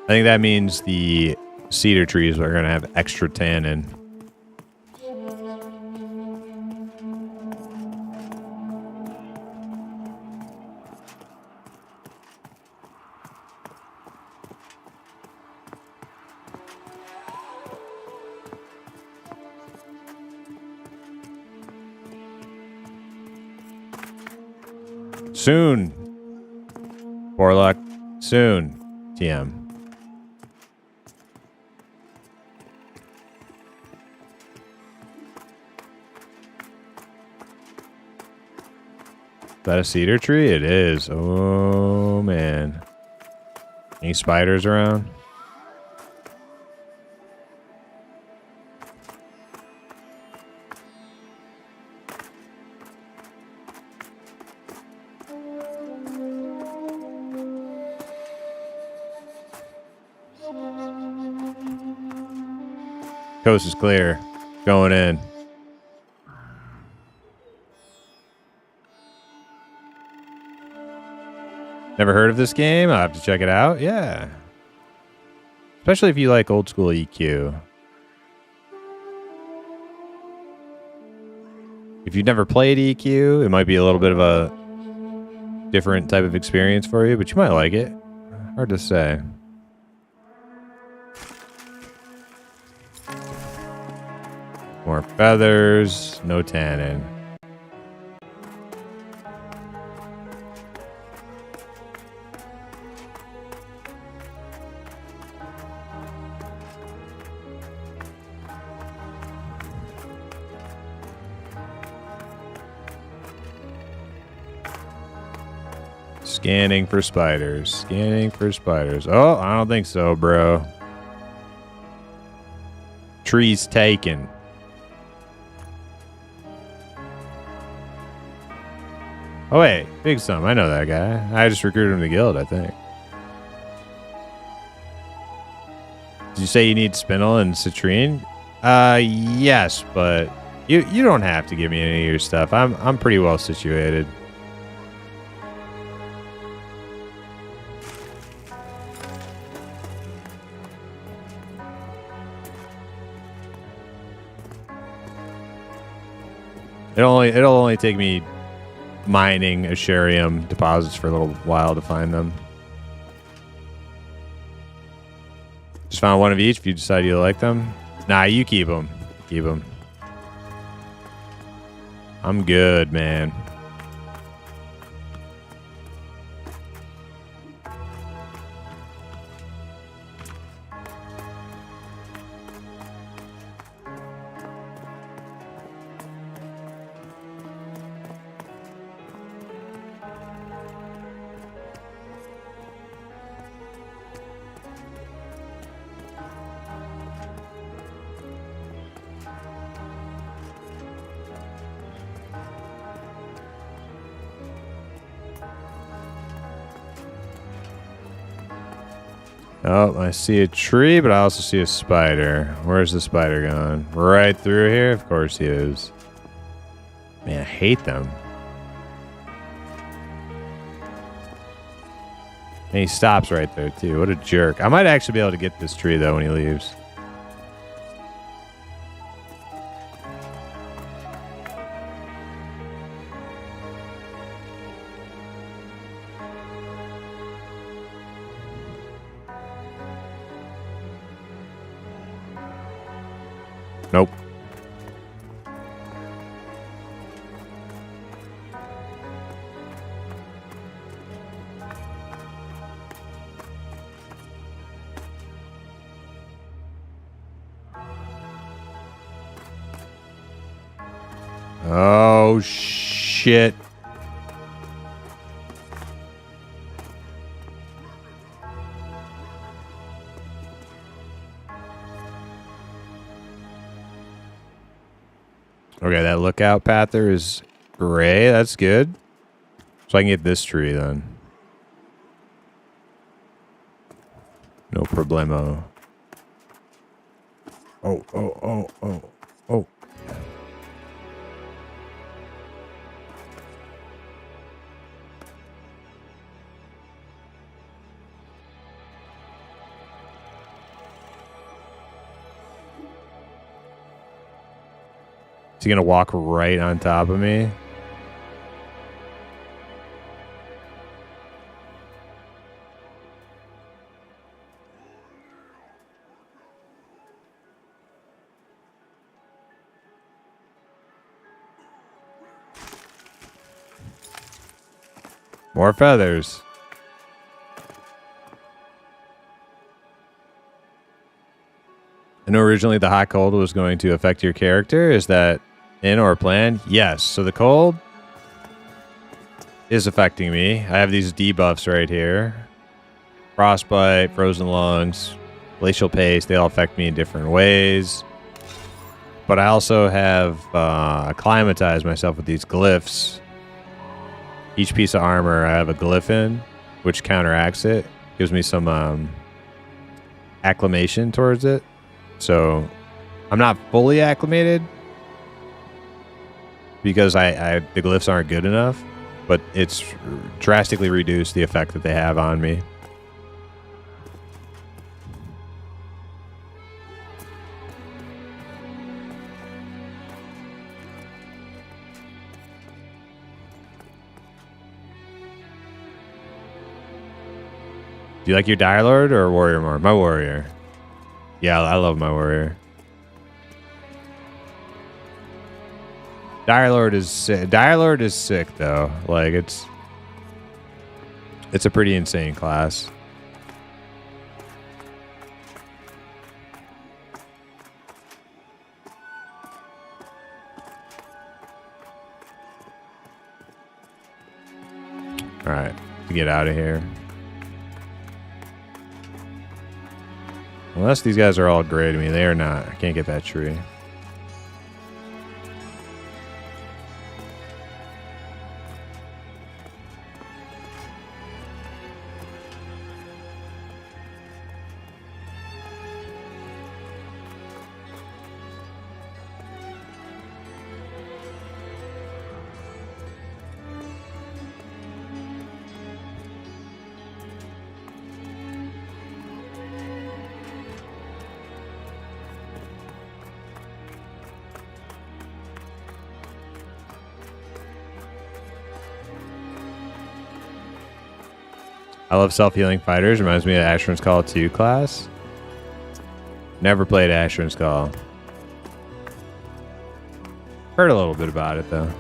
I think that means the cedar trees are going to have extra tannin. Soon. Warlock. Soon. TM. Is that a cedar tree? It is. Oh, man. Any spiders around? Coast is clear. Going in. Never heard of this game? I'll have to check it out. Yeah. Especially if you like old school EQ. If you've never played EQ, it might be a little bit of a different type of experience for you, but you might like it. Hard to say. More feathers, no tannin. Scanning for spiders. Scanning for spiders. Oh, I don't think so, bro. Trees taken. Oh, wait. Big Sum. I know that guy. I just recruited him to the guild, I think. Did you say you need spinel and citrine? Yes, but you don't have to give me any of your stuff. I'm pretty well situated. It'll only take me mining Asherium deposits for a little while to find them. Just found one of each if you decide you like them. Nah, you keep them. Keep them. I'm good, man. Oh, I see a tree, but I also see a spider. Where's the spider going? Right through here? Of course he is. Man, I hate them. And he stops right there, too. What a jerk. I might actually be able to get this tree, though, when he leaves. Nope. Oh, shit. Okay, that lookout pather is gray. That's good. So I can get this tree then. No problemo. Oh. Is he gonna walk right on top of me? More feathers. I know originally the hot cold was going to affect your character. Is that in or planned? Yes. So the cold is affecting me. I have these debuffs right here. Frostbite, frozen lungs, glacial paste. They all affect me in different ways. But I also have acclimatized myself with these glyphs. Each piece of armor I have a glyph in, which counteracts it. Gives me some acclimation towards it. So I'm not fully acclimated because the glyphs aren't good enough, but it's drastically reduced the effect that they have on me. Do you like your Dire Lord or Warrior more? My Warrior. Yeah, I love my Warrior. Dire Lord is sick. Dire Lord is sick though. Like it's a pretty insane class. All right. to get out of here. Unless these guys are all gray to me. They are not. I can't get that tree. I love self-healing fighters. Reminds me of Ashran's Call 2 class. Never played Ashran's Call. Heard a little bit about it, though.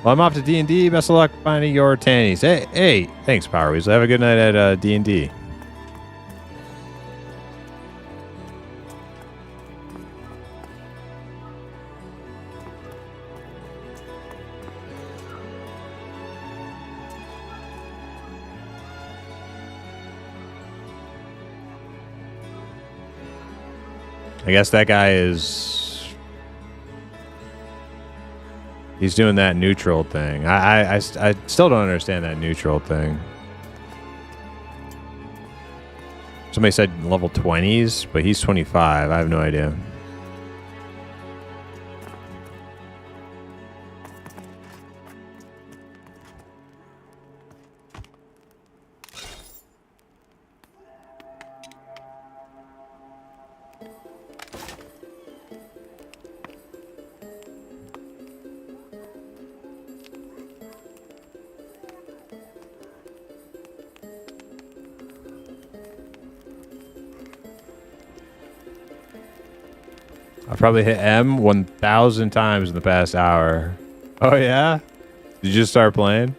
Well, I'm off to D&D. Best of luck finding your tannies. Hey, thanks, Power Weasel. Have a good night at D&D. I guess that guy is... He's doing that neutral thing. I still don't understand that neutral thing. Somebody said level 20s, but he's 25. I have no idea. I've probably hit M 1,000 times in the past hour. Oh, yeah? Did you just start playing?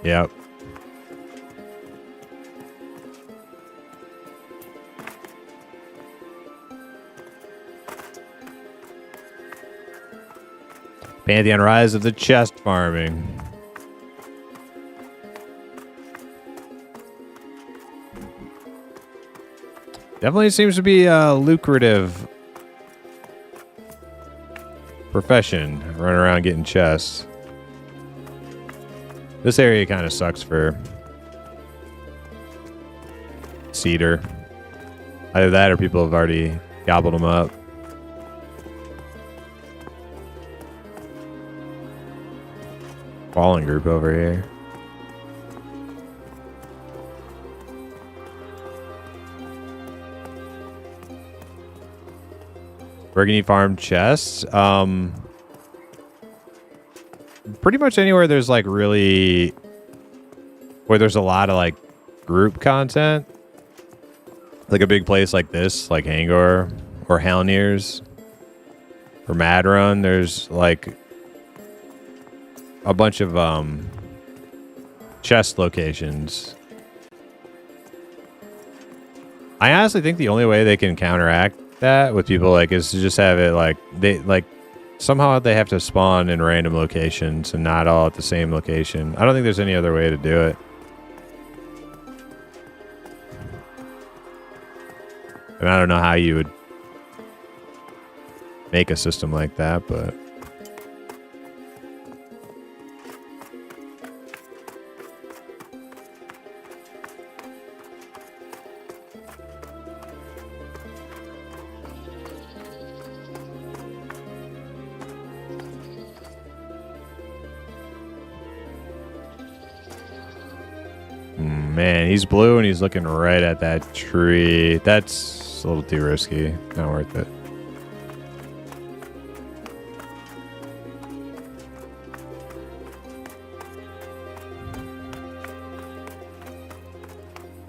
Yep. Pantheon Rise of the Chest Farming. Definitely seems to be a lucrative profession, running around getting chests. This area kind of sucks for cedar. Either that or people have already gobbled them up. Fallen group over here. Where can you farm chests? Pretty much anywhere there's like really... where there's a lot of like group content. Like a big place like this, like Hangor or Halniers or Madrun. There's like a bunch of chest locations. I honestly think the only way they can counteract that with people like is to just have it like they like somehow they have to spawn in random locations and not all at the same location. I don't think there's any other way to do it. And I don't know how you would make a system like that, but man, he's blue and he's looking right at that tree. That's a little too risky. Not worth it.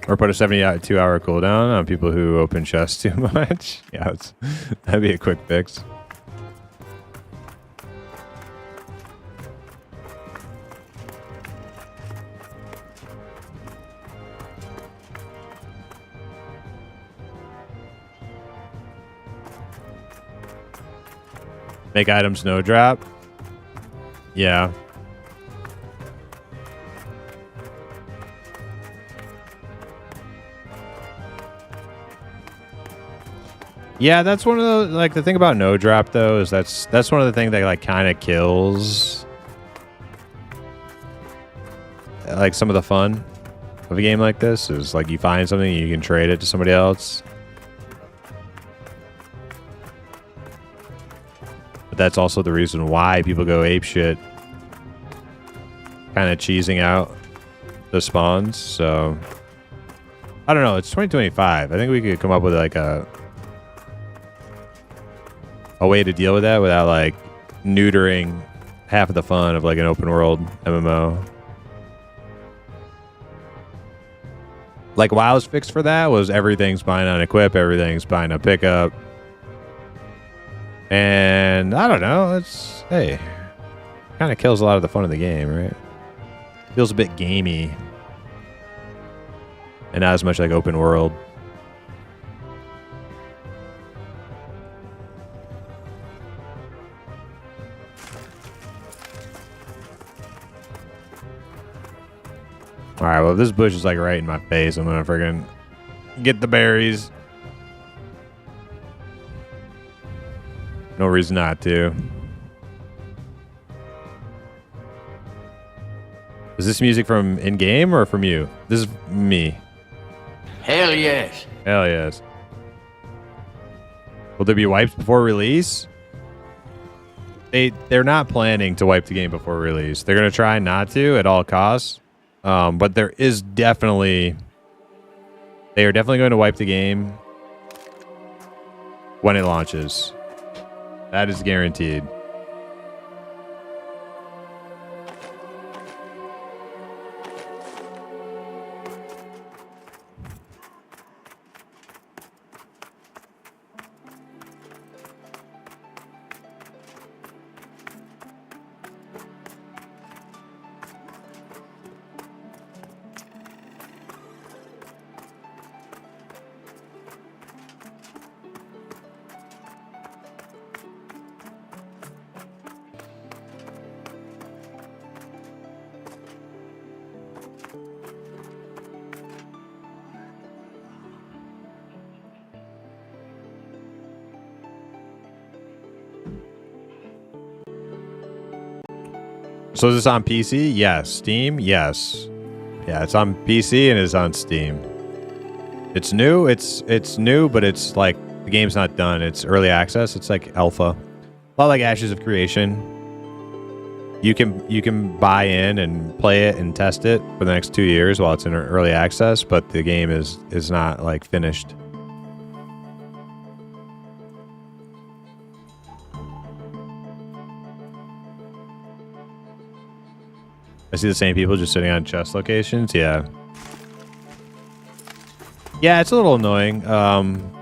Or put a 72-hour cooldown on people who open chests too much. Yeah, that'd be a quick fix. Make items no drop. Yeah. Yeah, that's one of the, like, the thing about no drop though is that's one of the things that like kind of kills like some of the fun of a game like this is like you find something and you can trade it to somebody else. But that's also the reason why people go apeshit, kind of cheesing out the spawns. So I don't know. It's 2025. I think we could come up with like a way to deal with that without like neutering half of the fun of like an open world MMO. Like WoW's fix for that was everything's buying on equip, everything's buying a pickup. And I don't know, it's, hey, kind of kills a lot of the fun of the game, right? Feels a bit gamey. And not as much like open world. Alright, well, if this bush is like right in my face, I'm gonna friggin' get the berries. No reason not to. Is this music from in-game or from you? This is me. Hell yes. Hell yes. Will there be wipes before release? They're not planning to wipe the game before release. They're gonna try not to at all costs. But there is definitely... They are definitely going to wipe the game when it launches. That is guaranteed. So is this on PC? Yes. Steam? Yes. Yeah, it's on PC and it's on Steam. It's new. It's new, but it's like the game's not done. It's early access. It's like alpha. A lot like Ashes of Creation. You can buy in and play it and test it for the next 2 years while it's in early access, but the game is not like finished. I see the same people just sitting on chest locations. Yeah. Yeah, it's a little annoying.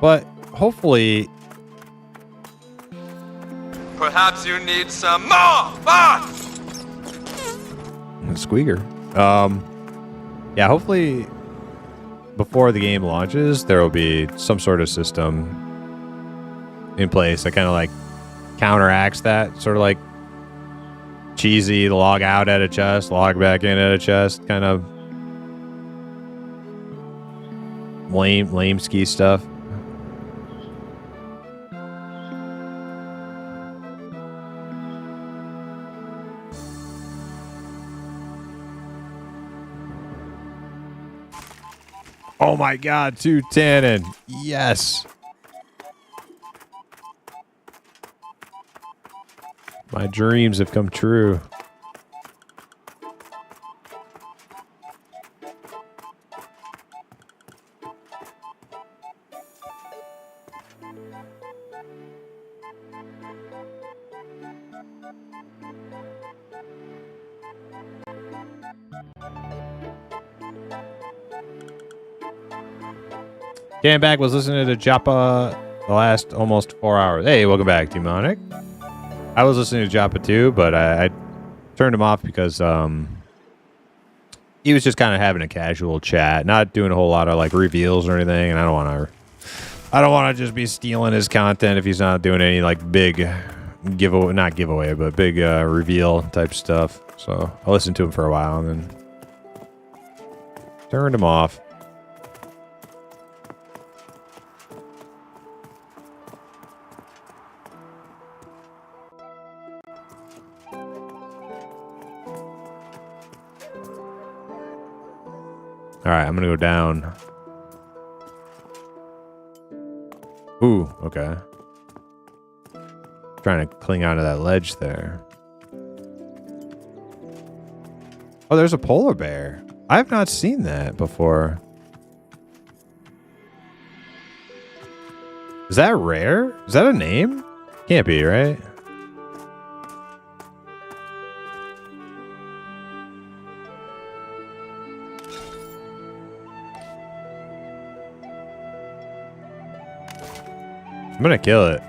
But hopefully... Perhaps you need some more fun! Squeaker. Yeah, hopefully before the game launches, there will be some sort of system in place that kind of like counteracts that sort of like cheesy log out at a chest, log back in at a chest, kind of lame ski stuff. Oh my god, 2 tannin. Yes. My dreams have come true. Came back, was listening to Joppa the last almost 4 hours. Hey, welcome back, Demonic. I was listening to Joppa too, but I turned him off because he was just kind of having a casual chat, not doing a whole lot of like reveals or anything, and I don't want to just be stealing his content if he's not doing any like big giveaway, not giveaway, but big reveal type stuff. So I listened to him for a while and then turned him off. All right, I'm gonna go down. Ooh, okay. Trying to cling onto that ledge there. Oh, there's a polar bear. I have not seen that before. Is that rare? Is that a name? Can't be, right? I'm gonna kill it.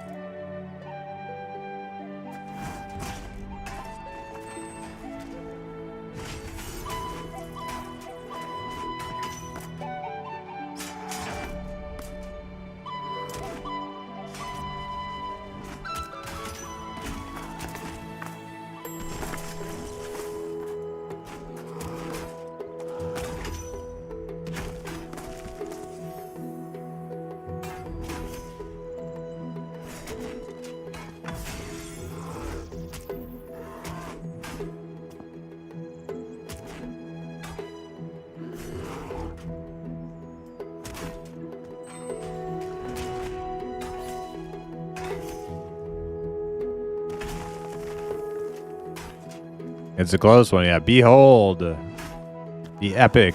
It's a close one, yeah. Behold the epic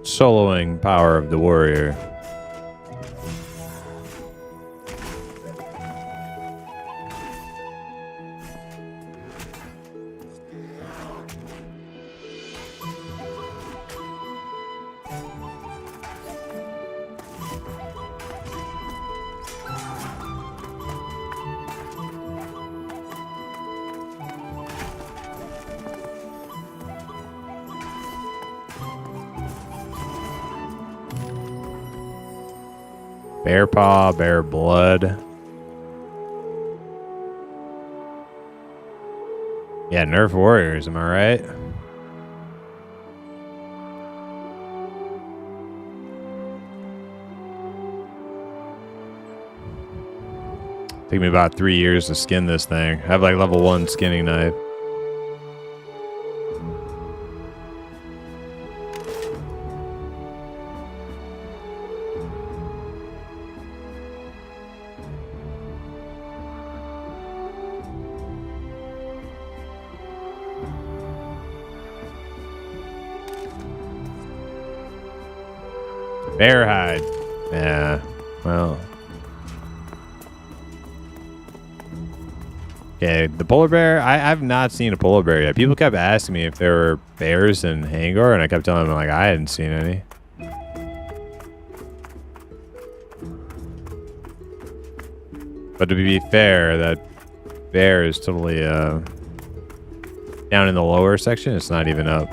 soloing power of the warrior. Bear paw, bear blood. Yeah, nerf warriors, am I right? Took me about 3 years to skin this thing. I have like level 1 skinning knife. Bear hide. Yeah, well. Okay, the polar bear, I've not seen a polar bear yet. People kept asking me if there were bears in Hangor, and I kept telling them like I hadn't seen any. But to be fair, that bear is totally down in the lower section. It's not even up.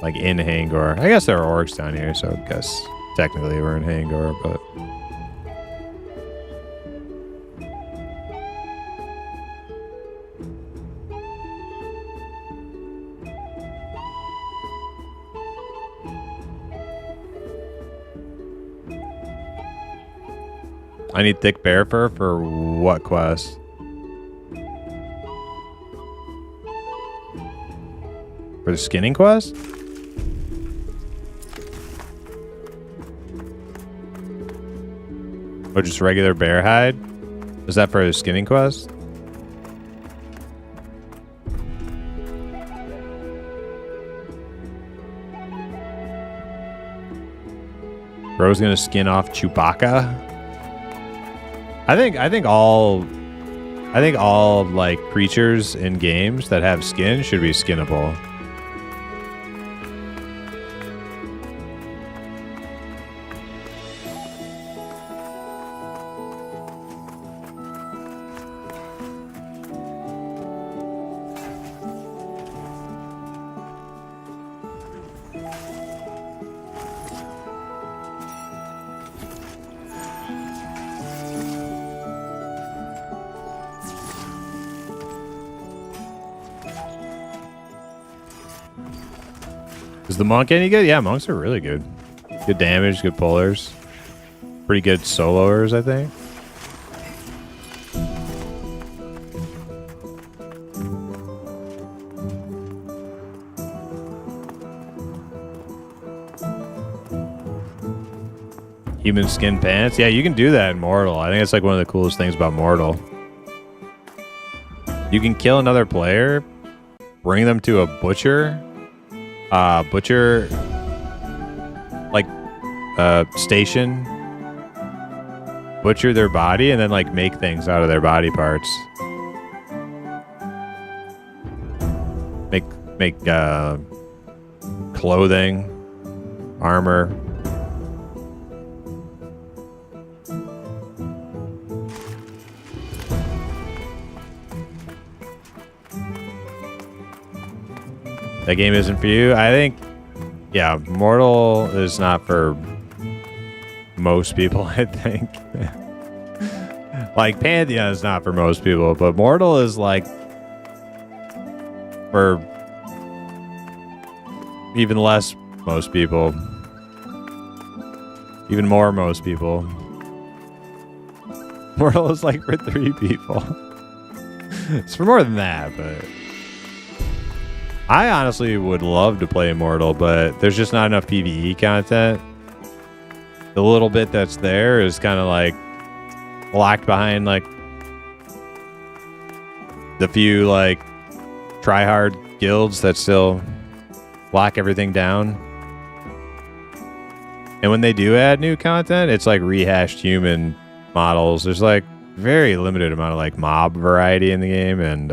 Like in Hangor. I guess there are orcs down here, so I guess technically we're in Hangor, but I need thick bear fur for what quest? For the skinning quest? Or just regular bear hide? Is that for the skinning quest? Bro's gonna skin off Chewbacca. I think all like creatures in games that have skin should be skinnable. Is the monk any good? Yeah, monks are really good. Good damage, good pullers. Pretty good soloers, I think. Human skin pants. Yeah, you can do that in Mortal. I think it's like one of the coolest things about Mortal. You can kill another player, bring them to a butcher. Butcher like station. Butcher their body and then like make things out of their body parts. Make clothing, armor. That game isn't for you. I think, yeah, Mortal is not for most people, I think. Like, Pantheon is not for most people, but Mortal is like for even less most people. Even more most people. Mortal is like for 3 people. It's for more than that, but... I honestly would love to play Immortal, but there's just not enough PvE content. The little bit that's there is kind of like locked behind like the few like try-hard guilds that still lock everything down. And when they do add new content, it's like rehashed human models. There's like very limited amount of like mob variety in the game, and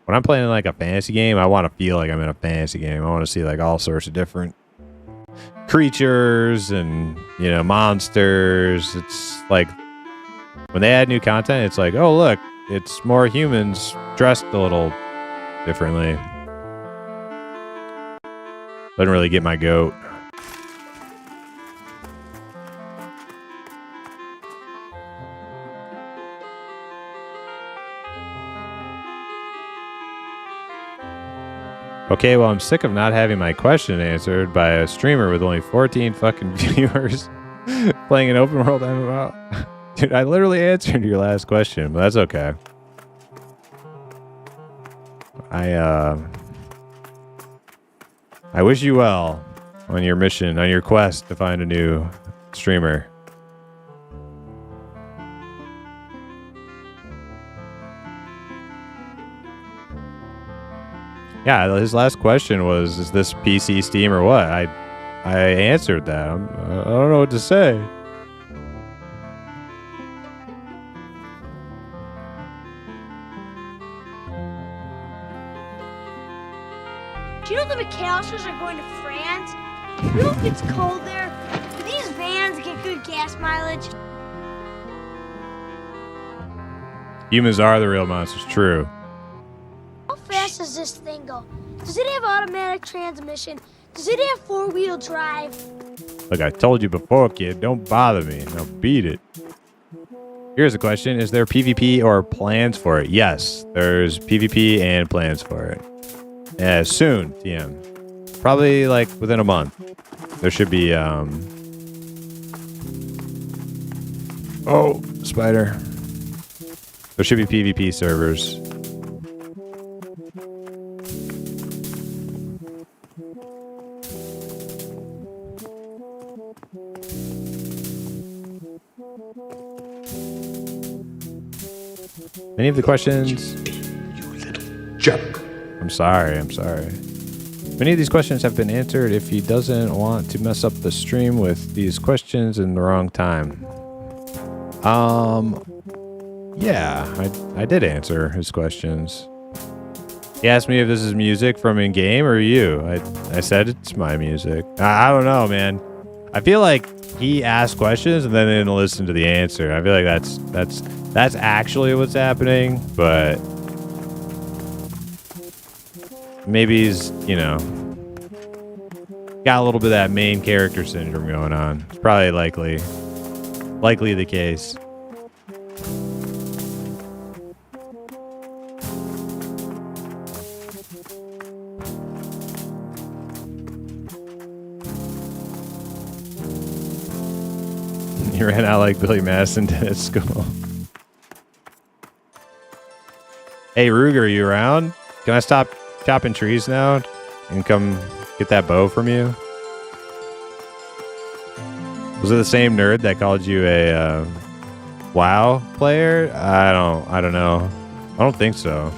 when I'm playing like a fantasy game, I want to feel like I'm in a fantasy game. I want to see like all sorts of different creatures and, you know, monsters. It's like when they add new content, it's like, oh, look, it's more humans dressed a little differently. Doesn't really get my goat. Okay, well, I'm sick of not having my question answered by a streamer with only 14 fucking viewers playing an open world MMO. Dude, I literally answered your last question, but that's okay. I wish you well on your mission, on your quest to find a new streamer. Yeah, his last question was, is this PC, Steam, or what? I answered that. I don't know what to say. Do you know the McAllisters are going to France? Do you know if it's cold there? Do these vans get good gas mileage? Humans are the real monsters, true. How fast does this thing go? Does it have automatic transmission? Does it have 4-wheel drive? Look, I told you before, kid. Don't bother me. Now beat it. Here's a question. Is there PvP or plans for it? Yes, there's PvP and plans for it. Soon, TM. Probably like within a month. There should be, oh, spider. There should be PvP servers. Any of the questions? You little jerk. I'm sorry. Many of these questions have been answered. If he doesn't want to mess up the stream with these questions in the wrong time. Yeah, I did answer his questions. He asked me if this is music from in-game or you. I said it's my music. I don't know, man. I feel like he asked questions and then didn't listen to the answer. I feel like that's actually what's happening, but maybe he's, you know, got a little bit of that main character syndrome going on. It's probably likely the case. You ran out like Billy Madison did at school. Hey, Ruger, are you around? Can I stop chopping trees now and come get that bow from you? Was it the same nerd that called you a WoW player? I don't know. I don't think so.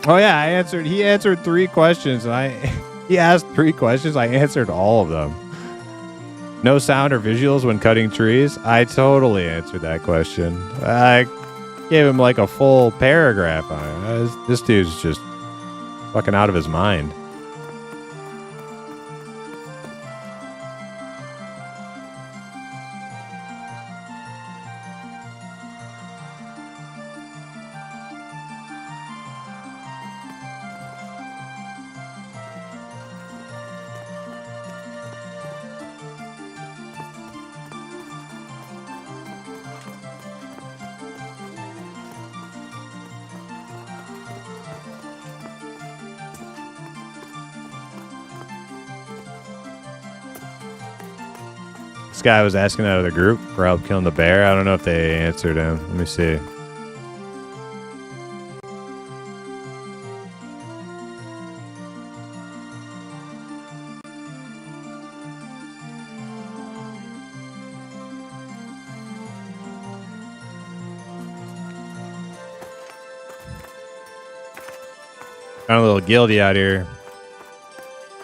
Oh yeah, I answered. He answered 3 questions, and he asked 3 questions. I answered all of them. No sound or visuals when cutting trees. I totally answered that question. I gave him like a full paragraph on it. This dude's just fucking out of his mind. This guy was asking out of the group for help killing the bear. I don't know if they answered him. Let me see. Found a little guilty out here.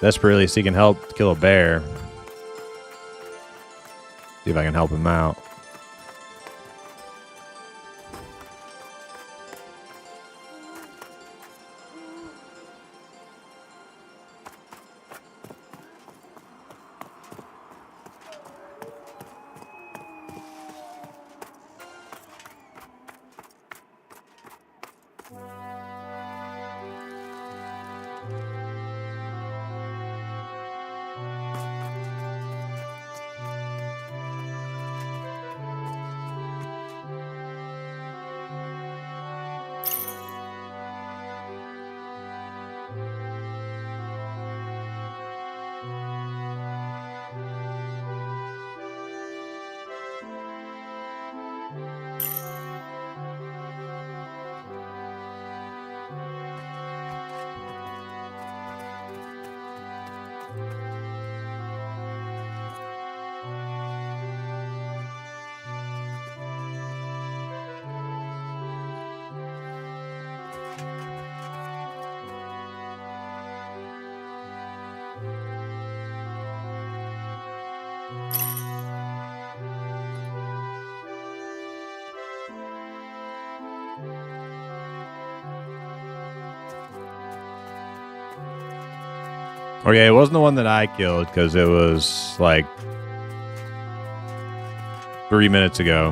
Desperately seeking help to kill a bear. See if I can help him out. Okay, it wasn't the one that I killed because it was like 3 minutes ago.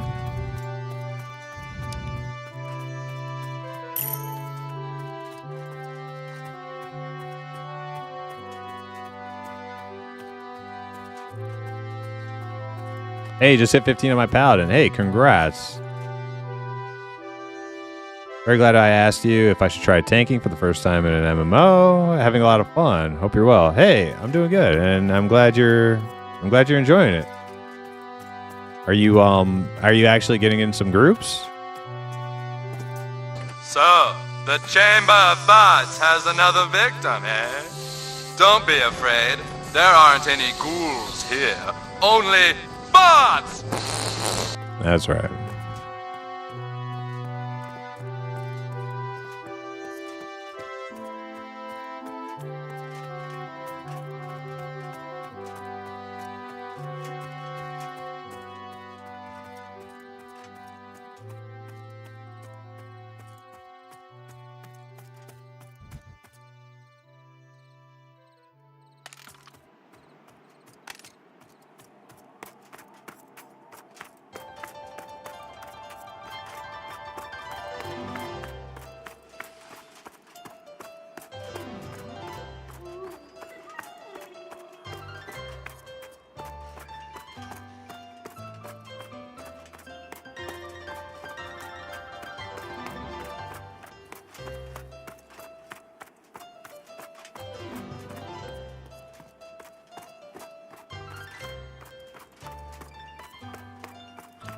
Hey, just hit 15 on my paladin. Hey, congrats. Very glad I asked you if I should try tanking for the first time in an MMO. Having a lot of fun. Hope you're well. Hey, I'm doing good, and I'm glad you're enjoying it. Are you actually getting in some groups? So, the Chamber of Bots has another victim, eh? Don't be afraid. There aren't any ghouls here. Only bots! That's right.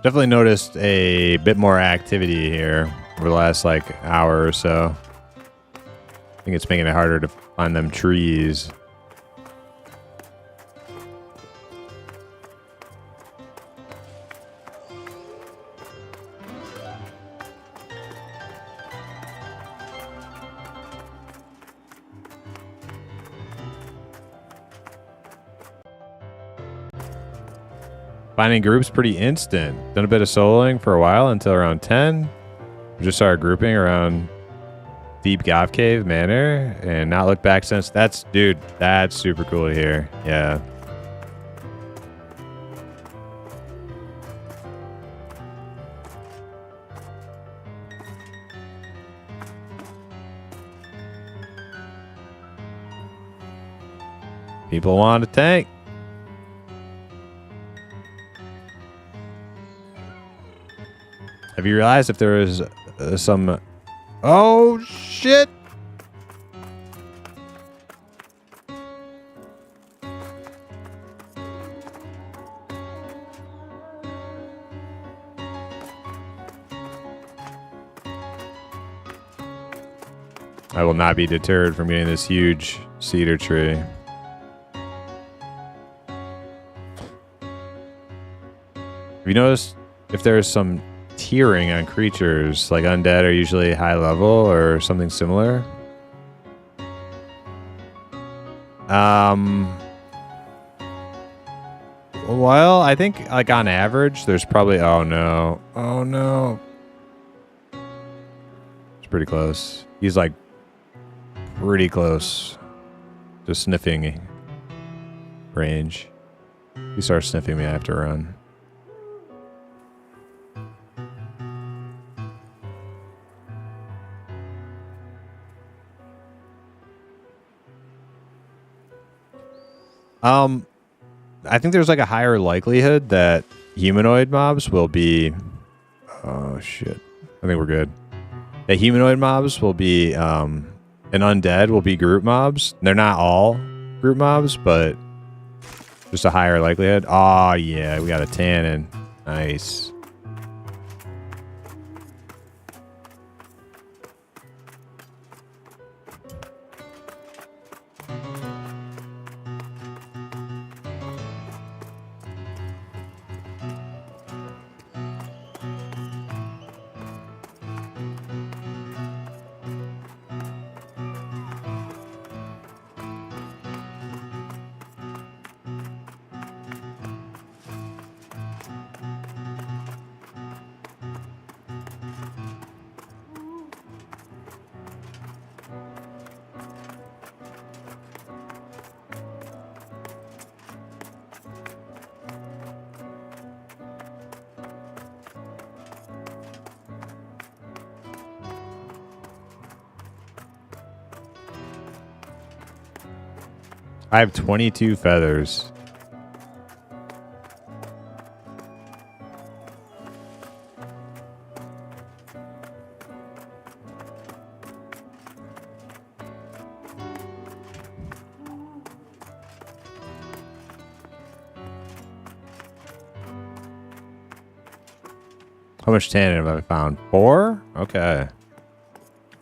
Definitely noticed a bit more activity here over the last like hour or so. I think it's making it harder to find them trees. Finding groups pretty instant. Done a bit of soloing for a while until around 10. We just started grouping around Deep Goth Cave Manor and not looked back since. That's super cool to hear. Yeah. People want a tank. Have you realized if there is some... Oh, shit! I will not be deterred from getting this huge cedar tree. Have you noticed if there's some tiering on creatures, like undead are usually high level or something similar? Well, I think like on average there's probably oh no. It's pretty close. He's like pretty close to sniffing range. He starts sniffing me, I have to run. I think there's like a higher likelihood that humanoid mobs will be... Oh, shit. I think we're good. The humanoid mobs will be... and undead will be group mobs. They're not all group mobs, but just a higher likelihood. Oh, yeah. We got a tannin. Nice. I have 22 feathers. How much tannin have I found? 4? Okay.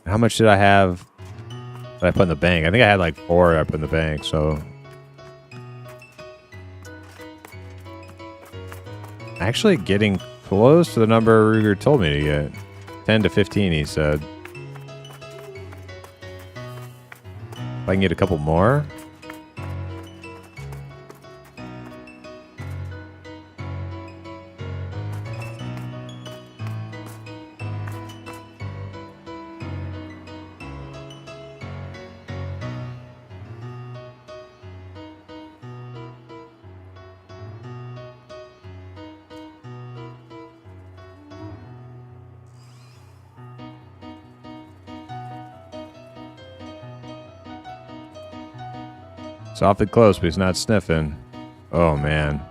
How much did I have that I put in the bank? I think I had like 4 that I put in the bank, so... Actually getting close to the number Ruger told me to get. 10 to 15, he said. If I can get a couple more... It's awfully close, but he's not sniffing. Oh, man.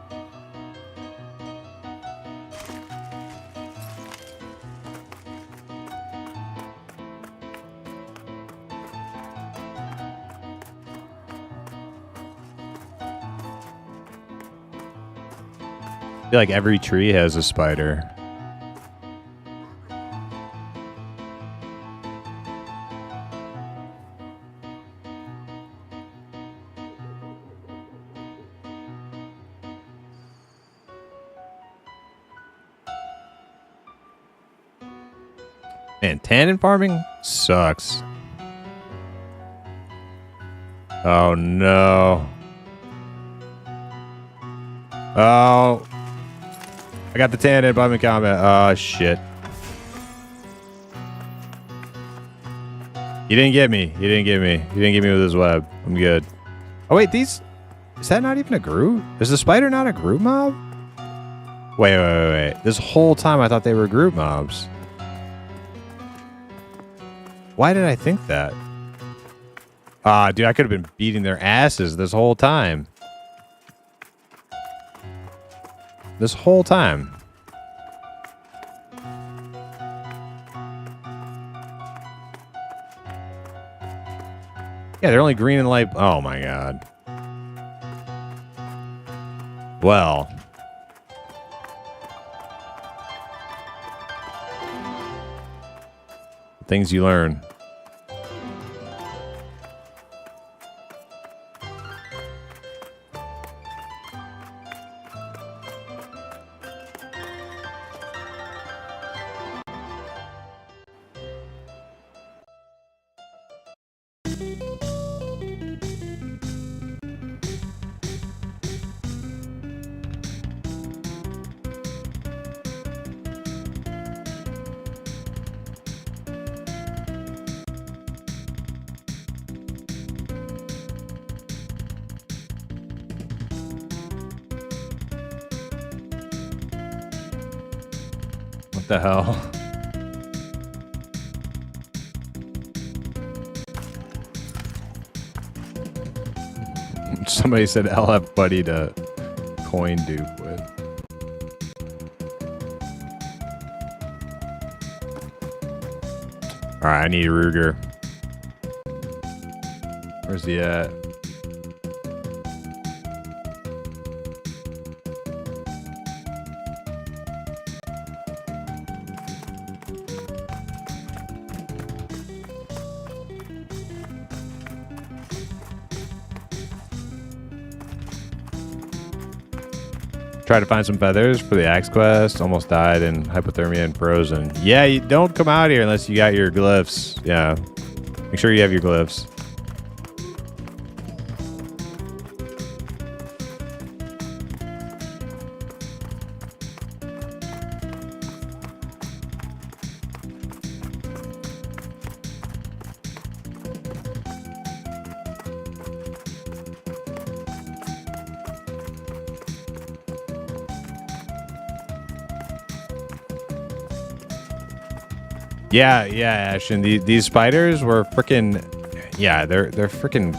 feel like every tree has a spider. Man, tannin farming sucks. Oh no. Oh. I got the tannin bomb in combat. Oh shit. He didn't get me. He didn't get me. He didn't get me with his web. I'm good. Oh wait, these... Is that not even a group? Is the spider not a group mob? Wait. This whole time I thought they were group mobs. Why did I think that? Ah, dude, I could have been beating their asses this whole time. This whole time. Yeah, they're only green and light. Oh my god. Well. Things you learn. What the hell? Somebody said LF buddy to coin dupe with. Alright, I need Ruger. Where's he at? Try to find some feathers for the axe quest. Almost died in hypothermia and frozen. Yeah, you don't come out here unless you got your glyphs. Yeah. Make sure you have your glyphs. Yeah, Ashton. These spiders were freaking, yeah, they're freaking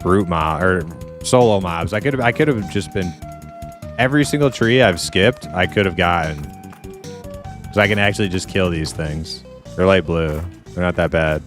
brute mob or solo mobs. I could have just been every single tree I've skipped. I could have gotten because I can actually just kill these things. They're light blue. They're not that bad.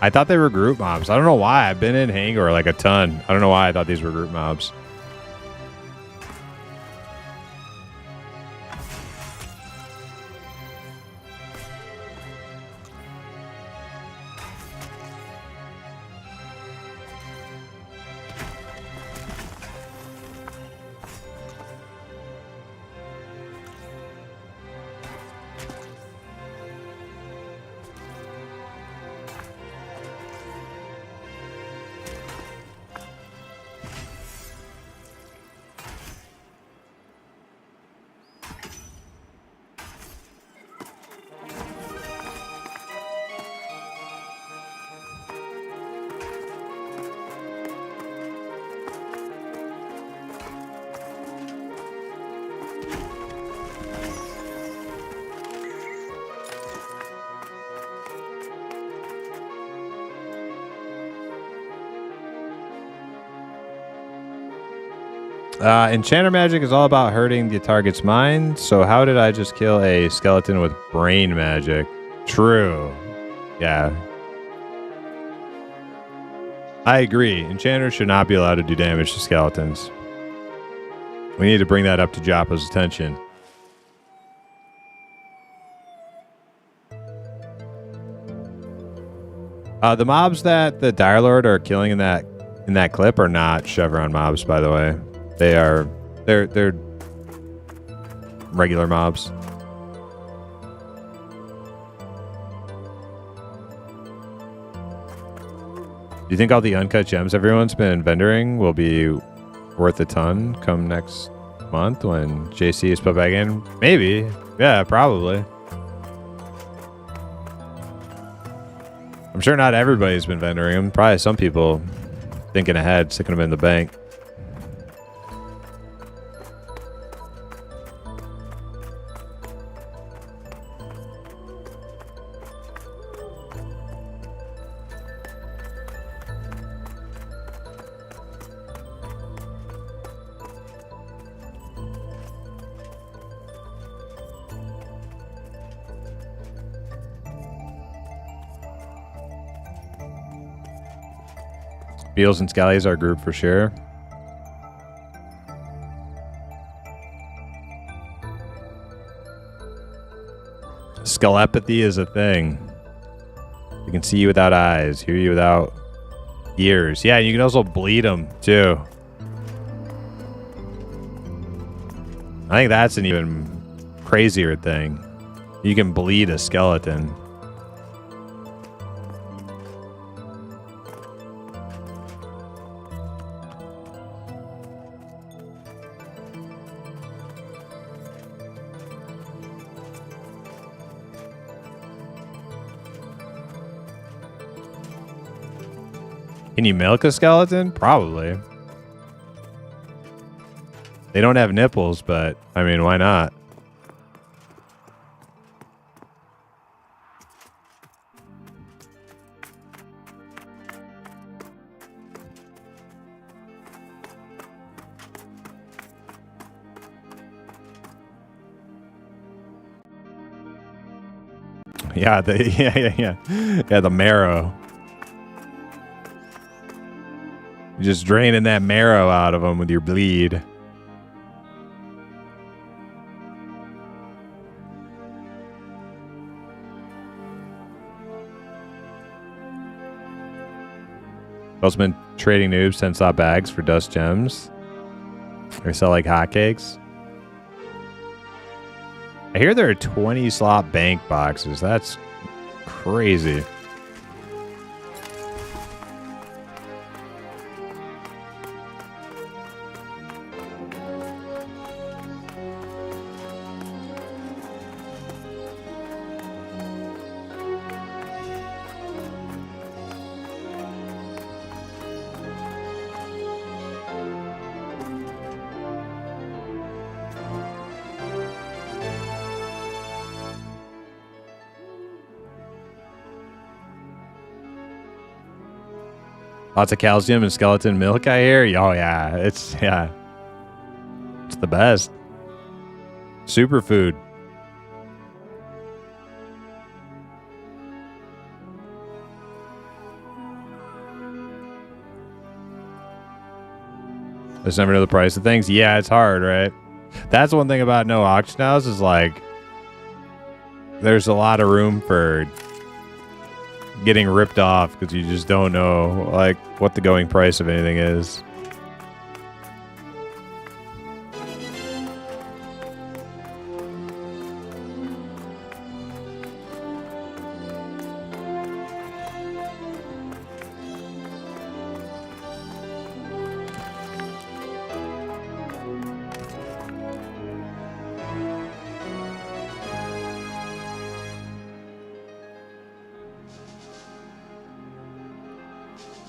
I thought they were group mobs. I don't know why. I've been in Hangor like a ton. I don't know why I thought these were group mobs. Enchanter magic is all about hurting the target's mind. So how did I just kill a skeleton with brain magic? True. Yeah. I agree. Enchanters should not be allowed to do damage to skeletons. We need to bring that up to Joppa's attention. The mobs that the Dire Lord are killing in that clip are not Chevron mobs, by the way. They're regular mobs. Do you think all the uncut gems everyone's been vendoring will be worth a ton come next month when JC is put back in? Maybe. Yeah, probably. I'm sure not everybody's been vendoring them. Probably some people thinking ahead, sticking them in the bank. Beals and Scallies are group for sure. Skelepathy is a thing. You can see you without eyes, hear you without ears. Yeah, you can also bleed them too. I think that's an even crazier thing. You can bleed a skeleton. Can you milk a skeleton? Probably. They don't have nipples, but I mean, why not? Yeah, yeah, the marrow. You're just draining that marrow out of them with your bleed. Also been trading noobs 10 slot bags for dust gems. They sell like hotcakes. I hear there are 20 slot bank boxes. That's crazy. Lots of calcium and skeleton milk, I hear. Oh, yeah. It's the best. Superfood. Just never know the price of things. Yeah, it's hard, right? That's one thing about no auction house is like there's a lot of room for getting ripped off because you just don't know like what the going price of anything is.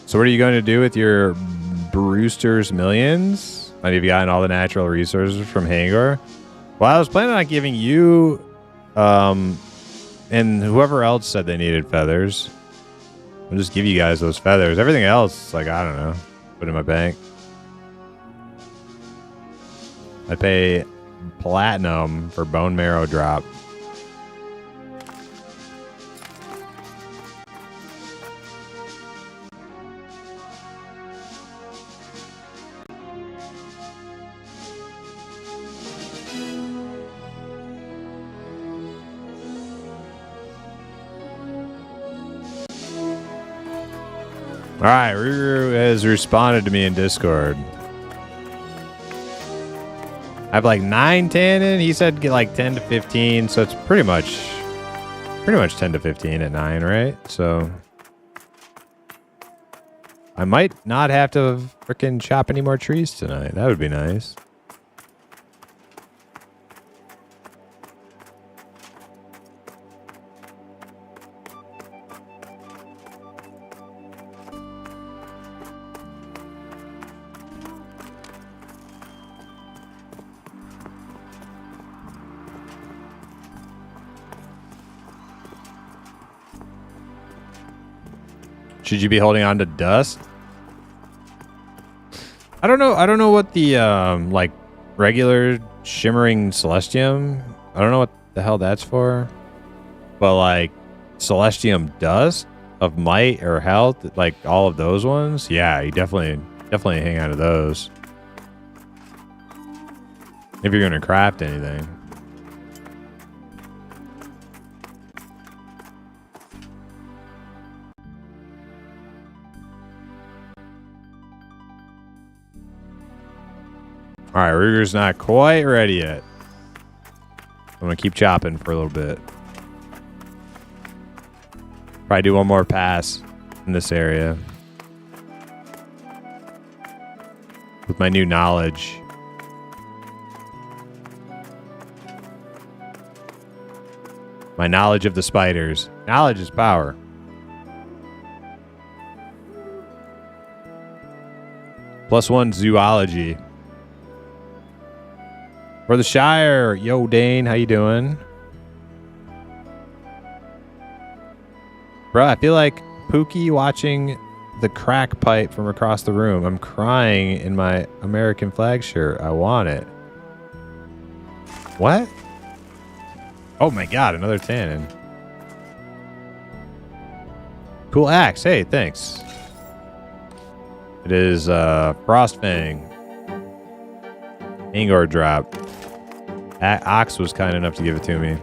So what are you going to do with your Brewster's Millions? Have you gotten all the natural resources from Hangor? Well, I was planning on giving you and whoever else said they needed feathers. I'll just give you guys those feathers. Everything else, like, I don't know. Put in my bank. I'd pay platinum for bone marrow drop. All right, Ruru has responded to me in Discord. I have like 9 tannin. He said get like 10 to 15, so it's pretty much 10 to 15 at 9, right? So I might not have to freaking chop any more trees tonight. That would be nice. Should you be holding on to dust? I don't know. I don't know what the like regular shimmering celestium. I don't know what the hell that's for. But like celestium dust of might or health, like all of those ones. Yeah, you definitely hang on to those if you're gonna craft anything. All right, Ruger's not quite ready yet. I'm going to keep chopping for a little bit. Probably do one more pass in this area. With my new knowledge. My knowledge of the spiders. Knowledge is power. +1 zoology. For the Shire. Yo, Dane, how you doing? Bro, I feel like Pookie watching the crack pipe from across the room. I'm crying in my American flag shirt. I want it. What? Oh my god, another tannin. Cool axe. Hey, thanks. It is Frostfang. Angor drop. Ox was kind enough to give it to me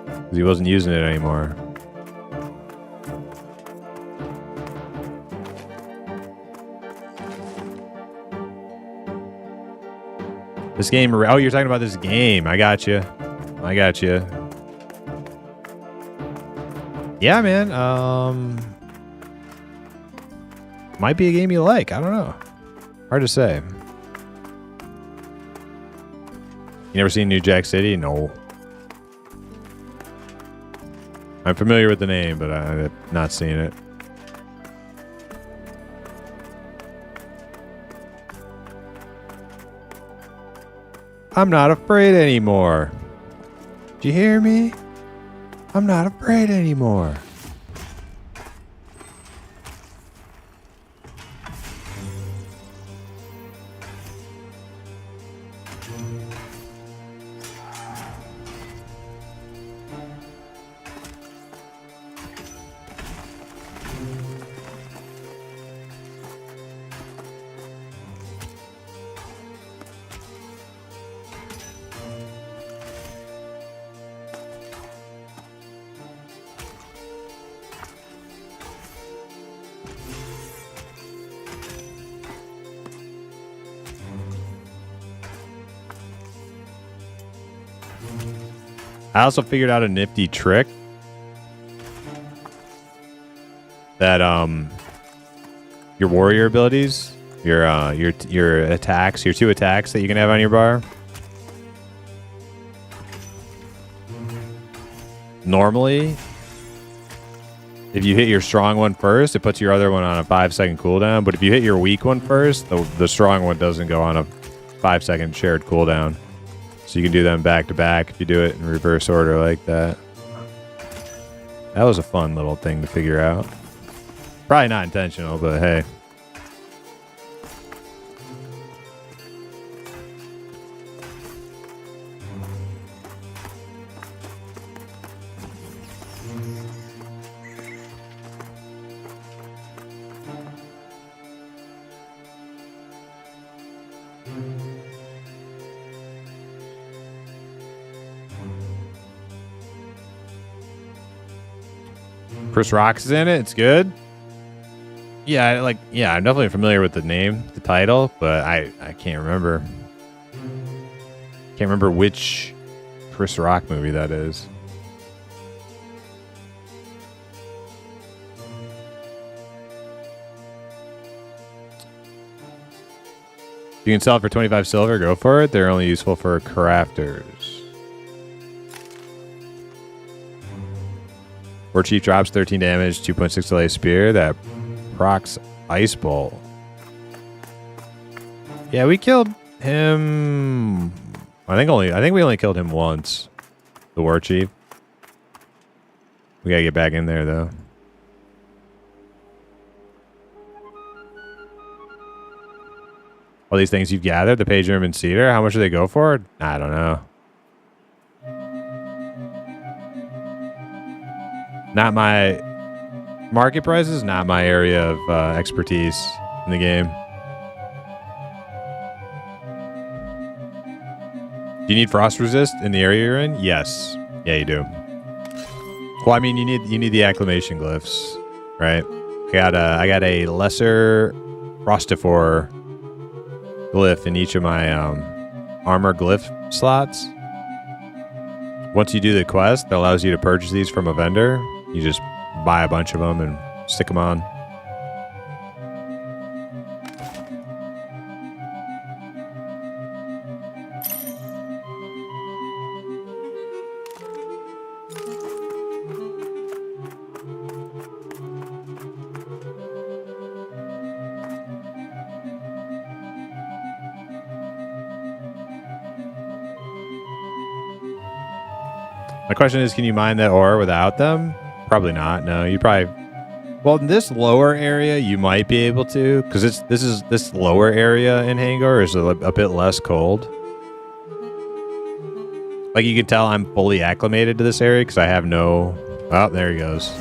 because he wasn't using it anymore. This game. Oh, you're talking about this game. I got you. Yeah, man. Might be a game you like. I don't know. Hard to say. You never seen New Jack City? No. I'm familiar with the name, but I have not seen it. I'm not afraid anymore. Did you hear me? I'm not afraid anymore. I also figured out a nifty trick that your warrior abilities, your attacks, your 2 attacks that you can have on your bar. Normally, if you hit your strong one first, it puts your other one on a 5-second cooldown. But if you hit your weak one first, the strong one doesn't go on a 5-second shared cooldown. So you can do them back to back if you do it in reverse order like that. That was a fun little thing to figure out. Probably not intentional, but hey. Chris Rock's in it. It's good. Yeah, I'm definitely familiar with the name, the title, but I can't remember. Can't remember which Chris Rock movie that is. You can sell it for 25 silver. Go for it. They're only useful for crafters. War Chief drops 13 damage, 2.6 delay spear. That procs Ice Bolt. Yeah, we killed him. I think we only killed him once. The War Chief. We gotta get back in there though. All these things you've gathered, the Page Room and Cedar, how much do they go for? I don't know. Not my market prices, not my area of expertise in the game. Do you need frost resist in the area you're in? Yes. Yeah, you do. Well, I mean, you need the acclimation glyphs, right? I got a lesser frostifor glyph in each of my armor glyph slots. Once you do the quest that allows you to purchase these from a vendor, you just buy a bunch of them and stick them on. My question is, can you mine that ore without them? Probably not. No, you probably... Well, in this lower area, you might be able to, because this lower area in Hangor is a bit less cold. Like, you can tell I'm fully acclimated to this area because I have no... Oh, there he goes.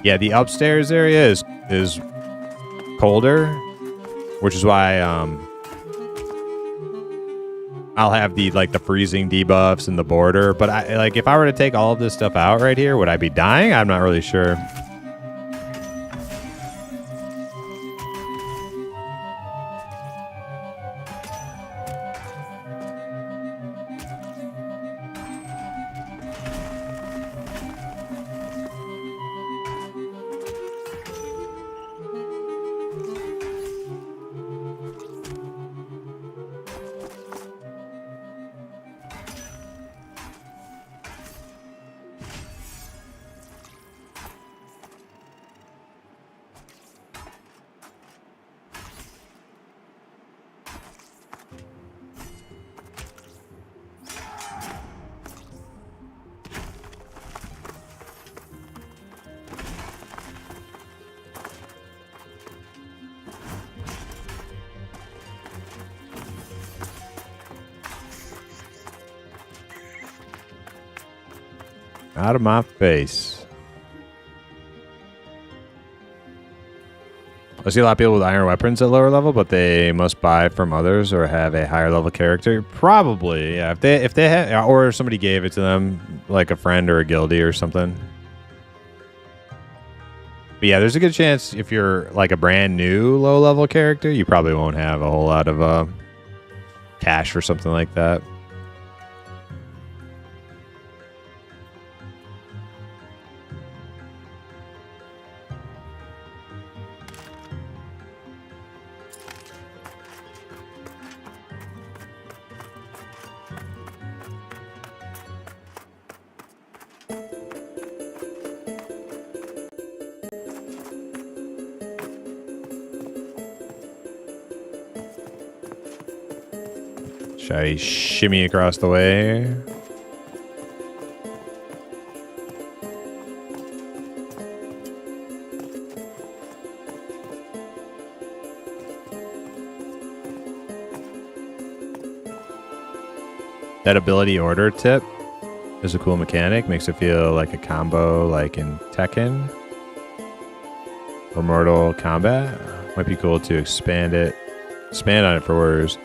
Yeah, the upstairs area is colder, which is why I'll have the freezing debuffs and the border. But if I were to take all of this stuff out right here, would I be dying? I'm not really sure. Out of my face. I see a lot of people with iron weapons at lower level, but they must buy from others or have a higher level character. Probably, yeah. If they have, or somebody gave it to them, like a friend or a guildie or something. But yeah, there's a good chance if you're like a brand new low level character, you probably won't have a whole lot of cash or something like that. Should I shimmy across the way? That ability order tip is a cool mechanic. Makes it feel like a combo like in Tekken. for Mortal Kombat. Might be cool to expand on it for orders.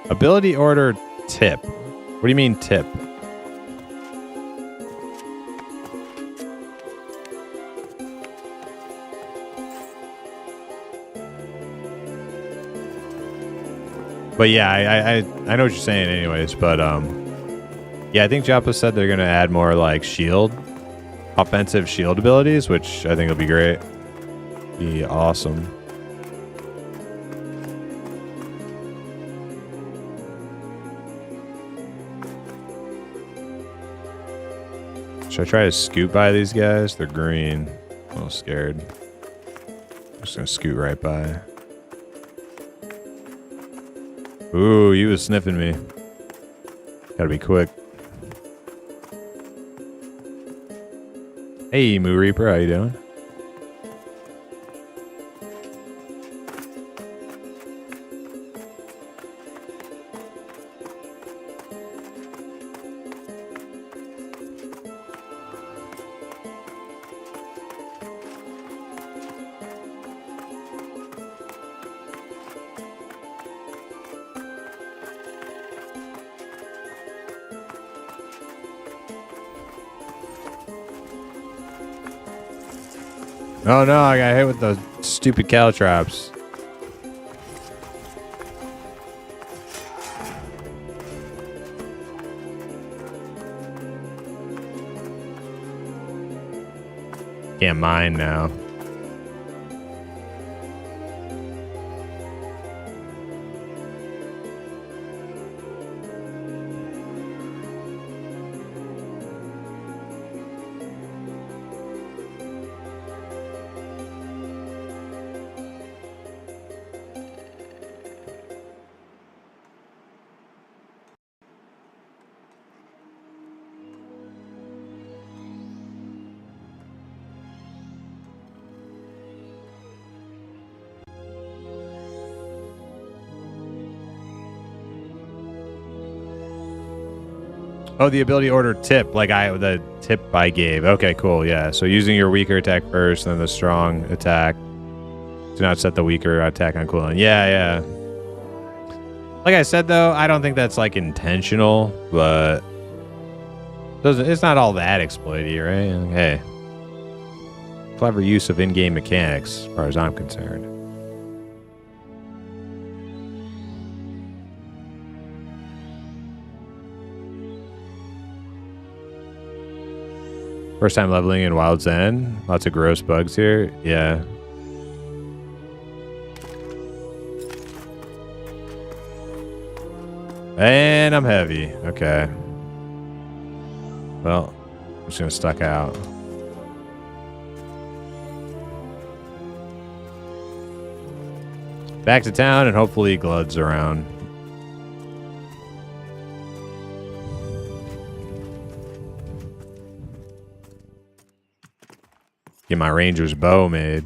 Ability order tip. What do you mean tip? But yeah, I know what you're saying anyways, but yeah, I think Joppa said they're gonna add more like offensive shield abilities, which I think will be great. Be awesome. Should I try to scoot by these guys? They're green. I'm a little scared. I'm just gonna scoot right by. Ooh, he was sniffing me. Gotta be quick. Hey, Moo Reaper, how you doing? Oh no, I got hit with those stupid caltrops. Can't mine now. Oh, the ability order tip, like the tip I gave. Okay, cool. Yeah. So using your weaker attack first, then the strong attack. Do not set the weaker attack on cooldown. Yeah, yeah. Like I said, though, I don't think that's like intentional, but it's not all that exploity, right? Hey, clever use of in-game mechanics, as far as I'm concerned. First time leveling in Wild Zen. Lots of gross bugs here. Yeah. And I'm heavy. Okay. Well, I'm just gonna stuck out. Back to town and hopefully Glud's around. Get my ranger's bow made.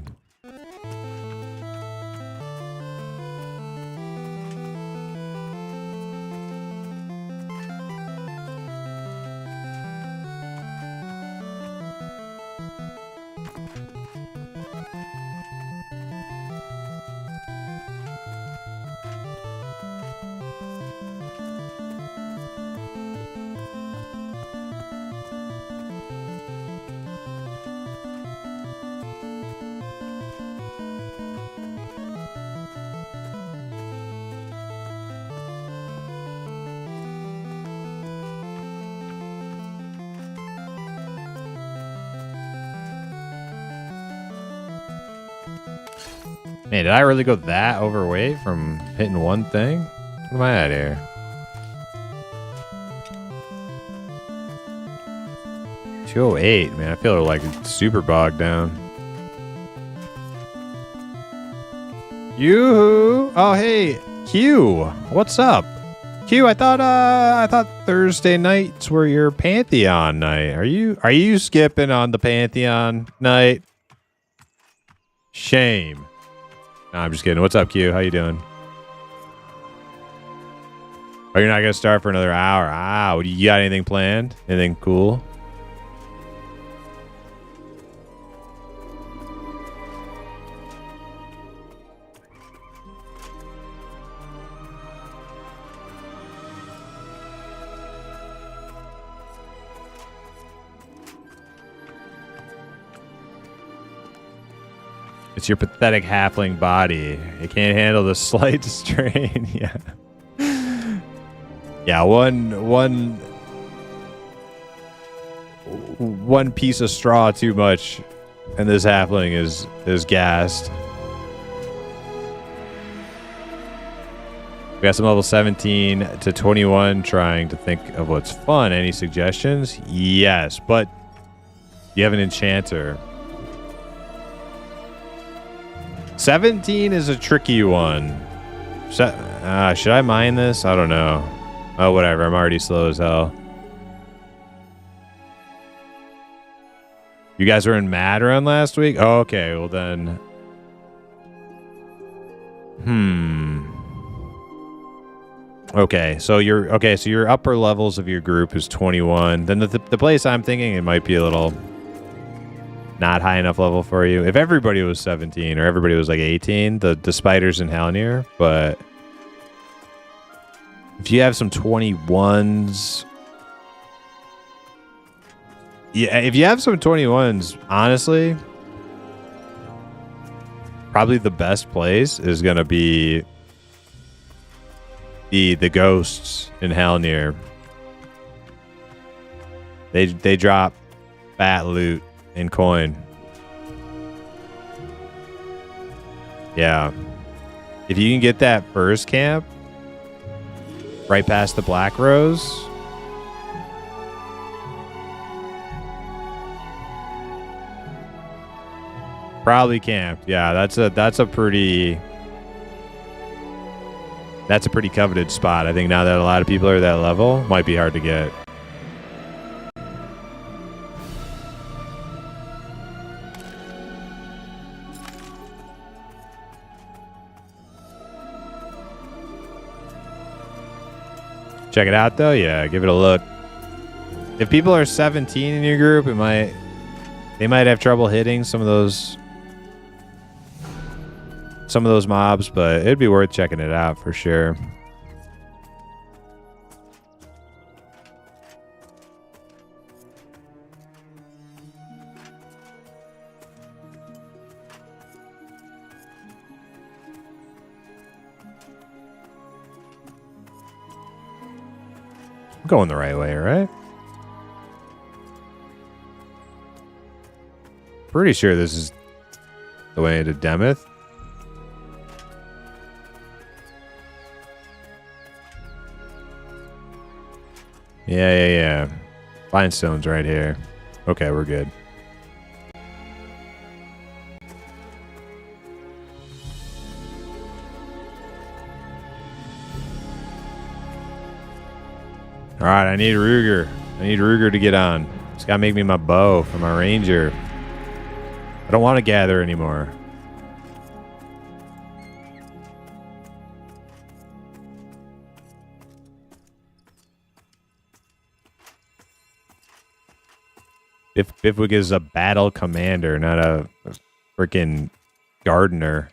Man, did I really go that overweight from hitting one thing? What am I at here? $208, man. I feel like super bogged down. Yoo-hoo! Oh, hey, Q. What's up? Q, I thought Thursday nights were your Pantheon night. Are you skipping on the Pantheon night? Shame. No, I'm just kidding. What's up, Q? How you doing? Oh, you're not gonna start for another hour. Ah, you got anything planned? Anything cool? It's your pathetic halfling body. It can't handle the slight strain. Yeah. Yeah, one piece of straw too much, and this halfling is gassed. We got some level 17 to 21 trying to think of what's fun. Any suggestions? Yes, but you have an enchanter. 17 is a tricky one. Should I mine this? I don't know. Oh, whatever. I'm already slow as hell. You guys were in Mad Run last week? Oh, okay. Well, then. Okay, so your upper levels of your group is 21. Then the place I'm thinking it might be a little not high enough level for you. If everybody was 17 or everybody was like 18, the spiders in Halnir, but if you have some 21s, yeah, if you have some 21s, honestly, probably the best place is gonna be the ghosts in Halnir. They drop fat loot and coin. Yeah. If you can get that first camp right past the Black Rose, probably camp. Yeah, that's a pretty coveted spot. I think now that a lot of people are at that level, might be hard to get. Check it out though. Yeah, give it a look. If people are 17 in your group, they might have trouble hitting some of those mobs, but it'd be worth checking it out for sure. I'm going the right way, right? Pretty sure this is the way to Demeth. Yeah. Fine stone's right here. Okay, we're good. All right, I need Ruger. I need Ruger to get on. It's got to make me my bow for my ranger. I don't want to gather anymore. Bifwig is a battle commander, not a freaking gardener.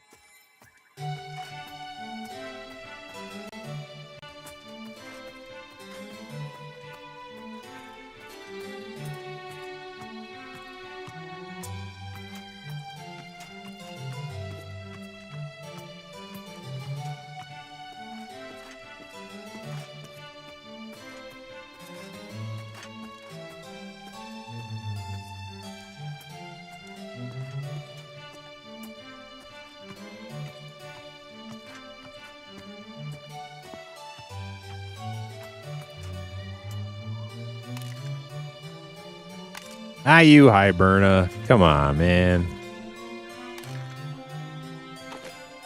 You Hiberna. Come on, man.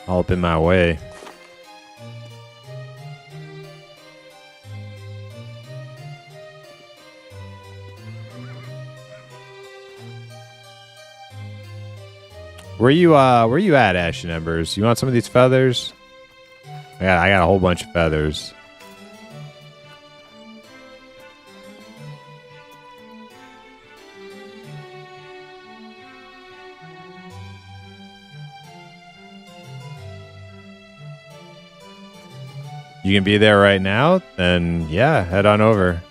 All up in my way. Where you at, Ashen Embers? You want some of these feathers? I got a whole bunch of feathers. You can be there right now? Then yeah, head on over.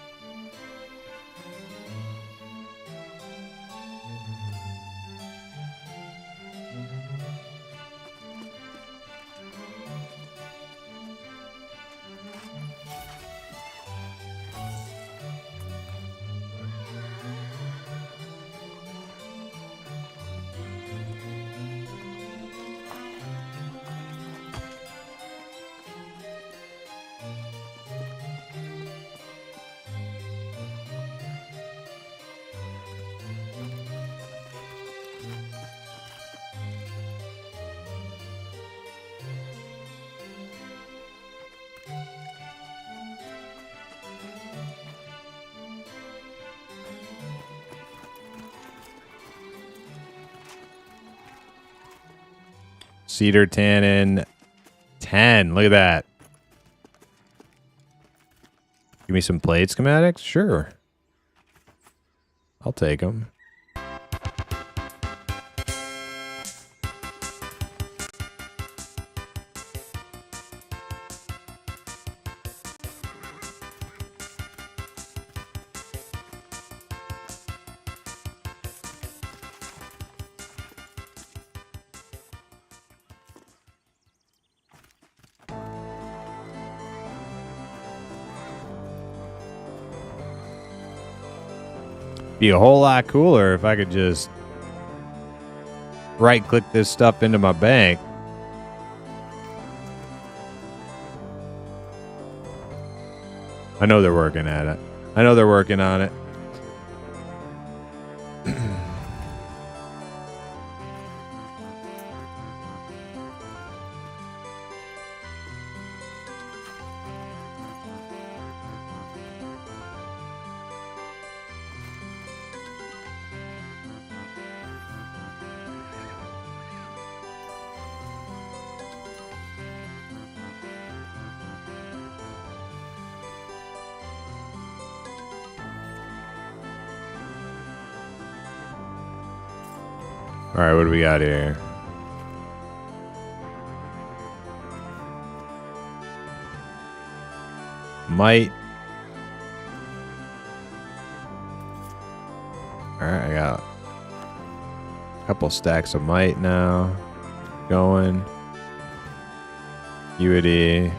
Cedar tannin 10. Look at that. Give me some blade schematics? Sure. I'll take them. Be a whole lot cooler if I could just right click this stuff into my bank. I know they're working at it. I know they're working on it. All right, what do we got here? Might. All right, I got a couple stacks of might now going. Acuity.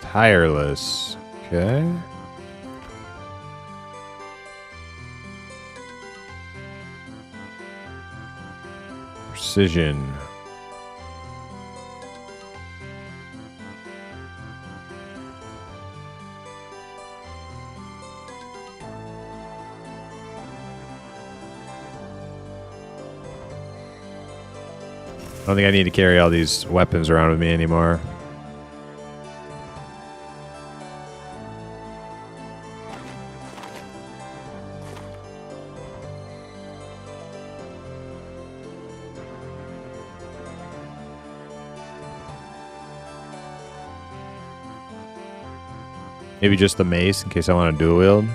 Tireless. Okay. Precision. I don't think I need to carry all these weapons around with me anymore. Maybe just the mace in case I want to dual wield.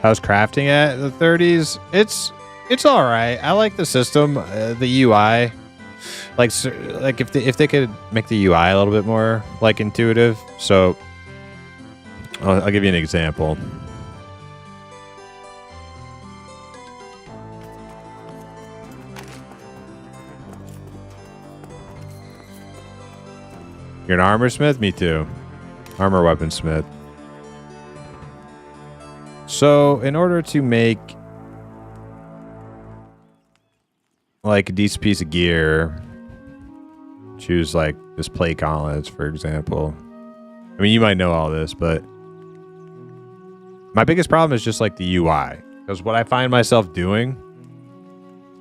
How's crafting at the 30s? It's all right. I like the system, the UI. Like if they could make the UI a little bit more like intuitive. So I'll give you an example. You're an armor smith? Me too. Armor weapon smith. So in order to make like a decent piece of gear, choose like this plate gauntlets, for example. I mean, you might know all this, but my biggest problem is just like the UI. Because what I find myself doing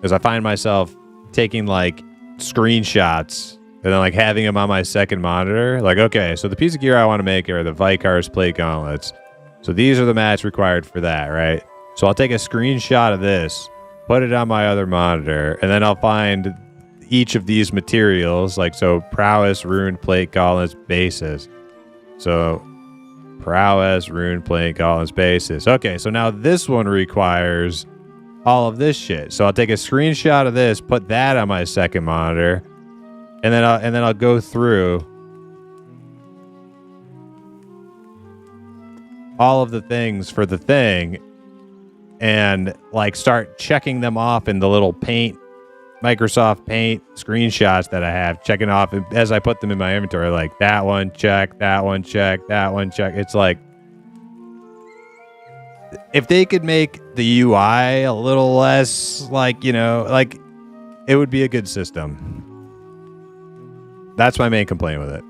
is I find myself taking like screenshots and then like having them on my second monitor. Like, okay, so the piece of gear I want to make are the Vikar's plate gauntlets. So these are the mats required for that, right? So I'll take a screenshot of this, put it on my other monitor, and then I'll find each of these materials, like so prowess, ruined plate gauntlets, bases. So prowess, ruined plate gauntlets, bases. Okay, so now this one requires all of this shit. So I'll take a screenshot of this, put that on my second monitor, and then I'll go through all of the things for the thing and like start checking them off in the little paint, Microsoft Paint screenshots that I have, checking off as I put them in my inventory, like that one check, that one check, that one check. It's like, if they could make the UI a little less like, you know, like it would be a good system. That's my main complaint with it.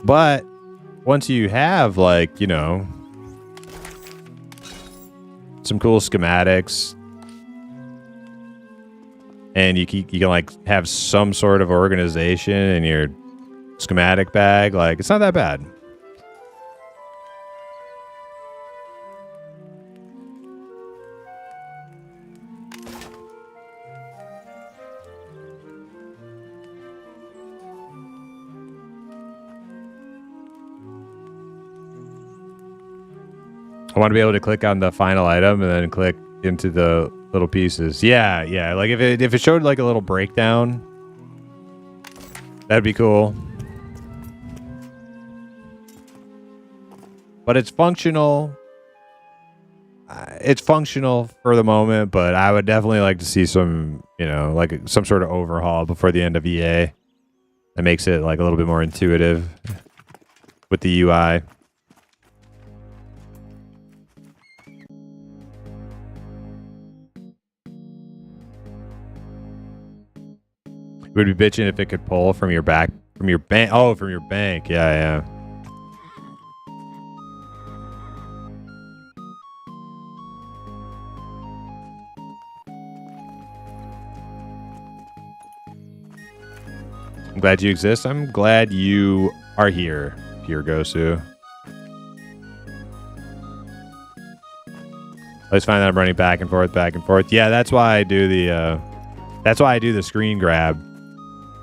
But once you have like, you know, some cool schematics and you can like have some sort of organization in your schematic bag, like it's not that bad. I want to be able to click on the final item and then click into the little pieces. Yeah, yeah. Like if it showed like a little breakdown, that'd be cool. But it's functional. It's functional for the moment, but I would definitely like to see some, you know, like some sort of overhaul before the end of EA that makes it like a little bit more intuitive with the UI. It would be bitching if it could pull from your bank. Oh, from your bank. Yeah, yeah. I'm glad you exist. I'm glad you are here, Pure Gosu. I always find that I'm running back and forth, back and forth. Yeah, that's why I do the screen grab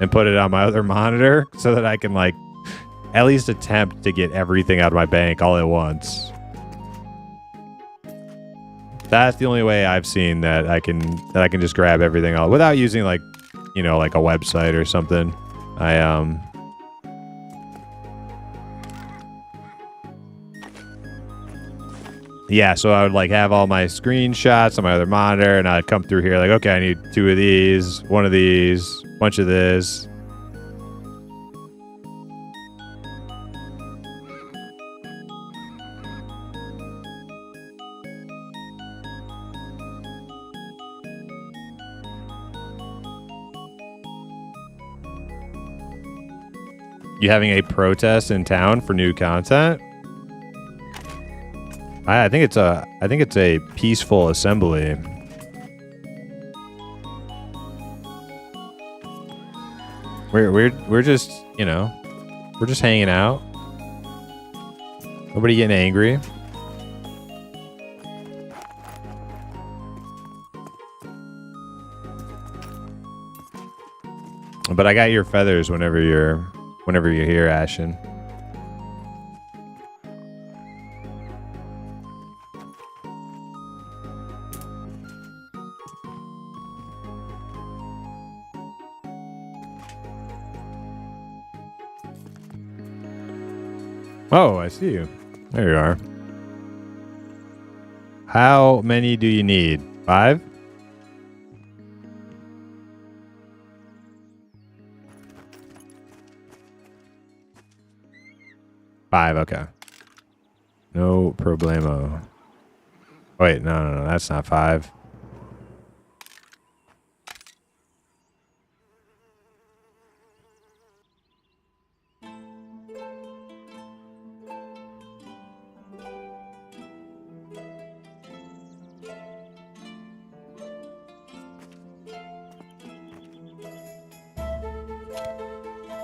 and put it on my other monitor so that I can like at least attempt to get everything out of my bank all at once. That's the only way I've seen that I can just grab everything all without using like, you know, like a website or something. Yeah, so I would like have all my screenshots on my other monitor and I'd come through here like, okay, I need 2 of these, 1 of these, bunch of this. You having a protest in town for new content? I think it's a peaceful assembly. We're just, you know, we're just hanging out. Nobody getting angry. But I got your feathers whenever you're here, Ashen. Oh, I see you. There you are. How many do you need? 5? Five, okay. No problemo. Wait, no, that's not 5.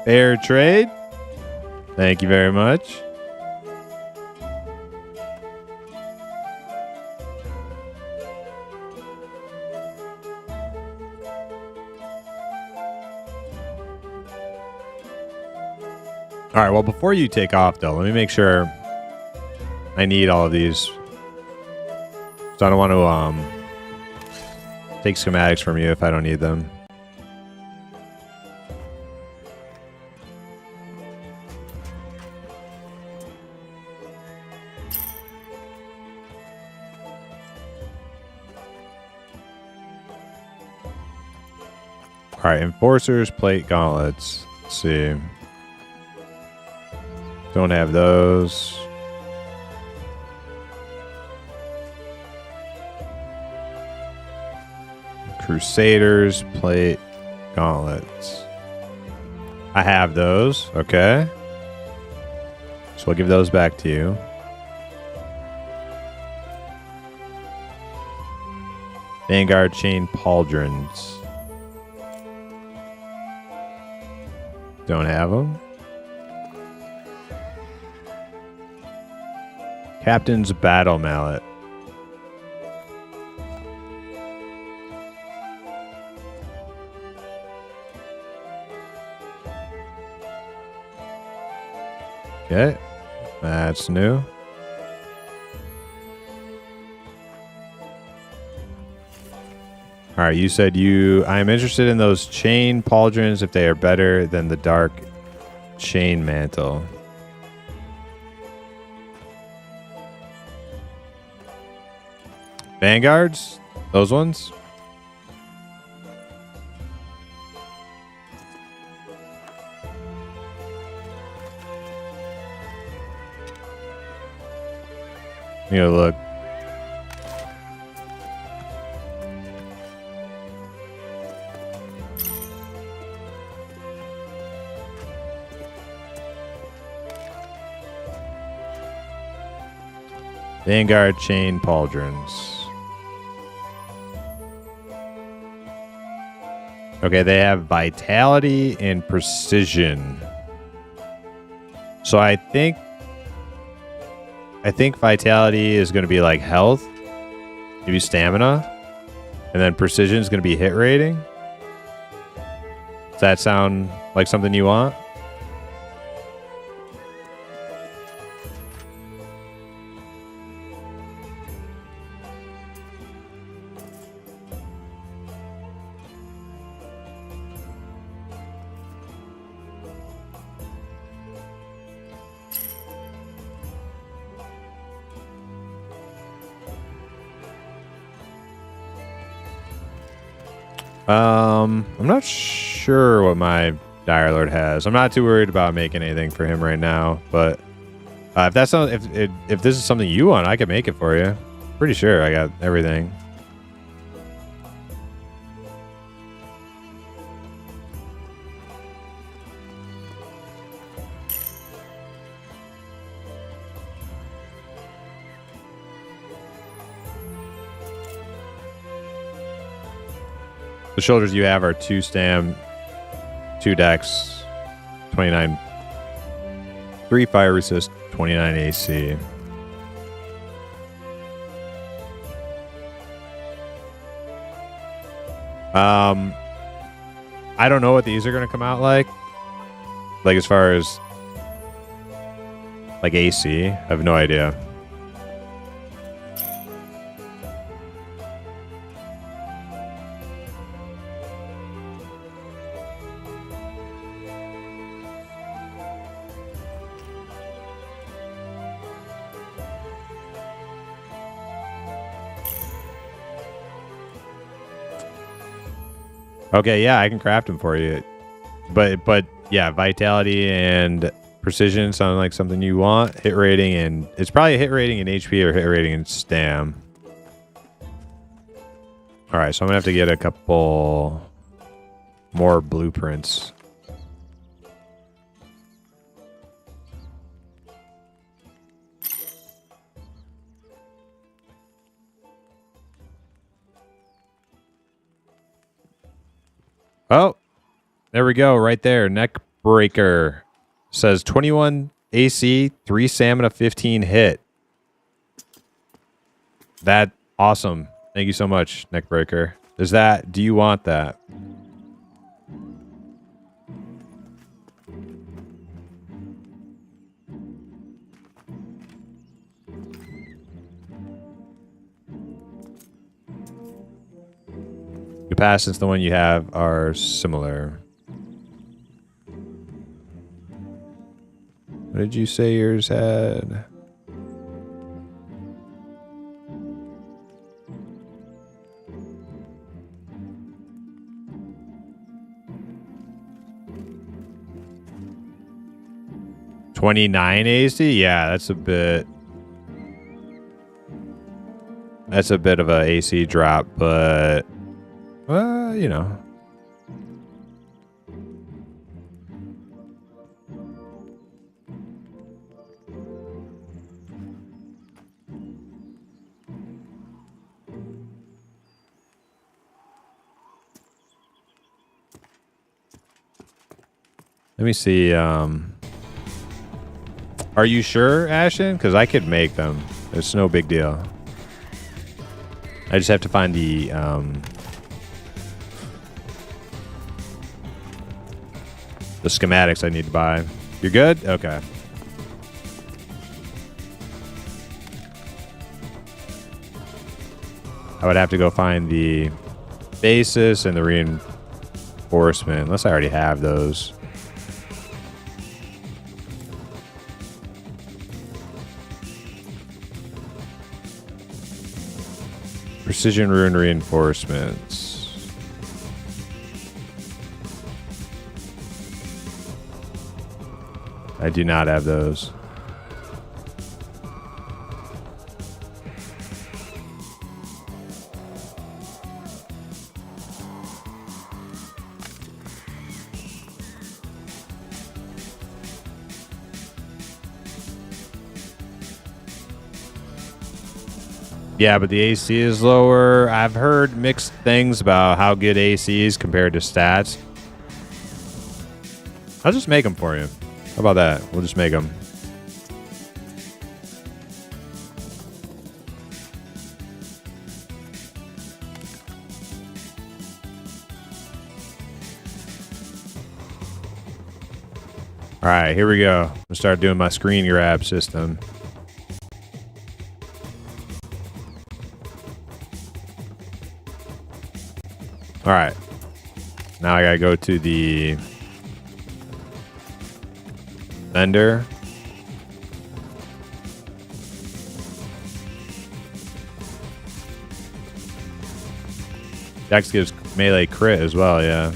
Fair trade. Thank you very much. All right, well, before you take off, though, let me make sure I need all of these. So I don't want to take schematics from you if I don't need them. All right, enforcers, plate, gauntlets. Let's see. Don't have those. Crusaders, plate, gauntlets. I have those. Okay. So I'll give those back to you. Vanguard chain pauldrons. Don't have them. Captain's battle mallet. Okay, that's new. All right, you said I am interested in those chain pauldrons if they are better than the dark chain mantle. Vanguards? Those ones? You know, look. Vanguard chain pauldrons. Okay, they have vitality and precision. So I think vitality is going to be like health, maybe stamina, and then precision is going to be hit rating. Does that sound like something you want? I'm not sure what my Dire Lord has. I'm not too worried about making anything for him right now, but if that's not, if this is something you want, I can make it for you. Pretty sure I got everything. The shoulders you have are 2 stam, 2 dex, 29, 3 fire resist, 29 AC. I don't know what these are going to come out like as far as like AC. I have no idea. Okay, yeah, I can craft them for you. But yeah, vitality and precision sound like something you want. Hit rating, and it's probably a hit rating in HP or hit rating in stam. All right, so I'm gonna have to get a couple more blueprints. Oh, there we go. Right there. Neck breaker says 21 AC, 3 stamina, 15 hit. That awesome. Thank you so much, neck breaker. Do you want that? Capacitance, the one you have, are similar. What did you say yours had? $29 AC? Yeah, that's a bit of a AC drop, but you know. Let me see. Are you sure, Ashton? Because I could make them. It's no big deal. I just have to find the schematics I need to buy. You're good? Okay. I would have to go find the basis and the reinforcement, unless I already have those. Precision rune reinforcements. I do not have those. Yeah, but the AC is lower. I've heard mixed things about how good AC is compared to stats. I'll just make them for you. How about that? We'll just make them. All right, here we go. I'm going to start doing my screen grab system. All right. Now I got to go to the vendor. Dex gives melee crit as well, yeah.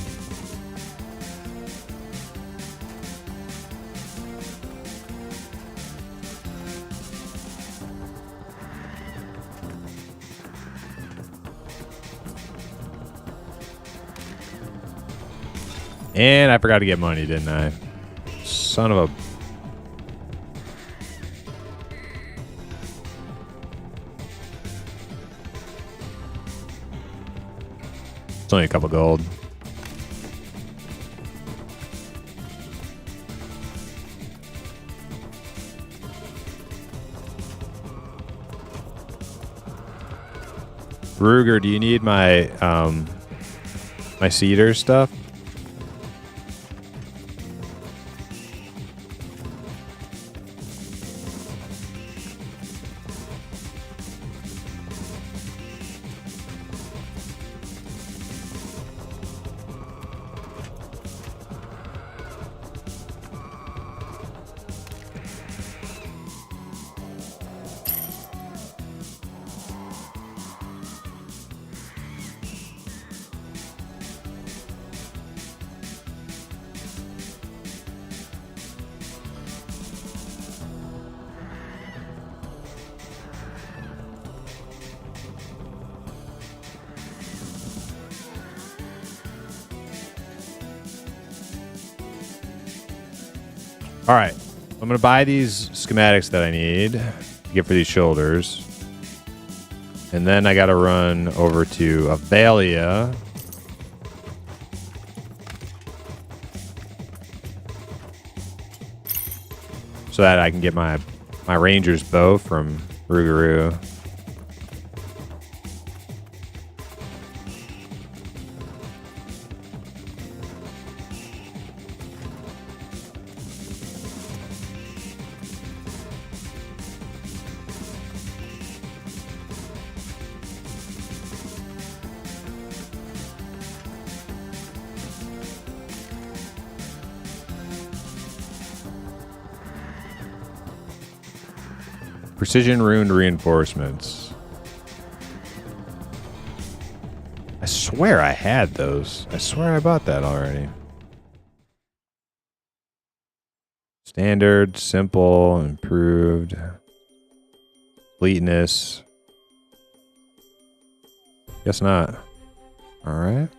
And I forgot to get money, didn't I? Son of a... It's only a couple gold. Ruger, do you need my my cedar stuff? All right, I'm going to buy these schematics that I need to get for these shoulders. And then I got to run over to Avalia. So that I can get my ranger's bow from Rougarou. Precision rune reinforcements. I swear I had those. I swear I bought that already. Standard, simple, improved. Fleetness. Guess not. All right.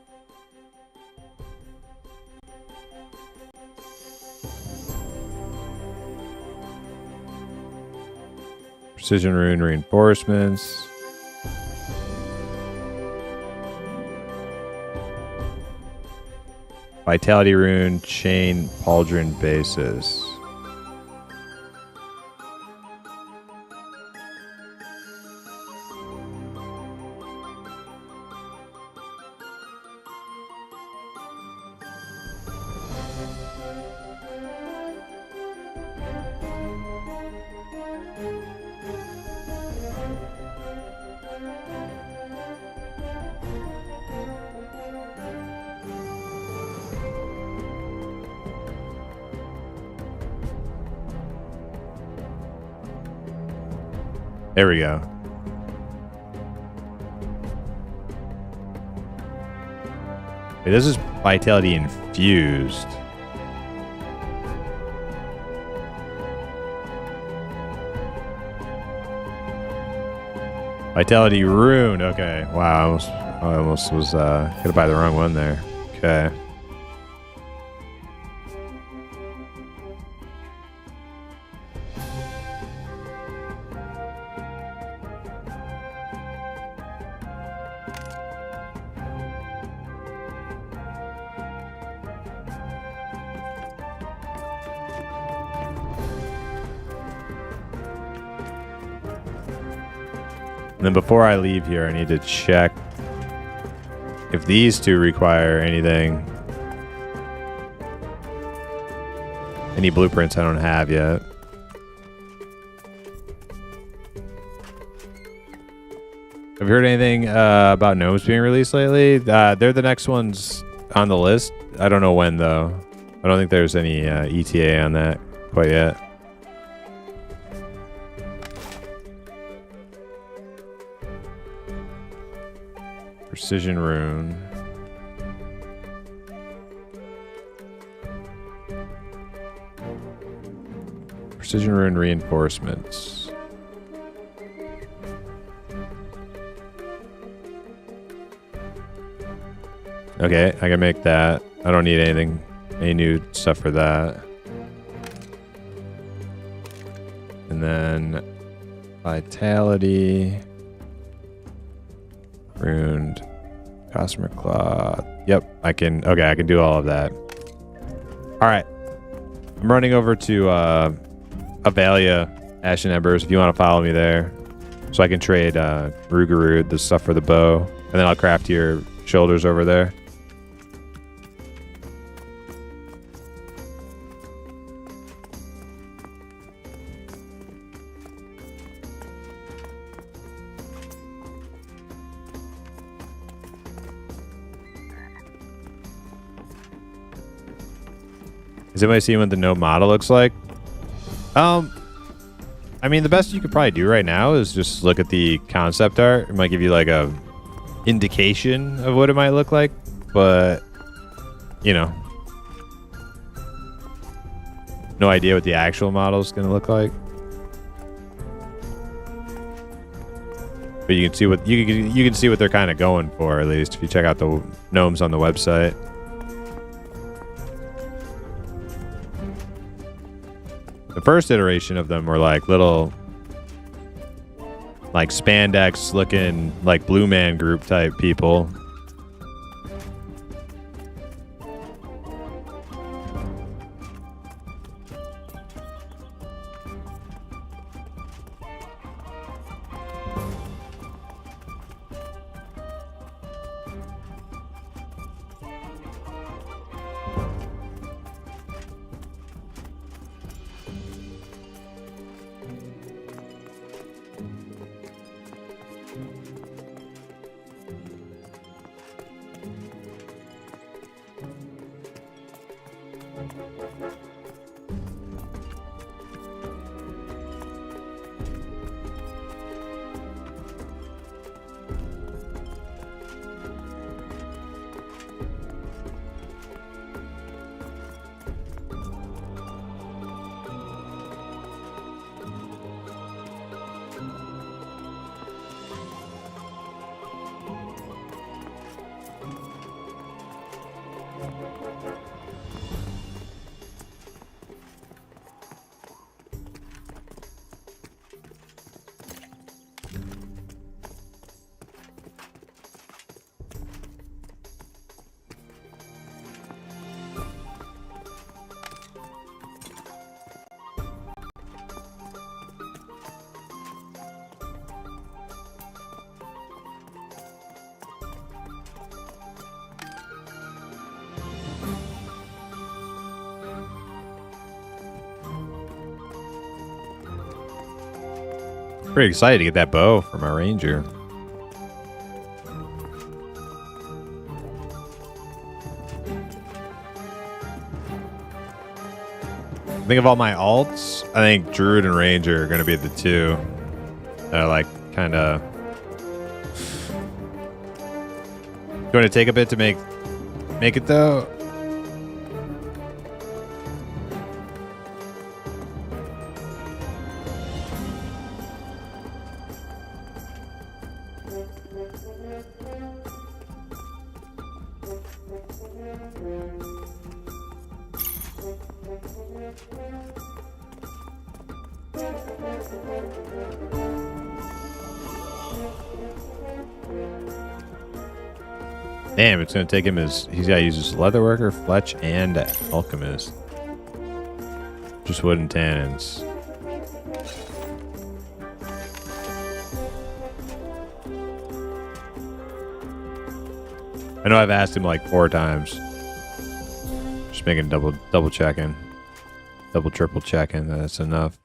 Precision rune reinforcements. Vitality rune chain pauldron basis. There we go. Wait, this is vitality infused. Vitality rune. Okay. Wow. I almost was gonna buy the wrong one there. Okay. And then before I leave here, I need to check if these two require anything. Any blueprints I don't have yet. Have you heard anything about gnomes being released lately? They're the next ones on the list. I don't know when, though. I don't think there's any ETA on that quite yet. Precision rune. Precision rune reinforcements. Okay, I can make that. I don't need anything, any new stuff for that. And then vitality. Runed. Customer cloth. Yep, I can. Okay, I can do all of that. All right. I'm running over to Avalia, Ashen Embers, if you want to follow me there. So I can trade Rugarud, the stuff for the bow. And then I'll craft your shoulders over there. Has anybody seen what the node model looks like? I mean, the best you could probably do right now is just look at the concept art. It might give you like a indication of what it might look like, but you know, no idea what the actual model is going to look like. But you can see what you can see what they're kind of going for, at least if you check out the gnomes on the website. The first iteration of them were like little, like spandex looking, like Blue Man Group type people. Pretty excited to get that bow for my ranger. I think of all my alts, I think Druid and Ranger are going to be the two. like kind of going to take a bit to make it though. Damn, it's gonna take him he's gotta use his leatherworker, fletch, and alchemist. Just wooden tannins. I know I've asked him like 4 times. Just making double checking. Triple checking that that's enough.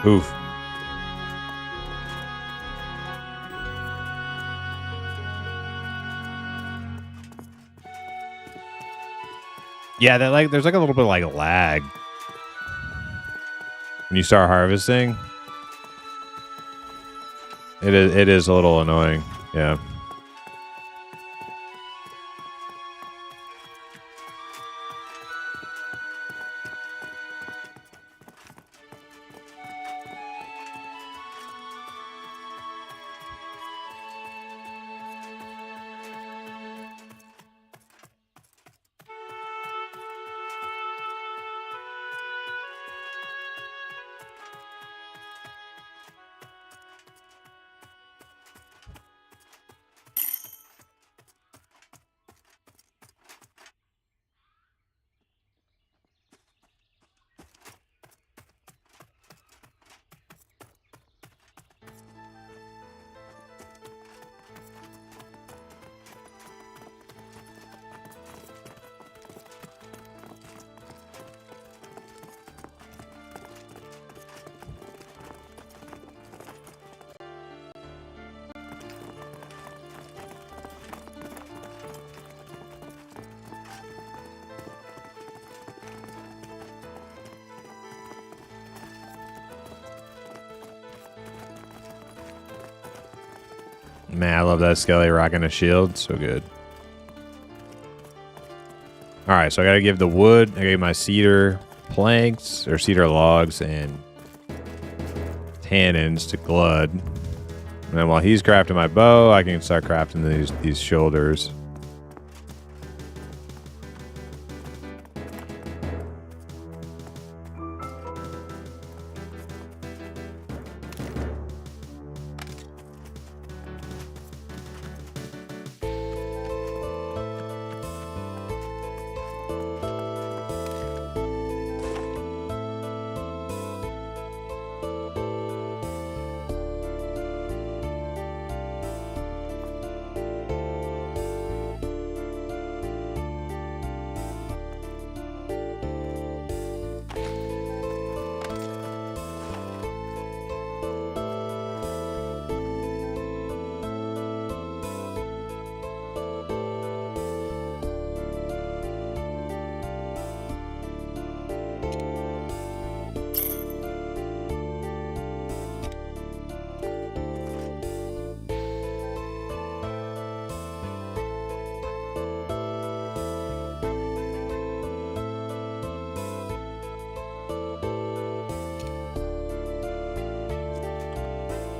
Oof. Yeah, that like there's like a little bit of like a lag when you start harvesting. It is a little annoying. Yeah. Man, I love that Skelly rocking a shield. So good. All right, so I got to give the wood. I got to give my cedar planks or cedar logs and tannins to Glud. And then while he's crafting my bow, I can start crafting these shoulders.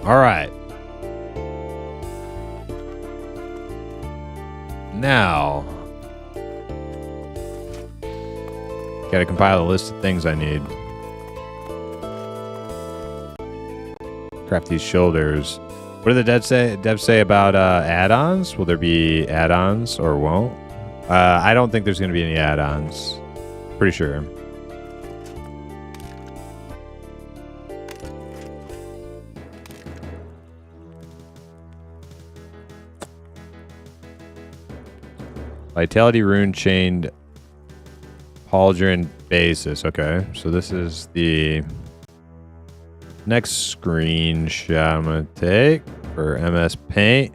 All right. Now, Gotta compile a list of things I need. Craft these shoulders. What do the devs say about add-ons? Will there be add-ons or won't? I don't think there's going to be any add-ons. Pretty sure. Vitality rune chained pauldron basis. Okay, so this is the next screenshot I'm going to take for MS Paint.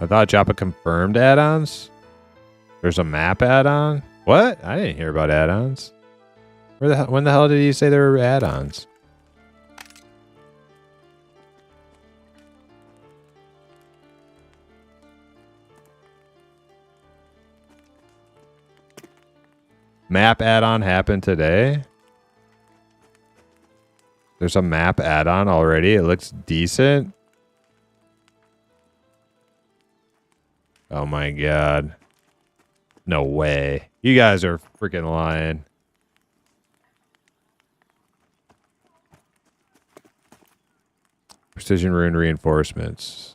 I thought Joppa confirmed add-ons. There's a map add-on. What? I didn't hear about add-ons. When the hell did he say there were add-ons? Map add-on happened today. There's a map add-on already. It looks decent. Oh my god. No way. You guys are freaking lying. Precision rune reinforcements.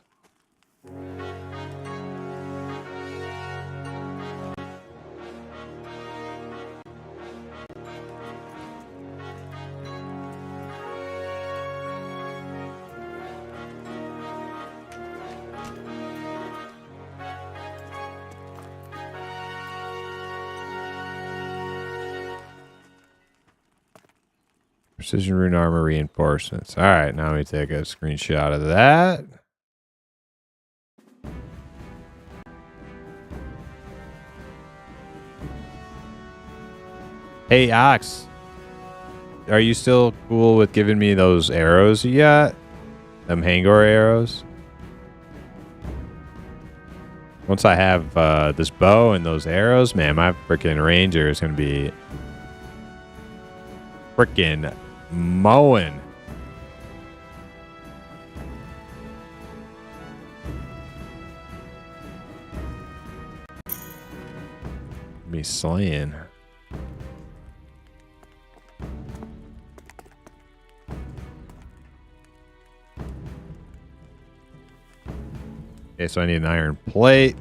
Precision rune armor reinforcements. All right, now let me take a screenshot of that. Hey, Ox. Are you still cool with giving me those arrows you got? Them Hangor arrows? Once I have this bow and those arrows, man, my freaking ranger is going to be freaking mowing. Me slaying. Okay, so I need an iron plate.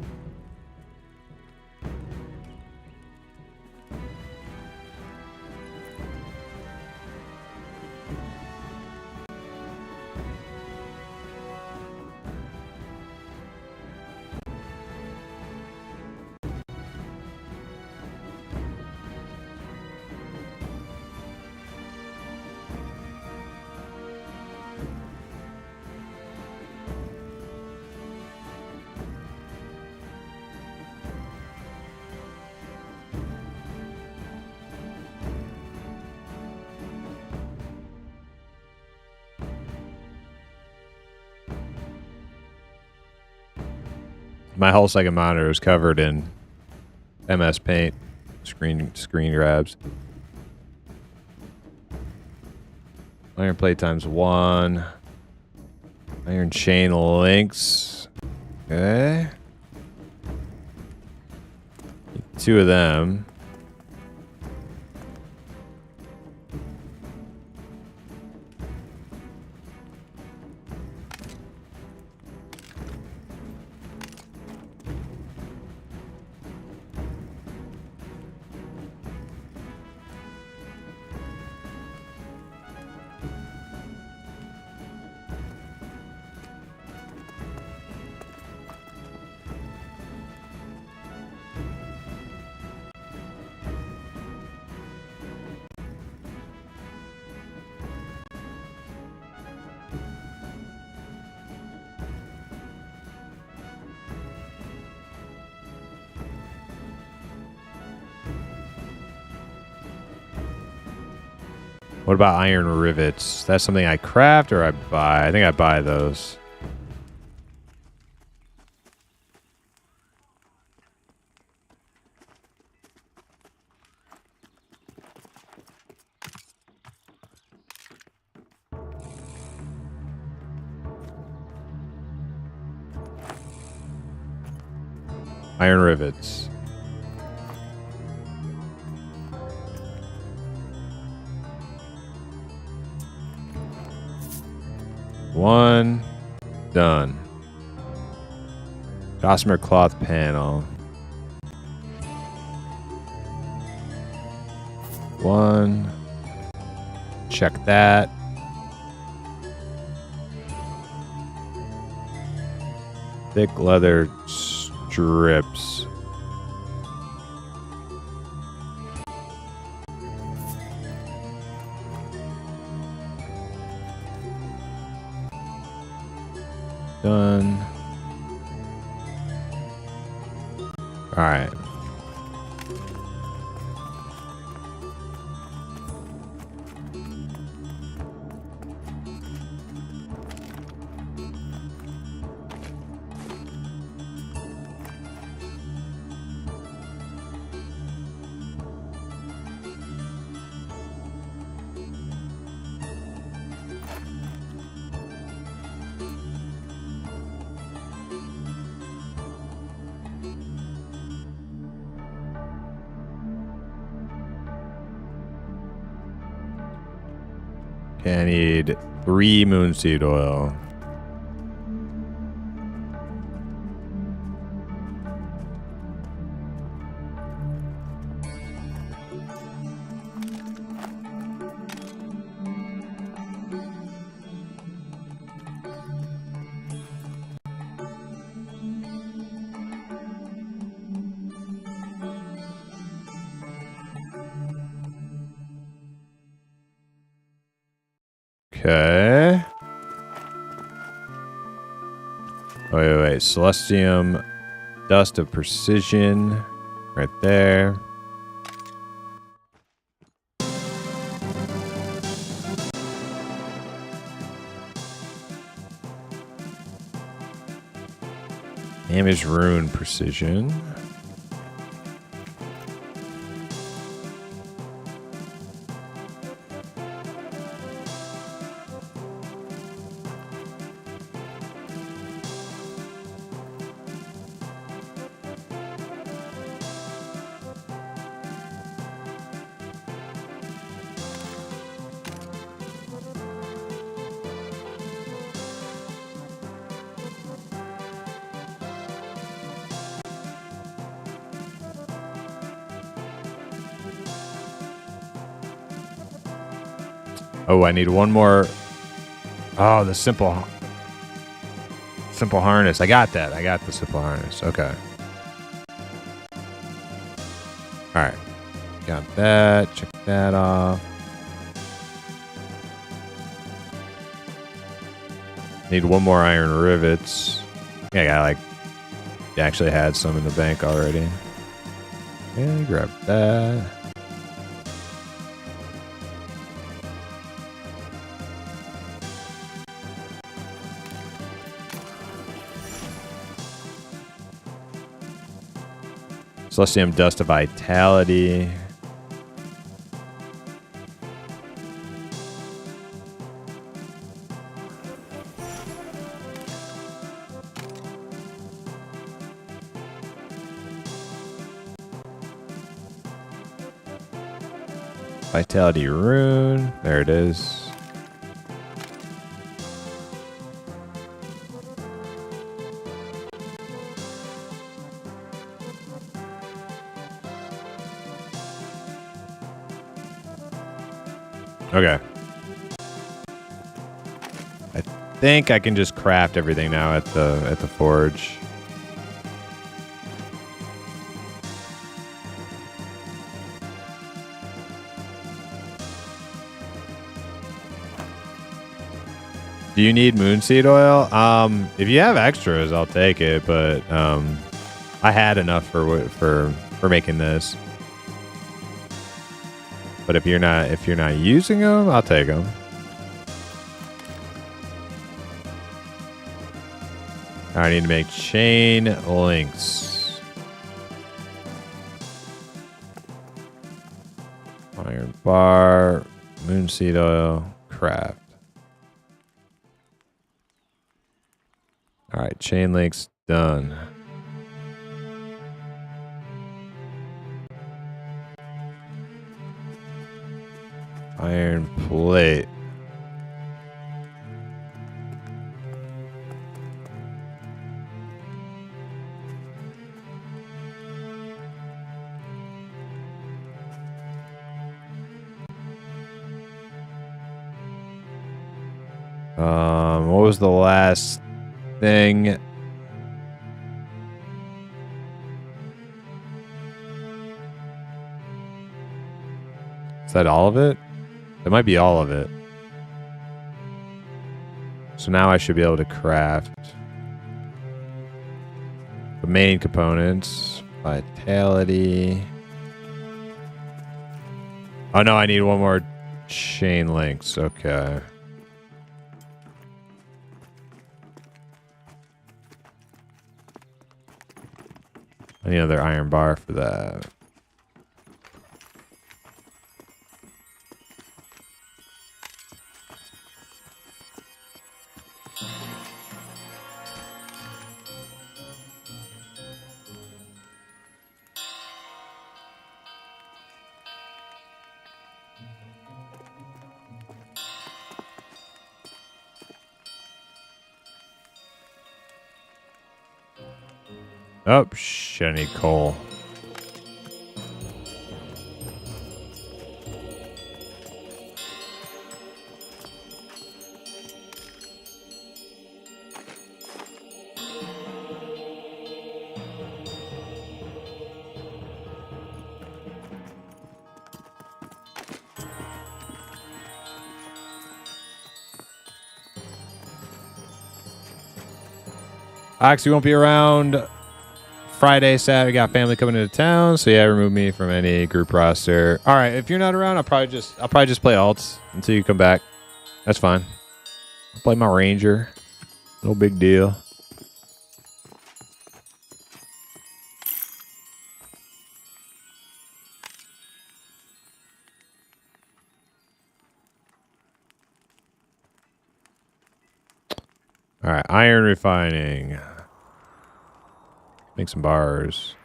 My whole second monitor is covered in MS Paint screen grabs. Iron plate times 1. Iron chain links. Okay. 2 of them. What about iron rivets? That's something I craft or I buy? I think I buy those. Iron rivets. One. Done. Gossamer cloth panel. One. Check that. Thick leather strips. Done. All right. Okay, I need 3 moonseed oil. Okay. Oh, wait. Celestium dust of precision. Right there. Damage rune precision. Oh, I need one more. Oh, the simple harness. I got that. I got the simple harness. Okay. All right. Got that. Check that off. Need one more iron rivets. Yeah, I actually had some in the bank already. Yeah, grab that. Celestium dust of vitality. Vitality rune. There it is. Okay. I think I can just craft everything now at the forge. Do you need moonseed oil? If you have extras, I'll take it, but I had enough for making this. But if you're not using them, I'll take them. I need to make chain links. Iron bar, moonseed oil, craft. All right, chain links done. Iron plate. What was the last thing? Is that all of it? That might be all of it. So now I should be able to craft the main components. Vitality. Oh no, I need one more chain links. Okay. I need another iron bar for that. Oh, shit, I need coal. Ox, you won't be around Friday, Saturday. Got family coming into town, so yeah, remove me from any group roster. All right, if you're not around, I'll probably just play alts until you come back. That's fine. I'll play my ranger. No big deal. All right, iron refining. Make some bars.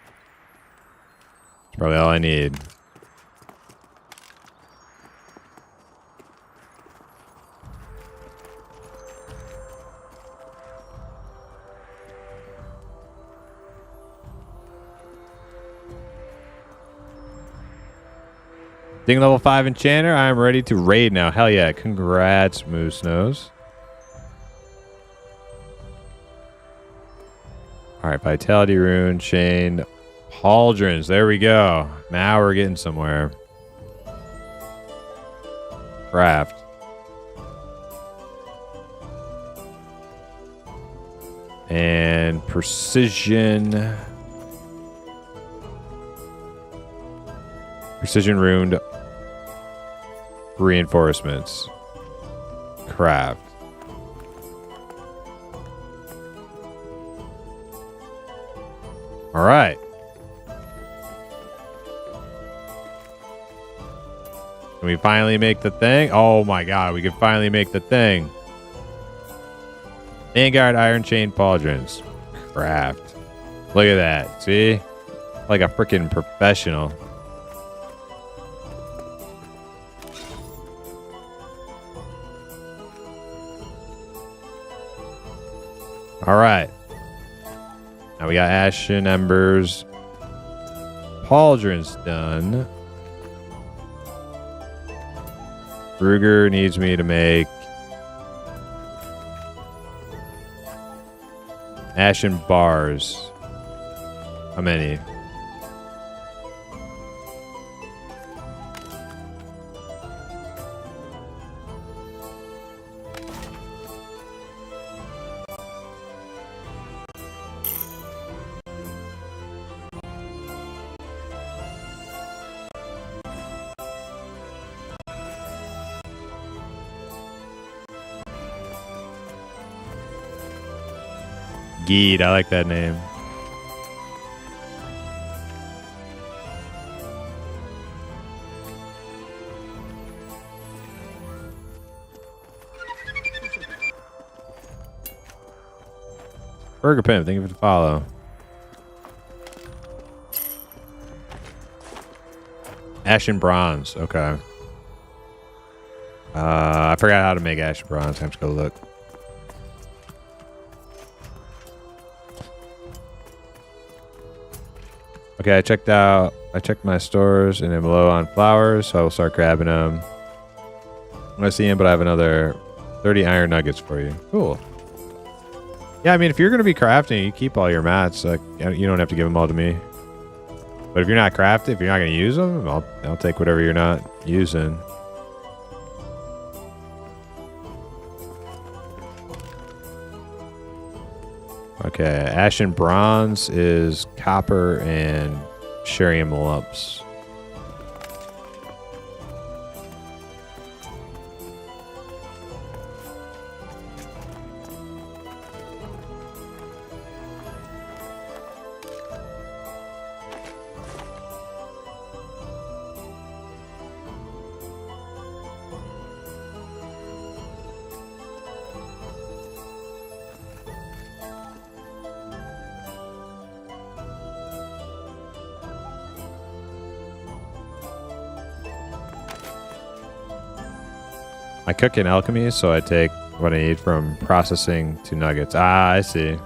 That's probably all I need. Ding level 5 enchanter. I am ready to raid now. Hell yeah. Congrats, Moose Nose. All right, vitality rune, chain, pauldrons. There we go. Now we're getting somewhere. Craft. And precision. Precision runed reinforcements. Craft. All right. Can we finally make the thing? Oh my god, we can finally make the thing. Vanguard Iron Chain Pauldrons. Craft. Look at that. See? Like a freaking professional. All right. Now we got Ashen Embers. Pauldron's done. Ruger needs me to make Ashen Bars. How many? Geed, I like that name. Burger Pimp, thank you for the follow. Ashen Bronze, okay. I forgot how to make ash and bronze. I have to go look. Okay, I checked my stores and I'm low on flowers, so I will start grabbing them. I'm gonna see him, but I have another 30 iron nuggets for you. Cool. Yeah, I mean, if you're gonna be crafting, you keep all your mats. Like, you don't have to give them all to me. But if you're not crafting, if you're not gonna use them, I'll take whatever you're not using. Okay, ash and bronze is copper and cerium lumps. I cook in alchemy, so I take what I need from processing to nuggets. Ah, I see.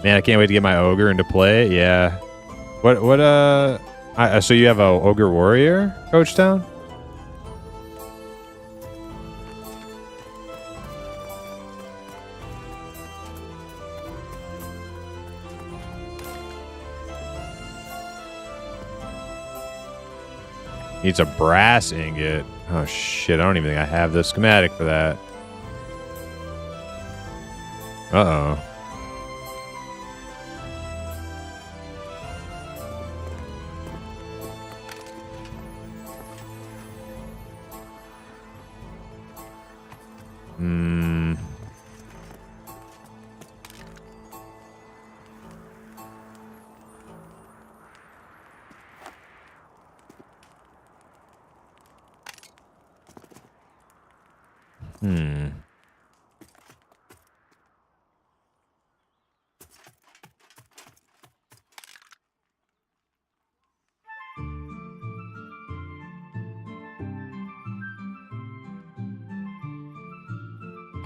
Man, I can't wait to get my ogre into play. Yeah. So you have a ogre warrior, Coach Town? Needs a brass ingot. Oh shit, I don't even think I have the schematic for that. Uh-oh.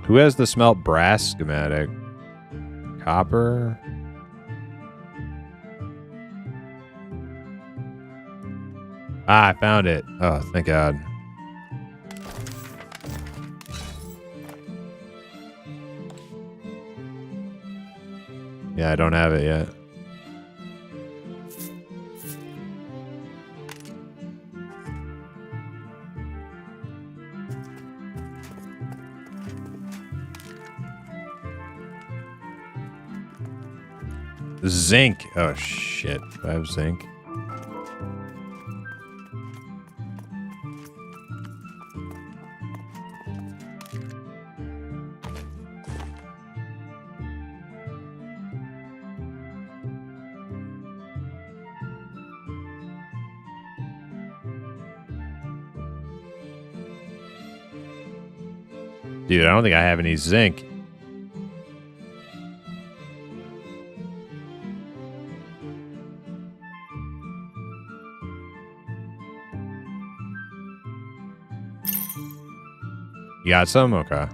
Who has the smelt brass schematic? Copper? Ah, I found it. Oh, thank God. Yeah, I don't have it yet. Zinc. Oh, shit. Do I have zinc? Dude, I don't think I have any zinc. You got some? Okay.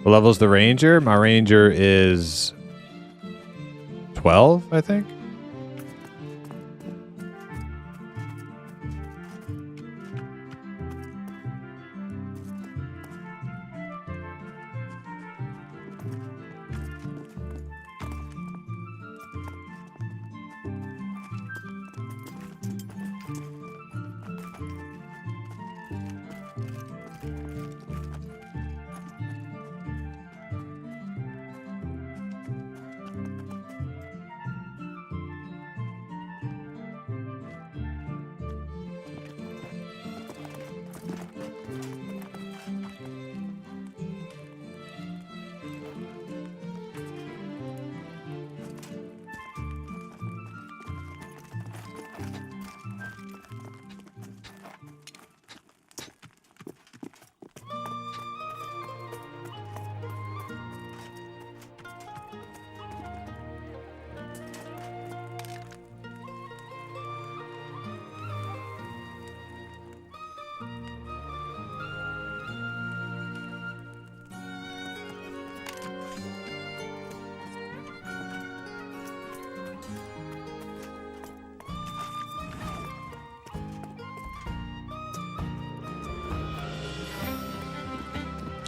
What level's the ranger? My ranger is 12, I think.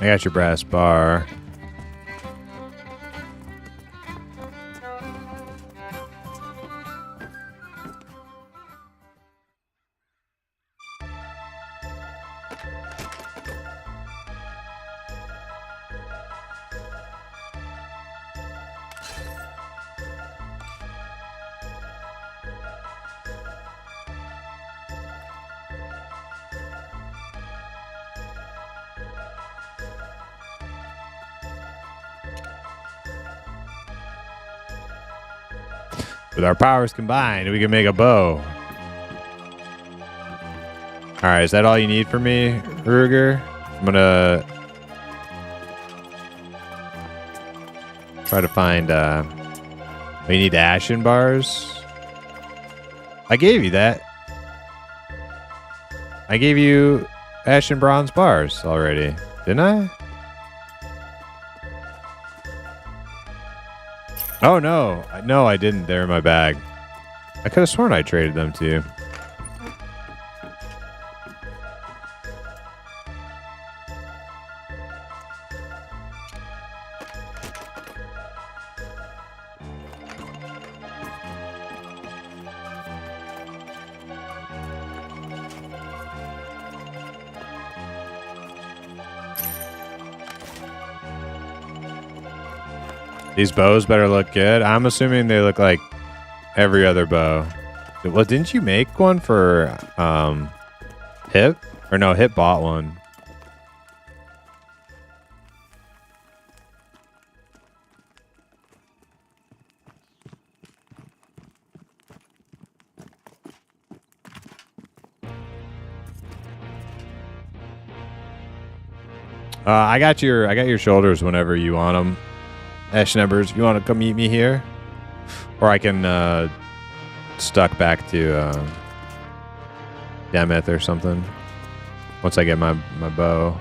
I got your brass bar. With our powers combined, we can make a bow. All right, is that all you need from me, Ruger? I'm gonna try to find. We need ashen bars. I gave you that. I gave you ashen bronze bars already, didn't I? Oh no, no, I didn't. They're in my bag. I could have sworn I traded them to you. These bows better look good. I'm assuming they look like every other bow. Well, didn't you make one for Hip? Or no, Hip bought one. I got your shoulders whenever you want them. Ash numbers, if you want to come meet me here, or I can stuck back to Demeth or something once I get my bow.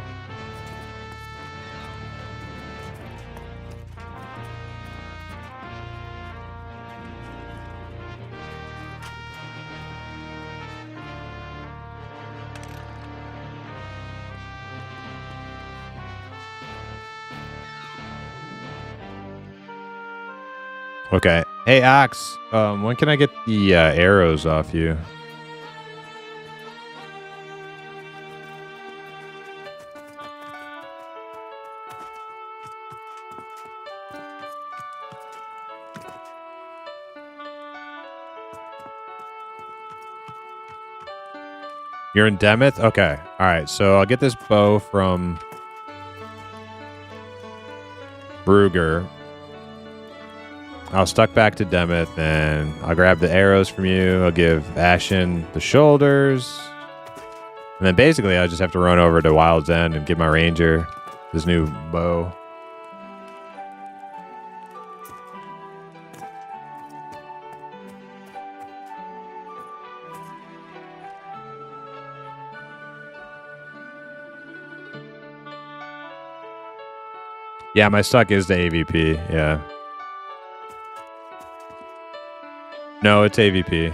Okay. Hey, Ox. When can I get the arrows off you? You're in Demeth? Okay. All right. So I'll get this bow from Bruger. I'll stuck back to Demeth, and I'll grab the arrows from you. I'll give Ashen the shoulders. And then basically I just have to run over to Wild's End and give my ranger this new bow. Yeah, my stuck is the AVP, yeah. No, it's AVP.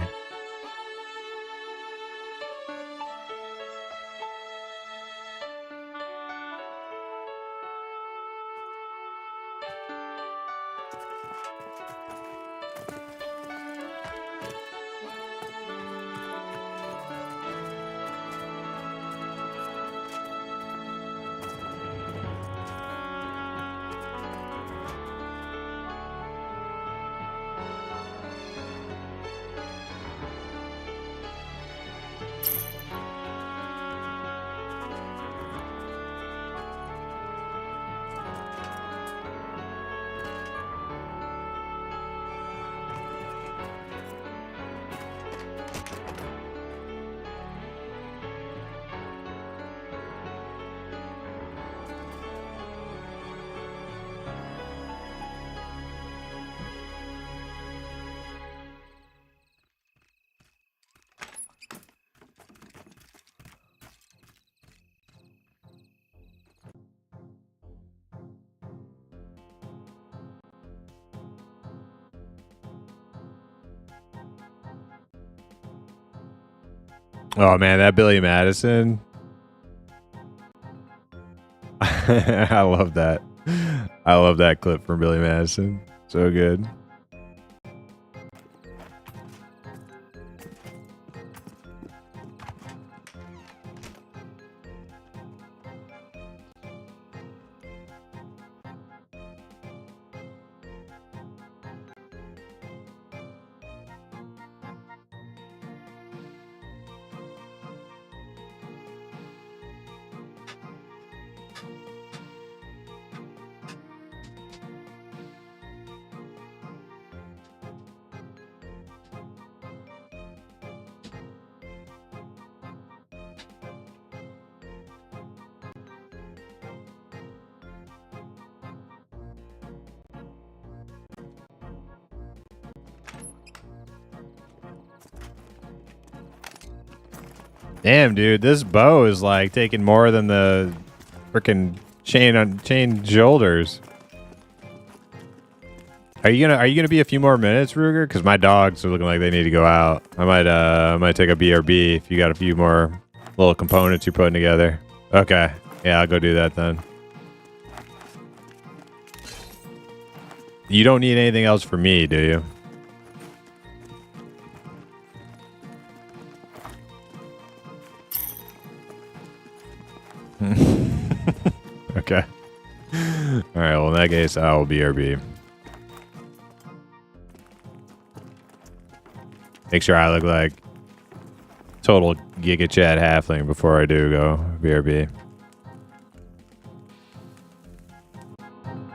Oh man, that Billy Madison. I love that. I love that clip from Billy Madison. So good. Damn, dude, this bow is like taking more than the freaking chain shoulders. Are you gonna be a few more minutes, Ruger? Because my dogs are looking like they need to go out. I might take a BRB if you got a few more little components you're putting together. Okay, yeah, I'll go do that then. You don't need anything else for me, do you? Okay. All right. Well, in that case, I'll BRB. Make sure I look like total Giga Chad halfling before I do go BRB.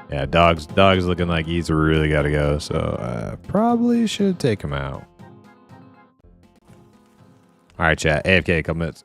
Yeah, dog's looking like he's really got to go, so I probably should take him out. All right, chat. AFK, a couple minutes.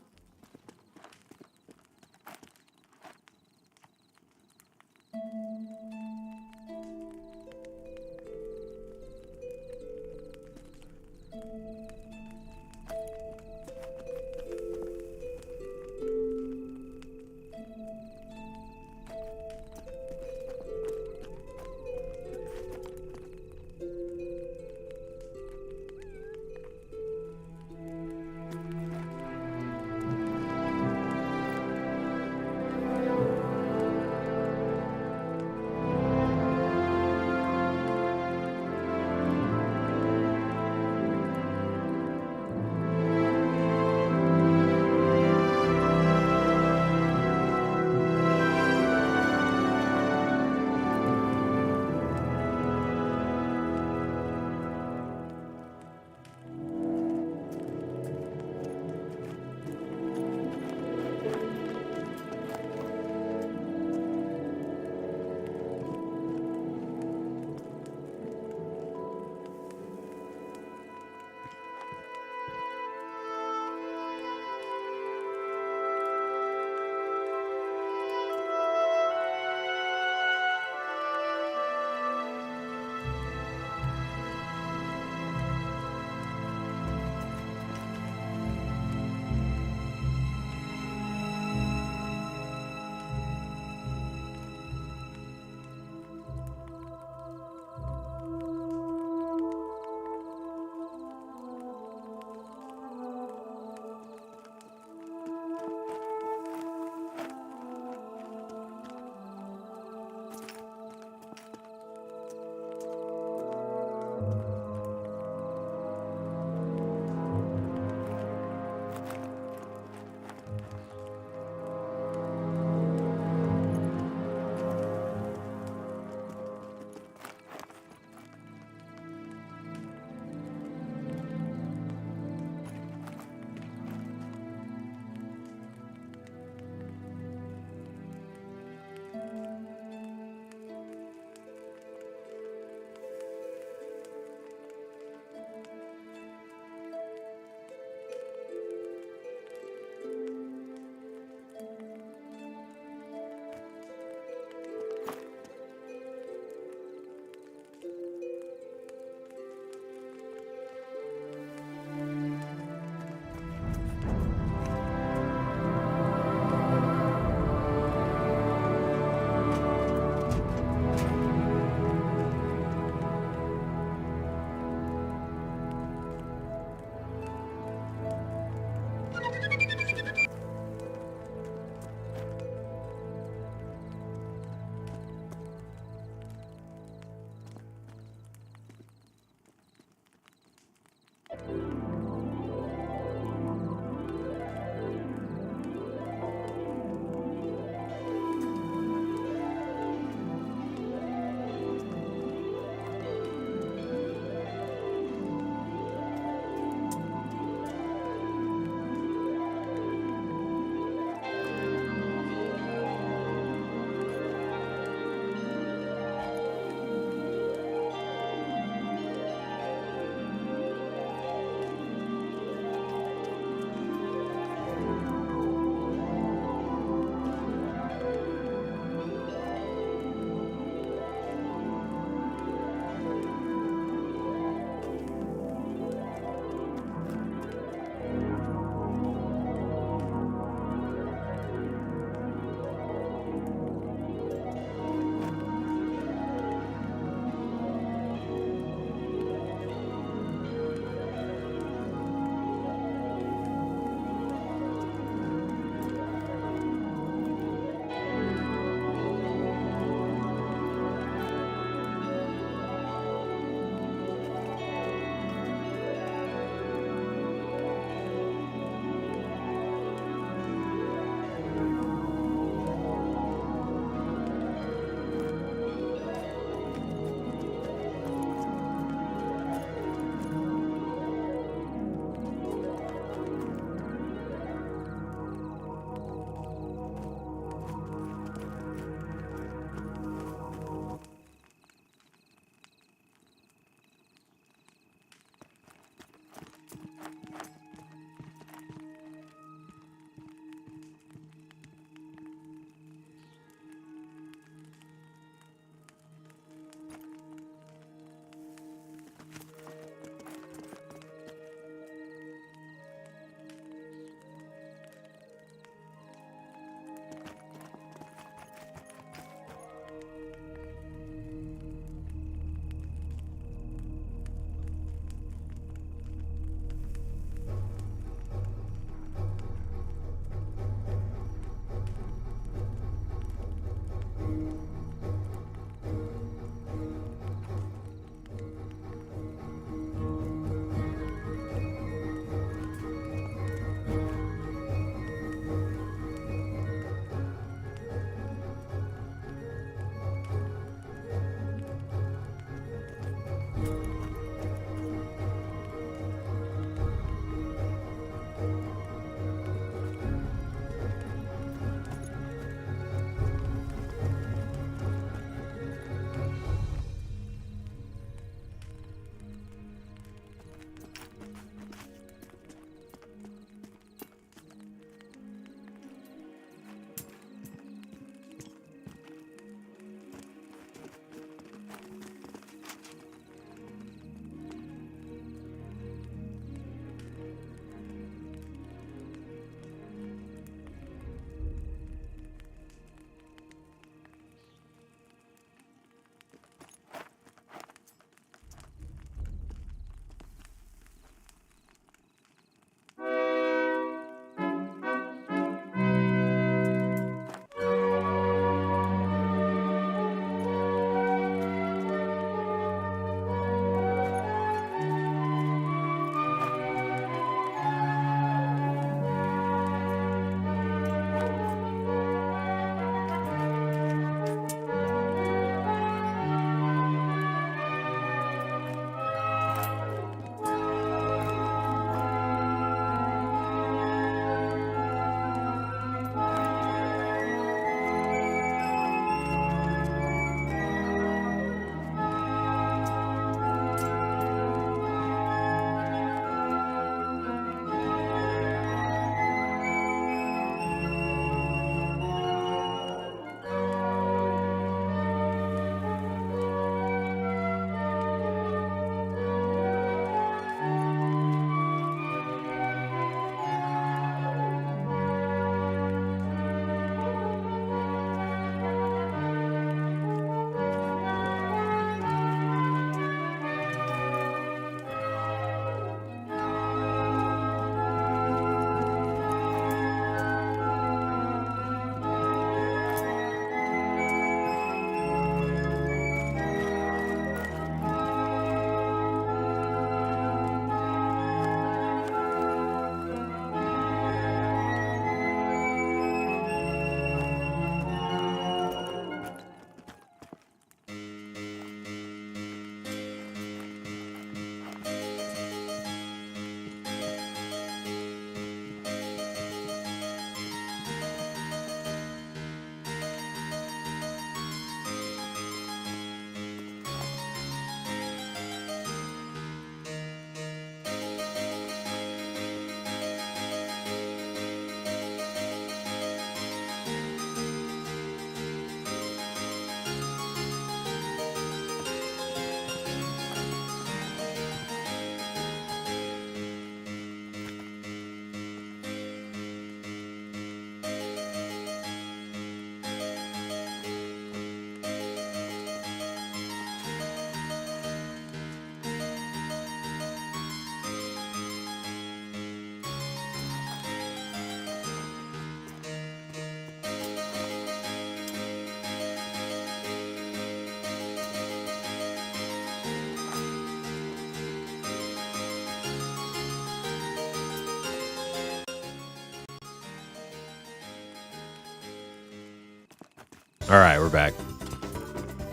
All right, we're back.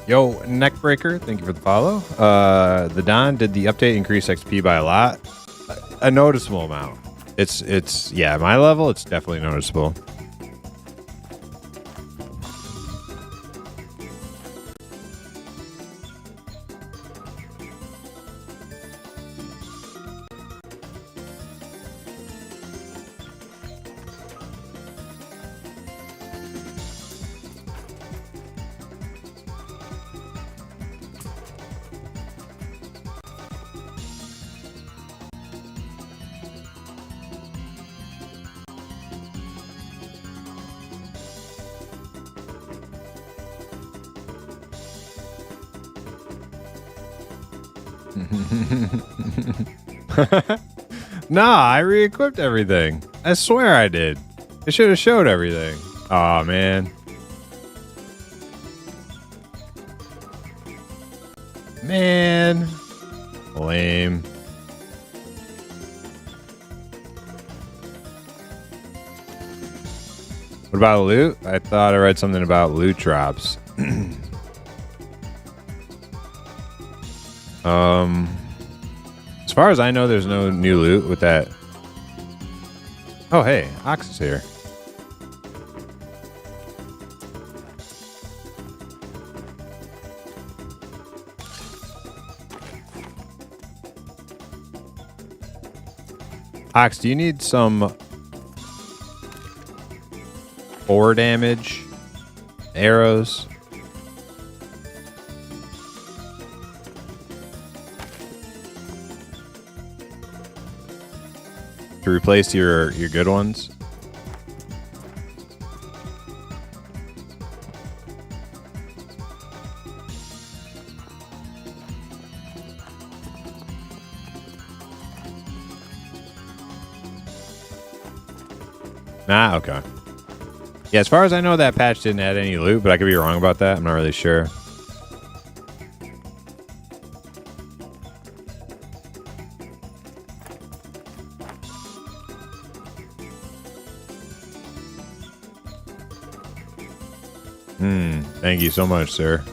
Yo, Neckbreaker, thank you for the follow. The Don, did the update increase XP by a lot? A noticeable amount. It's yeah, my level, it's definitely noticeable. Nah, I re-equipped everything. I swear I did. It should have showed everything. Aw, man. Man. Lame. What about loot? I thought I read something about loot drops. As far as I know, there's no new loot with that. Oh, hey, Ox is here. Ox, do you need some 4 damage arrows? To replace your good ones? Nah, okay. Yeah, as far as I know, that patch didn't add any loot, but I could be wrong about that. I'm not really sure. Thank you so much, sir.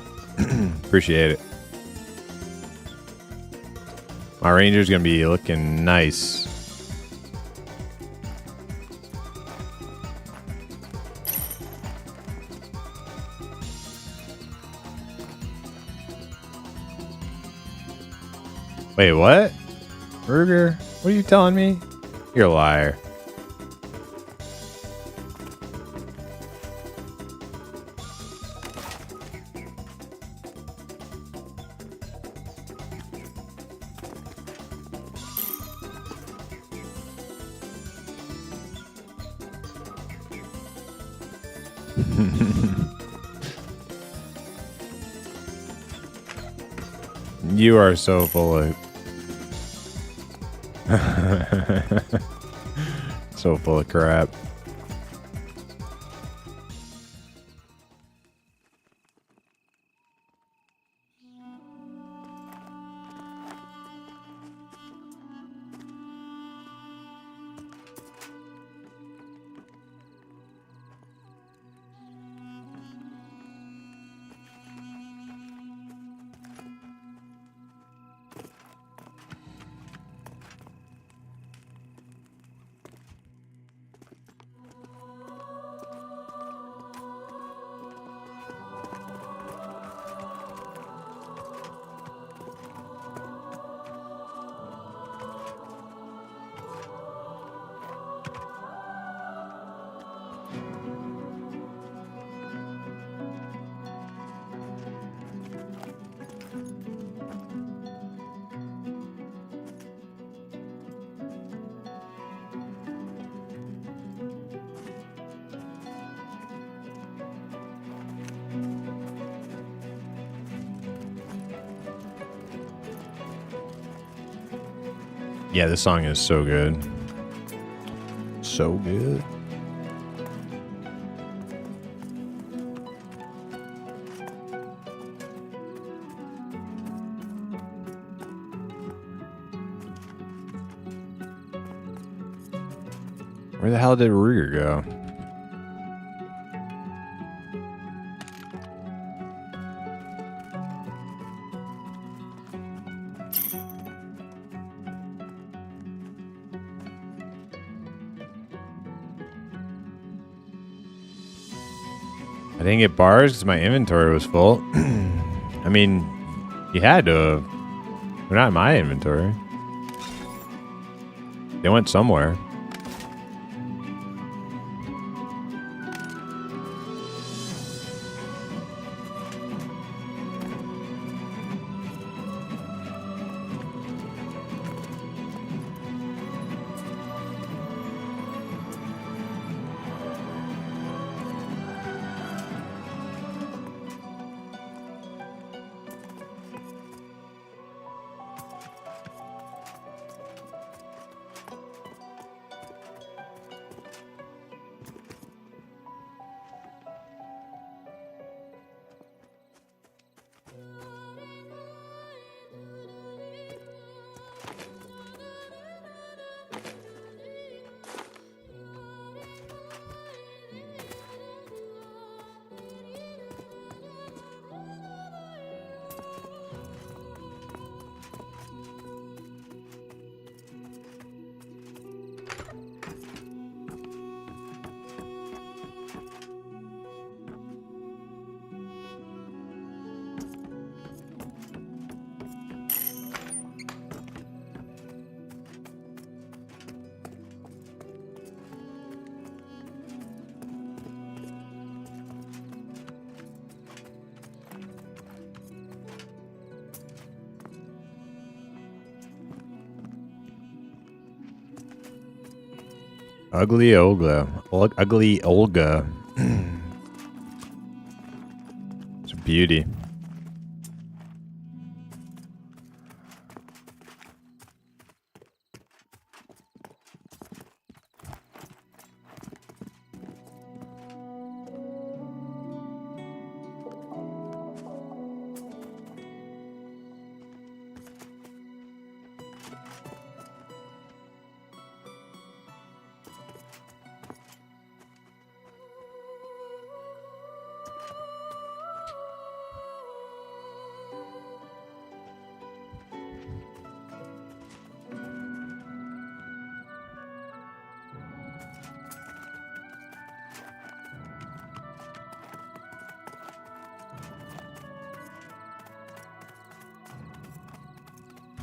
Appreciate it. My ranger's gonna be looking nice. Wait, what? Burger? What are you telling me? You're a liar. You are so full of so full of crap. Yeah, this song is so good. So good. Where the hell did Ruger go? I didn't get bars because my inventory was full. I mean, you had to. They're not in my inventory. They went somewhere. Ugly Olga. Ugly Olga. It's a beauty.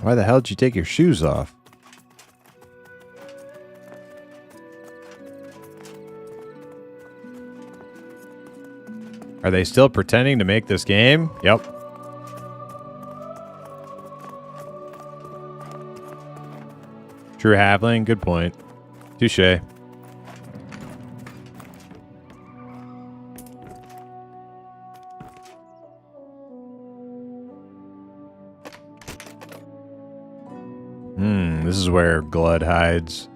Why the hell did you take your shoes off? Are they still pretending to make this game? Yep. True halfling, good point. Touche. This is where Glud hides.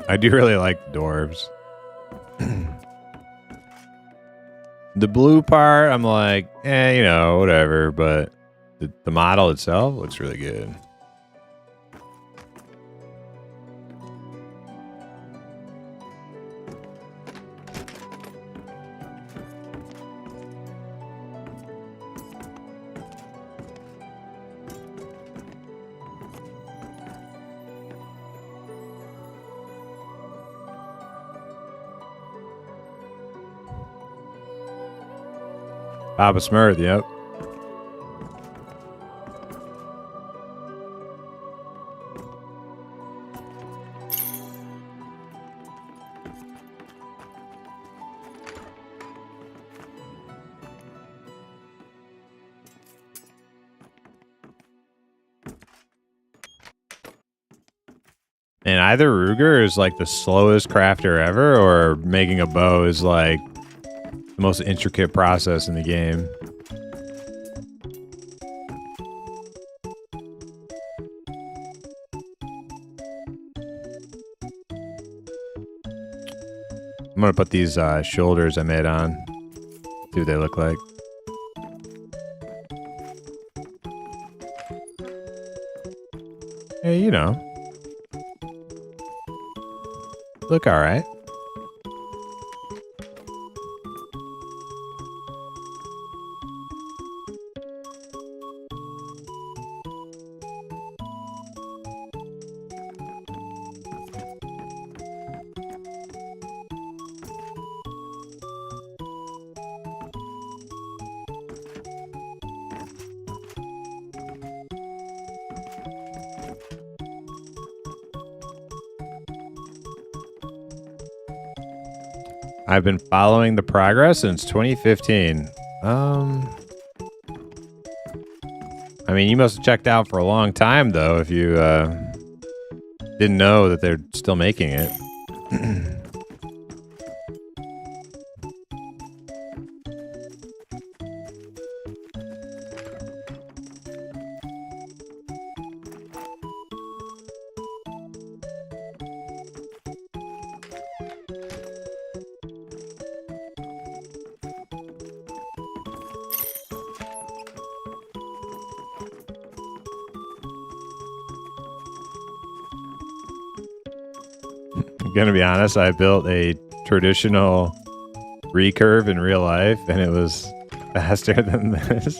I do really like dwarves. The blue part, I'm like, you know, whatever. But the model itself looks really good. Papa Smurf, yep. And either Ruger is like the slowest crafter ever, or making a bow is like the most intricate process in the game. I'm gonna put these shoulders I made on. See what they look like. Hey, you know. look all right. I've been following the progress since 2015. I mean, you must have checked out for a long time, though, if you didn't know that they're still making it. Gonna be honest, I built a traditional recurve in real life, and it was faster than this.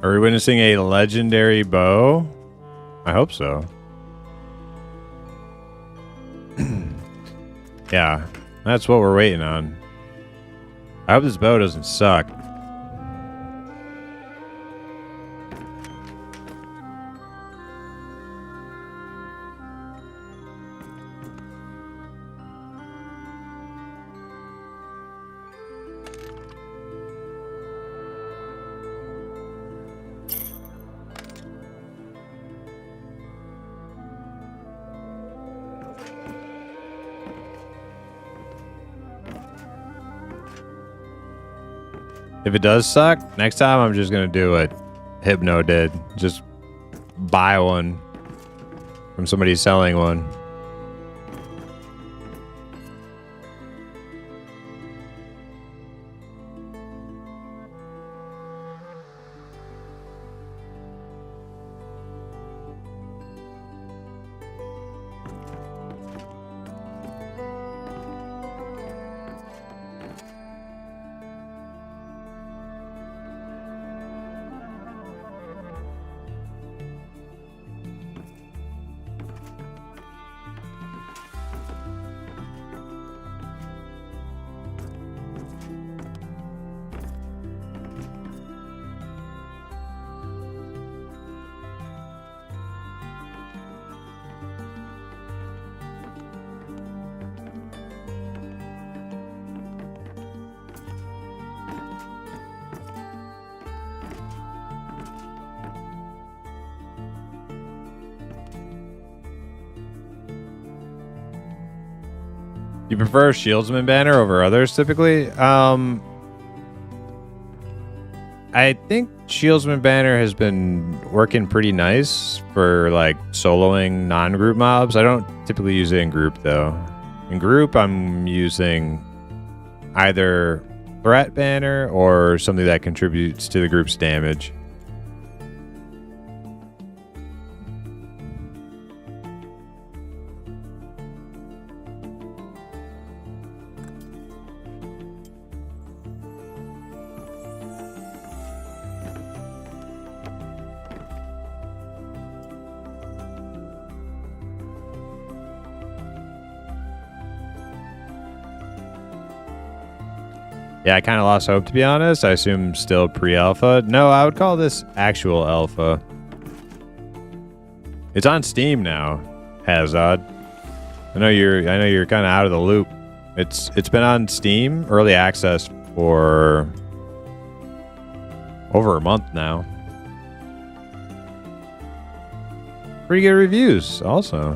Are we witnessing a legendary bow? I hope so. Yeah, that's what we're waiting on. I hope this bow doesn't suck. If it does suck, next time I'm just going to do what Hypno did. Just buy one from somebody selling one. You prefer Shieldsman banner over others typically? I think Shieldsman banner has been working pretty nice for like soloing non-group mobs. I don't typically use it in group though. In group, I'm using either threat banner or something that contributes to the group's damage. Yeah, I kind of lost hope, to be honest. I assume still pre-alpha. No, I would call this actual alpha. It's on Steam now, Hazard. I know you're kind of out of the loop. It's been on Steam early access for over a month now. Pretty good reviews, also.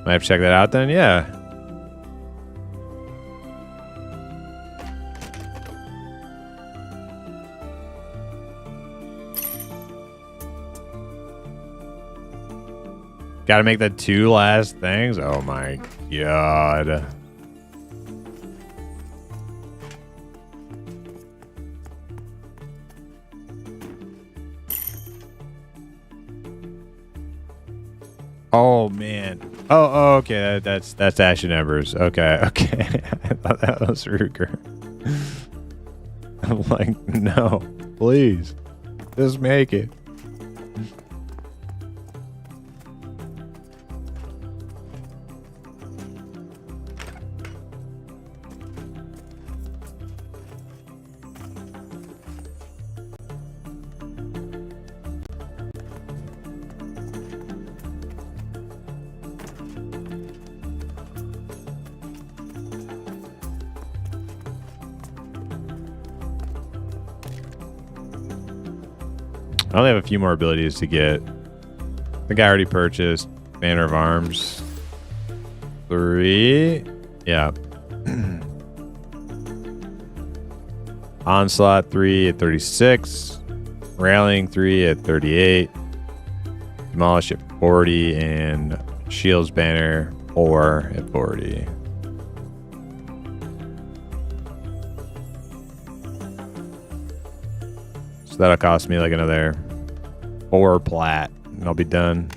Might have to check that out then, yeah. Gotta make the 2 last things? Oh my god. Oh man. Oh, okay. That's Ash and Embers. Okay. I thought that was Ruger. I'm like, no, please, just make it. I only have a few more abilities to get. I think I already purchased Banner of Arms 3. Yeah. Onslaught 3 at 36. Rallying 3 at 38. Demolish at 40. And Shields Banner 4 at 40. So that'll cost me like another 4 plat, and I'll be done.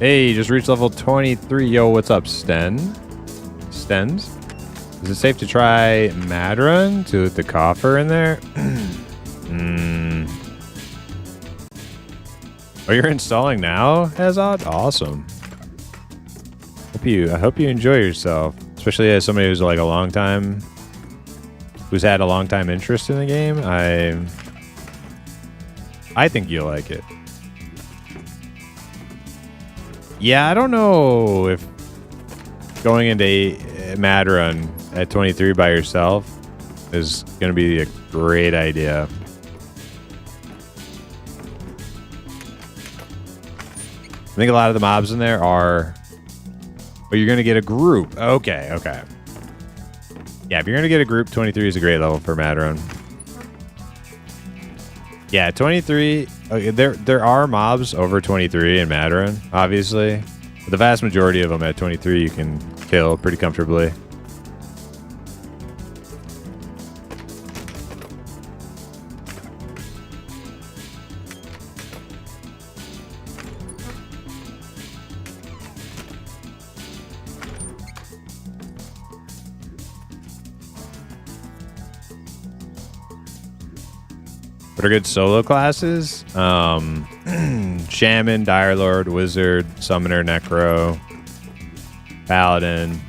Hey, just reached level 23. Yo, what's up, Stens? Is it safe to try Mad Run to the coffer in there? Oh, you're installing now, Hazard? Awesome. I hope you enjoy yourself, especially as somebody who's like who's had a long time interest in the game. I think you'll like it. Yeah, I don't know if going into a Mad Run at 23 by yourself is going to be a great idea. I think a lot of the mobs in there are... Oh, you're going to get a group. Okay. Yeah, if you're going to get a group, 23 is a great level for Mad Run. Yeah, 23... Okay, there are mobs over 23 in Mad Run, obviously. But the vast majority of them at 23 you can kill pretty comfortably. What are good solo classes? Shaman, Dire Lord, Wizard, Summoner, Necro, Paladin.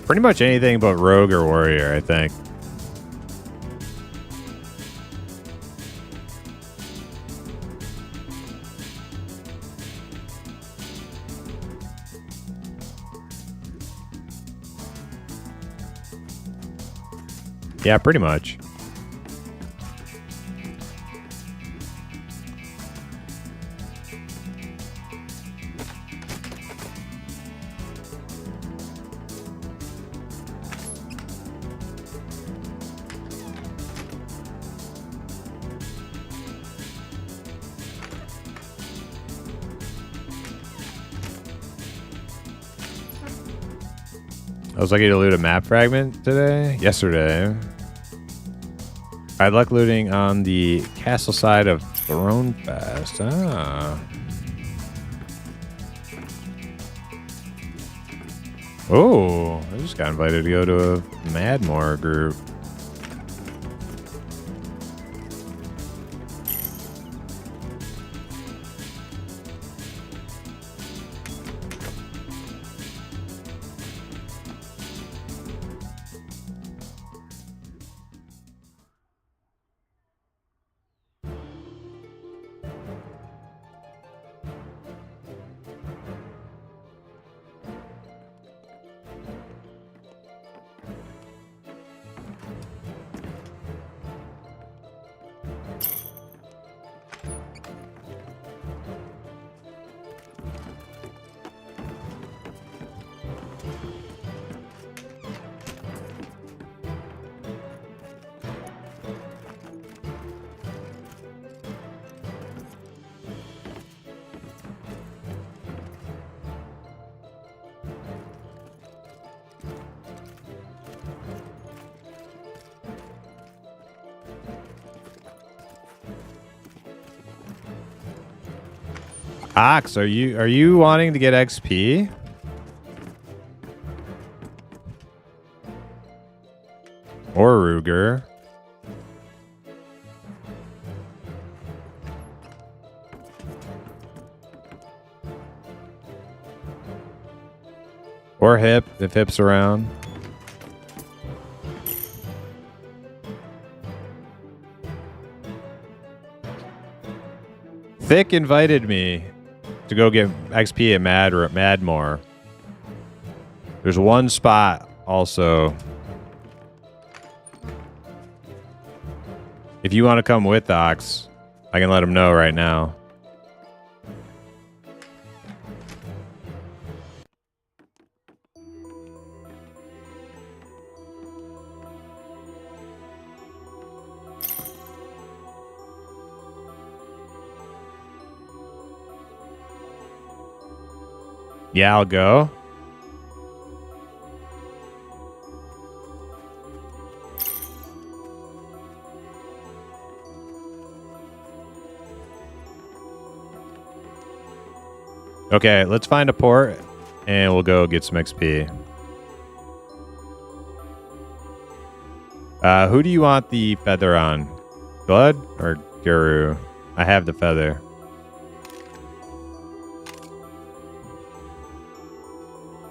Pretty much anything but Rogue or Warrior, I think. Yeah, pretty much. I was lucky to loot a map fragment yesterday. I had luck looting on the castle side of Thronefest. Oh, I just got invited to go to a Madmore group. Ox, are you wanting to get XP? Or Ruger? Or Hip, if Hip's around. Thick invited me to go get XP at Madmore. There's one spot also. If you want to come with Ox, I can let him know right now. Yeah, I'll go. Okay, let's find a port and we'll go get some XP. Who do you want the feather on? Blood or Guru? I have the feather.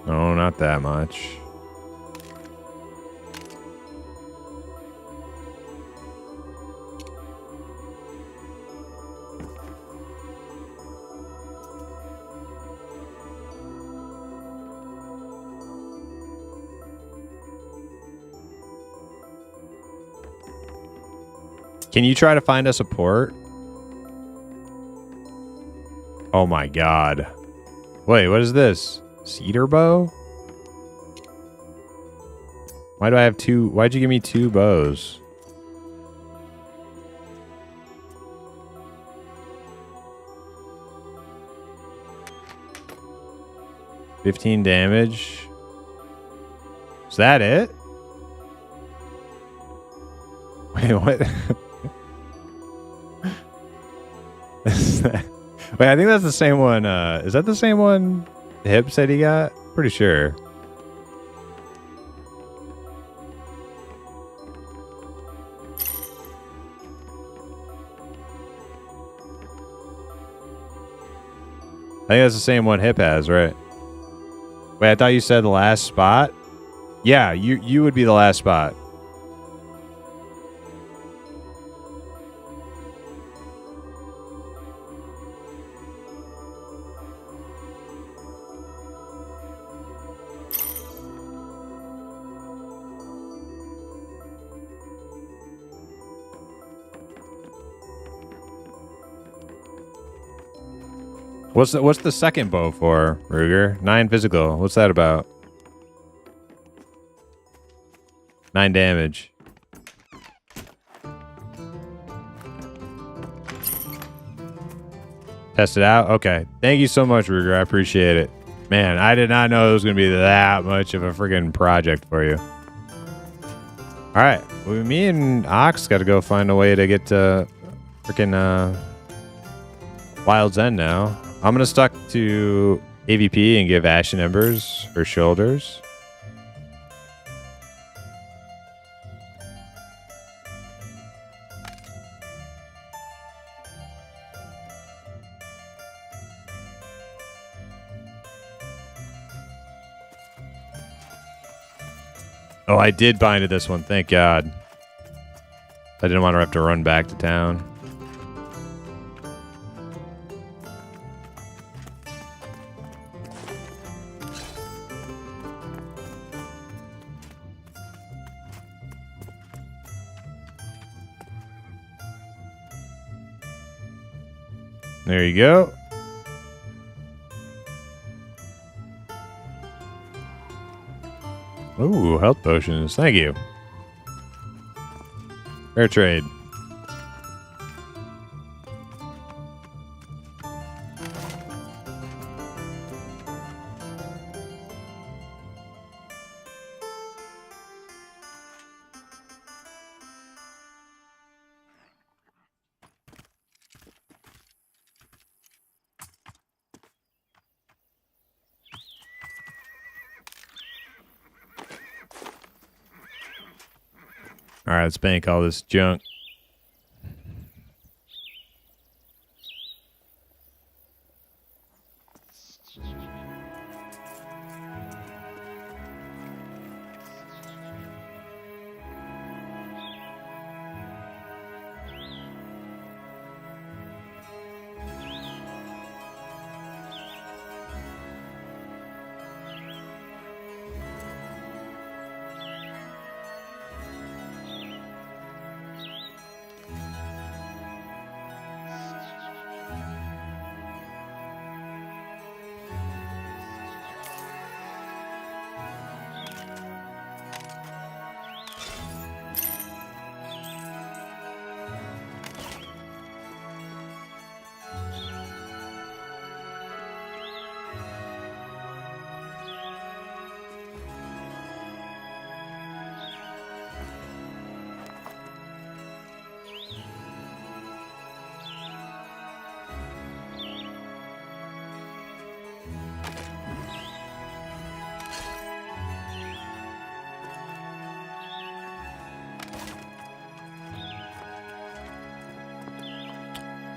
No, not that much. Can you try to find us a port? Oh my god. Wait, what is this? Cedar bow? Why do I have two? Why'd you give me two bows? $15 damage. Is that it? Wait, what? Wait, I think that's the same one. Is that the same one Hip said he got? Pretty sure. think that's the same one Hip has, right? Wait, I thought you said the last spot? Yeah, you would be the last spot. What's the second bow for, Ruger? 9 physical. What's that about? 9 damage. Test it out? Okay. Thank you so much, Ruger. I appreciate it. Man, I did not know it was going to be that much of a freaking project for you. All right. Well, me and Ox got to go find a way to get to freaking Wild's End now. I'm going to stuck to AVP and give Ashen Embers her shoulders. Oh, I did bind to this one. Thank God. I didn't want to have to run back to town. There you go. Ooh, health potions. Thank you. Fair trade. All right, let's bank all this junk.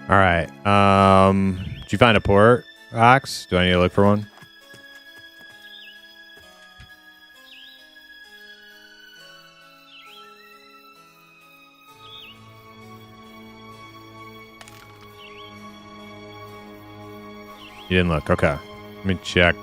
All right. Did you find a port, Ox? Do I need to look for one? You didn't look. Okay. Let me check.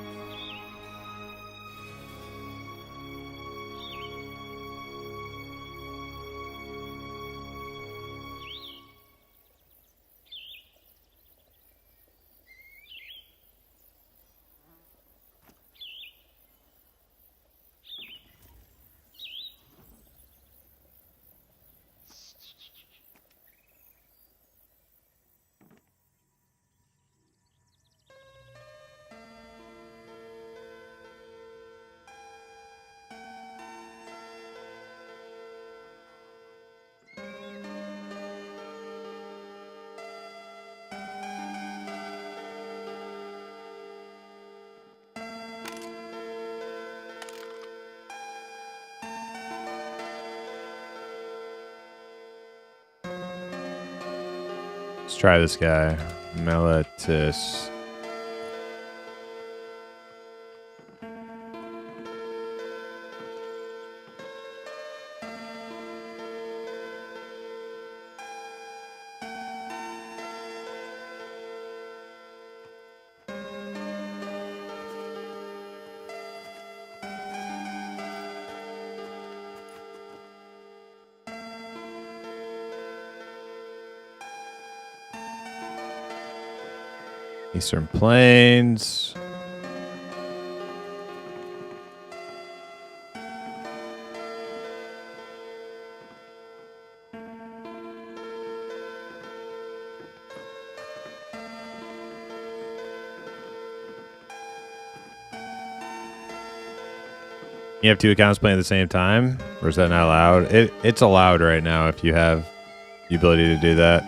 Let's try this guy. Meletus. Eastern Plains. You have two accounts playing at the same time? Or is that not allowed? It's allowed right now if you have the ability to do that.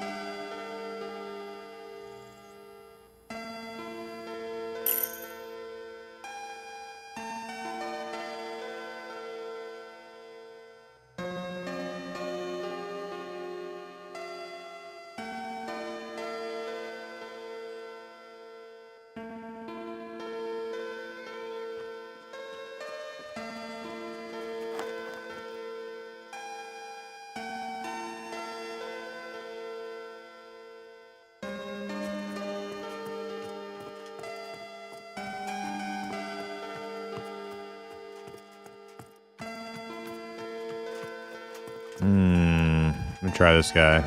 Let me try this guy.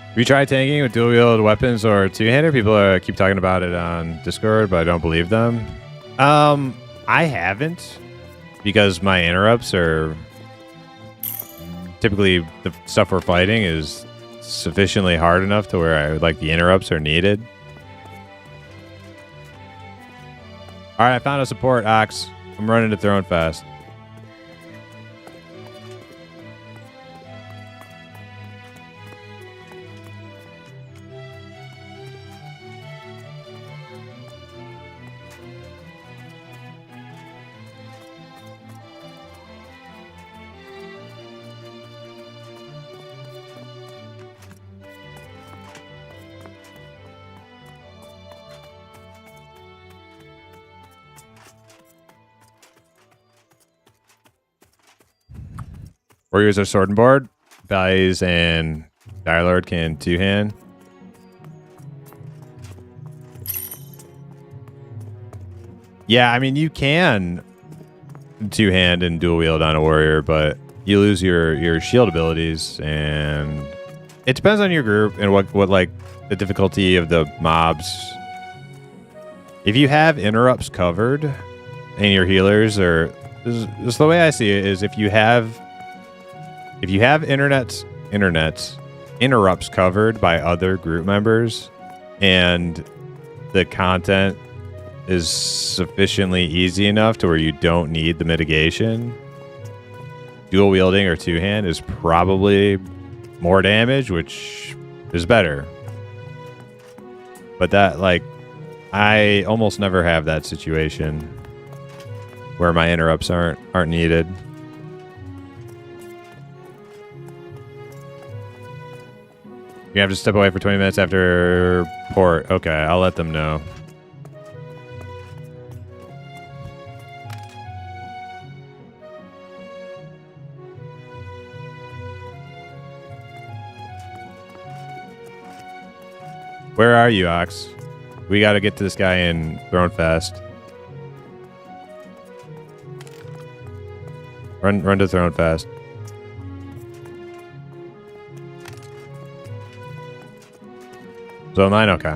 Have you tried tanking with dual-wielded weapons or two-hander? People keep talking about it on Discord, but I don't believe them. I haven't, because my interrupts are typically the stuff we're fighting is sufficiently hard enough to where the interrupts are needed. All right, I found a support, Ox. I'm running to Throne fast. Warriors are sword and board. Valleys and Direlord can two-hand. Yeah, I mean, you can two-hand and dual-wield on a warrior, but you lose your shield abilities, and it depends on your group and what the difficulty of the mobs. If you have interrupts covered and your healers are... This is the way I see it, is if you have interrupts covered by other group members and the content is sufficiently easy enough to where you don't need the mitigation, dual wielding or two-hand is probably more damage, which is better. But that, I almost never have that situation where my interrupts aren't needed. You have to step away for 20 minutes after port. Okay, I'll let them know. Where are you, Ox? We got to get to this guy in Throne fast. Run to Throne fast. Zone 9, okay.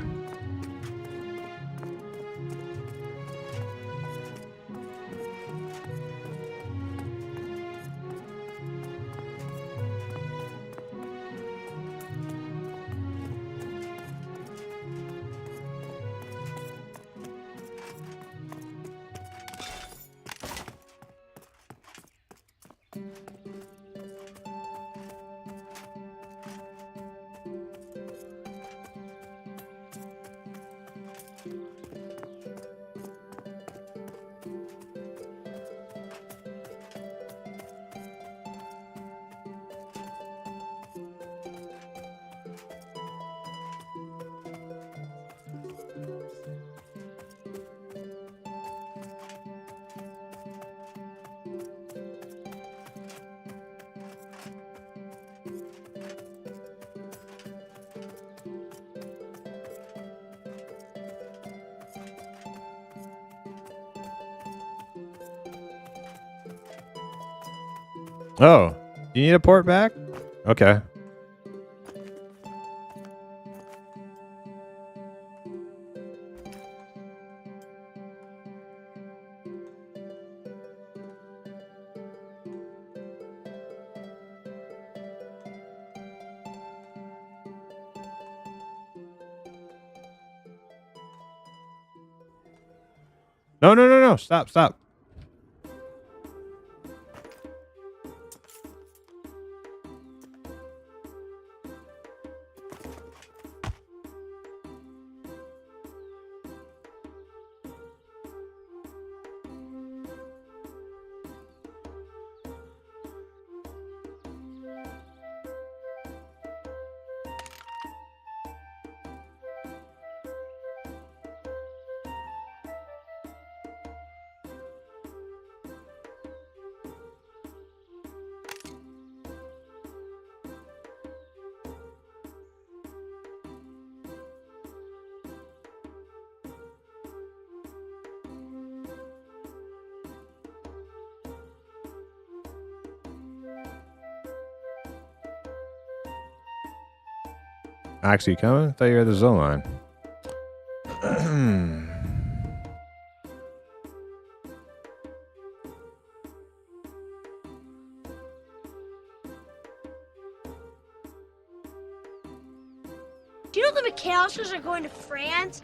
Oh, you need a port back? Okay. No, no, no, no. Stop, stop. Actually coming? I thought you were the zone line. Do you know the McAllisters are going to France?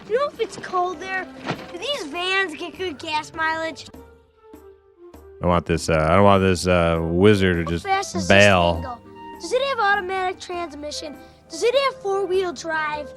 Do you know if it's cold there? Do these vans get good gas mileage? I don't want this wizard to How fast does just this thing bail. go? Does it have automatic transmission? Does it have four-wheel drive?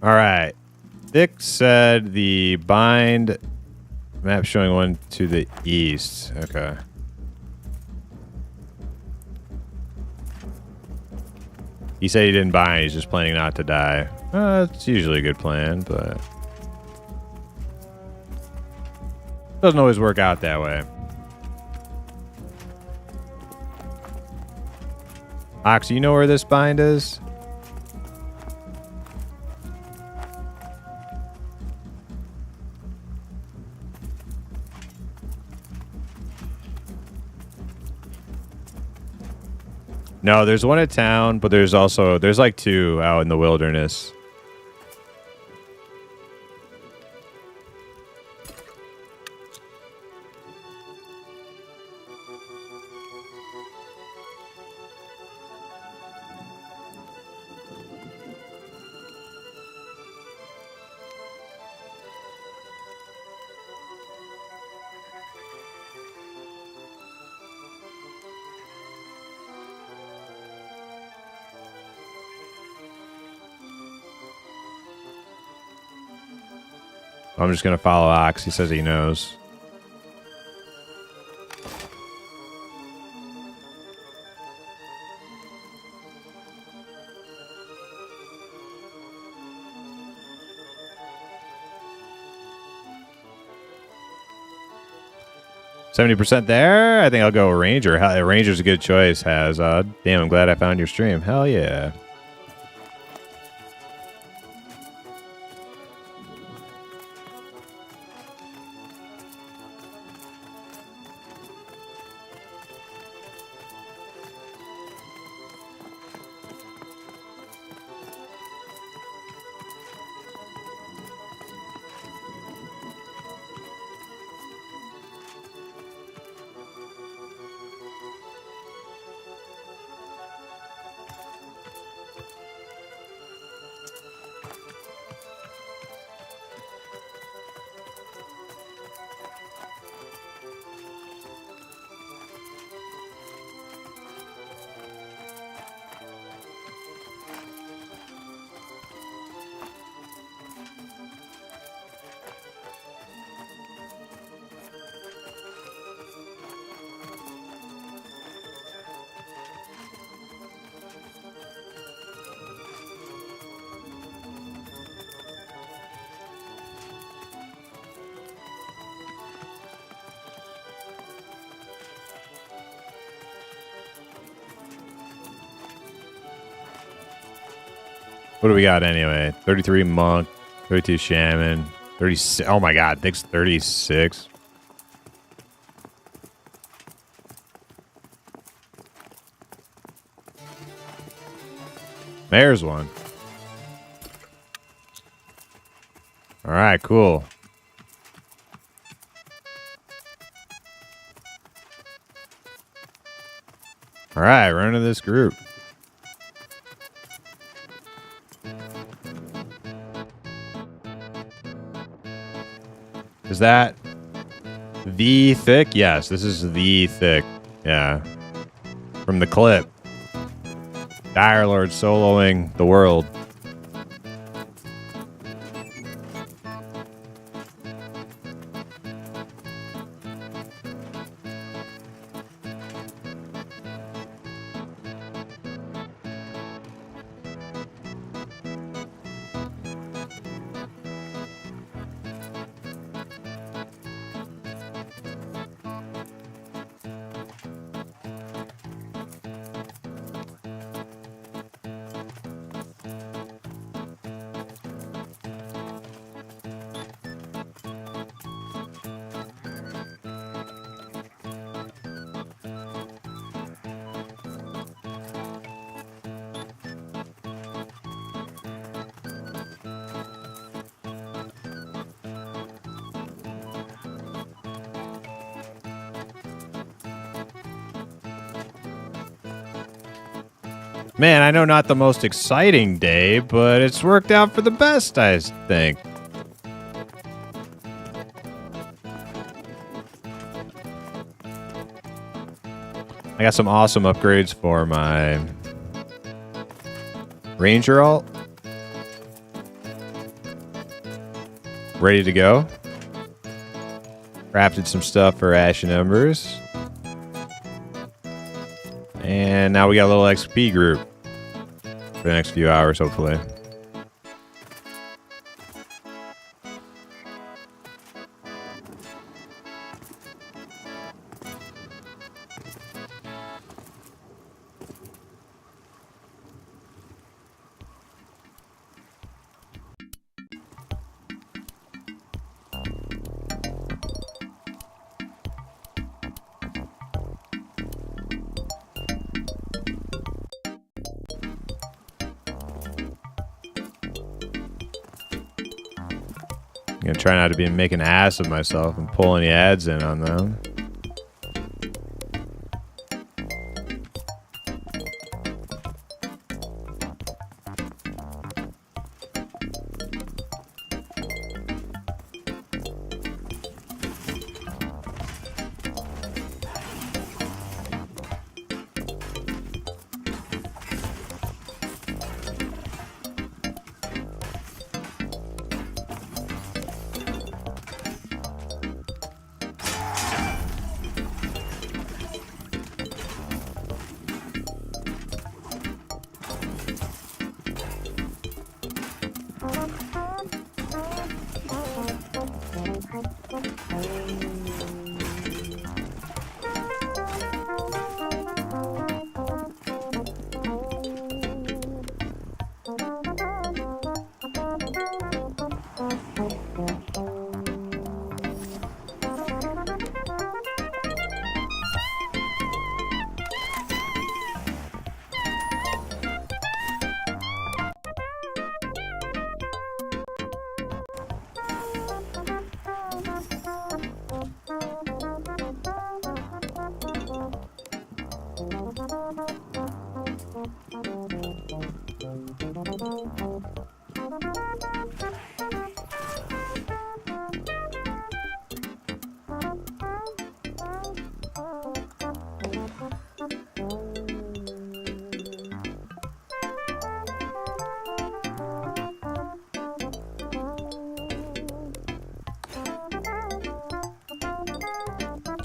All right. Dick said the bind map showing one to the east. Okay. He said he didn't bind. He's just planning not to die. It's usually a good plan, but doesn't always work out that way. Ox, you know where this bind is? No, there's one at town, but there's like 2 out in the wilderness. I'm just going to follow Ox. He says he knows. %70 there. I think I'll go Ranger. Ranger's a good choice, Has. Damn, I'm glad I found your stream. Hell yeah. What do we got anyway? 33 Monk, 32 Shaman, 36. Oh my god, Nick's 36. There's one. All right, cool. All right, run into this group. Is that the thick? Yes, this is the thick. Yeah. From the clip. Dire Lord soloing the world. Man, I know not the most exciting day, but it's worked out for the best, I think. I got some awesome upgrades for my Ranger alt. Ready to go. Crafted some stuff for Ashen Embers. And now we got a little XP group for the next few hours, hopefully. Gonna try not to be making an ass of myself and pull any ads in on them.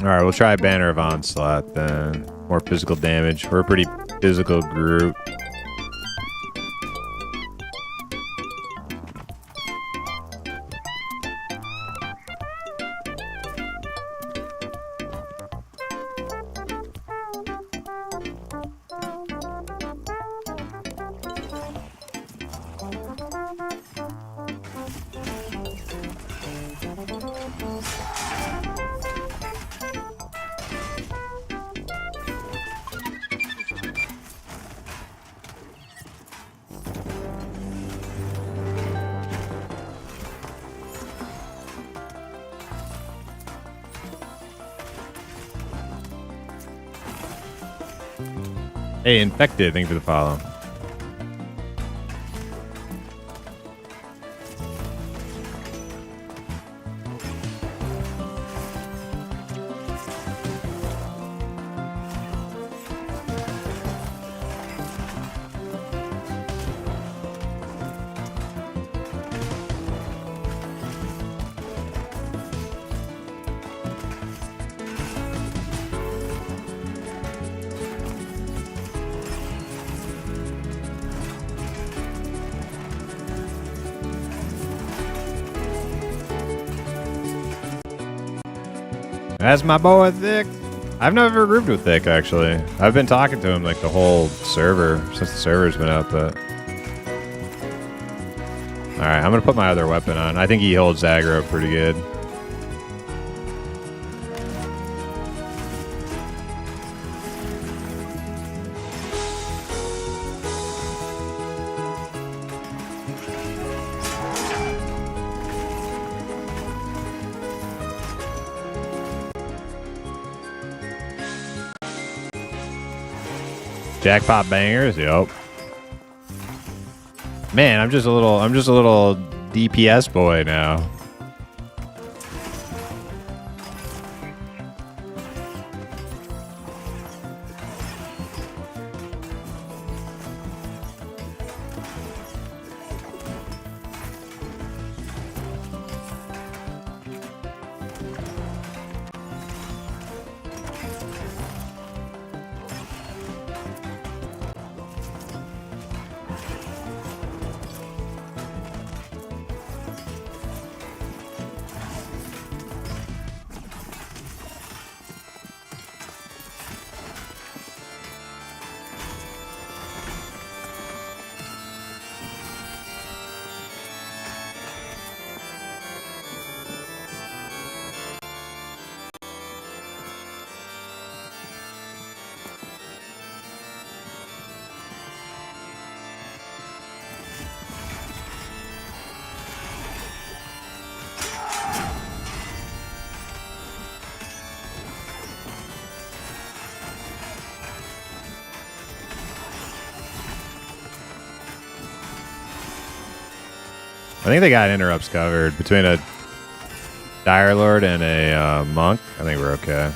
Alright, we'll try Banner of Onslaught then. More physical damage. We're a pretty physical group. Hey, Infected, thank you for the follow. That's my boy, Thick. I've never grouped with Thick, actually. I've been talking to him like the whole server, since the server's been up, but... Alright, I'm gonna put my other weapon on. I think he holds aggro pretty good. Jackpot bangers, yep. Man, I'm just a little DPS boy now. think they got interrupts covered between a Dire Lord and a monk. I think we're okay.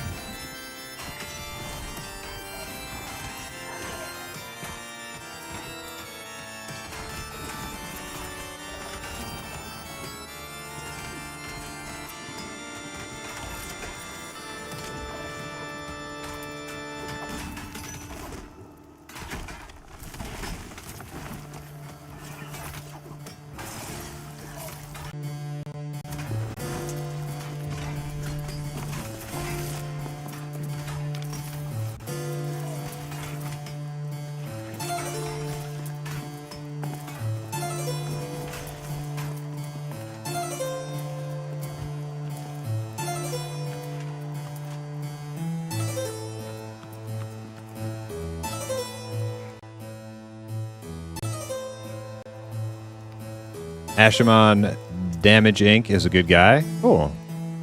Ashamon Damage Inc. is a good guy. Cool.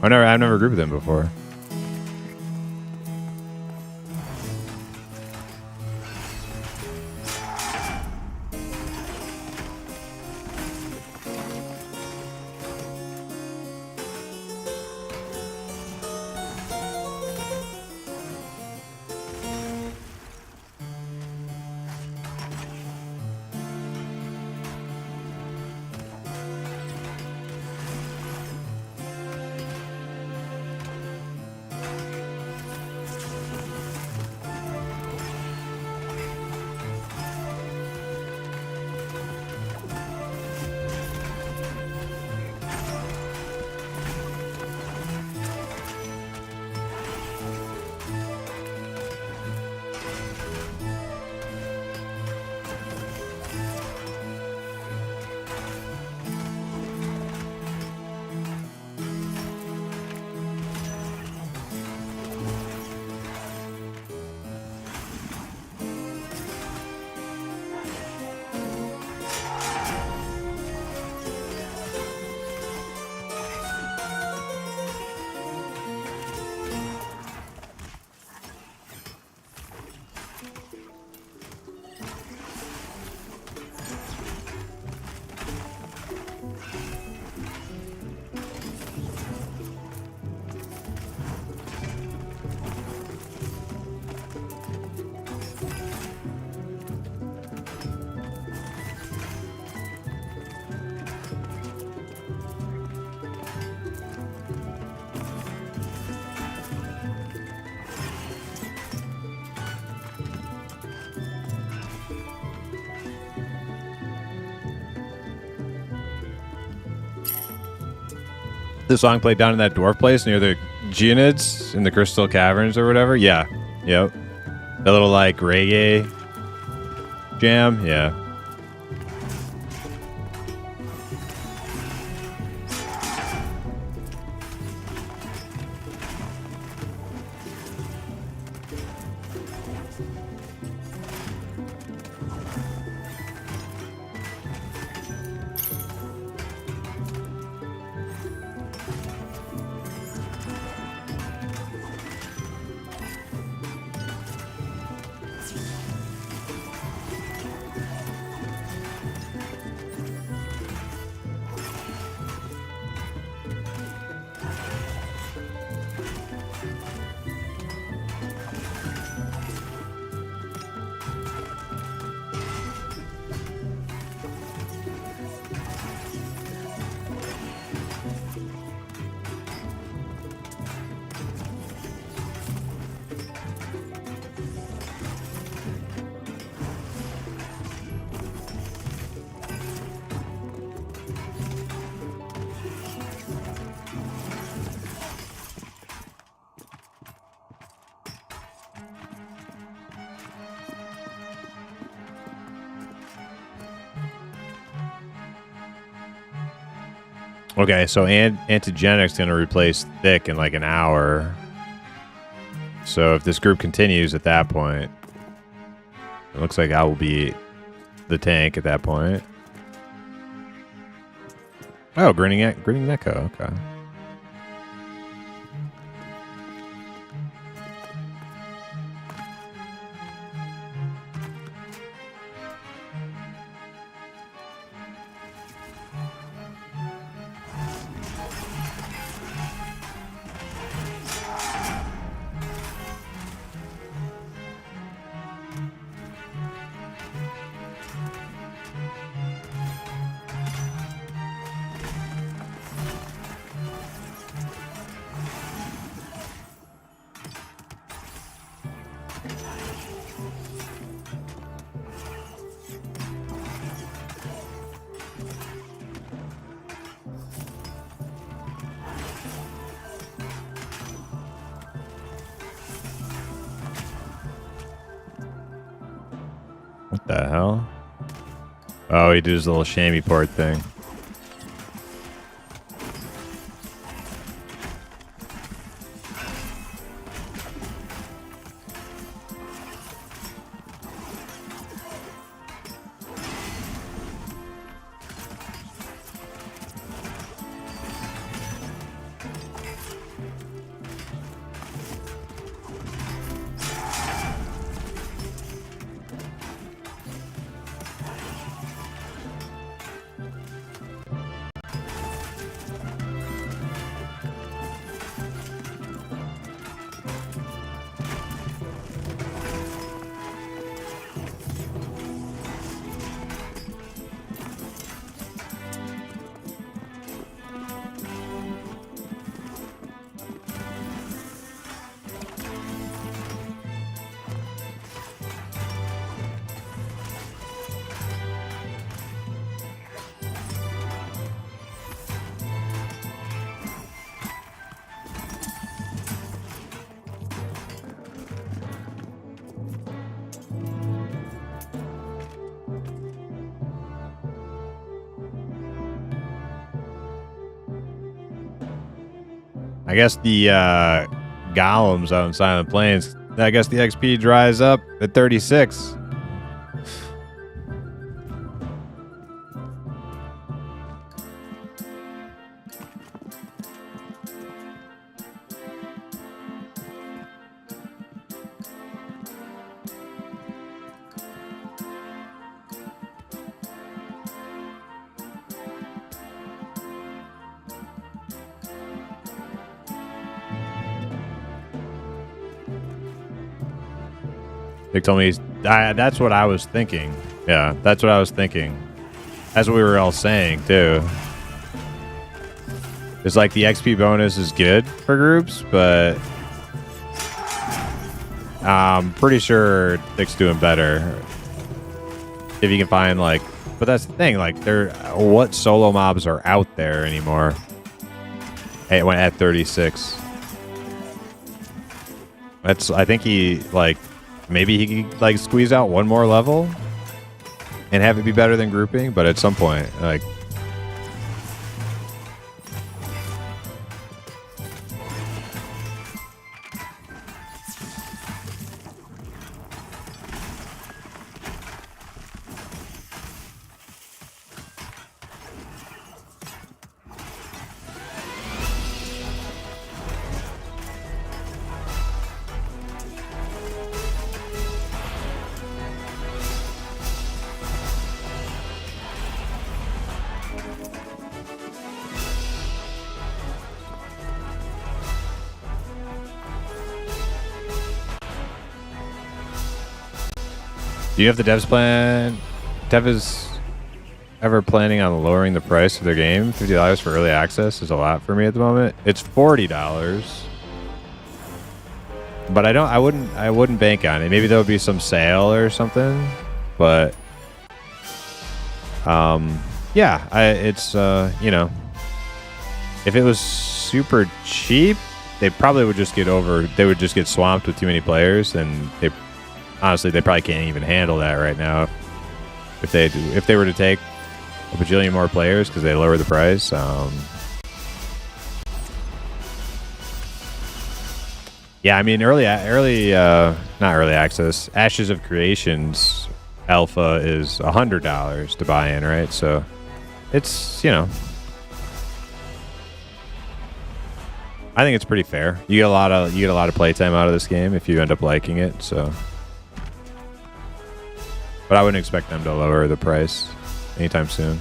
I've never grouped with him before. The song played down in that dwarf place near the Geonids in the Crystal Caverns or whatever? Yeah. Yep. The little, like, reggae jam? Yeah. Okay, so Antigenic's going to replace Thick in like an hour. So if this group continues at that point, it looks like I will be the tank at that point. Oh, Grinning Neko, okay. What the hell? Oh, he did his little chamois port thing. I guess the golems out in Silent Plains, I guess the XP dries up at 36. They told me that's what I was thinking. Yeah, that's what I was thinking. That's what we were all saying too. It's like the XP bonus is good for groups, but I'm pretty sure Thick's doing better. If you can find like, but that's the thing, like what solo mobs are out there anymore? Hey, it went at 36. I think he like, maybe he could like squeeze out one more level and have it be better than grouping, but at some point, like, do you have the devs plan? Dev is ever planning on lowering the price of their game? $50 for early access is a lot for me at the moment. It's $40, but I wouldn't bank on it. Maybe there'll be some sale or something, but yeah, it's you know, if it was super cheap, they probably would just they would just get swamped with too many players, and honestly, they probably can't even handle that right now. If they were to take a bajillion more players because they lower the price. Yeah, I mean, not early access. Ashes of Creations alpha is $100 to buy in, right? So it's, you know, I think it's pretty fair. You get a lot of playtime out of this game if you end up liking it. So. But I wouldn't expect them to lower the price anytime soon.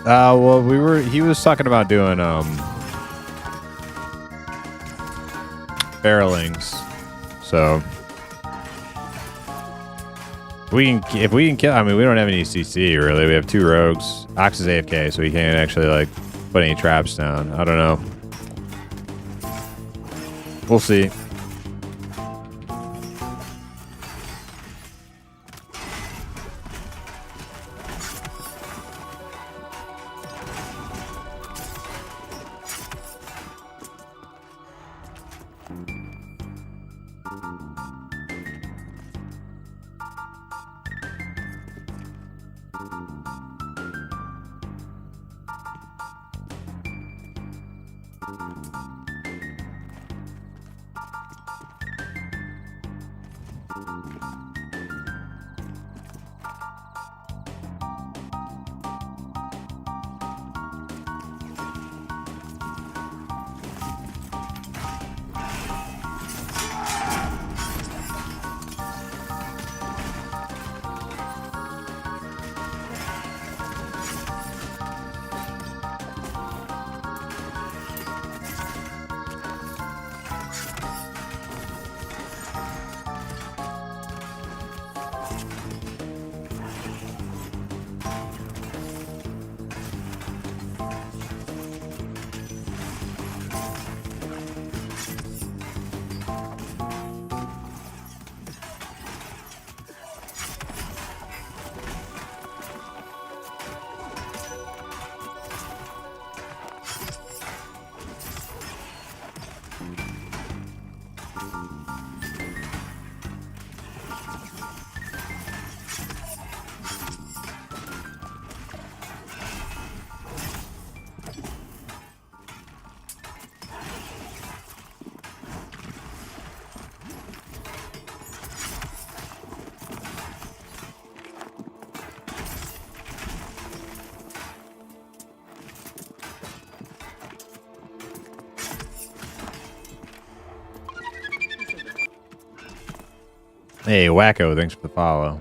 Well, he was talking about doing barrelings. So if we can kill, I mean, we don't have any CC really. We have 2 rogues. Ox is AFK, so he can't actually like put any traps down. I don't know. We'll see. Hey, Wacko, thanks for the follow.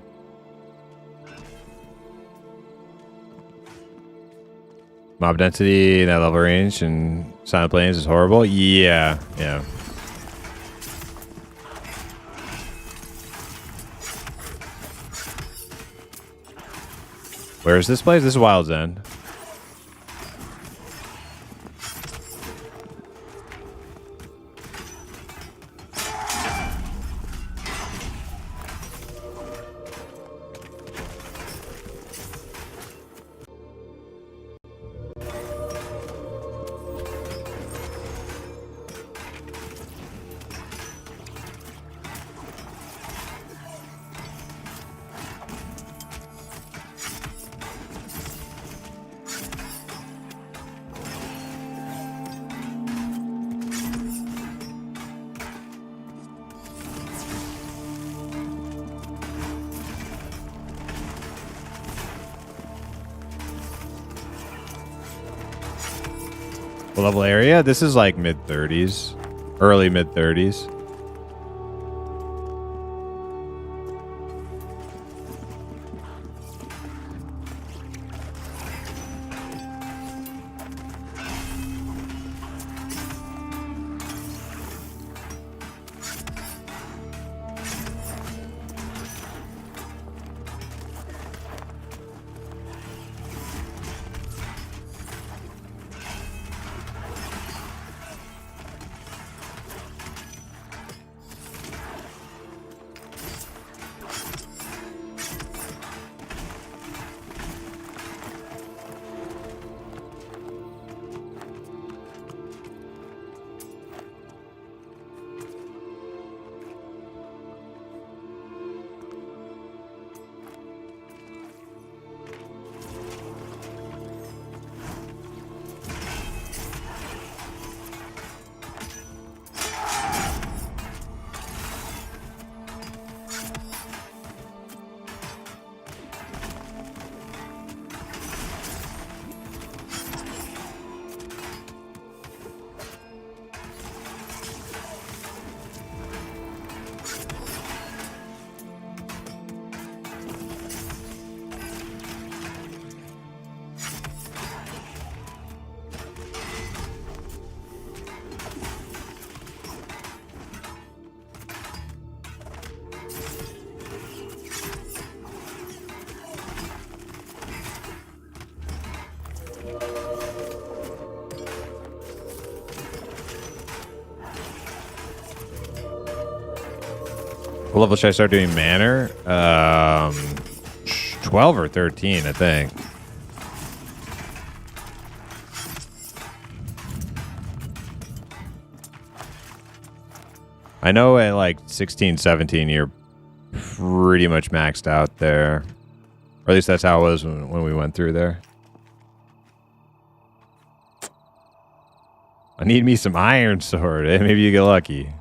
Mob density, that level range, and Silent Plains is horrible. Yeah. Where is this place? This is Wild's End. Level area. This is like mid 30s, early mid 30s. What level should I start doing manor? 12 or 13, I think. I know at like 16, 17, you're pretty much maxed out there. Or at least that's how it was when we went through there. I need me some iron sword. Eh? Maybe you get lucky.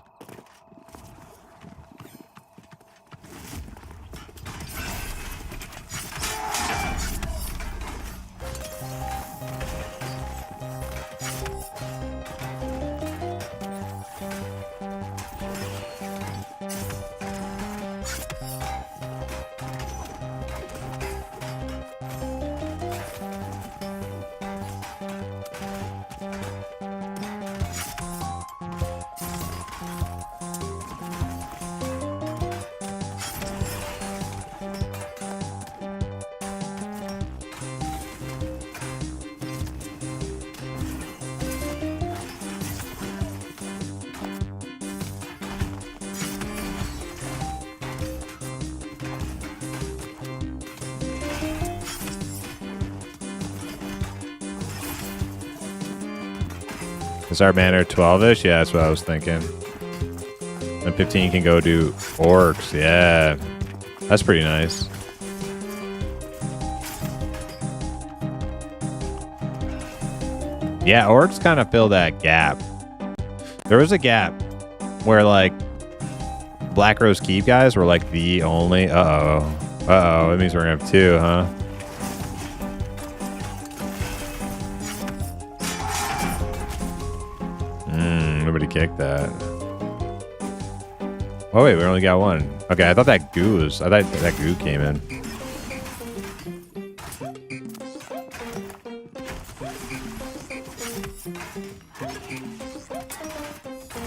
Is our manor 12-ish? Yeah, that's what I was thinking. And 15 can go do orcs. Yeah. That's pretty nice. Yeah, orcs kind of fill that gap. There was a gap where, like, Black Rose Keep guys were, like, the only... Uh-oh. Uh-oh. It means we're going to have two, huh? Nobody kicked that. Oh wait, we only got one. Okay, I thought that goo was. I thought that goo came in.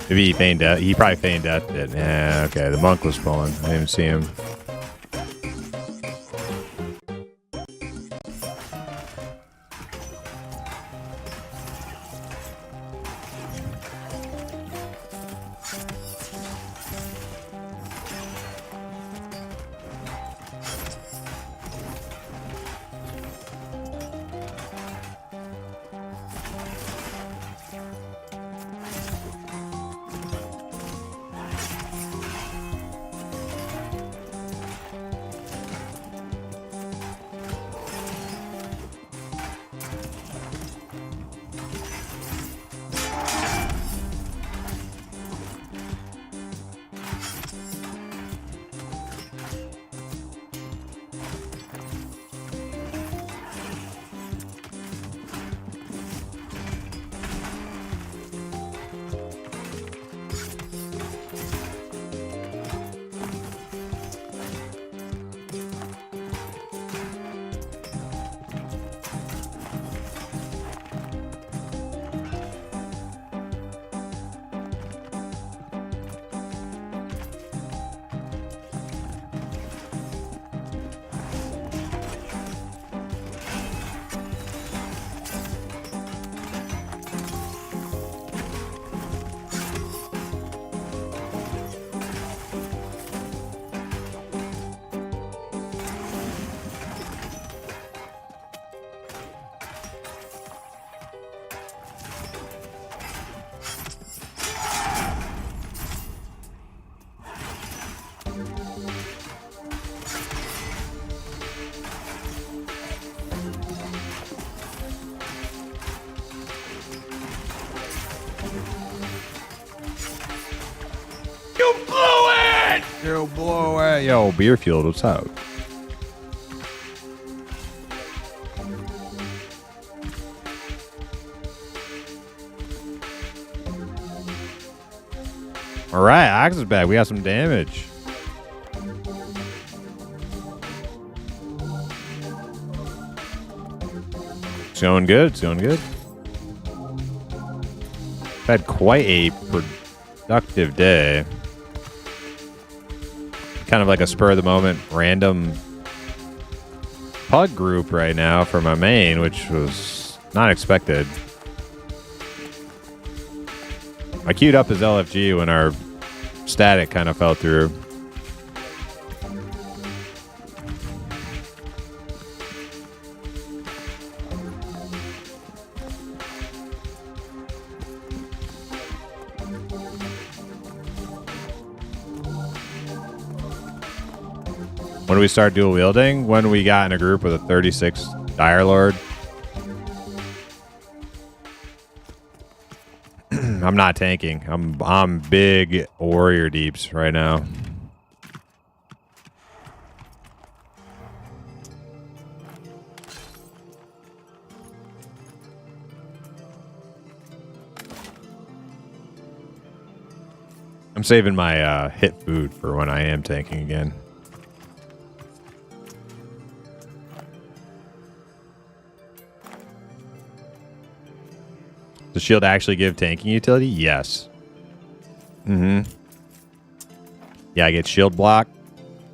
Maybe he feigned death. He probably feigned death it. Yeah. Okay, the monk was pulling. I didn't even see him. Yo, blow it. Yo, Beerfield, what's up? All right, Axe is back. We got some damage. It's going good. It's going good. Had quite a productive day. Kind of like a spur of the moment random pug group right now for my main, which was not expected. I queued up as LFG when our static kind of fell through. When do we start dual wielding? When we got in a group with a 36 Dire Lord. I'm not tanking. I'm big warrior deeps right now. I'm saving my hit food for when I am tanking again. Does shield actually give tanking utility? Yes. Yeah, I get shield block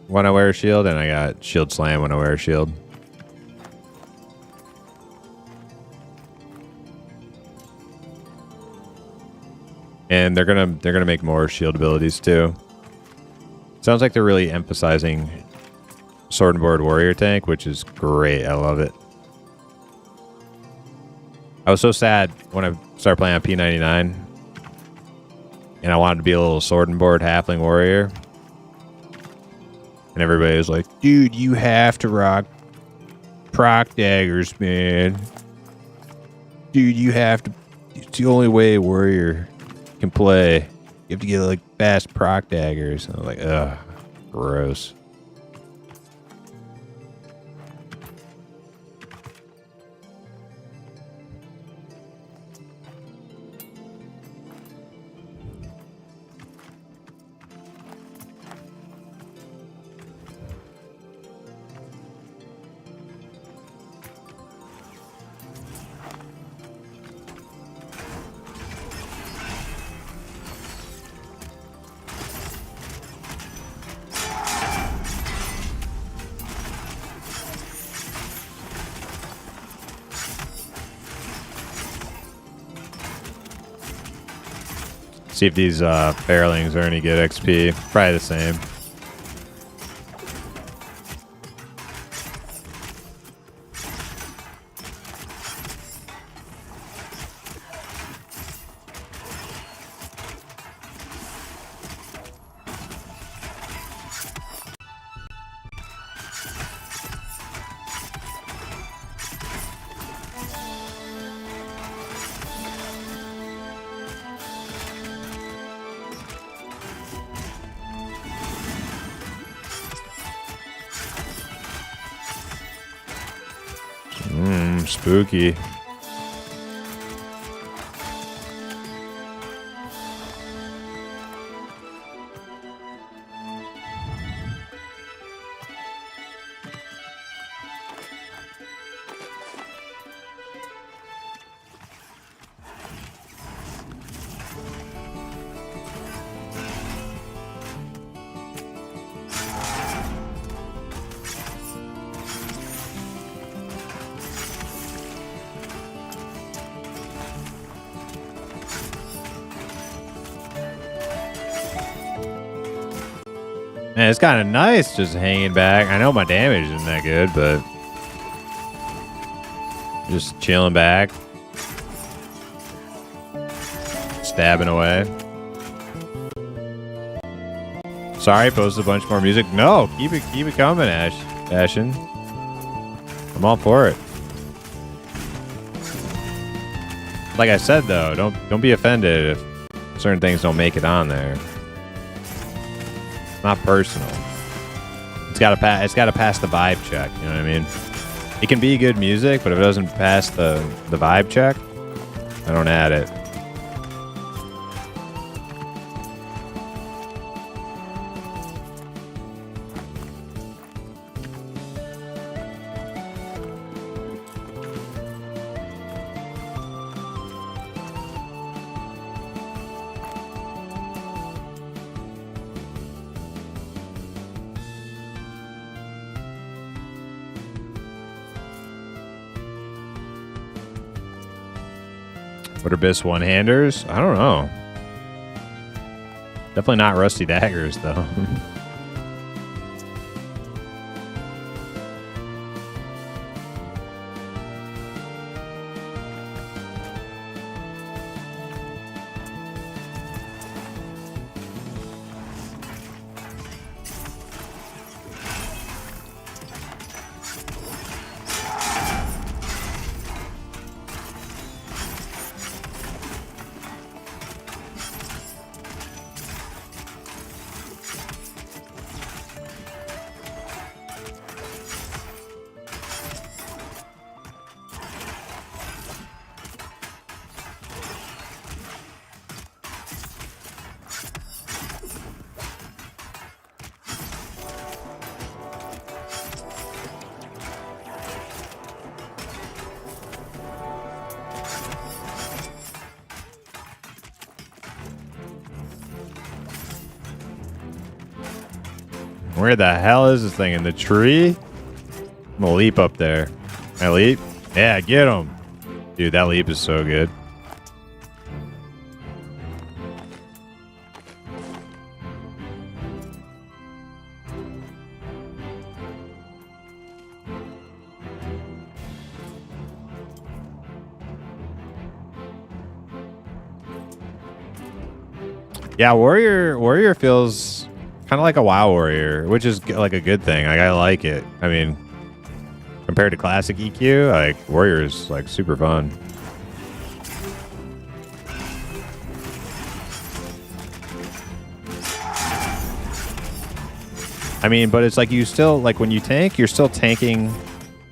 when I wear a shield, and I got shield slam when I wear a shield. And they're gonna make more shield abilities too. Sounds like they're really emphasizing sword and board warrior tank, which is great. I love it. I was so sad when I started playing on P99, and I wanted to be a little sword and board halfling warrior, and everybody was like, "Dude, you have to rock proc daggers, man. Dude, you have to. It's the only way a warrior can play. You have to get like fast proc daggers." And I was like, "Ugh, gross." See if these fairlings are any good XP. Probably the same. Spooky. Man, it's kind of nice just hanging back. I know my damage isn't that good, but just chilling back, stabbing away. Sorry, posted a bunch more music. No, keep it coming, Ashen. I'm all for it. Like I said, though, don't be offended if certain things don't make it on there. Not personal. It's got to pass the vibe check. You know what I mean? It can be good music, but if it doesn't pass the vibe check, I don't add it. What are Biss one-handers? I don't know. Definitely not rusty daggers, though. Where the hell is this thing? In the tree? I'm gonna leap up there. Can I leap? Yeah, get him. Dude, that leap is so good. Yeah, warrior feels kind of like a WoW warrior, which is like a good thing. Like I like it. I mean, compared to classic EQ, like warrior is like super fun. I mean, but it's like you still like when you tank, you're still tanking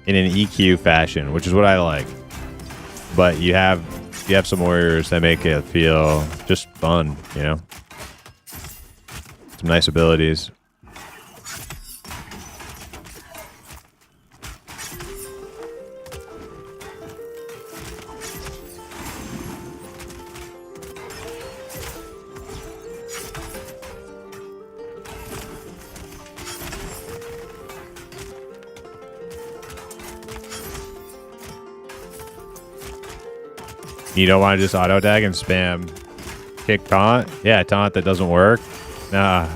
in an EQ fashion, which is what I like. But you have some warriors that make it feel just fun, you know? Some nice abilities. You don't want to just auto tag and spam kick taunt? Yeah, taunt that doesn't work. Nah,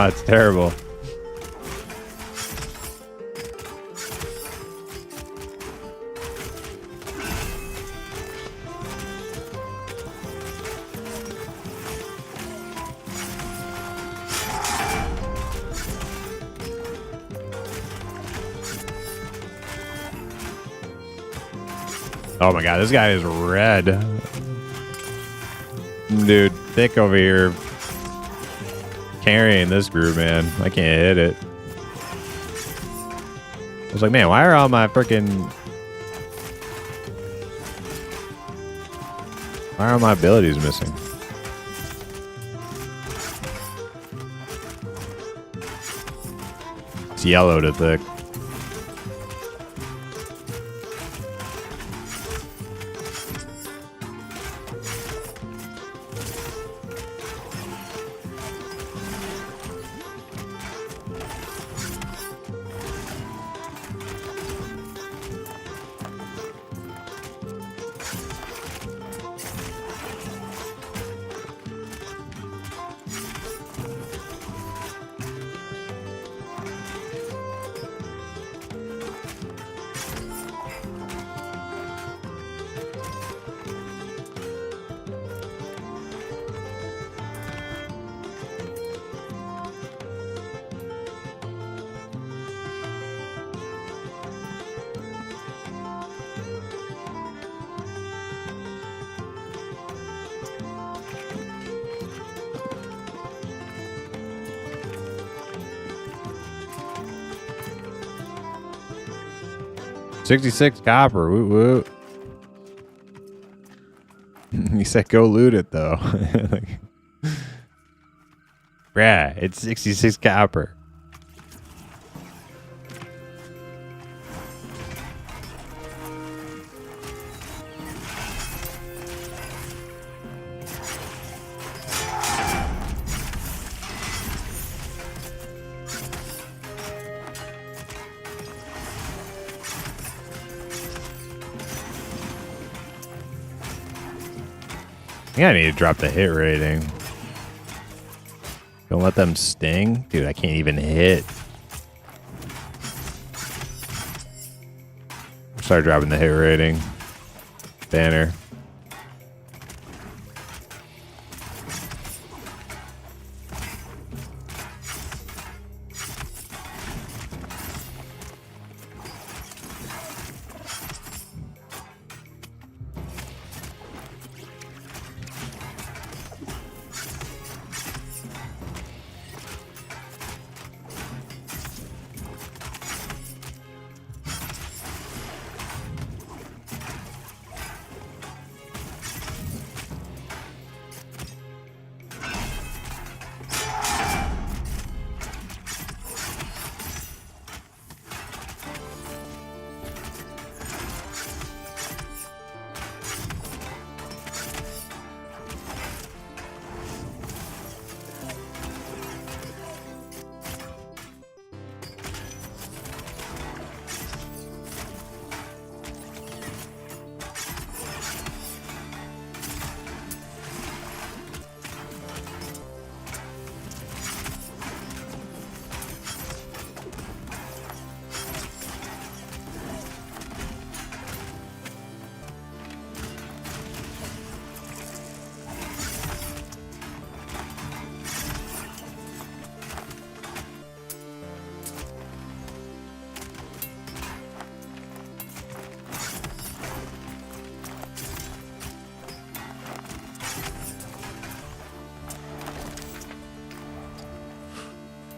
it's terrible. Oh my god, this guy is red. Dude, thick over here carrying this group, man. I can't hit it. I was like, man, why are all my freaking... Why are my abilities missing? It's yellow to thick. $66 copper. Woo woo. He said go loot it though. Like, bruh, it's 66 copper. I think I need to drop the hit rating. Don't let them sting. Dude, I can't even hit. Start dropping the hit rating. Banner.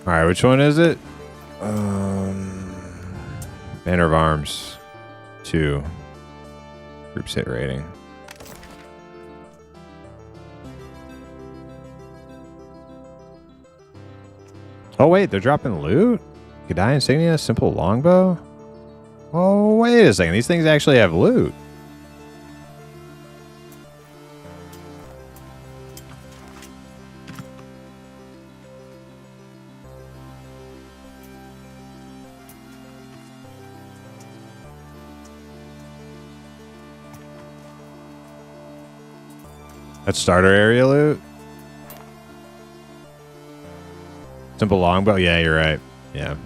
All right, which one is it? Banner of Arms 2. Groups hit rating. Oh wait, they're dropping loot? G'day insignia, simple longbow? Oh wait a second, these things actually have loot. That's starter area loot? Simple longbow? Yeah, you're right. Yeah.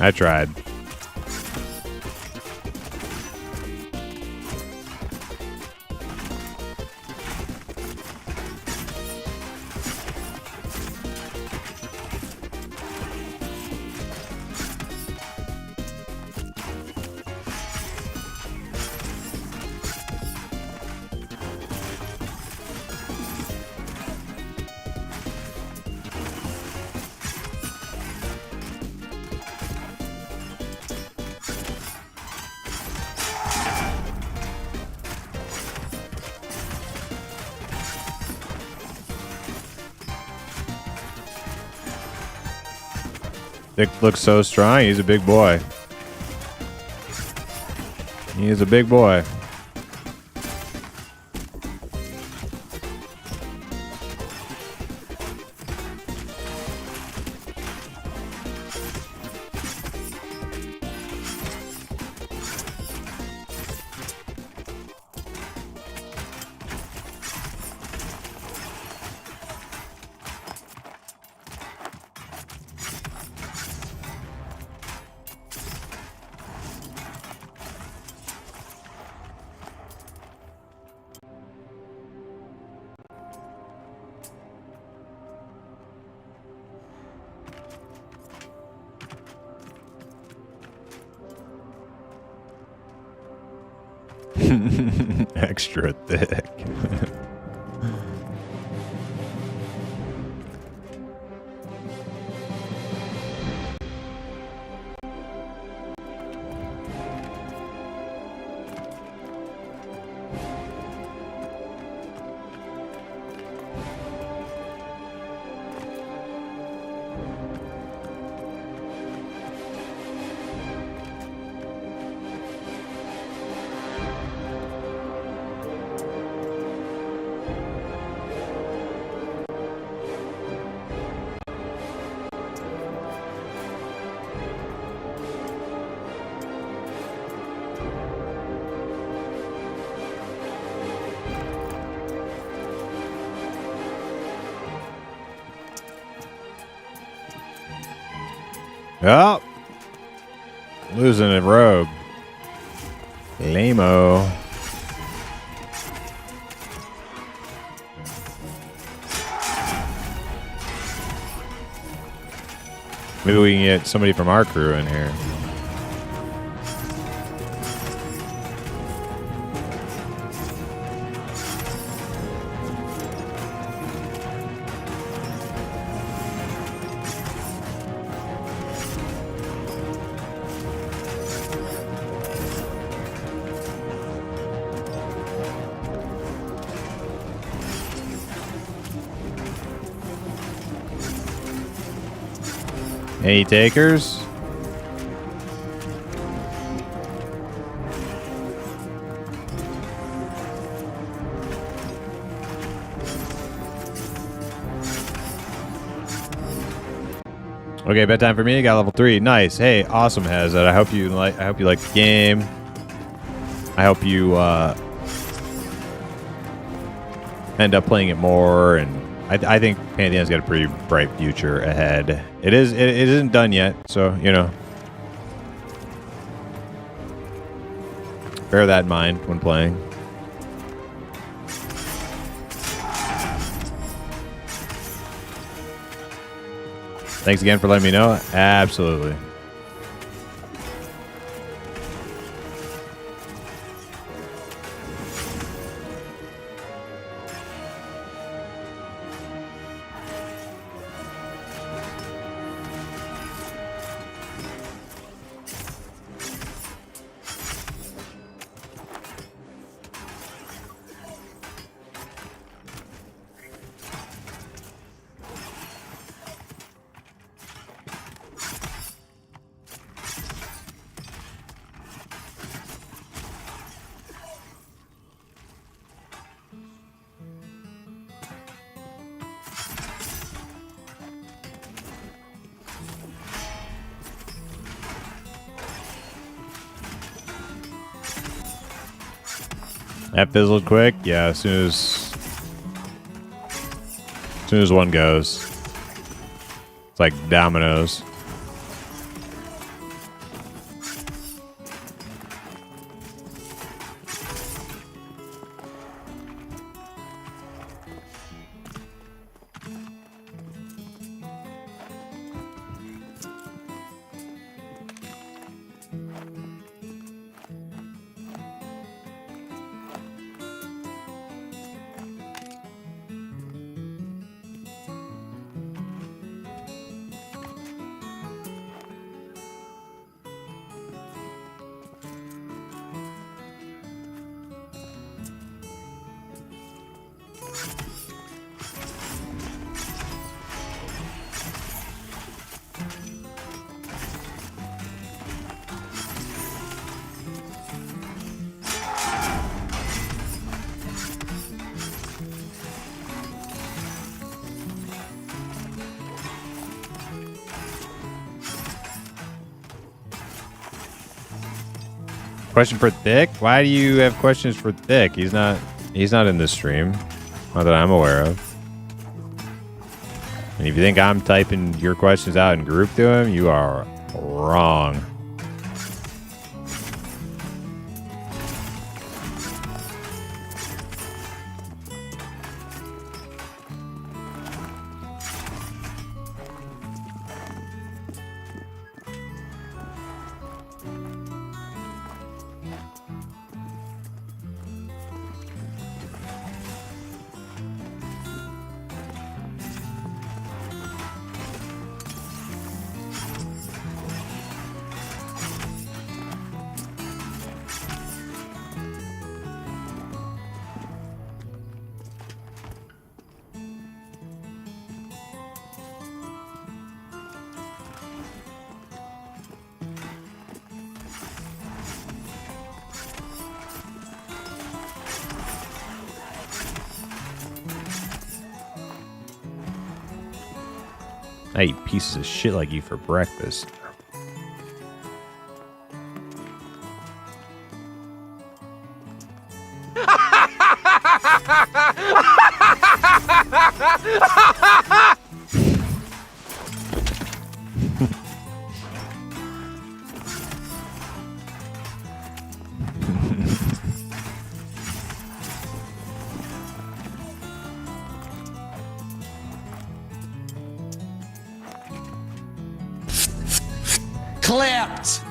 I tried. Dick looks so strong. He's a big boy. He is a big boy. Extra thick. Oh, losing a robe. Lame-o. Maybe we can get somebody from our crew in here. Any takers? Okay, bedtime for me. Got level 3. Nice. Hey, awesome, Hazard. I hope you like the game. I hope you end up playing it more, and I think Pantheon's got a pretty bright future ahead. It isn't done yet, so you know. Bear that in mind when playing. Thanks again for letting me know. Absolutely. That fizzled quick. Yeah, as soon as one goes. It's like dominoes. Question for Thick? Why do you have questions for Thick? He's not in this stream. Not that I'm aware of. And if you think I'm typing your questions out in group to him, you are wrong. I eat pieces of shit like you for breakfast. Clapped!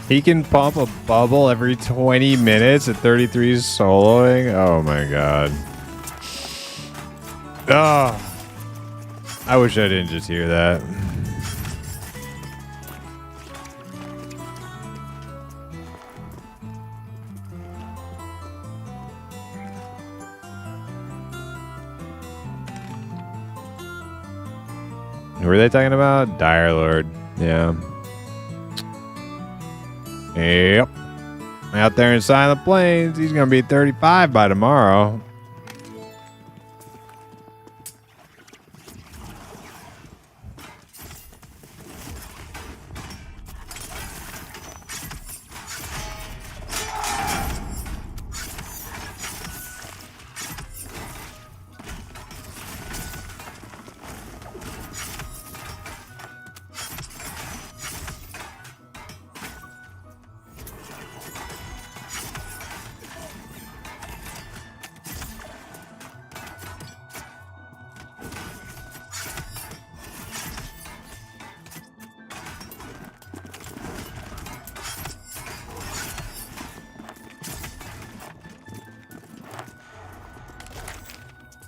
He can pump a bubble every 20 minutes at 33 soloing. Oh my god. Oh, I wish I didn't just hear that. What were they talking about? Dire Lord. Yeah. Yep. Out there in Silent Plains, he's going to be 35 by tomorrow.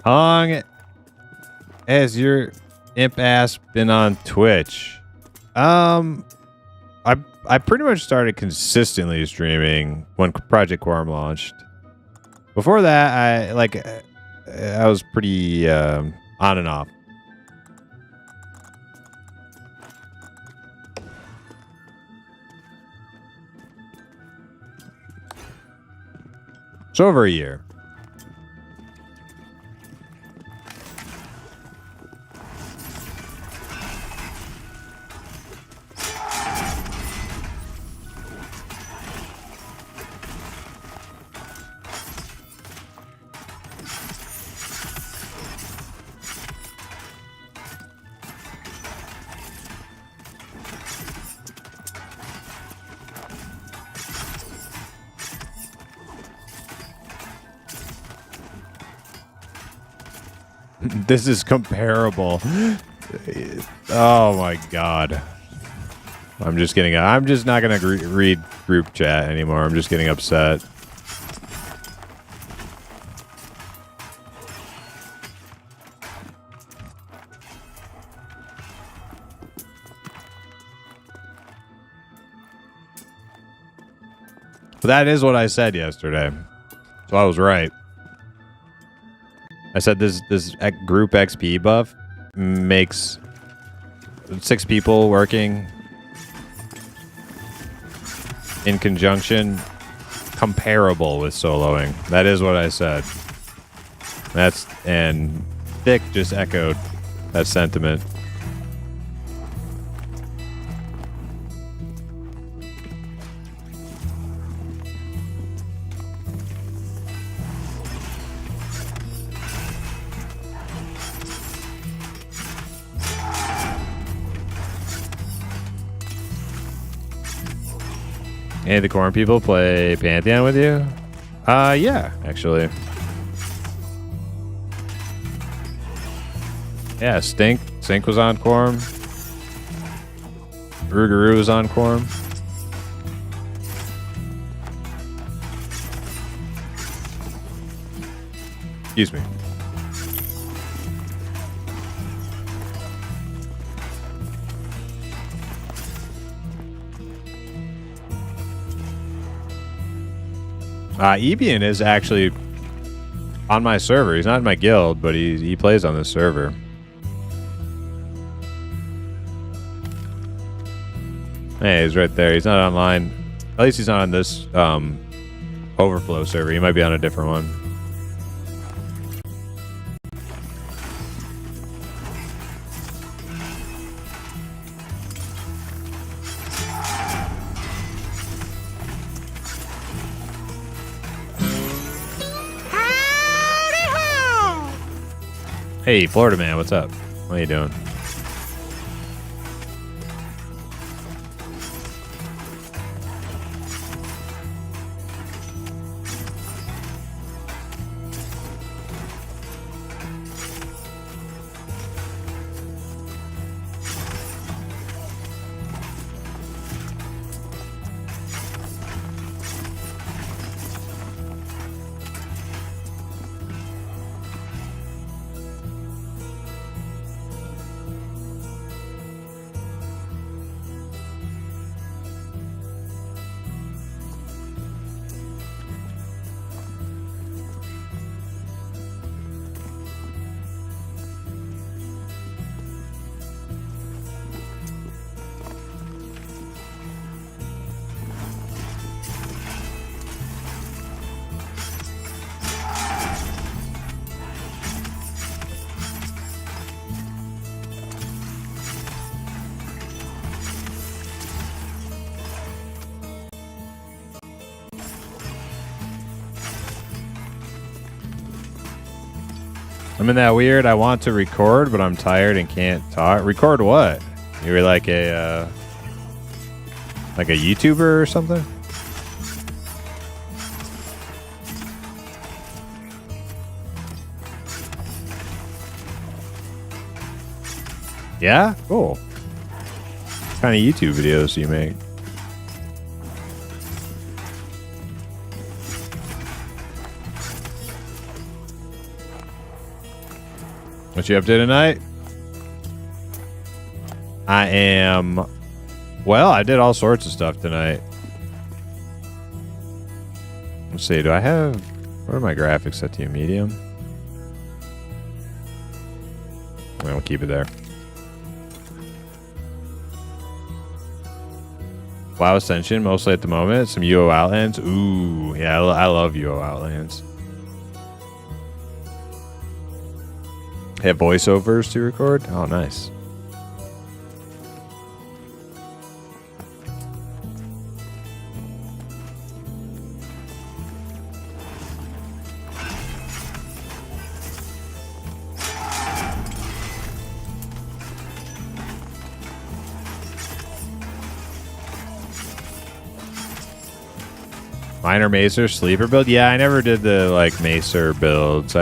Long has your imp ass been on Twitch? I pretty much started consistently streaming when Project Quorum launched. Before that, I was pretty on and off. It's over a year. This is comparable. Oh my god. I'm just not going to read group chat anymore. I'm just getting upset. But that is what I said yesterday. So I was right. I said this group XP buff makes 6 people working in conjunction comparable with soloing. That is what I said. And Vic just echoed that sentiment. Hey, the corn people play Pantheon with you? Yeah, actually. Yeah, Stink was on Quorum. Rougarou was on Quorum. Excuse me. Ebian is actually on my server. He's not in my guild, but he plays on this server. Hey, he's right there. He's not online. At least he's not on this overflow server. He might be on a different one. Hey, Florida man, what's up? What are you doing? I'm in that weird, I want to record, but I'm tired and can't talk. Record what? You're like a YouTuber or something? Yeah? Cool. What kind of YouTube videos do you make? What you up to tonight? I am... Well, I did all sorts of stuff tonight. Let's see, do I have... What are my graphics set to? Medium? We'll keep it there. WoW Ascension, mostly at the moment. Some UO Outlands. Ooh, yeah, I love UO Outlands. Have voiceovers to record? Oh, nice. Minor Macer sleeper build? Yeah, I never did the like Macer builds.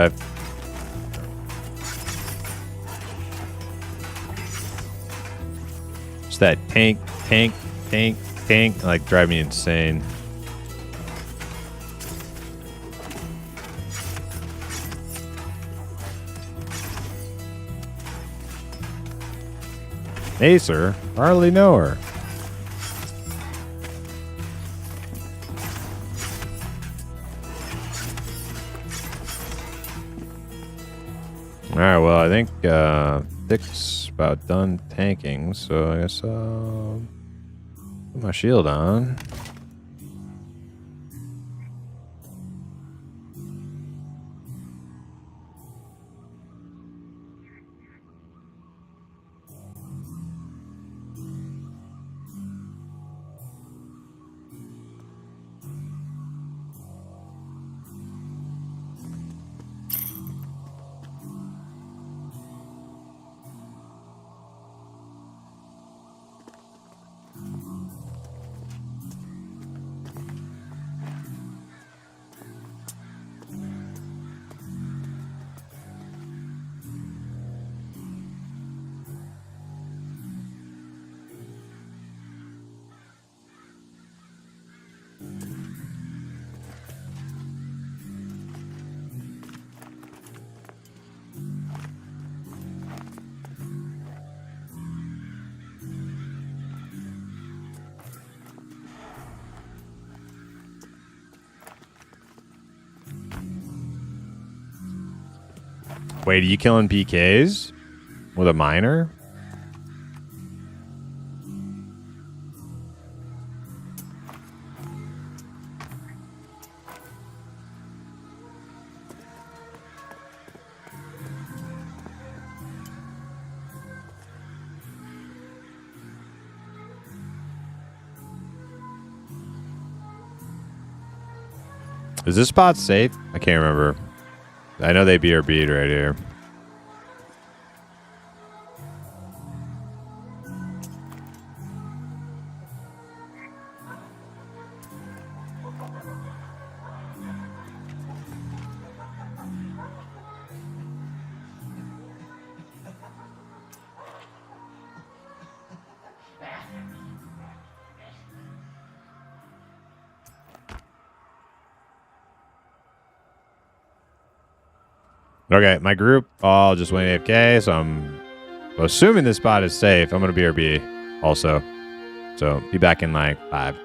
It's that tank, like drive me insane. Macer? Hardly know her. Alright, well, I think Thick's about done tanking, so I guess I'll put my shield on. Wait, are you killing PKs with a miner? Is this spot safe? I can't remember. I know they BRB'd right here. Okay, my group all just went AFK, so I'm assuming this spot is safe. I'm going to BRB also. So be back in like 5.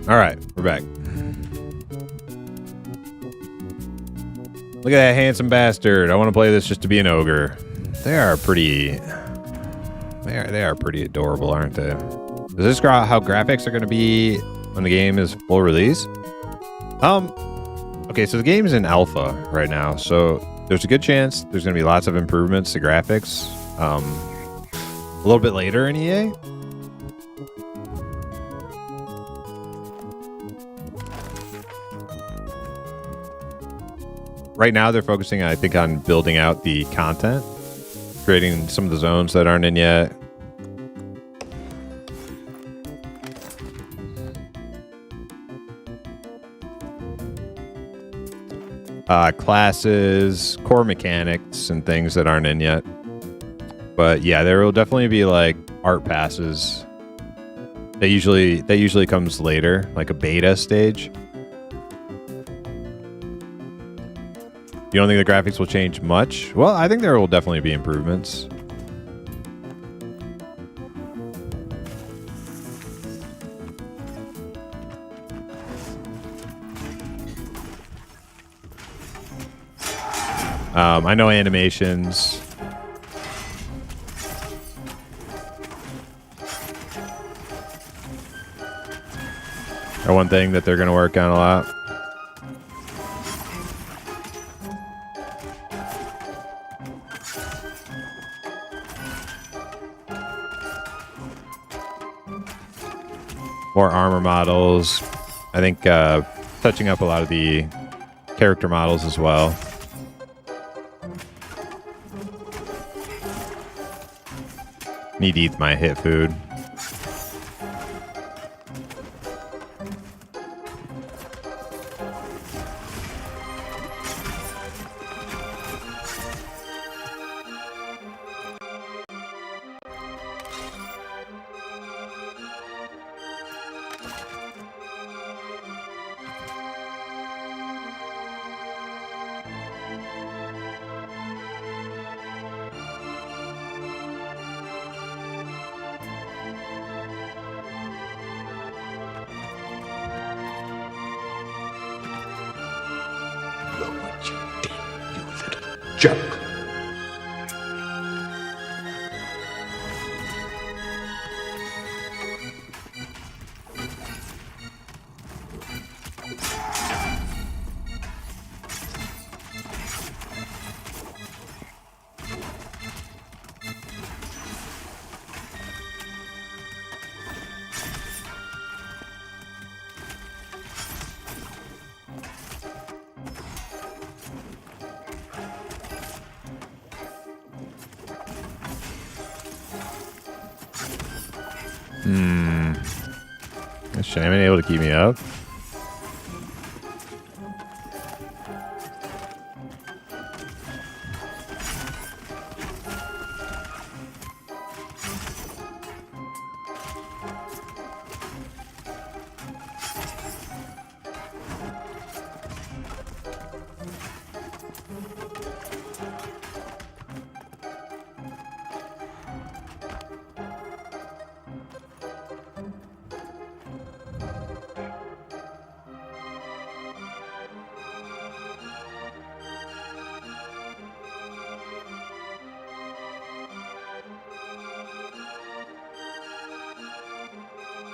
All right, we're back. Look at that handsome bastard. I want to play this just to be an ogre. They are pretty adorable, aren't they? Does this how graphics are going to be when the game is full release? Okay, so the game's in alpha right now, so there's a good chance there's going to be lots of improvements to graphics a little bit later in EA. Right now, they're focusing, I think, on building out the content, creating some of the zones that aren't in yet. Classes, core mechanics, and things that aren't in yet. But yeah, there will definitely be like art passes. That usually comes later, like a beta stage. You don't think the graphics will change much? Well, I think there will definitely be improvements. I know animations. Are one thing that they're going to work on a lot. More armor models. I think touching up a lot of the character models as well. Need to eat my hit food. Look what you did, you little jerk. Is Shaman able to keep me up?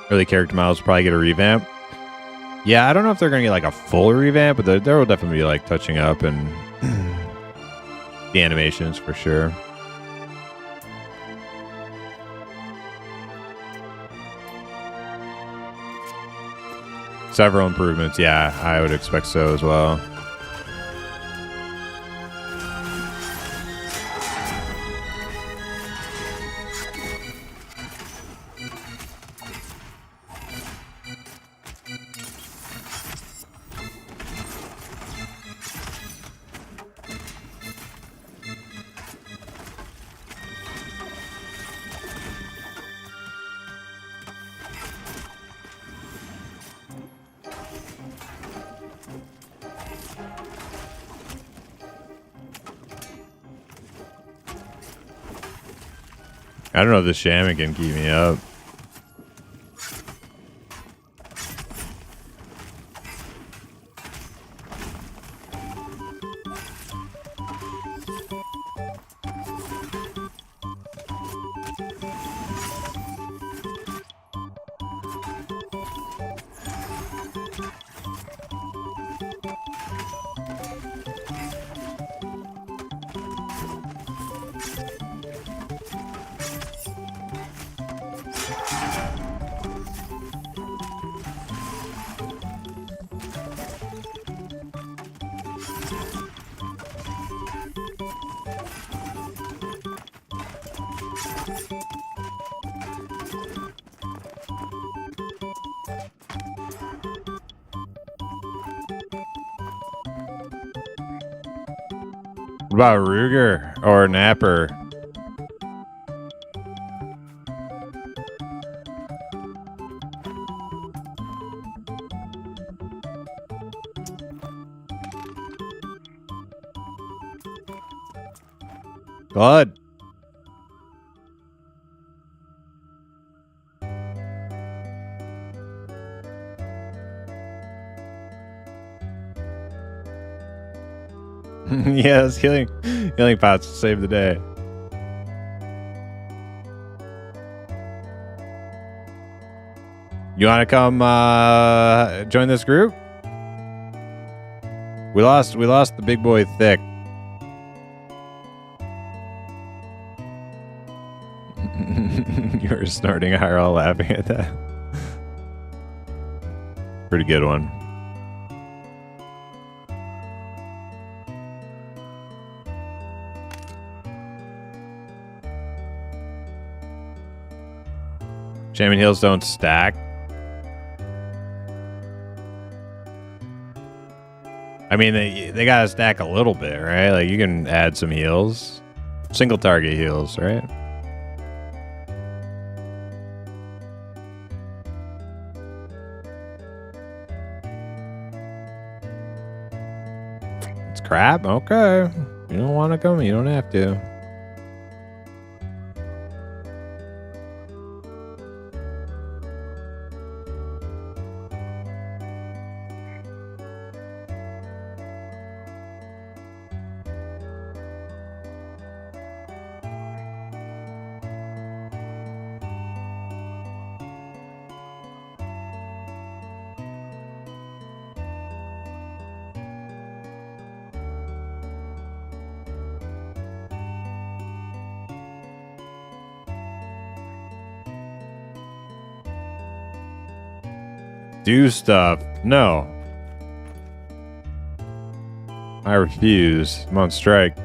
Early character models will probably get a revamp. Yeah, I don't know if they're going to get like a full revamp, but there will definitely be like touching up and the animations for sure. Several improvements. Yeah, I would expect so as well. I don't know if the shaman can keep me up. What about Ruger or Napper? God. Yes, healing pots to save the day. You want to come join this group? We lost the big boy thick. You were snorting IRL laughing at that. Pretty good one. Shaman heals don't stack. I mean, they gotta stack a little bit, right? Like, you can add some heals. Single target heals, right? It's crap? Okay. You don't want to come, you don't have to. Do stuff. No. I refuse. I'm on strike.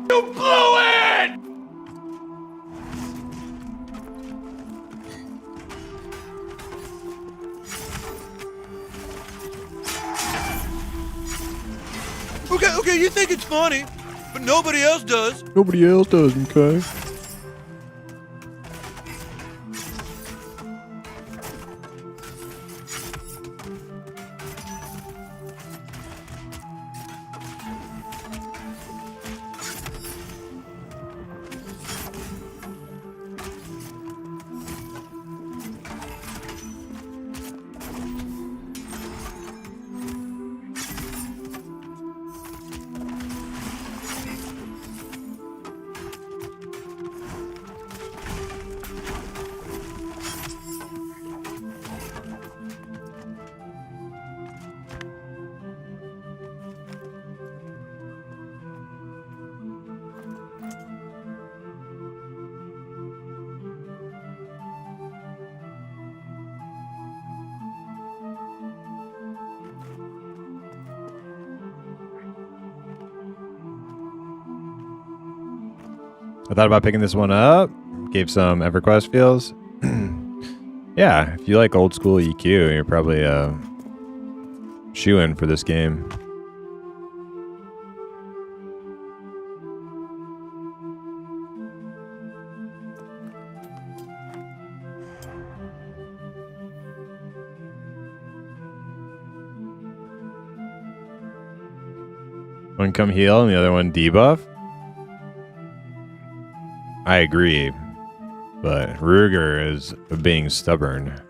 You blew it! Okay, you think it's funny, but nobody else does. Nobody else does, okay? I thought about picking this one up. Gave some EverQuest feels. Yeah, if you like old school EQ, you're probably shoo-in for this game. One come heal and the other one debuff. I agree, but Ruger is being stubborn.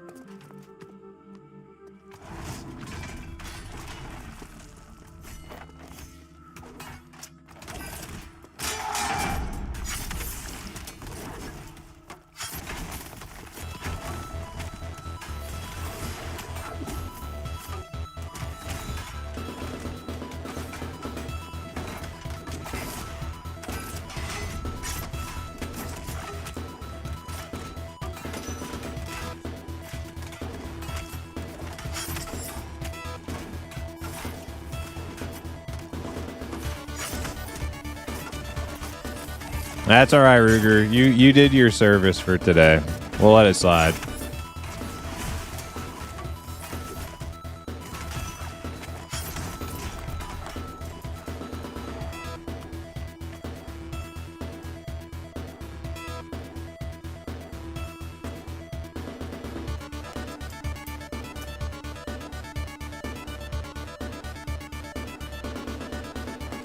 That's all right, Ruger. You did your service for today. We'll let it slide.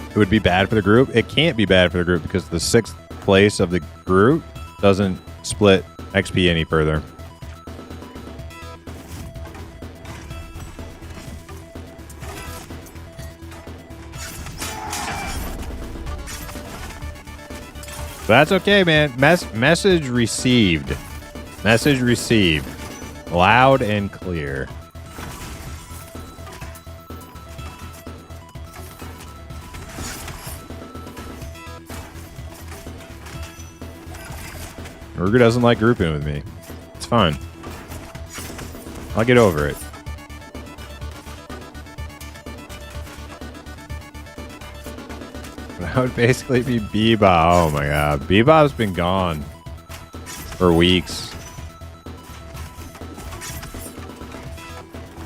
It would be bad for the group. It can't be bad for the group because the 6th place of the group doesn't split XP any further. That's okay, man. Message received. Message received. Loud and clear. Ruger doesn't like grouping with me. It's fine. I'll get over it. That would basically be Bebop. Oh my god. Bebop's been gone for weeks.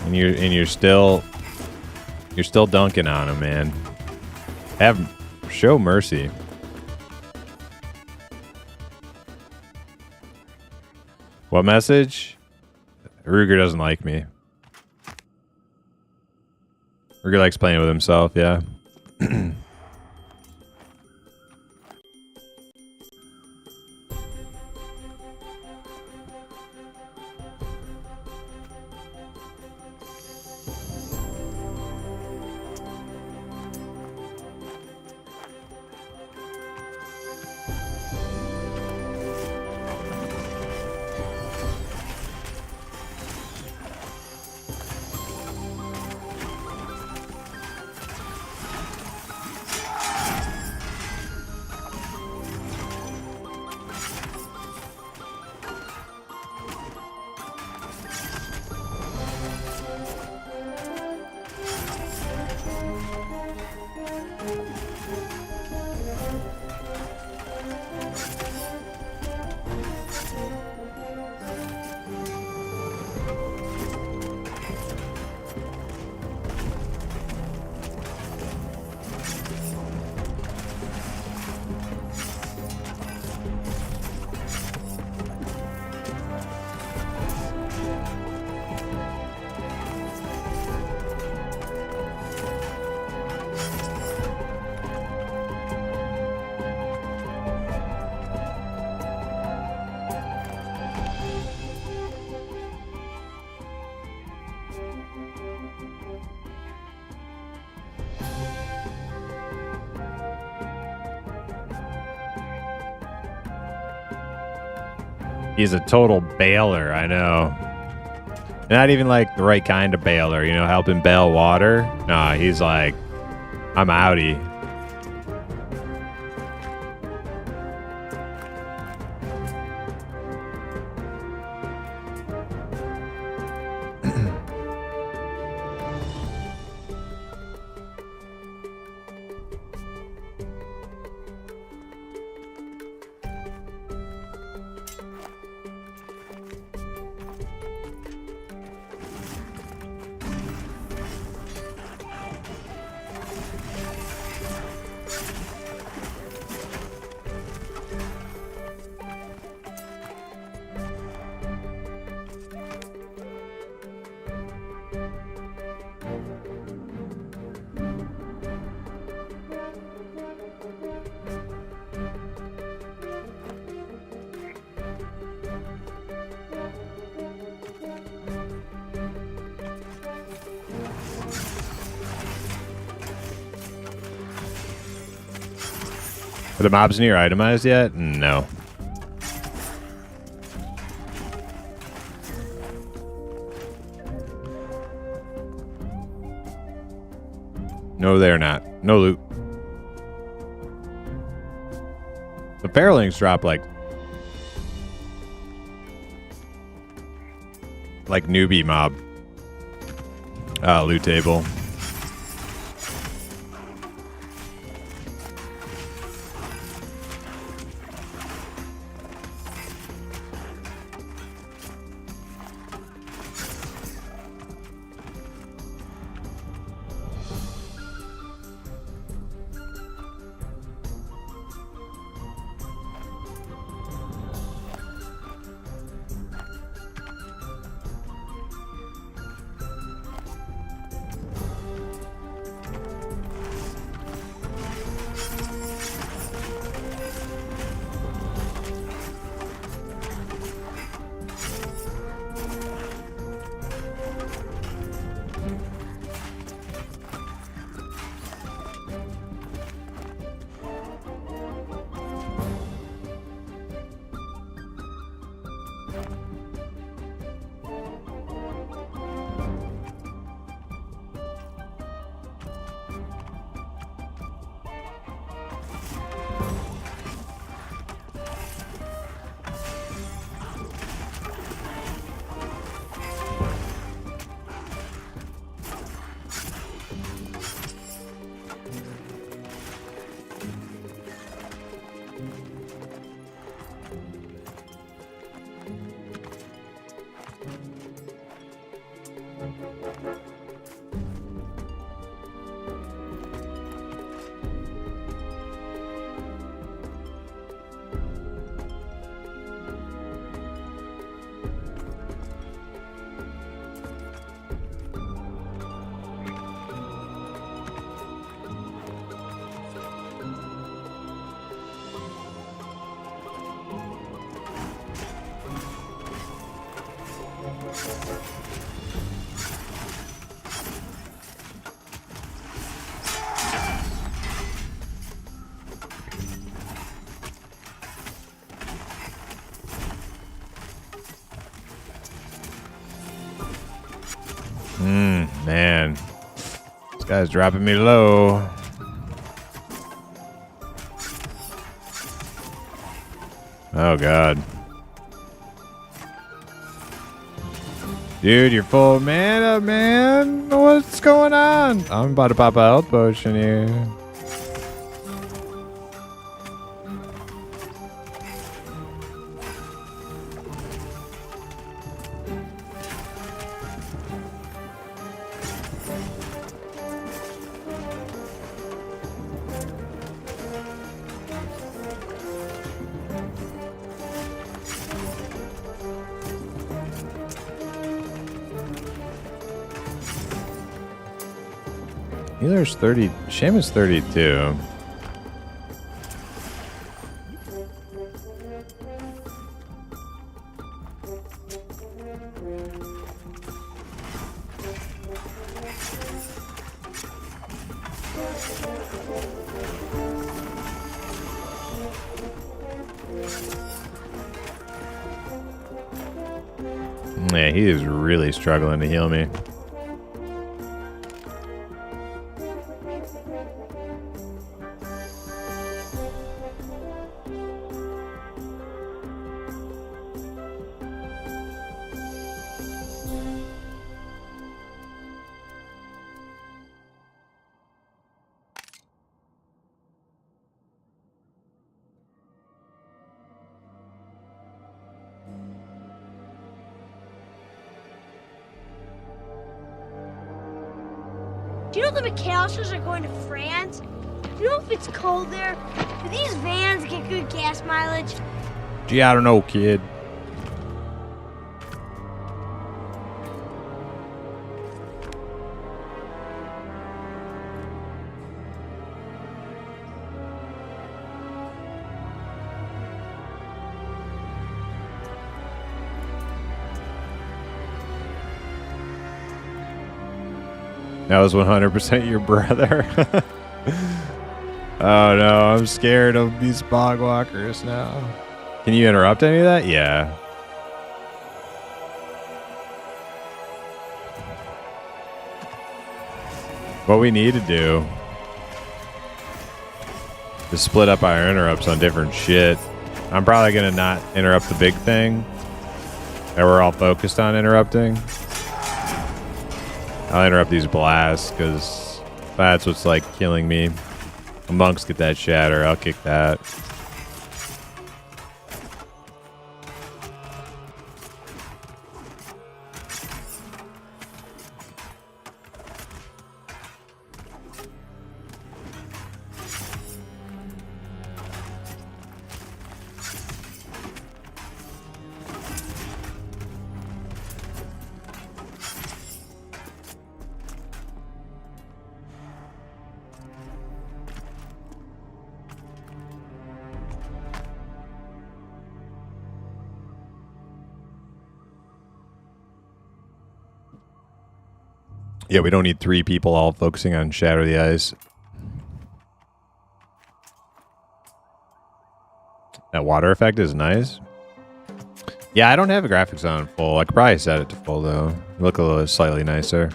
And you're still dunking on him, man. Show mercy. What message? Ruger doesn't like me. Ruger likes playing with himself, yeah. He's a total bailer, I know. Not even like the right kind of bailer, you know, helping bail water. Nah, he's like, I'm outie. Are the mobs near itemized yet? No. No, they're not. No loot. The Farrellings drop like newbie mob loot table. Man. This guy's dropping me low. Oh, God. Dude, you're full of mana, man. What's going on? I'm about to pop a health potion here. Healer's 30. Shaman's 32. Yeah, he is really struggling to heal me. Do you know the McAllisters are going to France? Do you know if it's cold there? Do these vans get good gas mileage? Gee, I don't know, kid. That was 100% your brother. Oh no, I'm scared of these bogwalkers now. Can you interrupt any of that? Yeah. What we need to do is split up our interrupts on different shit. I'm probably going to not interrupt the big thing that we're all focused on interrupting. I'll interrupt these blasts because that's what's like killing me. The monks get that shatter. I'll kick that. Yeah, we don't need 3 people all focusing on Shatter the Ice. That water effect is nice. Yeah, I don't have the graphics on full. I could probably set it to full, though. Look a little slightly nicer.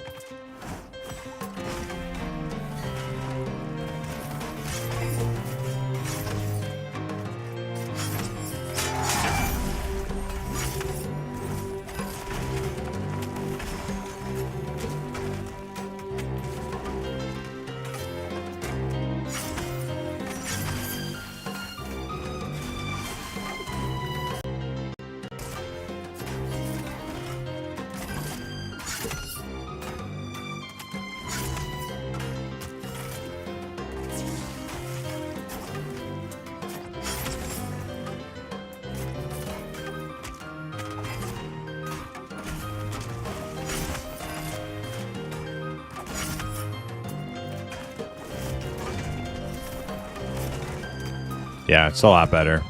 Yeah, it's a lot better.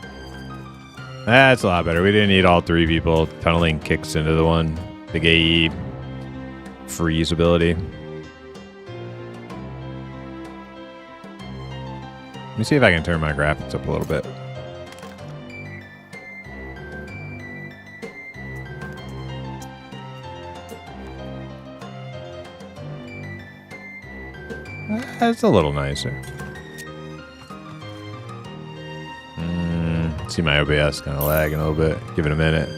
That's a lot better. We didn't need all 3 people. Tunneling kicks into the one. Big AE freeze ability. Let me see if I can turn my graphics up a little bit. That's a little nicer. See my OBS kind of lagging a little bit. Give it a minute.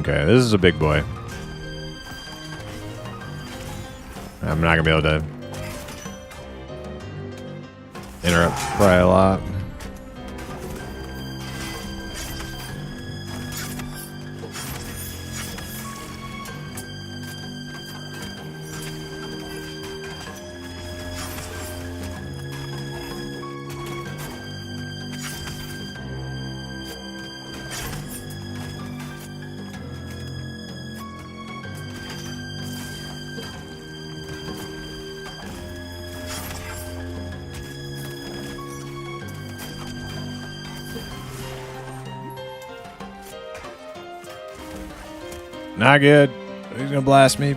Okay, this is a big boy. I'm not gonna be able to interrupt probably a lot. Not good. He's gonna blast me.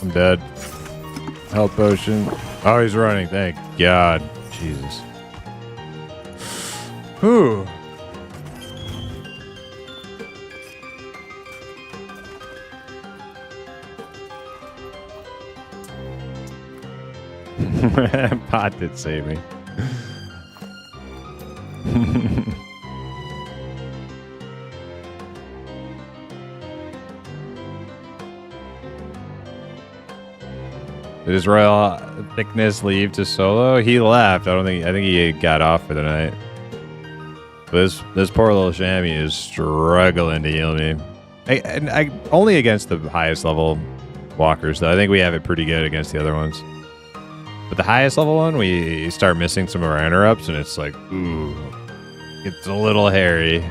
I'm dead. Health potion. Oh, he's running. Thank God. Jesus. Whew. Pot did save me. Did his royal thickness leave to solo? He left. I think he got off for the night. But this poor little chamois is struggling to heal me. I only against the highest level walkers though. I think we have it pretty good against the other ones. But the highest level one, we start missing some of our interrupts, and it's like, ooh, it's a little hairy.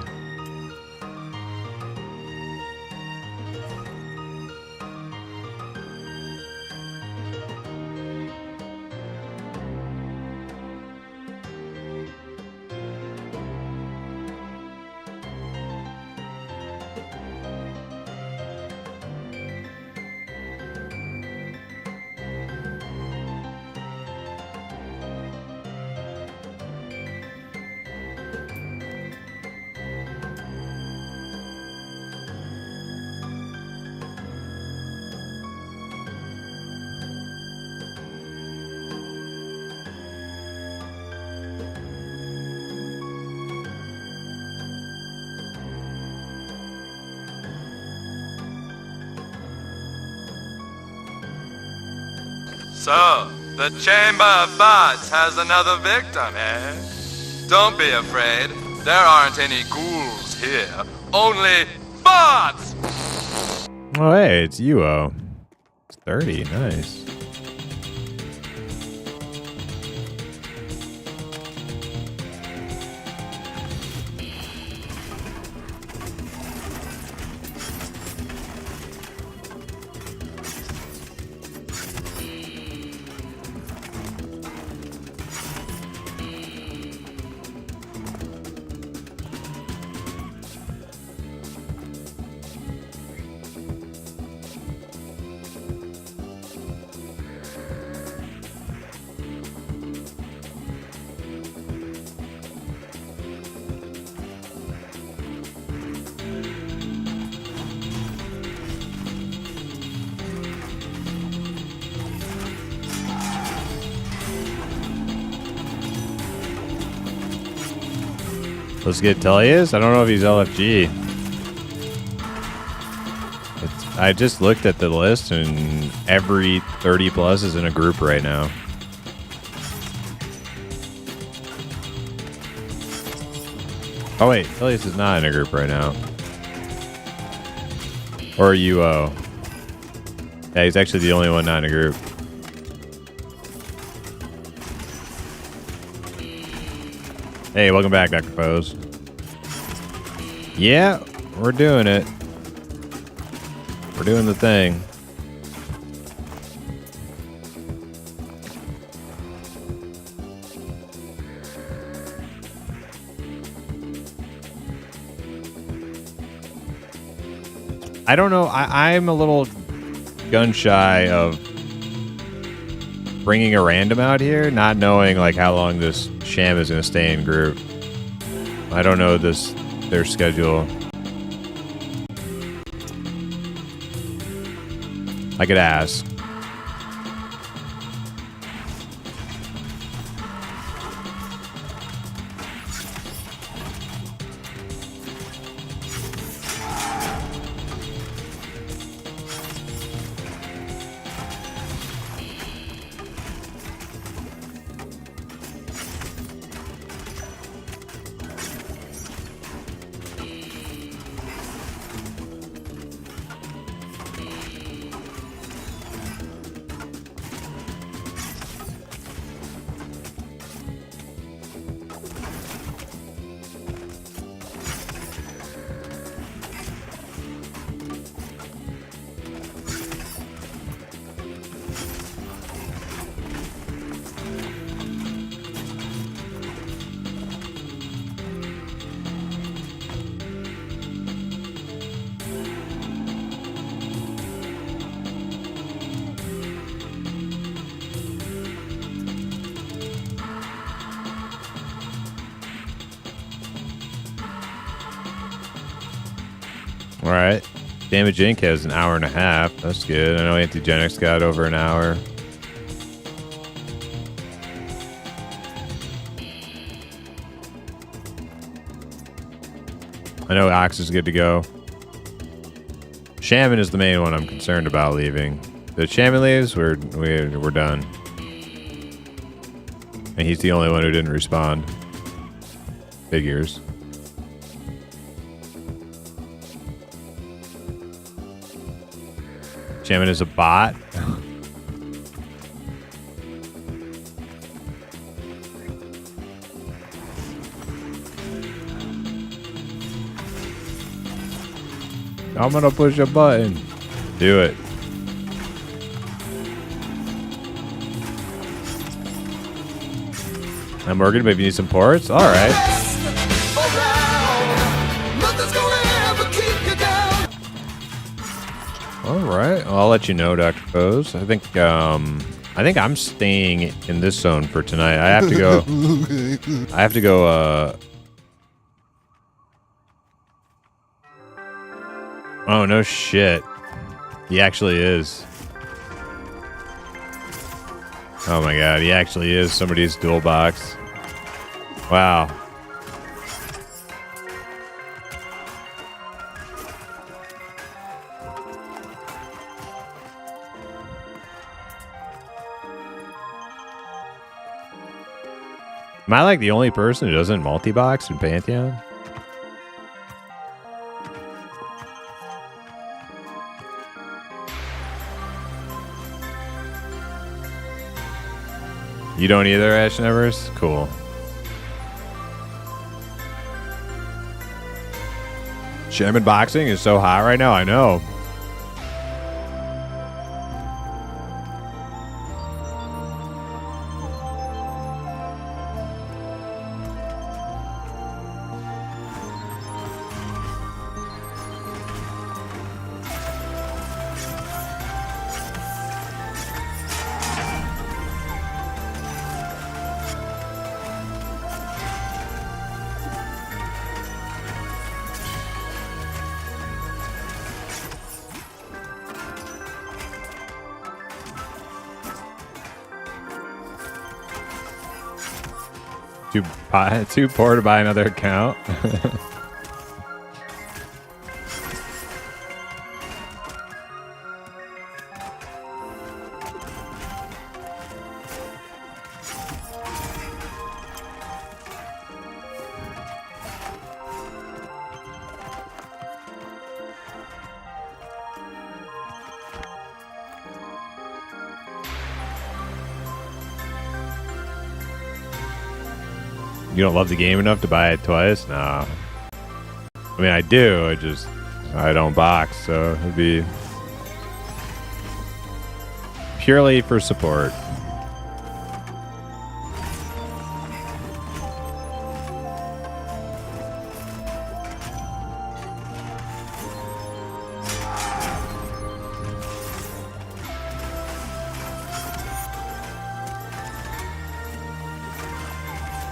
So, the Chamber of Bots has another victim, eh? Don't be afraid. There aren't any ghouls here. Only bots! Oh, hey, it's UO. It's 30. Nice. Let's get Tullius. I don't know if he's LFG. I just looked at the list, and every 30 plus is in a group right now. Oh wait, Tullius is not in a group right now. Or UO. Yeah, he's actually the only one not in a group. Hey, welcome back, Dr. Pose. Yeah, we're doing it. We're doing the thing. I don't know. I'm a little gun shy of bringing a random out here, not knowing like how long this sham is going to stay in group. I don't know their schedule. I could ask. All right. Damage Inc. has an hour and a half. That's good. I know Antigenics got over an hour. I know Ox is good to go. Shaman is the main one I'm concerned about leaving. The Shaman leaves, we're done. And he's the only one who didn't respond. Figures. Shaman is a bot. I'm gonna push a button. Do it. I'm Morgan, but if you need some ports, all right. All right, well, I'll let you know, Dr. Pose. I think I'm staying in this zone for tonight. I have to go. Oh, no shit. He actually is. Oh my god, he actually is somebody's dual box. Wow. Am I like the only person who doesn't multi-box in Pantheon? You don't either, Ash Nevers? Cool. Shaman boxing is so hot right now, I know. Too poor to buy another account. You don't love the game enough to buy it twice? Nah. I mean, I do. I don't box, so it'd be purely for support.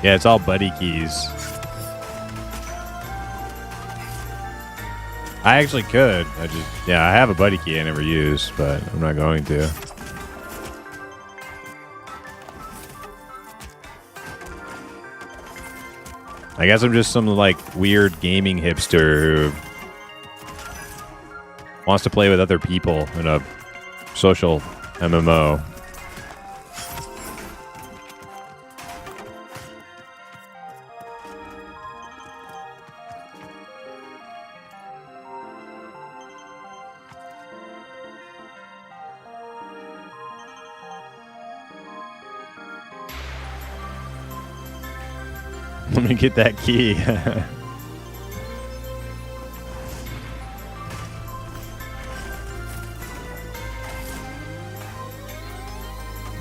Yeah, it's all buddy keys. I actually could. I have a buddy key I never use, but I'm not going to. I guess I'm just some like weird gaming hipster who wants to play with other people in a social MMO. Let me get that key.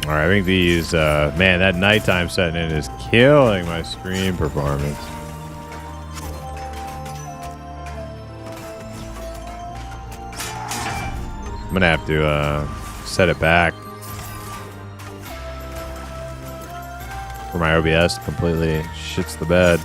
All right, I think these, man, that nighttime setting in is killing my stream performance. I'm gonna have to set it back for my OBS completely shits the bed.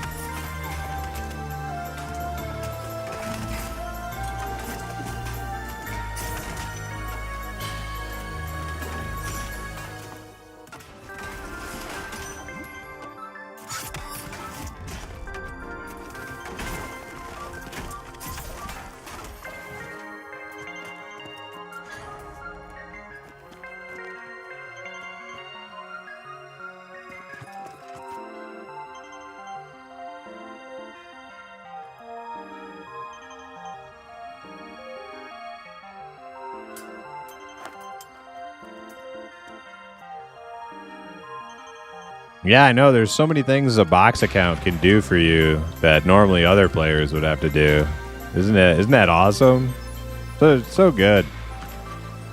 Yeah, I know. There's so many things a box account can do for you that normally other players would have to do. Isn't it? Isn't that awesome? So good.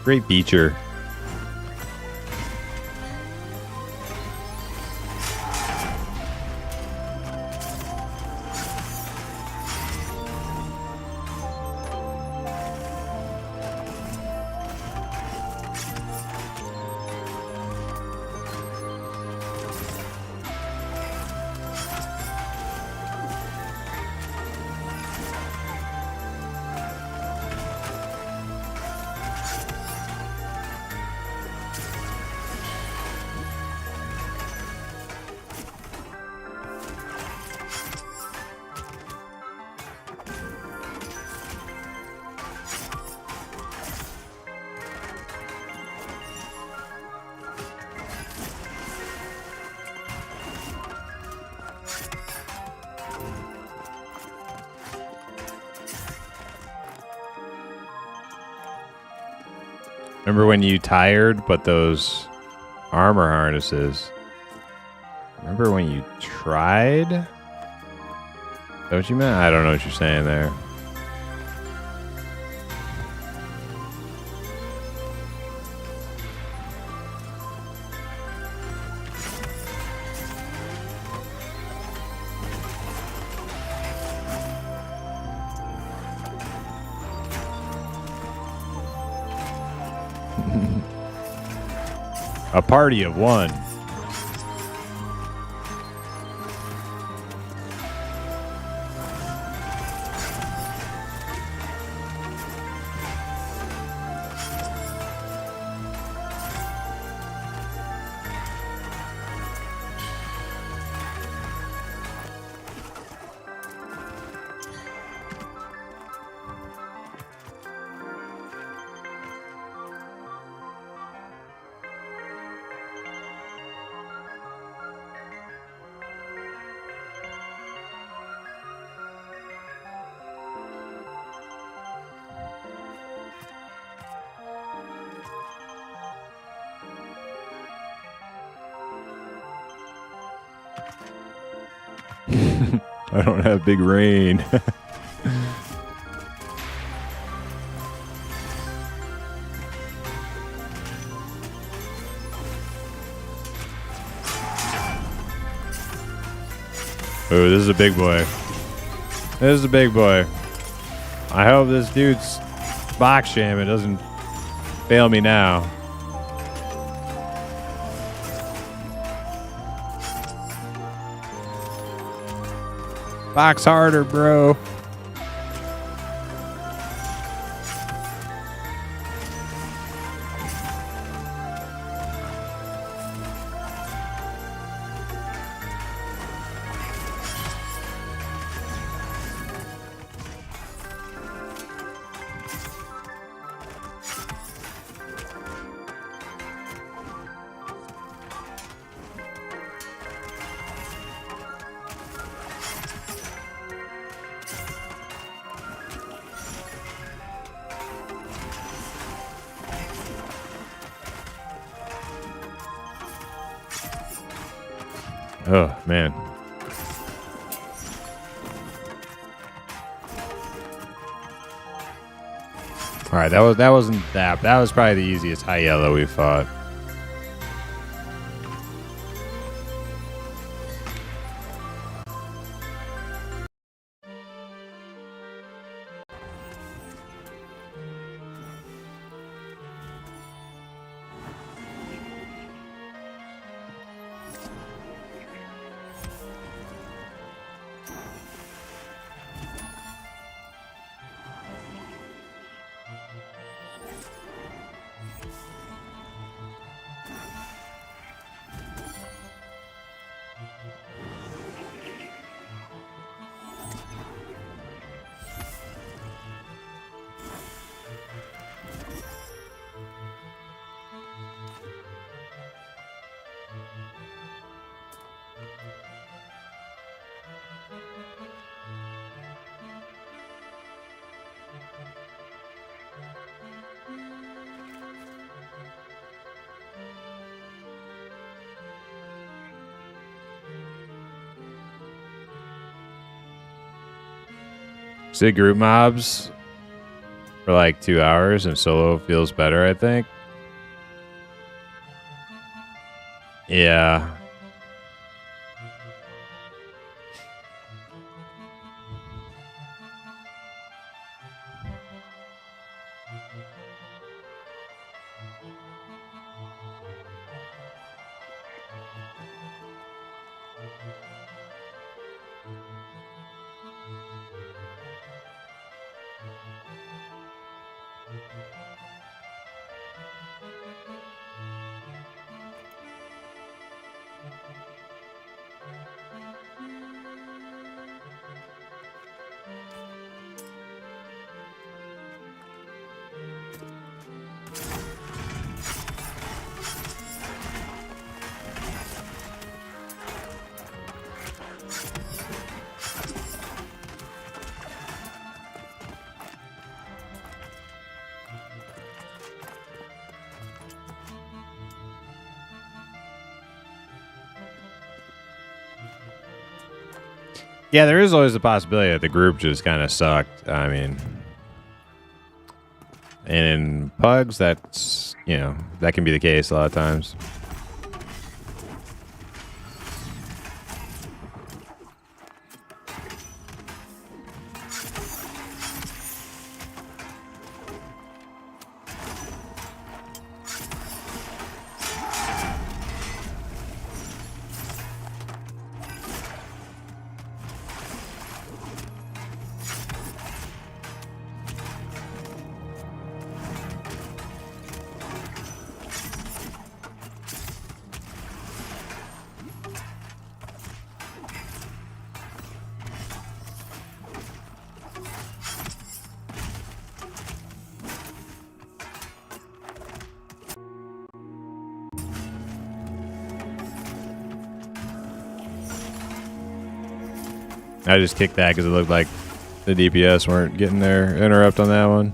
Great feature. Remember when you tired, but those armor harnesses? Remember when you tried? Is that what you meant? I don't know what you're saying there. A party of one. I don't have big rain. Oh, this is a big boy. This is a big boy. I hope this dude's box shaman doesn't fail me now. Box harder, bro. Oh, man. All right, that wasn't that. That was probably the easiest high yellow we fought. See group mobs for like 2 hours and solo feels better, I think. Yeah. Yeah, there is always the possibility that the group just kind of sucked. I mean, and in pugs, that's, you know, that can be the case a lot of times. I just kicked that because it looked like the DPS weren't getting their interrupt on that one.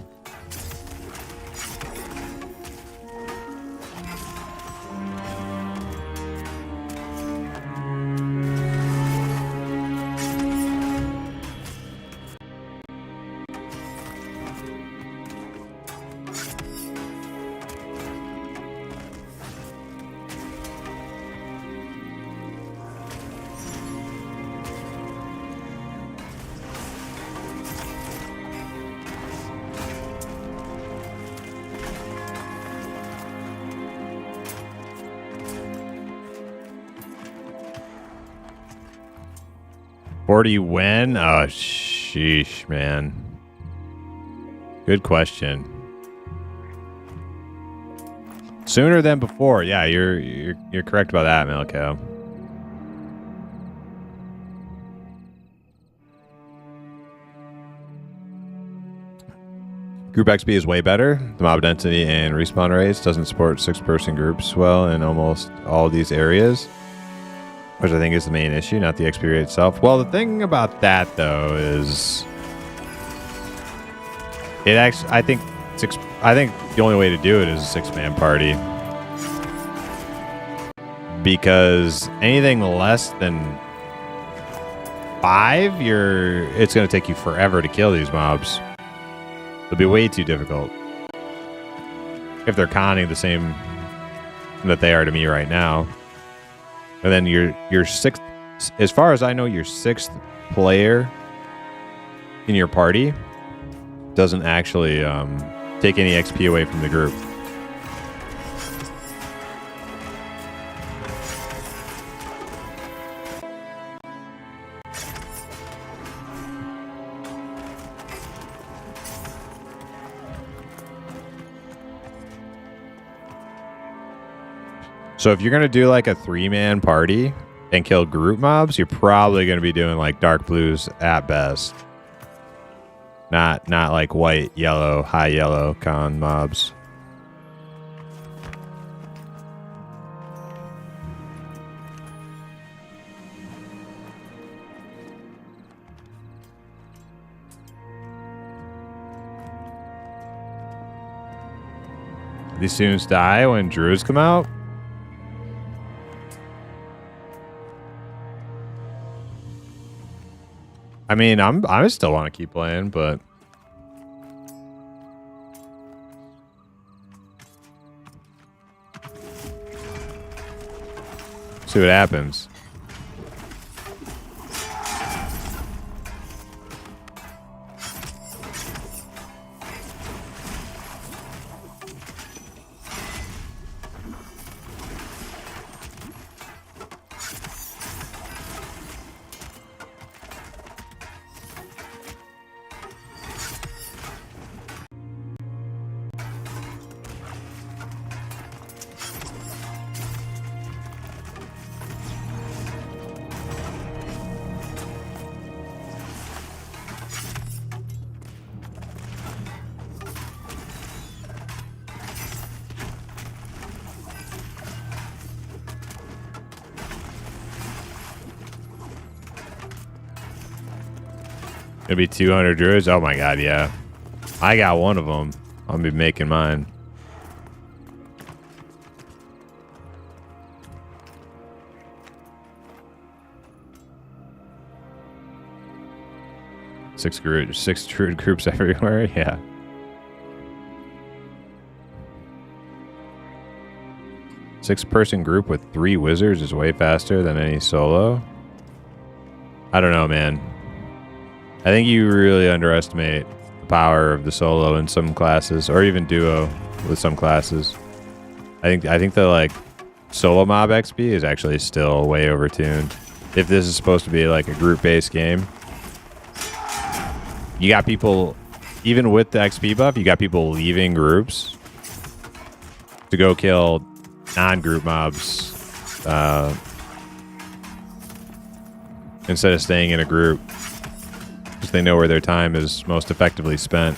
When? Oh, sheesh, man. Good question. Sooner than before. Yeah, you're correct about that, Melco. Group XP is way better. The mob density and respawn rates doesn't support 6-person groups well in almost all these areas, which I think is the main issue, not the XP rate itself. Well, the thing about that, though, is it actually, I think the only way to do it is a 6-man party, because anything less than 5, it's going to take you forever to kill these mobs. It'll be way too difficult if they're conning the same that they are to me right now. And then your sixth, as far as I know, your 6th player in your party doesn't actually take any XP away from the group. So if you're going to do like a 3-man party and kill group mobs, you're probably going to be doing like dark blues at best. Not like white, yellow, high yellow con mobs. These students die when druids come out. I mean, I still want to keep playing, but see what happens. It'll be 200 druids. Oh my god, yeah. I got one of them. I'll be making mine. Six druid groups everywhere. Yeah. Six-person group with 3 wizards is way faster than any solo. I don't know, man. I think you really underestimate the power of the solo in some classes, or even duo with some classes. I think the like solo mob XP is actually still way overtuned. If this is supposed to be like a group-based game, you got people, even with the XP buff, you got people leaving groups to go kill non-group mobs instead of staying in a group. Because they know where their time is most effectively spent.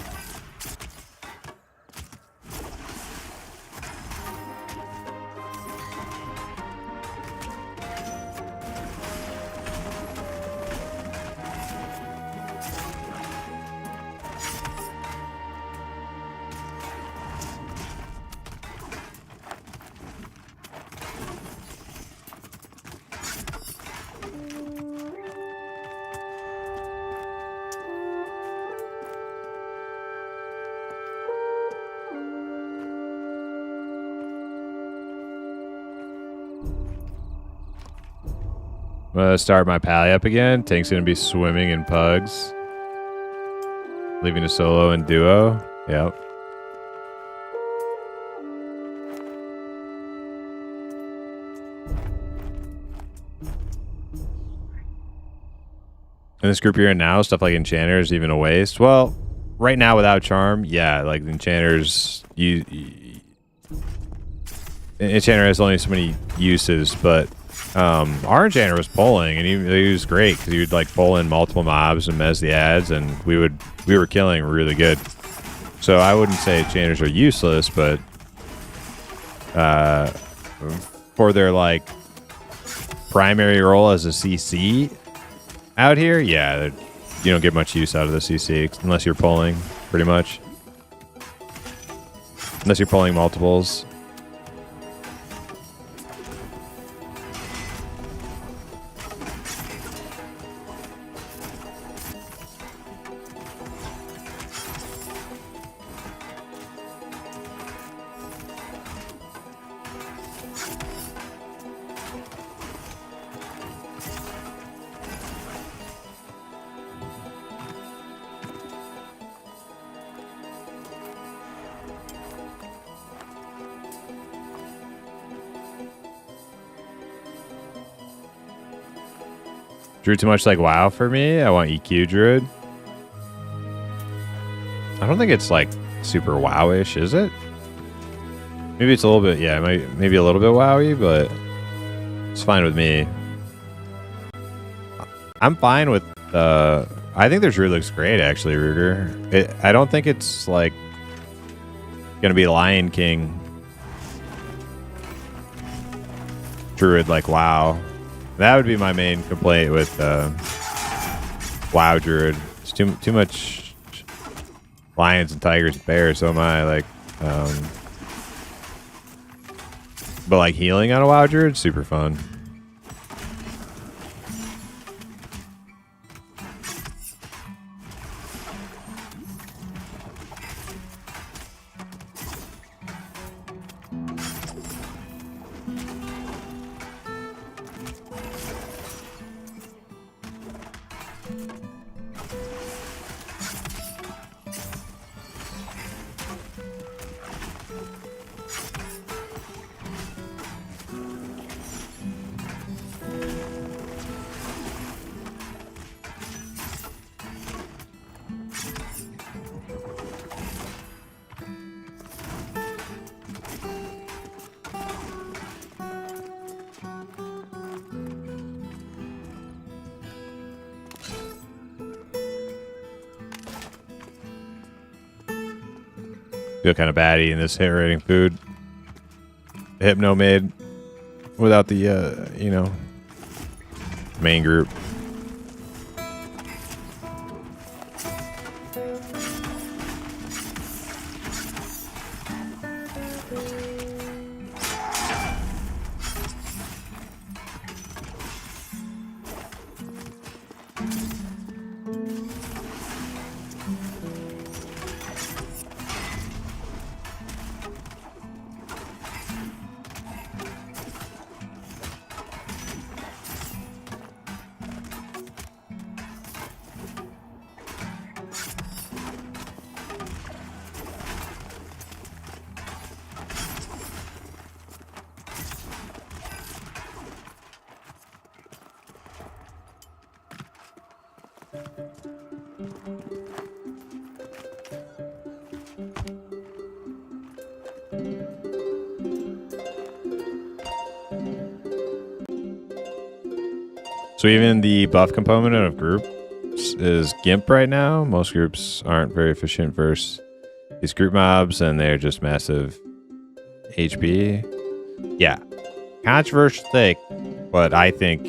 I'm gonna start my pally up again. Tank's gonna be swimming in pugs. Leaving a solo and duo. Yep. In this group you're in now, stuff like Enchanter is even a waste. Well, right now without Charm, yeah, like Enchanters, Enchanter has only so many uses, but our Enchanter was polling, and he was great because he would like pull in multiple mobs and mez the ads, and we were killing really good. So I wouldn't say Enchanters are useless, but for their like primary role as a CC out here, yeah, you don't get much use out of the CC unless you're pulling, pretty much. Unless you're pulling multiples. Drew too much like WoW for me. I want EQ Druid. I don't think it's like super WoW-ish, is it? Maybe it's a little bit, yeah, maybe a little bit WoW-y, but it's fine with me. I'm fine with, I think the Druid looks great, actually, Ruger. I don't think it's like gonna be Lion King Druid like WoW. That would be my main complaint with WoW Druid. It's too much lions and tigers and bears. So am I. Like, but like healing on a WoW Druid, super fun. Feel kind of bad eating this hit rating food. Hypno made without the, main group. So even the buff component of groups is GIMP right now. Most groups aren't very efficient versus these group mobs, and they're just massive HP. Yeah, controversial take, but I think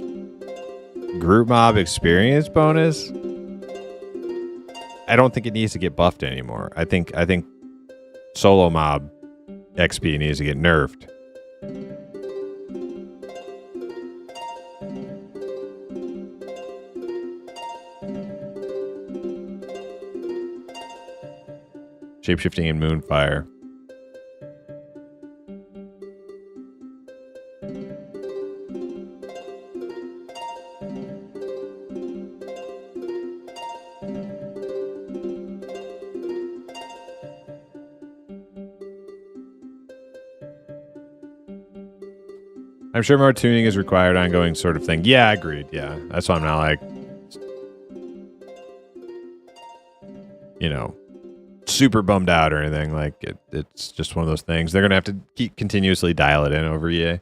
group mob experience bonus, I don't think it needs to get buffed anymore. I think solo mob XP needs to get nerfed. Shapeshifting and Moonfire. I'm sure more tuning is required, ongoing sort of thing. Yeah, agreed. Yeah, that's why I'm not like, super bummed out or anything. Like it's just one of those things. They're gonna have to keep continuously dial it in over EA.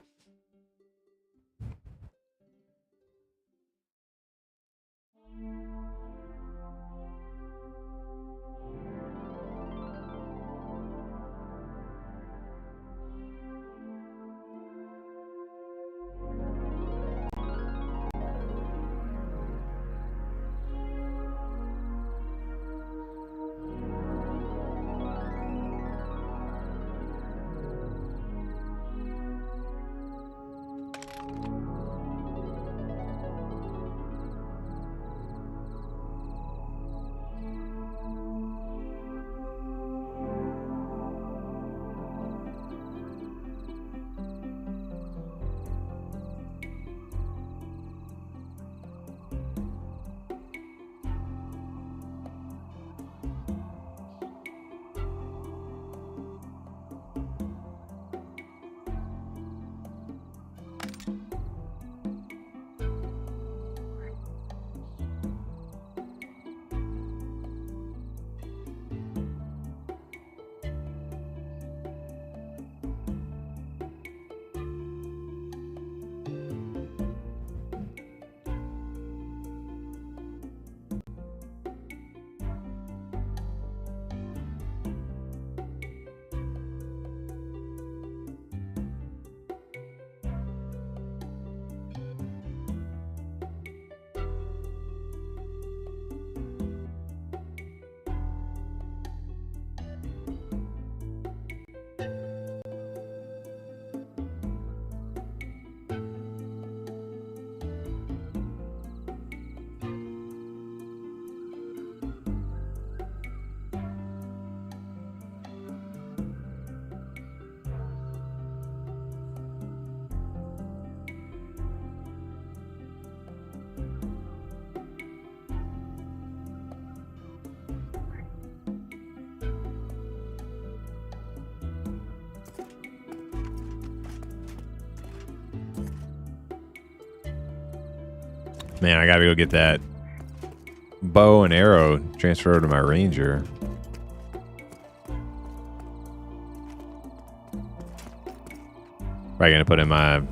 Man, I gotta go get that bow and arrow transferred over to my ranger. Probably gonna put in my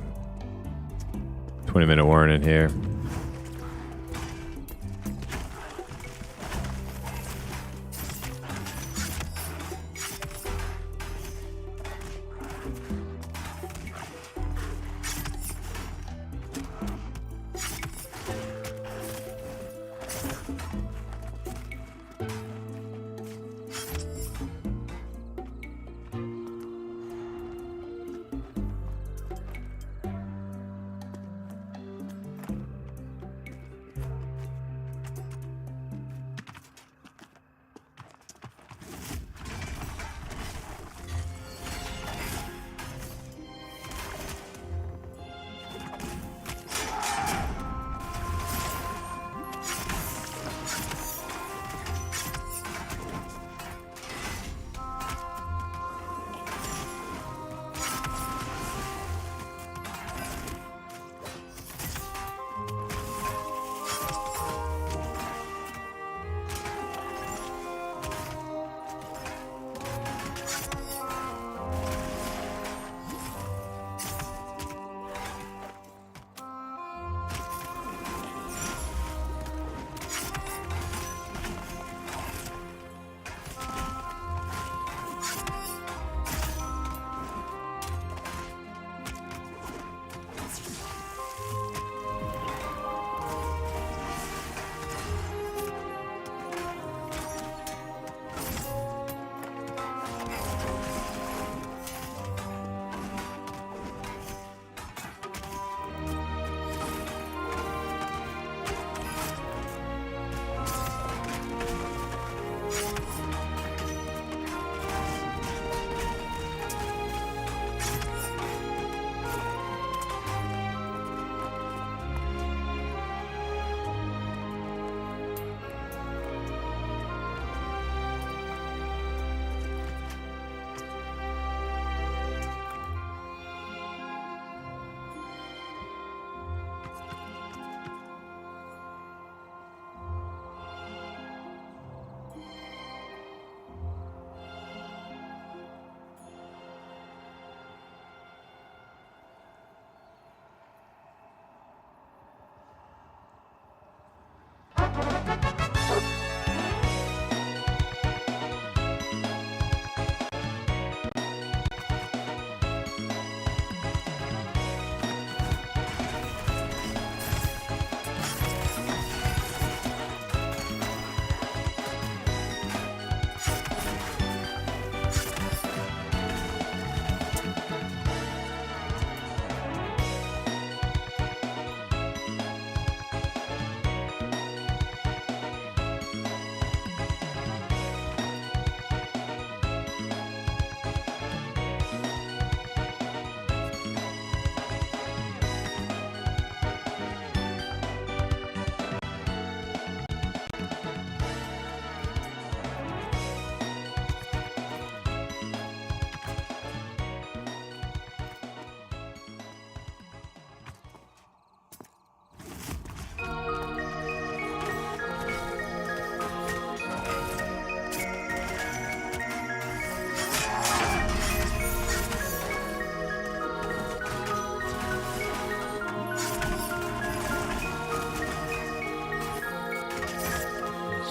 20-minute warning here.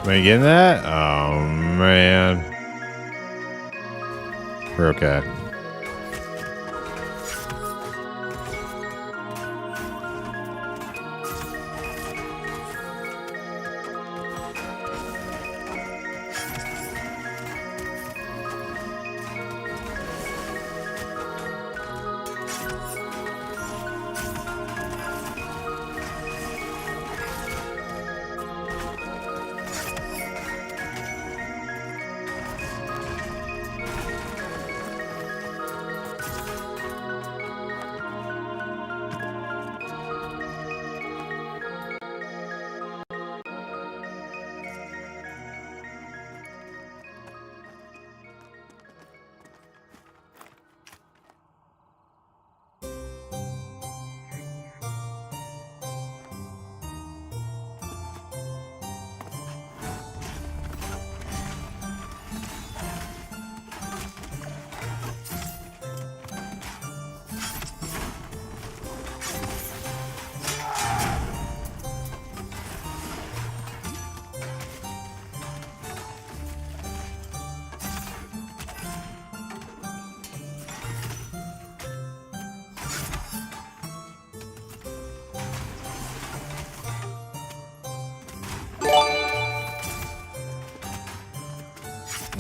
Am I getting that? Oh, man. We're okay.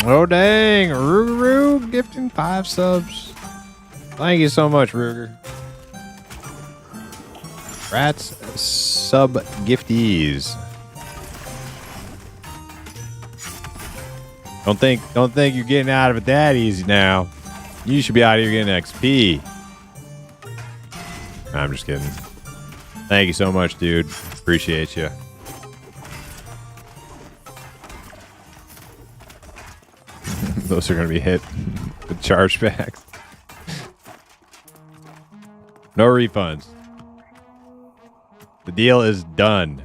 Oh, dang. Ruger gifting 5 subs. Thank you so much, Ruger. Rats sub gifties. Don't think you're getting out of it that easy now. You should be out here getting XP. I'm just kidding. Thank you so much, dude. Appreciate you. Those are going to be hit with chargebacks. No refunds. The deal is done.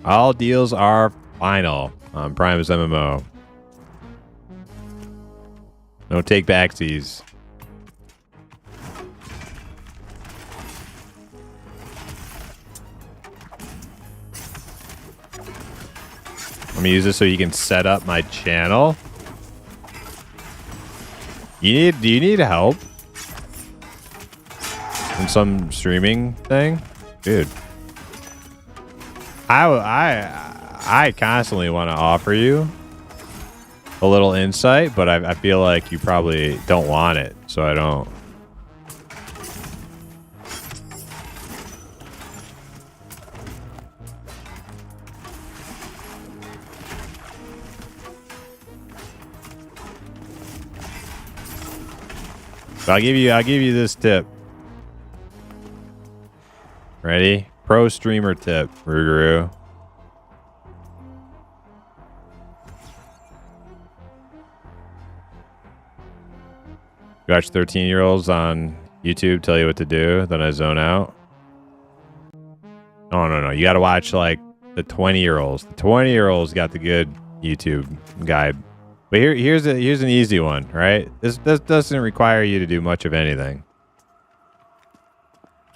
All deals are final on Primus MMO. No take backsies. I'm gonna use this so you can set up my channel. Do you need help in some streaming thing, dude? I constantly want to offer you a little insight, but I feel like you probably don't want it, so I don't. But I'll give you this tip. Ready? Pro streamer tip, Ruguru. You watch 13-year-olds on YouTube tell you what to do, then I zone out. No. You got to watch like the 20-year-olds. The 20-year-olds got the good YouTube guide. But here's an easy one, right? This doesn't require you to do much of anything.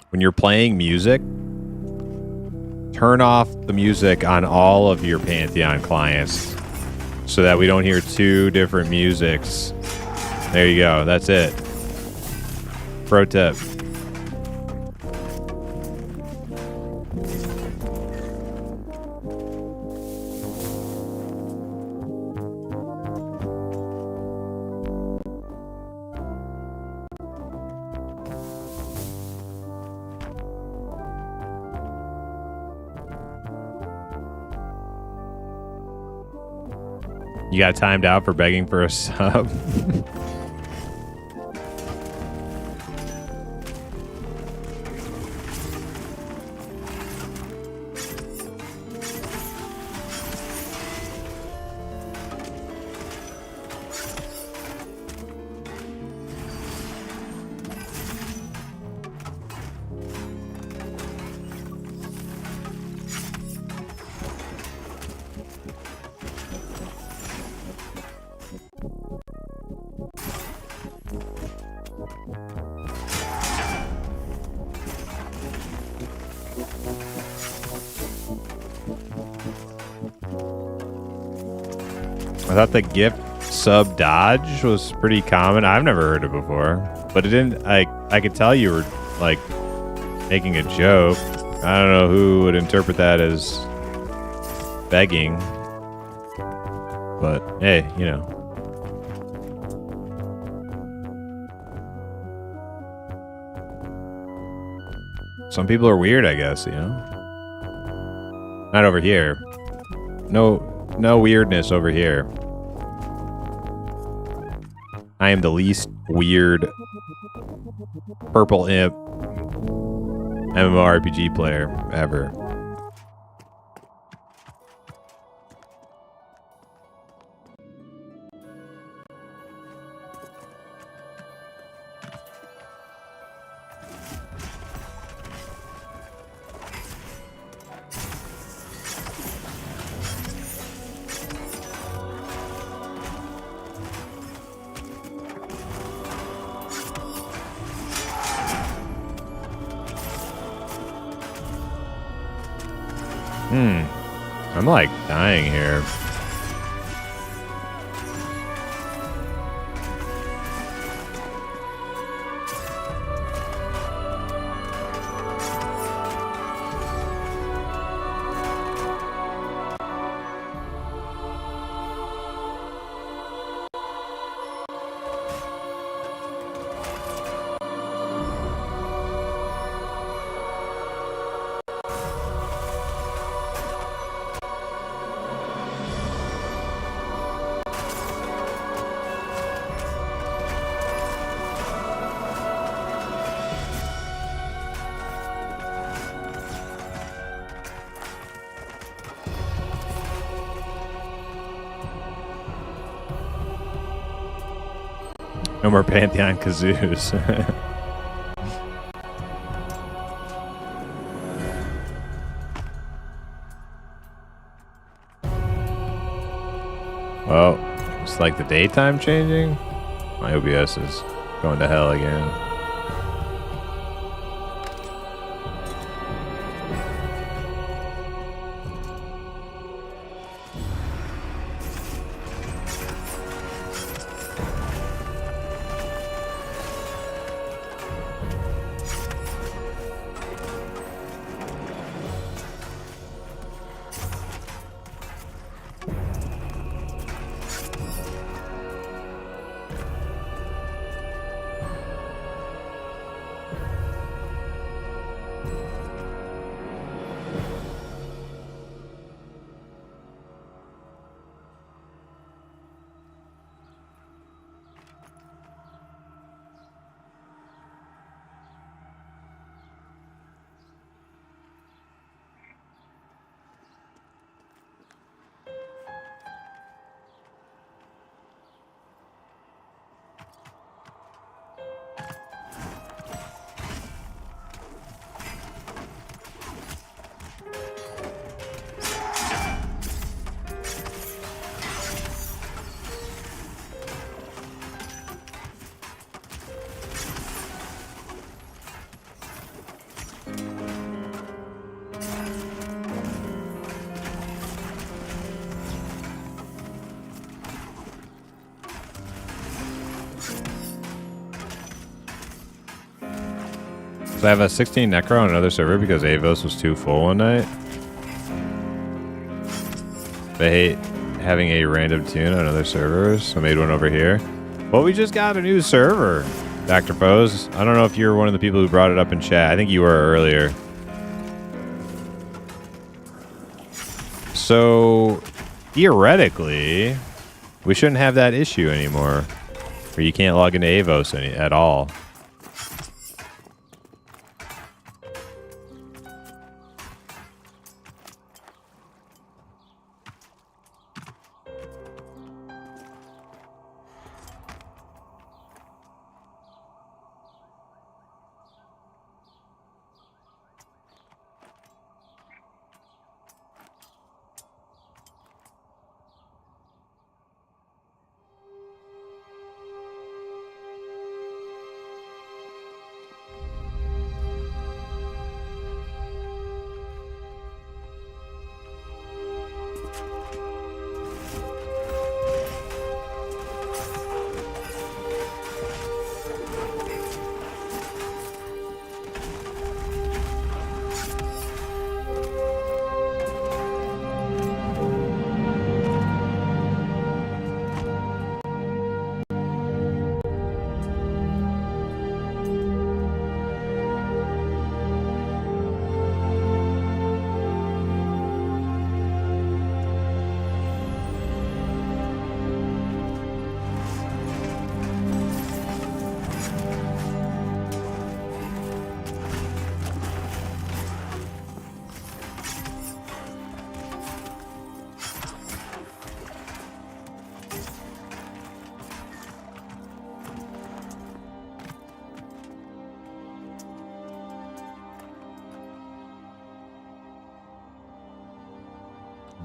When you're playing music, turn off the music on all of your Pantheon clients so that we don't hear 2 different musics. There you go. That's it. Pro tip. You got timed out for begging for a sub. I thought the gift sub dodge was pretty common. I've never heard it before, but it didn't. I could tell you were like making a joke. I don't know who would interpret that as begging, but hey, you know. Some people are weird, I guess, you know. Not over here. No weirdness over here. I am the least weird purple imp MMORPG player ever. I'm like dying here. No more Pantheon kazoos. Well, it's like the daytime changing. My OBS is going to hell again. So I have a 16 Necro on another server because Avos was too full one night. They hate having a random tune on other servers, so I made one over here. Well, we just got a new server, Dr. Pose. I don't know if you were one of the people who brought it up in chat. I think you were earlier. So, theoretically, we shouldn't have that issue anymore, where you can't log into Avos at all.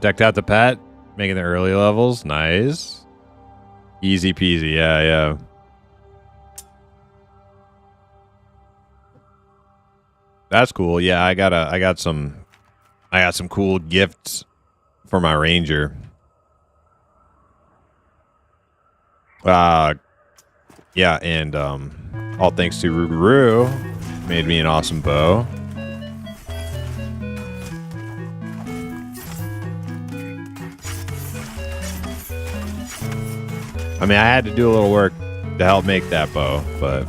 Decked out the pet, making the early levels. Nice. Easy peasy. Yeah. That's cool. Yeah, I got some cool gifts for my ranger. Yeah, and all thanks to Rougarou, made me an awesome bow. I mean, I had to do a little work to help make that bow, but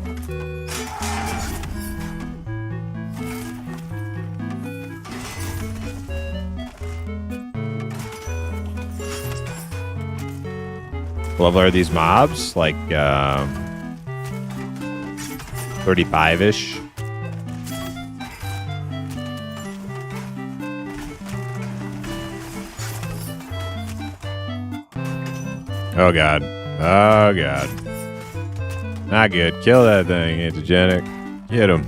what level are these mobs? Like 35-ish. Oh god. Oh god. Not good. Kill that thing, Antigenic. Get him.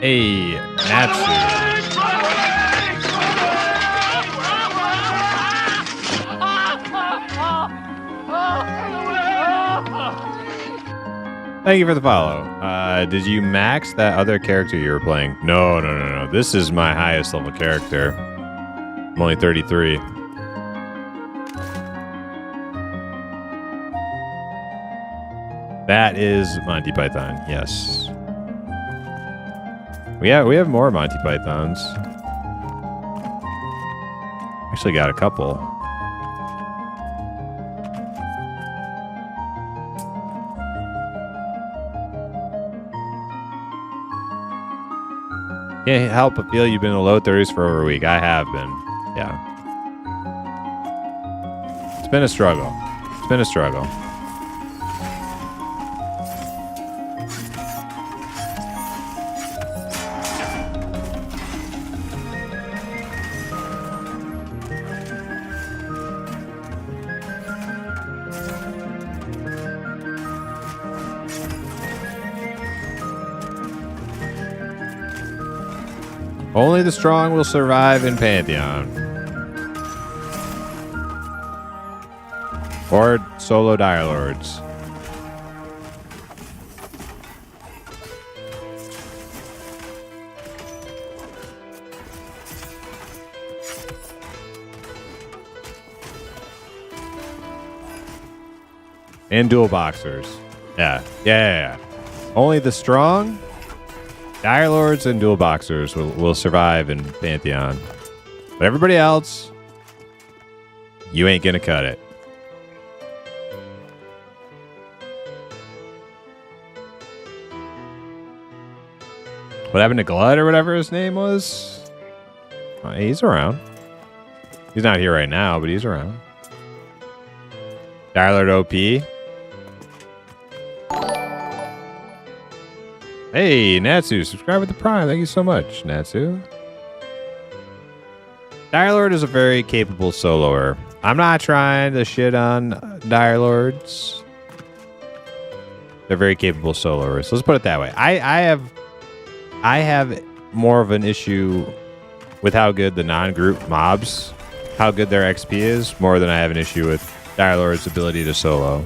Hey, Natsu. Thank you for the follow. Did you max that other character you were playing? No. This is my highest level character. I'm only 33. That is Monty Python, yes. We have more Monty Pythons. Actually got a couple. Can't help but feel you've been in the low 30s for over a week. I have been. Yeah. It's been a struggle. Only the strong will survive in Pantheon. Or solo Dire Lords. And dual boxers. Yeah. Only the strong, Dire Lords, and dual boxers will survive in Pantheon. But everybody else, you ain't gonna cut it. What happened to Glut or whatever his name was? He's around. He's not here right now, but he's around. Dire Lord OP. Hey, Natsu, subscribe with the Prime. Thank you so much, Natsu. Dire Lord is a very capable soloer. I'm not trying to shit on Dire Lords. They're very capable soloers. Let's put it that way. I have more of an issue with how good the non-group mobs, how good their XP is, more than I have an issue with Dire Lord's ability to solo.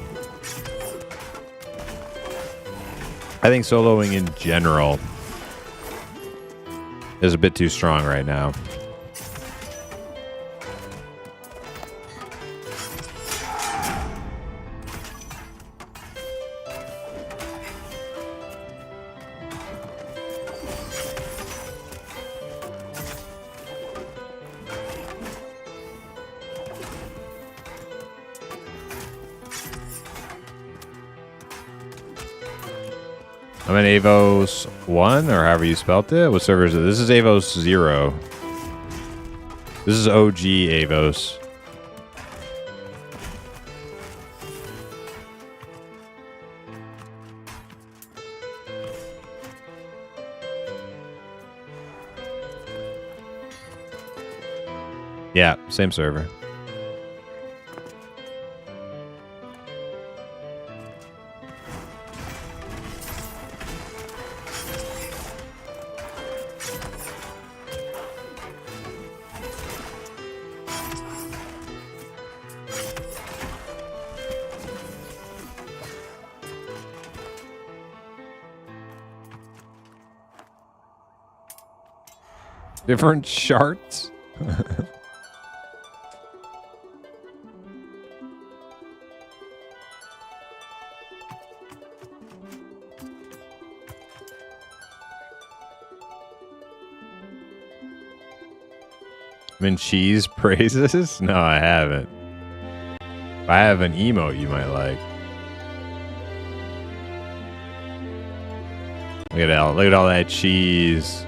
I think soloing in general is a bit too strong right now. I'm in Avos 1, or however you spelt it. What server is it? This is Avos 0. This is OG Avos. Yeah, same server. Different charts? Been cheese praises? No, I haven't. I have an emote you might like. Look at that! Look at all that cheese.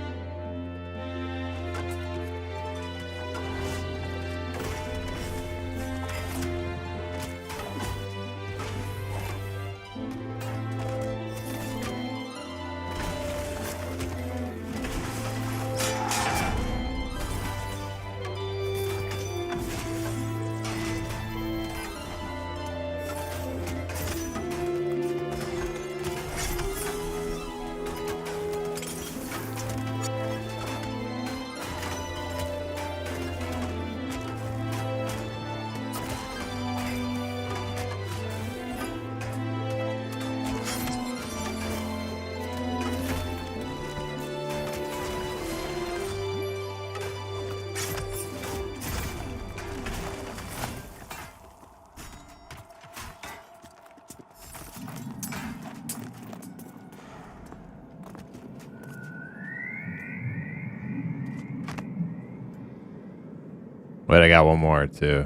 Wait, I got one more too.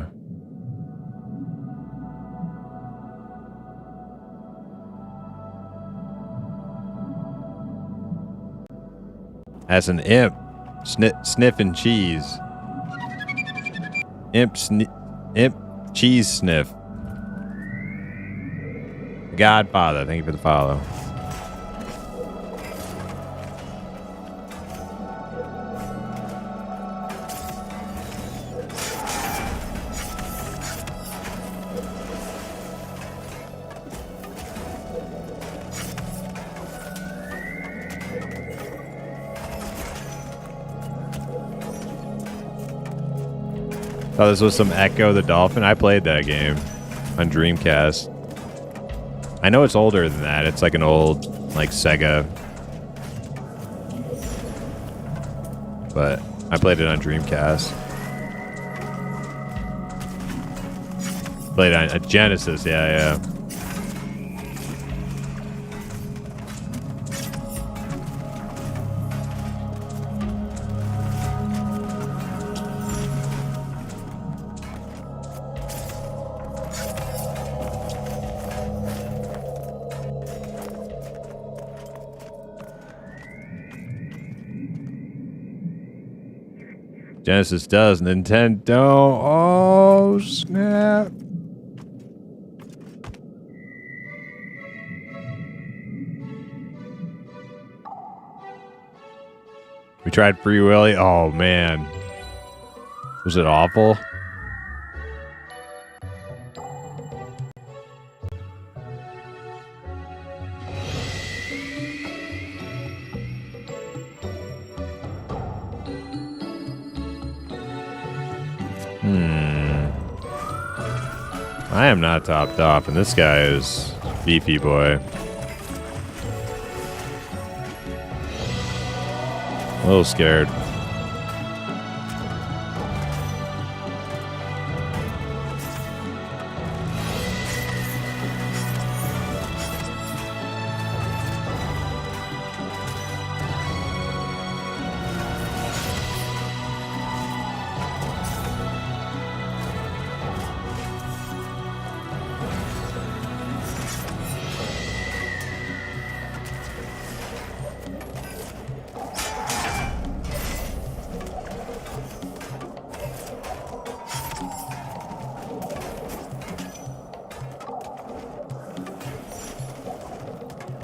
That's an imp sniffing cheese. Imp cheese sniff. Godfather, thank you for the follow. Oh, this was some Echo the Dolphin. I played that game on Dreamcast. I know it's older than that. It's like an old, like, Sega. But I played it on Dreamcast. Played on a Genesis, yeah. Genesis does. Nintendo. Oh, snap. We tried Free Willy. Oh, man. Was it awful? I am not topped off, and this guy is beefy boy. A little scared.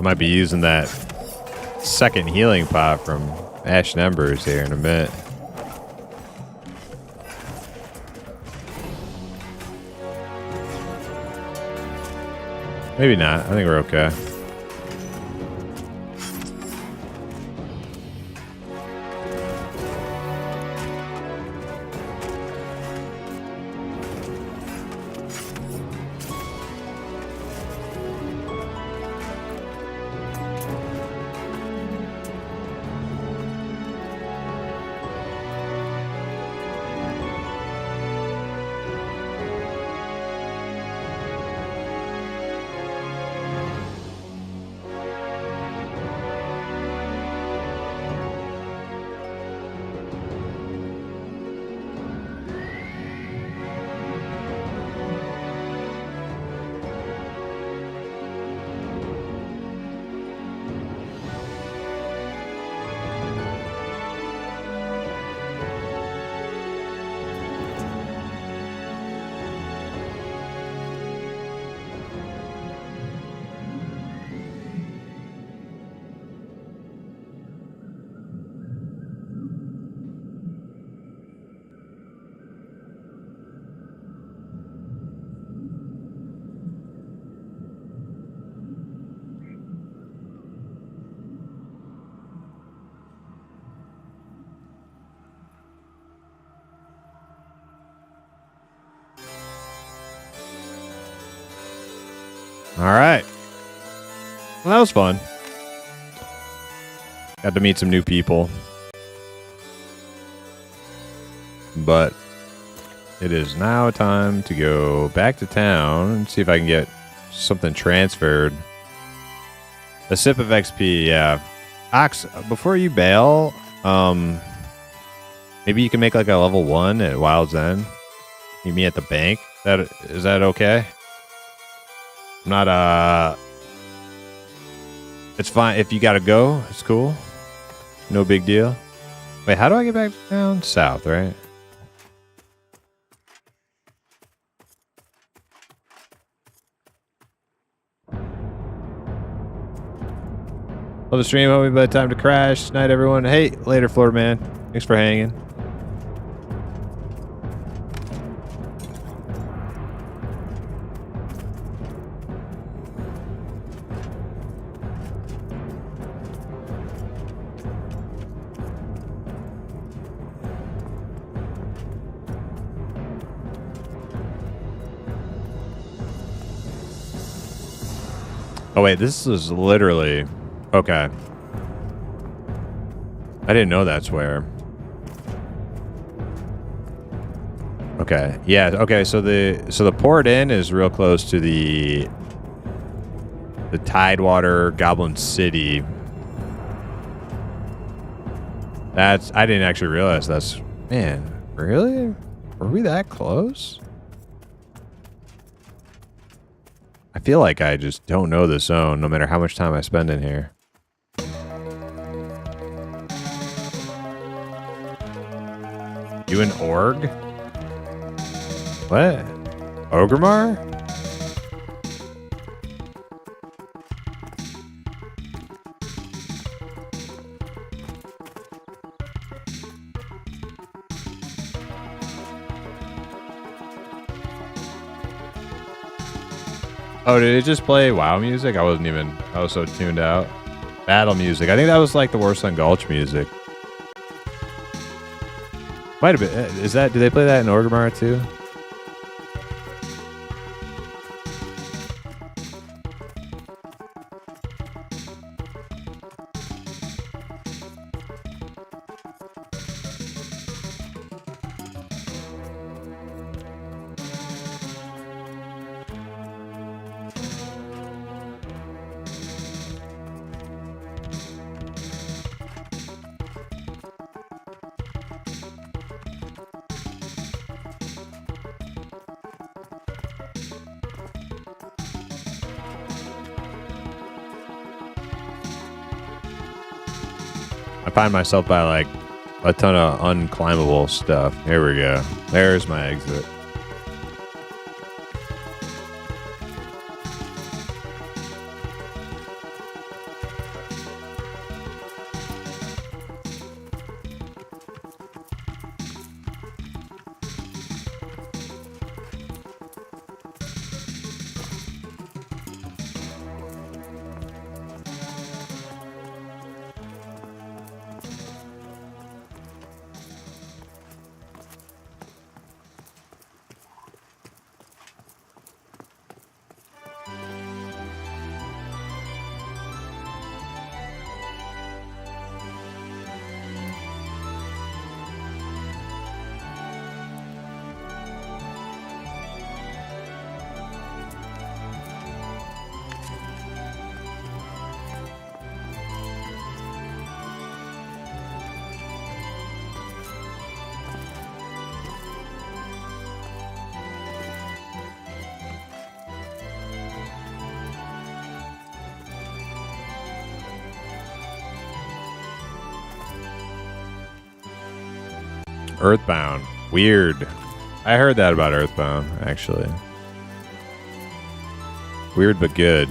might be using that second healing pot from Ashen Embers here in a bit. Maybe not. I think we're okay. All right. Well, that was fun. Got to meet some new people. But it is now time to go back to town and see if I can get something transferred. A sip of XP, yeah. Ox, before you bail, maybe you can make like a level 1 at Wild's End. Meet me at the bank. Is that okay? I'm not, it's fine. If you gotta go, it's cool. No big deal. Wait, how do I get back down south, right? Love the stream. Hope by the time to crash. Night, everyone. Hey, later, Florida man. Thanks for hanging. Oh wait, this is literally okay. I didn't know that's where. Okay, yeah. Okay, so the port in is real close to the Tidewater Goblin City. I didn't actually realize that's, man. Really? Were we that close? I feel like I just don't know the zone, no matter how much time I spend in here. You an org? What? Ogremar? Oh, did it just play WoW music? I was so tuned out. Battle music. I think that was like the Warsong Gulch music. Might have been. Did they play that in Orgrimmar too? I find myself by like a ton of unclimbable stuff. Here we go. There's my exit. Earthbound. Weird. I heard that about Earthbound, actually. Weird but good.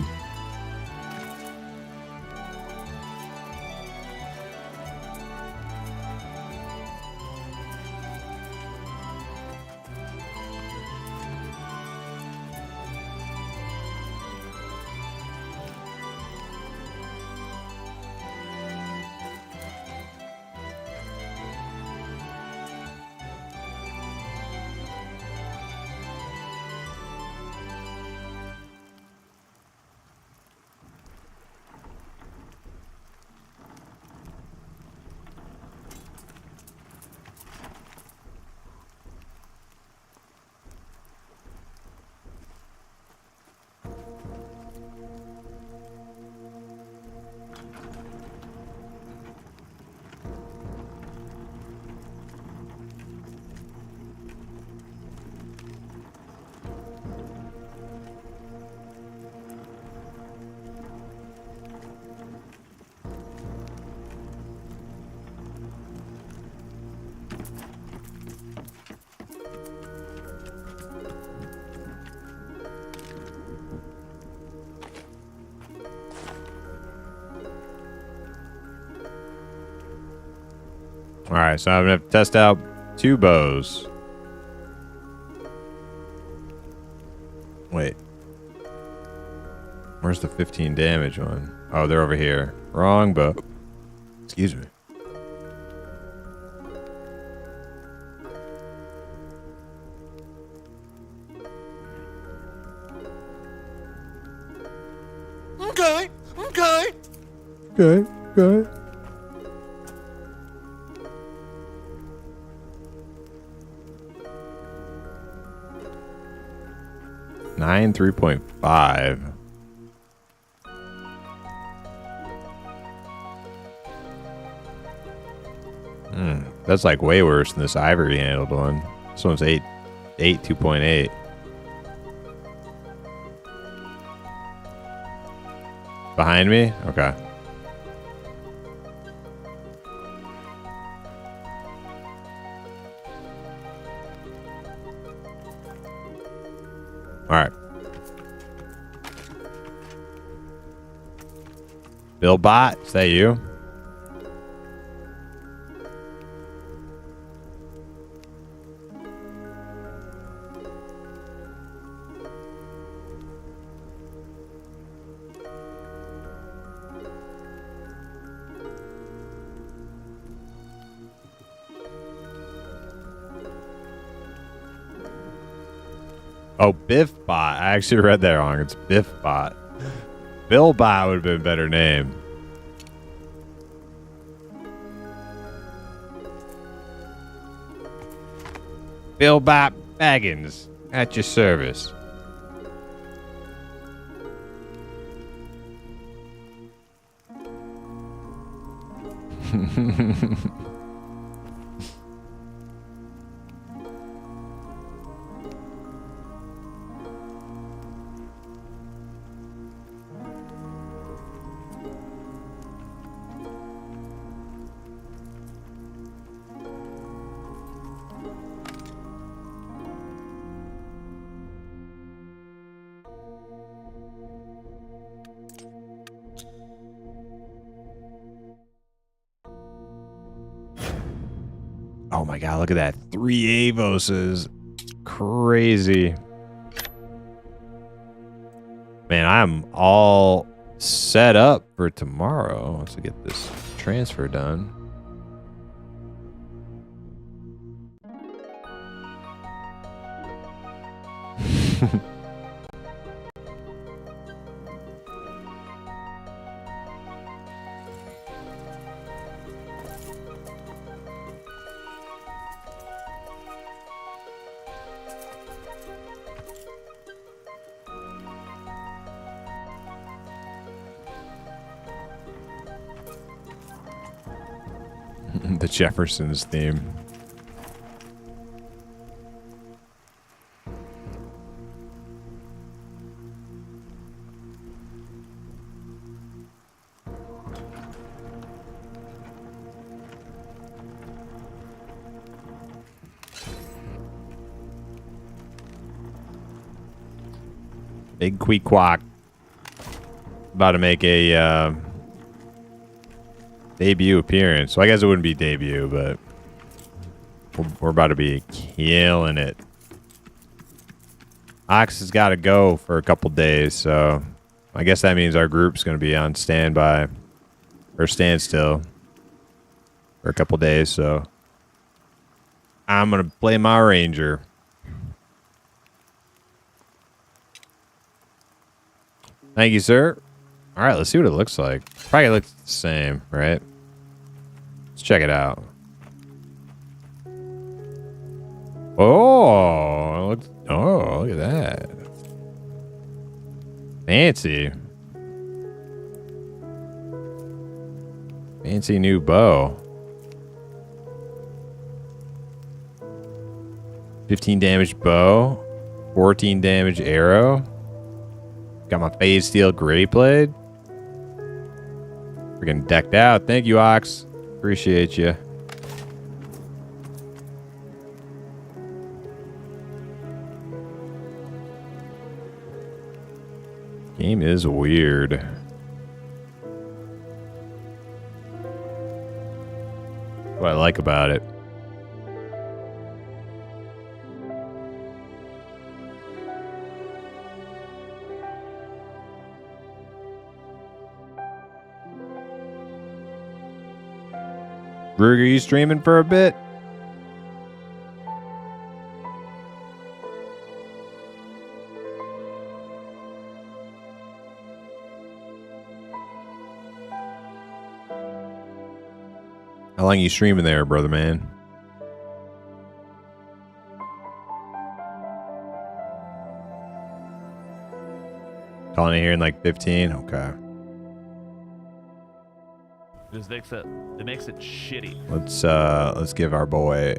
Alright, so I'm going to test out 2 bows. Wait. Where's the 15 damage one? Oh, they're over here. Wrong bow. Excuse me. Okay. Okay. Okay, okay. Nine 3.5. That's like way worse than this ivory handled one. This one's 8 2.8. Behind me? Okay. Alright. Bill Bot, is that you? Oh, Biff Bot. I actually read that wrong. It's Biff Bot. Bill Bot would have been a better name. Bill Bot Baggins at your service. Oh my god, look at that. 3 Avoses. Crazy. Man, I'm all set up for tomorrow once I get this transfer done. The Jeffersons theme. Big Queequeg. About to make a debut appearance. So I guess it wouldn't be debut, but we're about to be killing it. Ox has got to go for a couple days, so I guess that means our group's going to be on standby or standstill for a couple days. So I'm going to play my ranger. Thank you, sir. All right, let's see what it looks like. Probably looks the same, right? Let's check it out. Oh, look at that. Fancy. Fancy new bow. 15 damage bow. 14 damage arrow. Got my phase steel gray blade. Freaking decked out. Thank you, Ox. Appreciate you. Game is weird. What I like about it. Ruger, you streaming for a bit? How long you streaming there, brother man? Calling it here in like 15? Okay. Just makes it shitty. Let's give our boy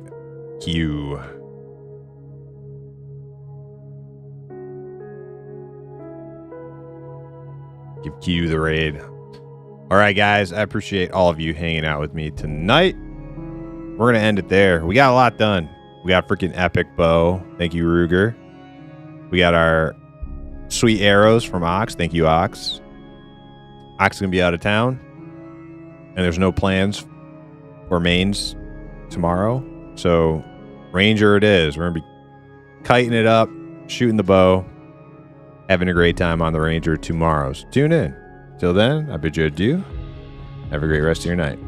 Q. Give Q the raid. All right, guys. I appreciate all of you hanging out with me tonight. We're gonna end it there. We got a lot done. We got freaking epic bow. Thank you, Ruger. We got our sweet arrows from Ox. Thank you, Ox. Ox is gonna be out of town. And there's no plans for mains tomorrow. So Ranger it is. We're going to be kiting it up, shooting the bow, having a great time on the Ranger tomorrow. So tune in. Till then, I bid you adieu. Have a great rest of your night.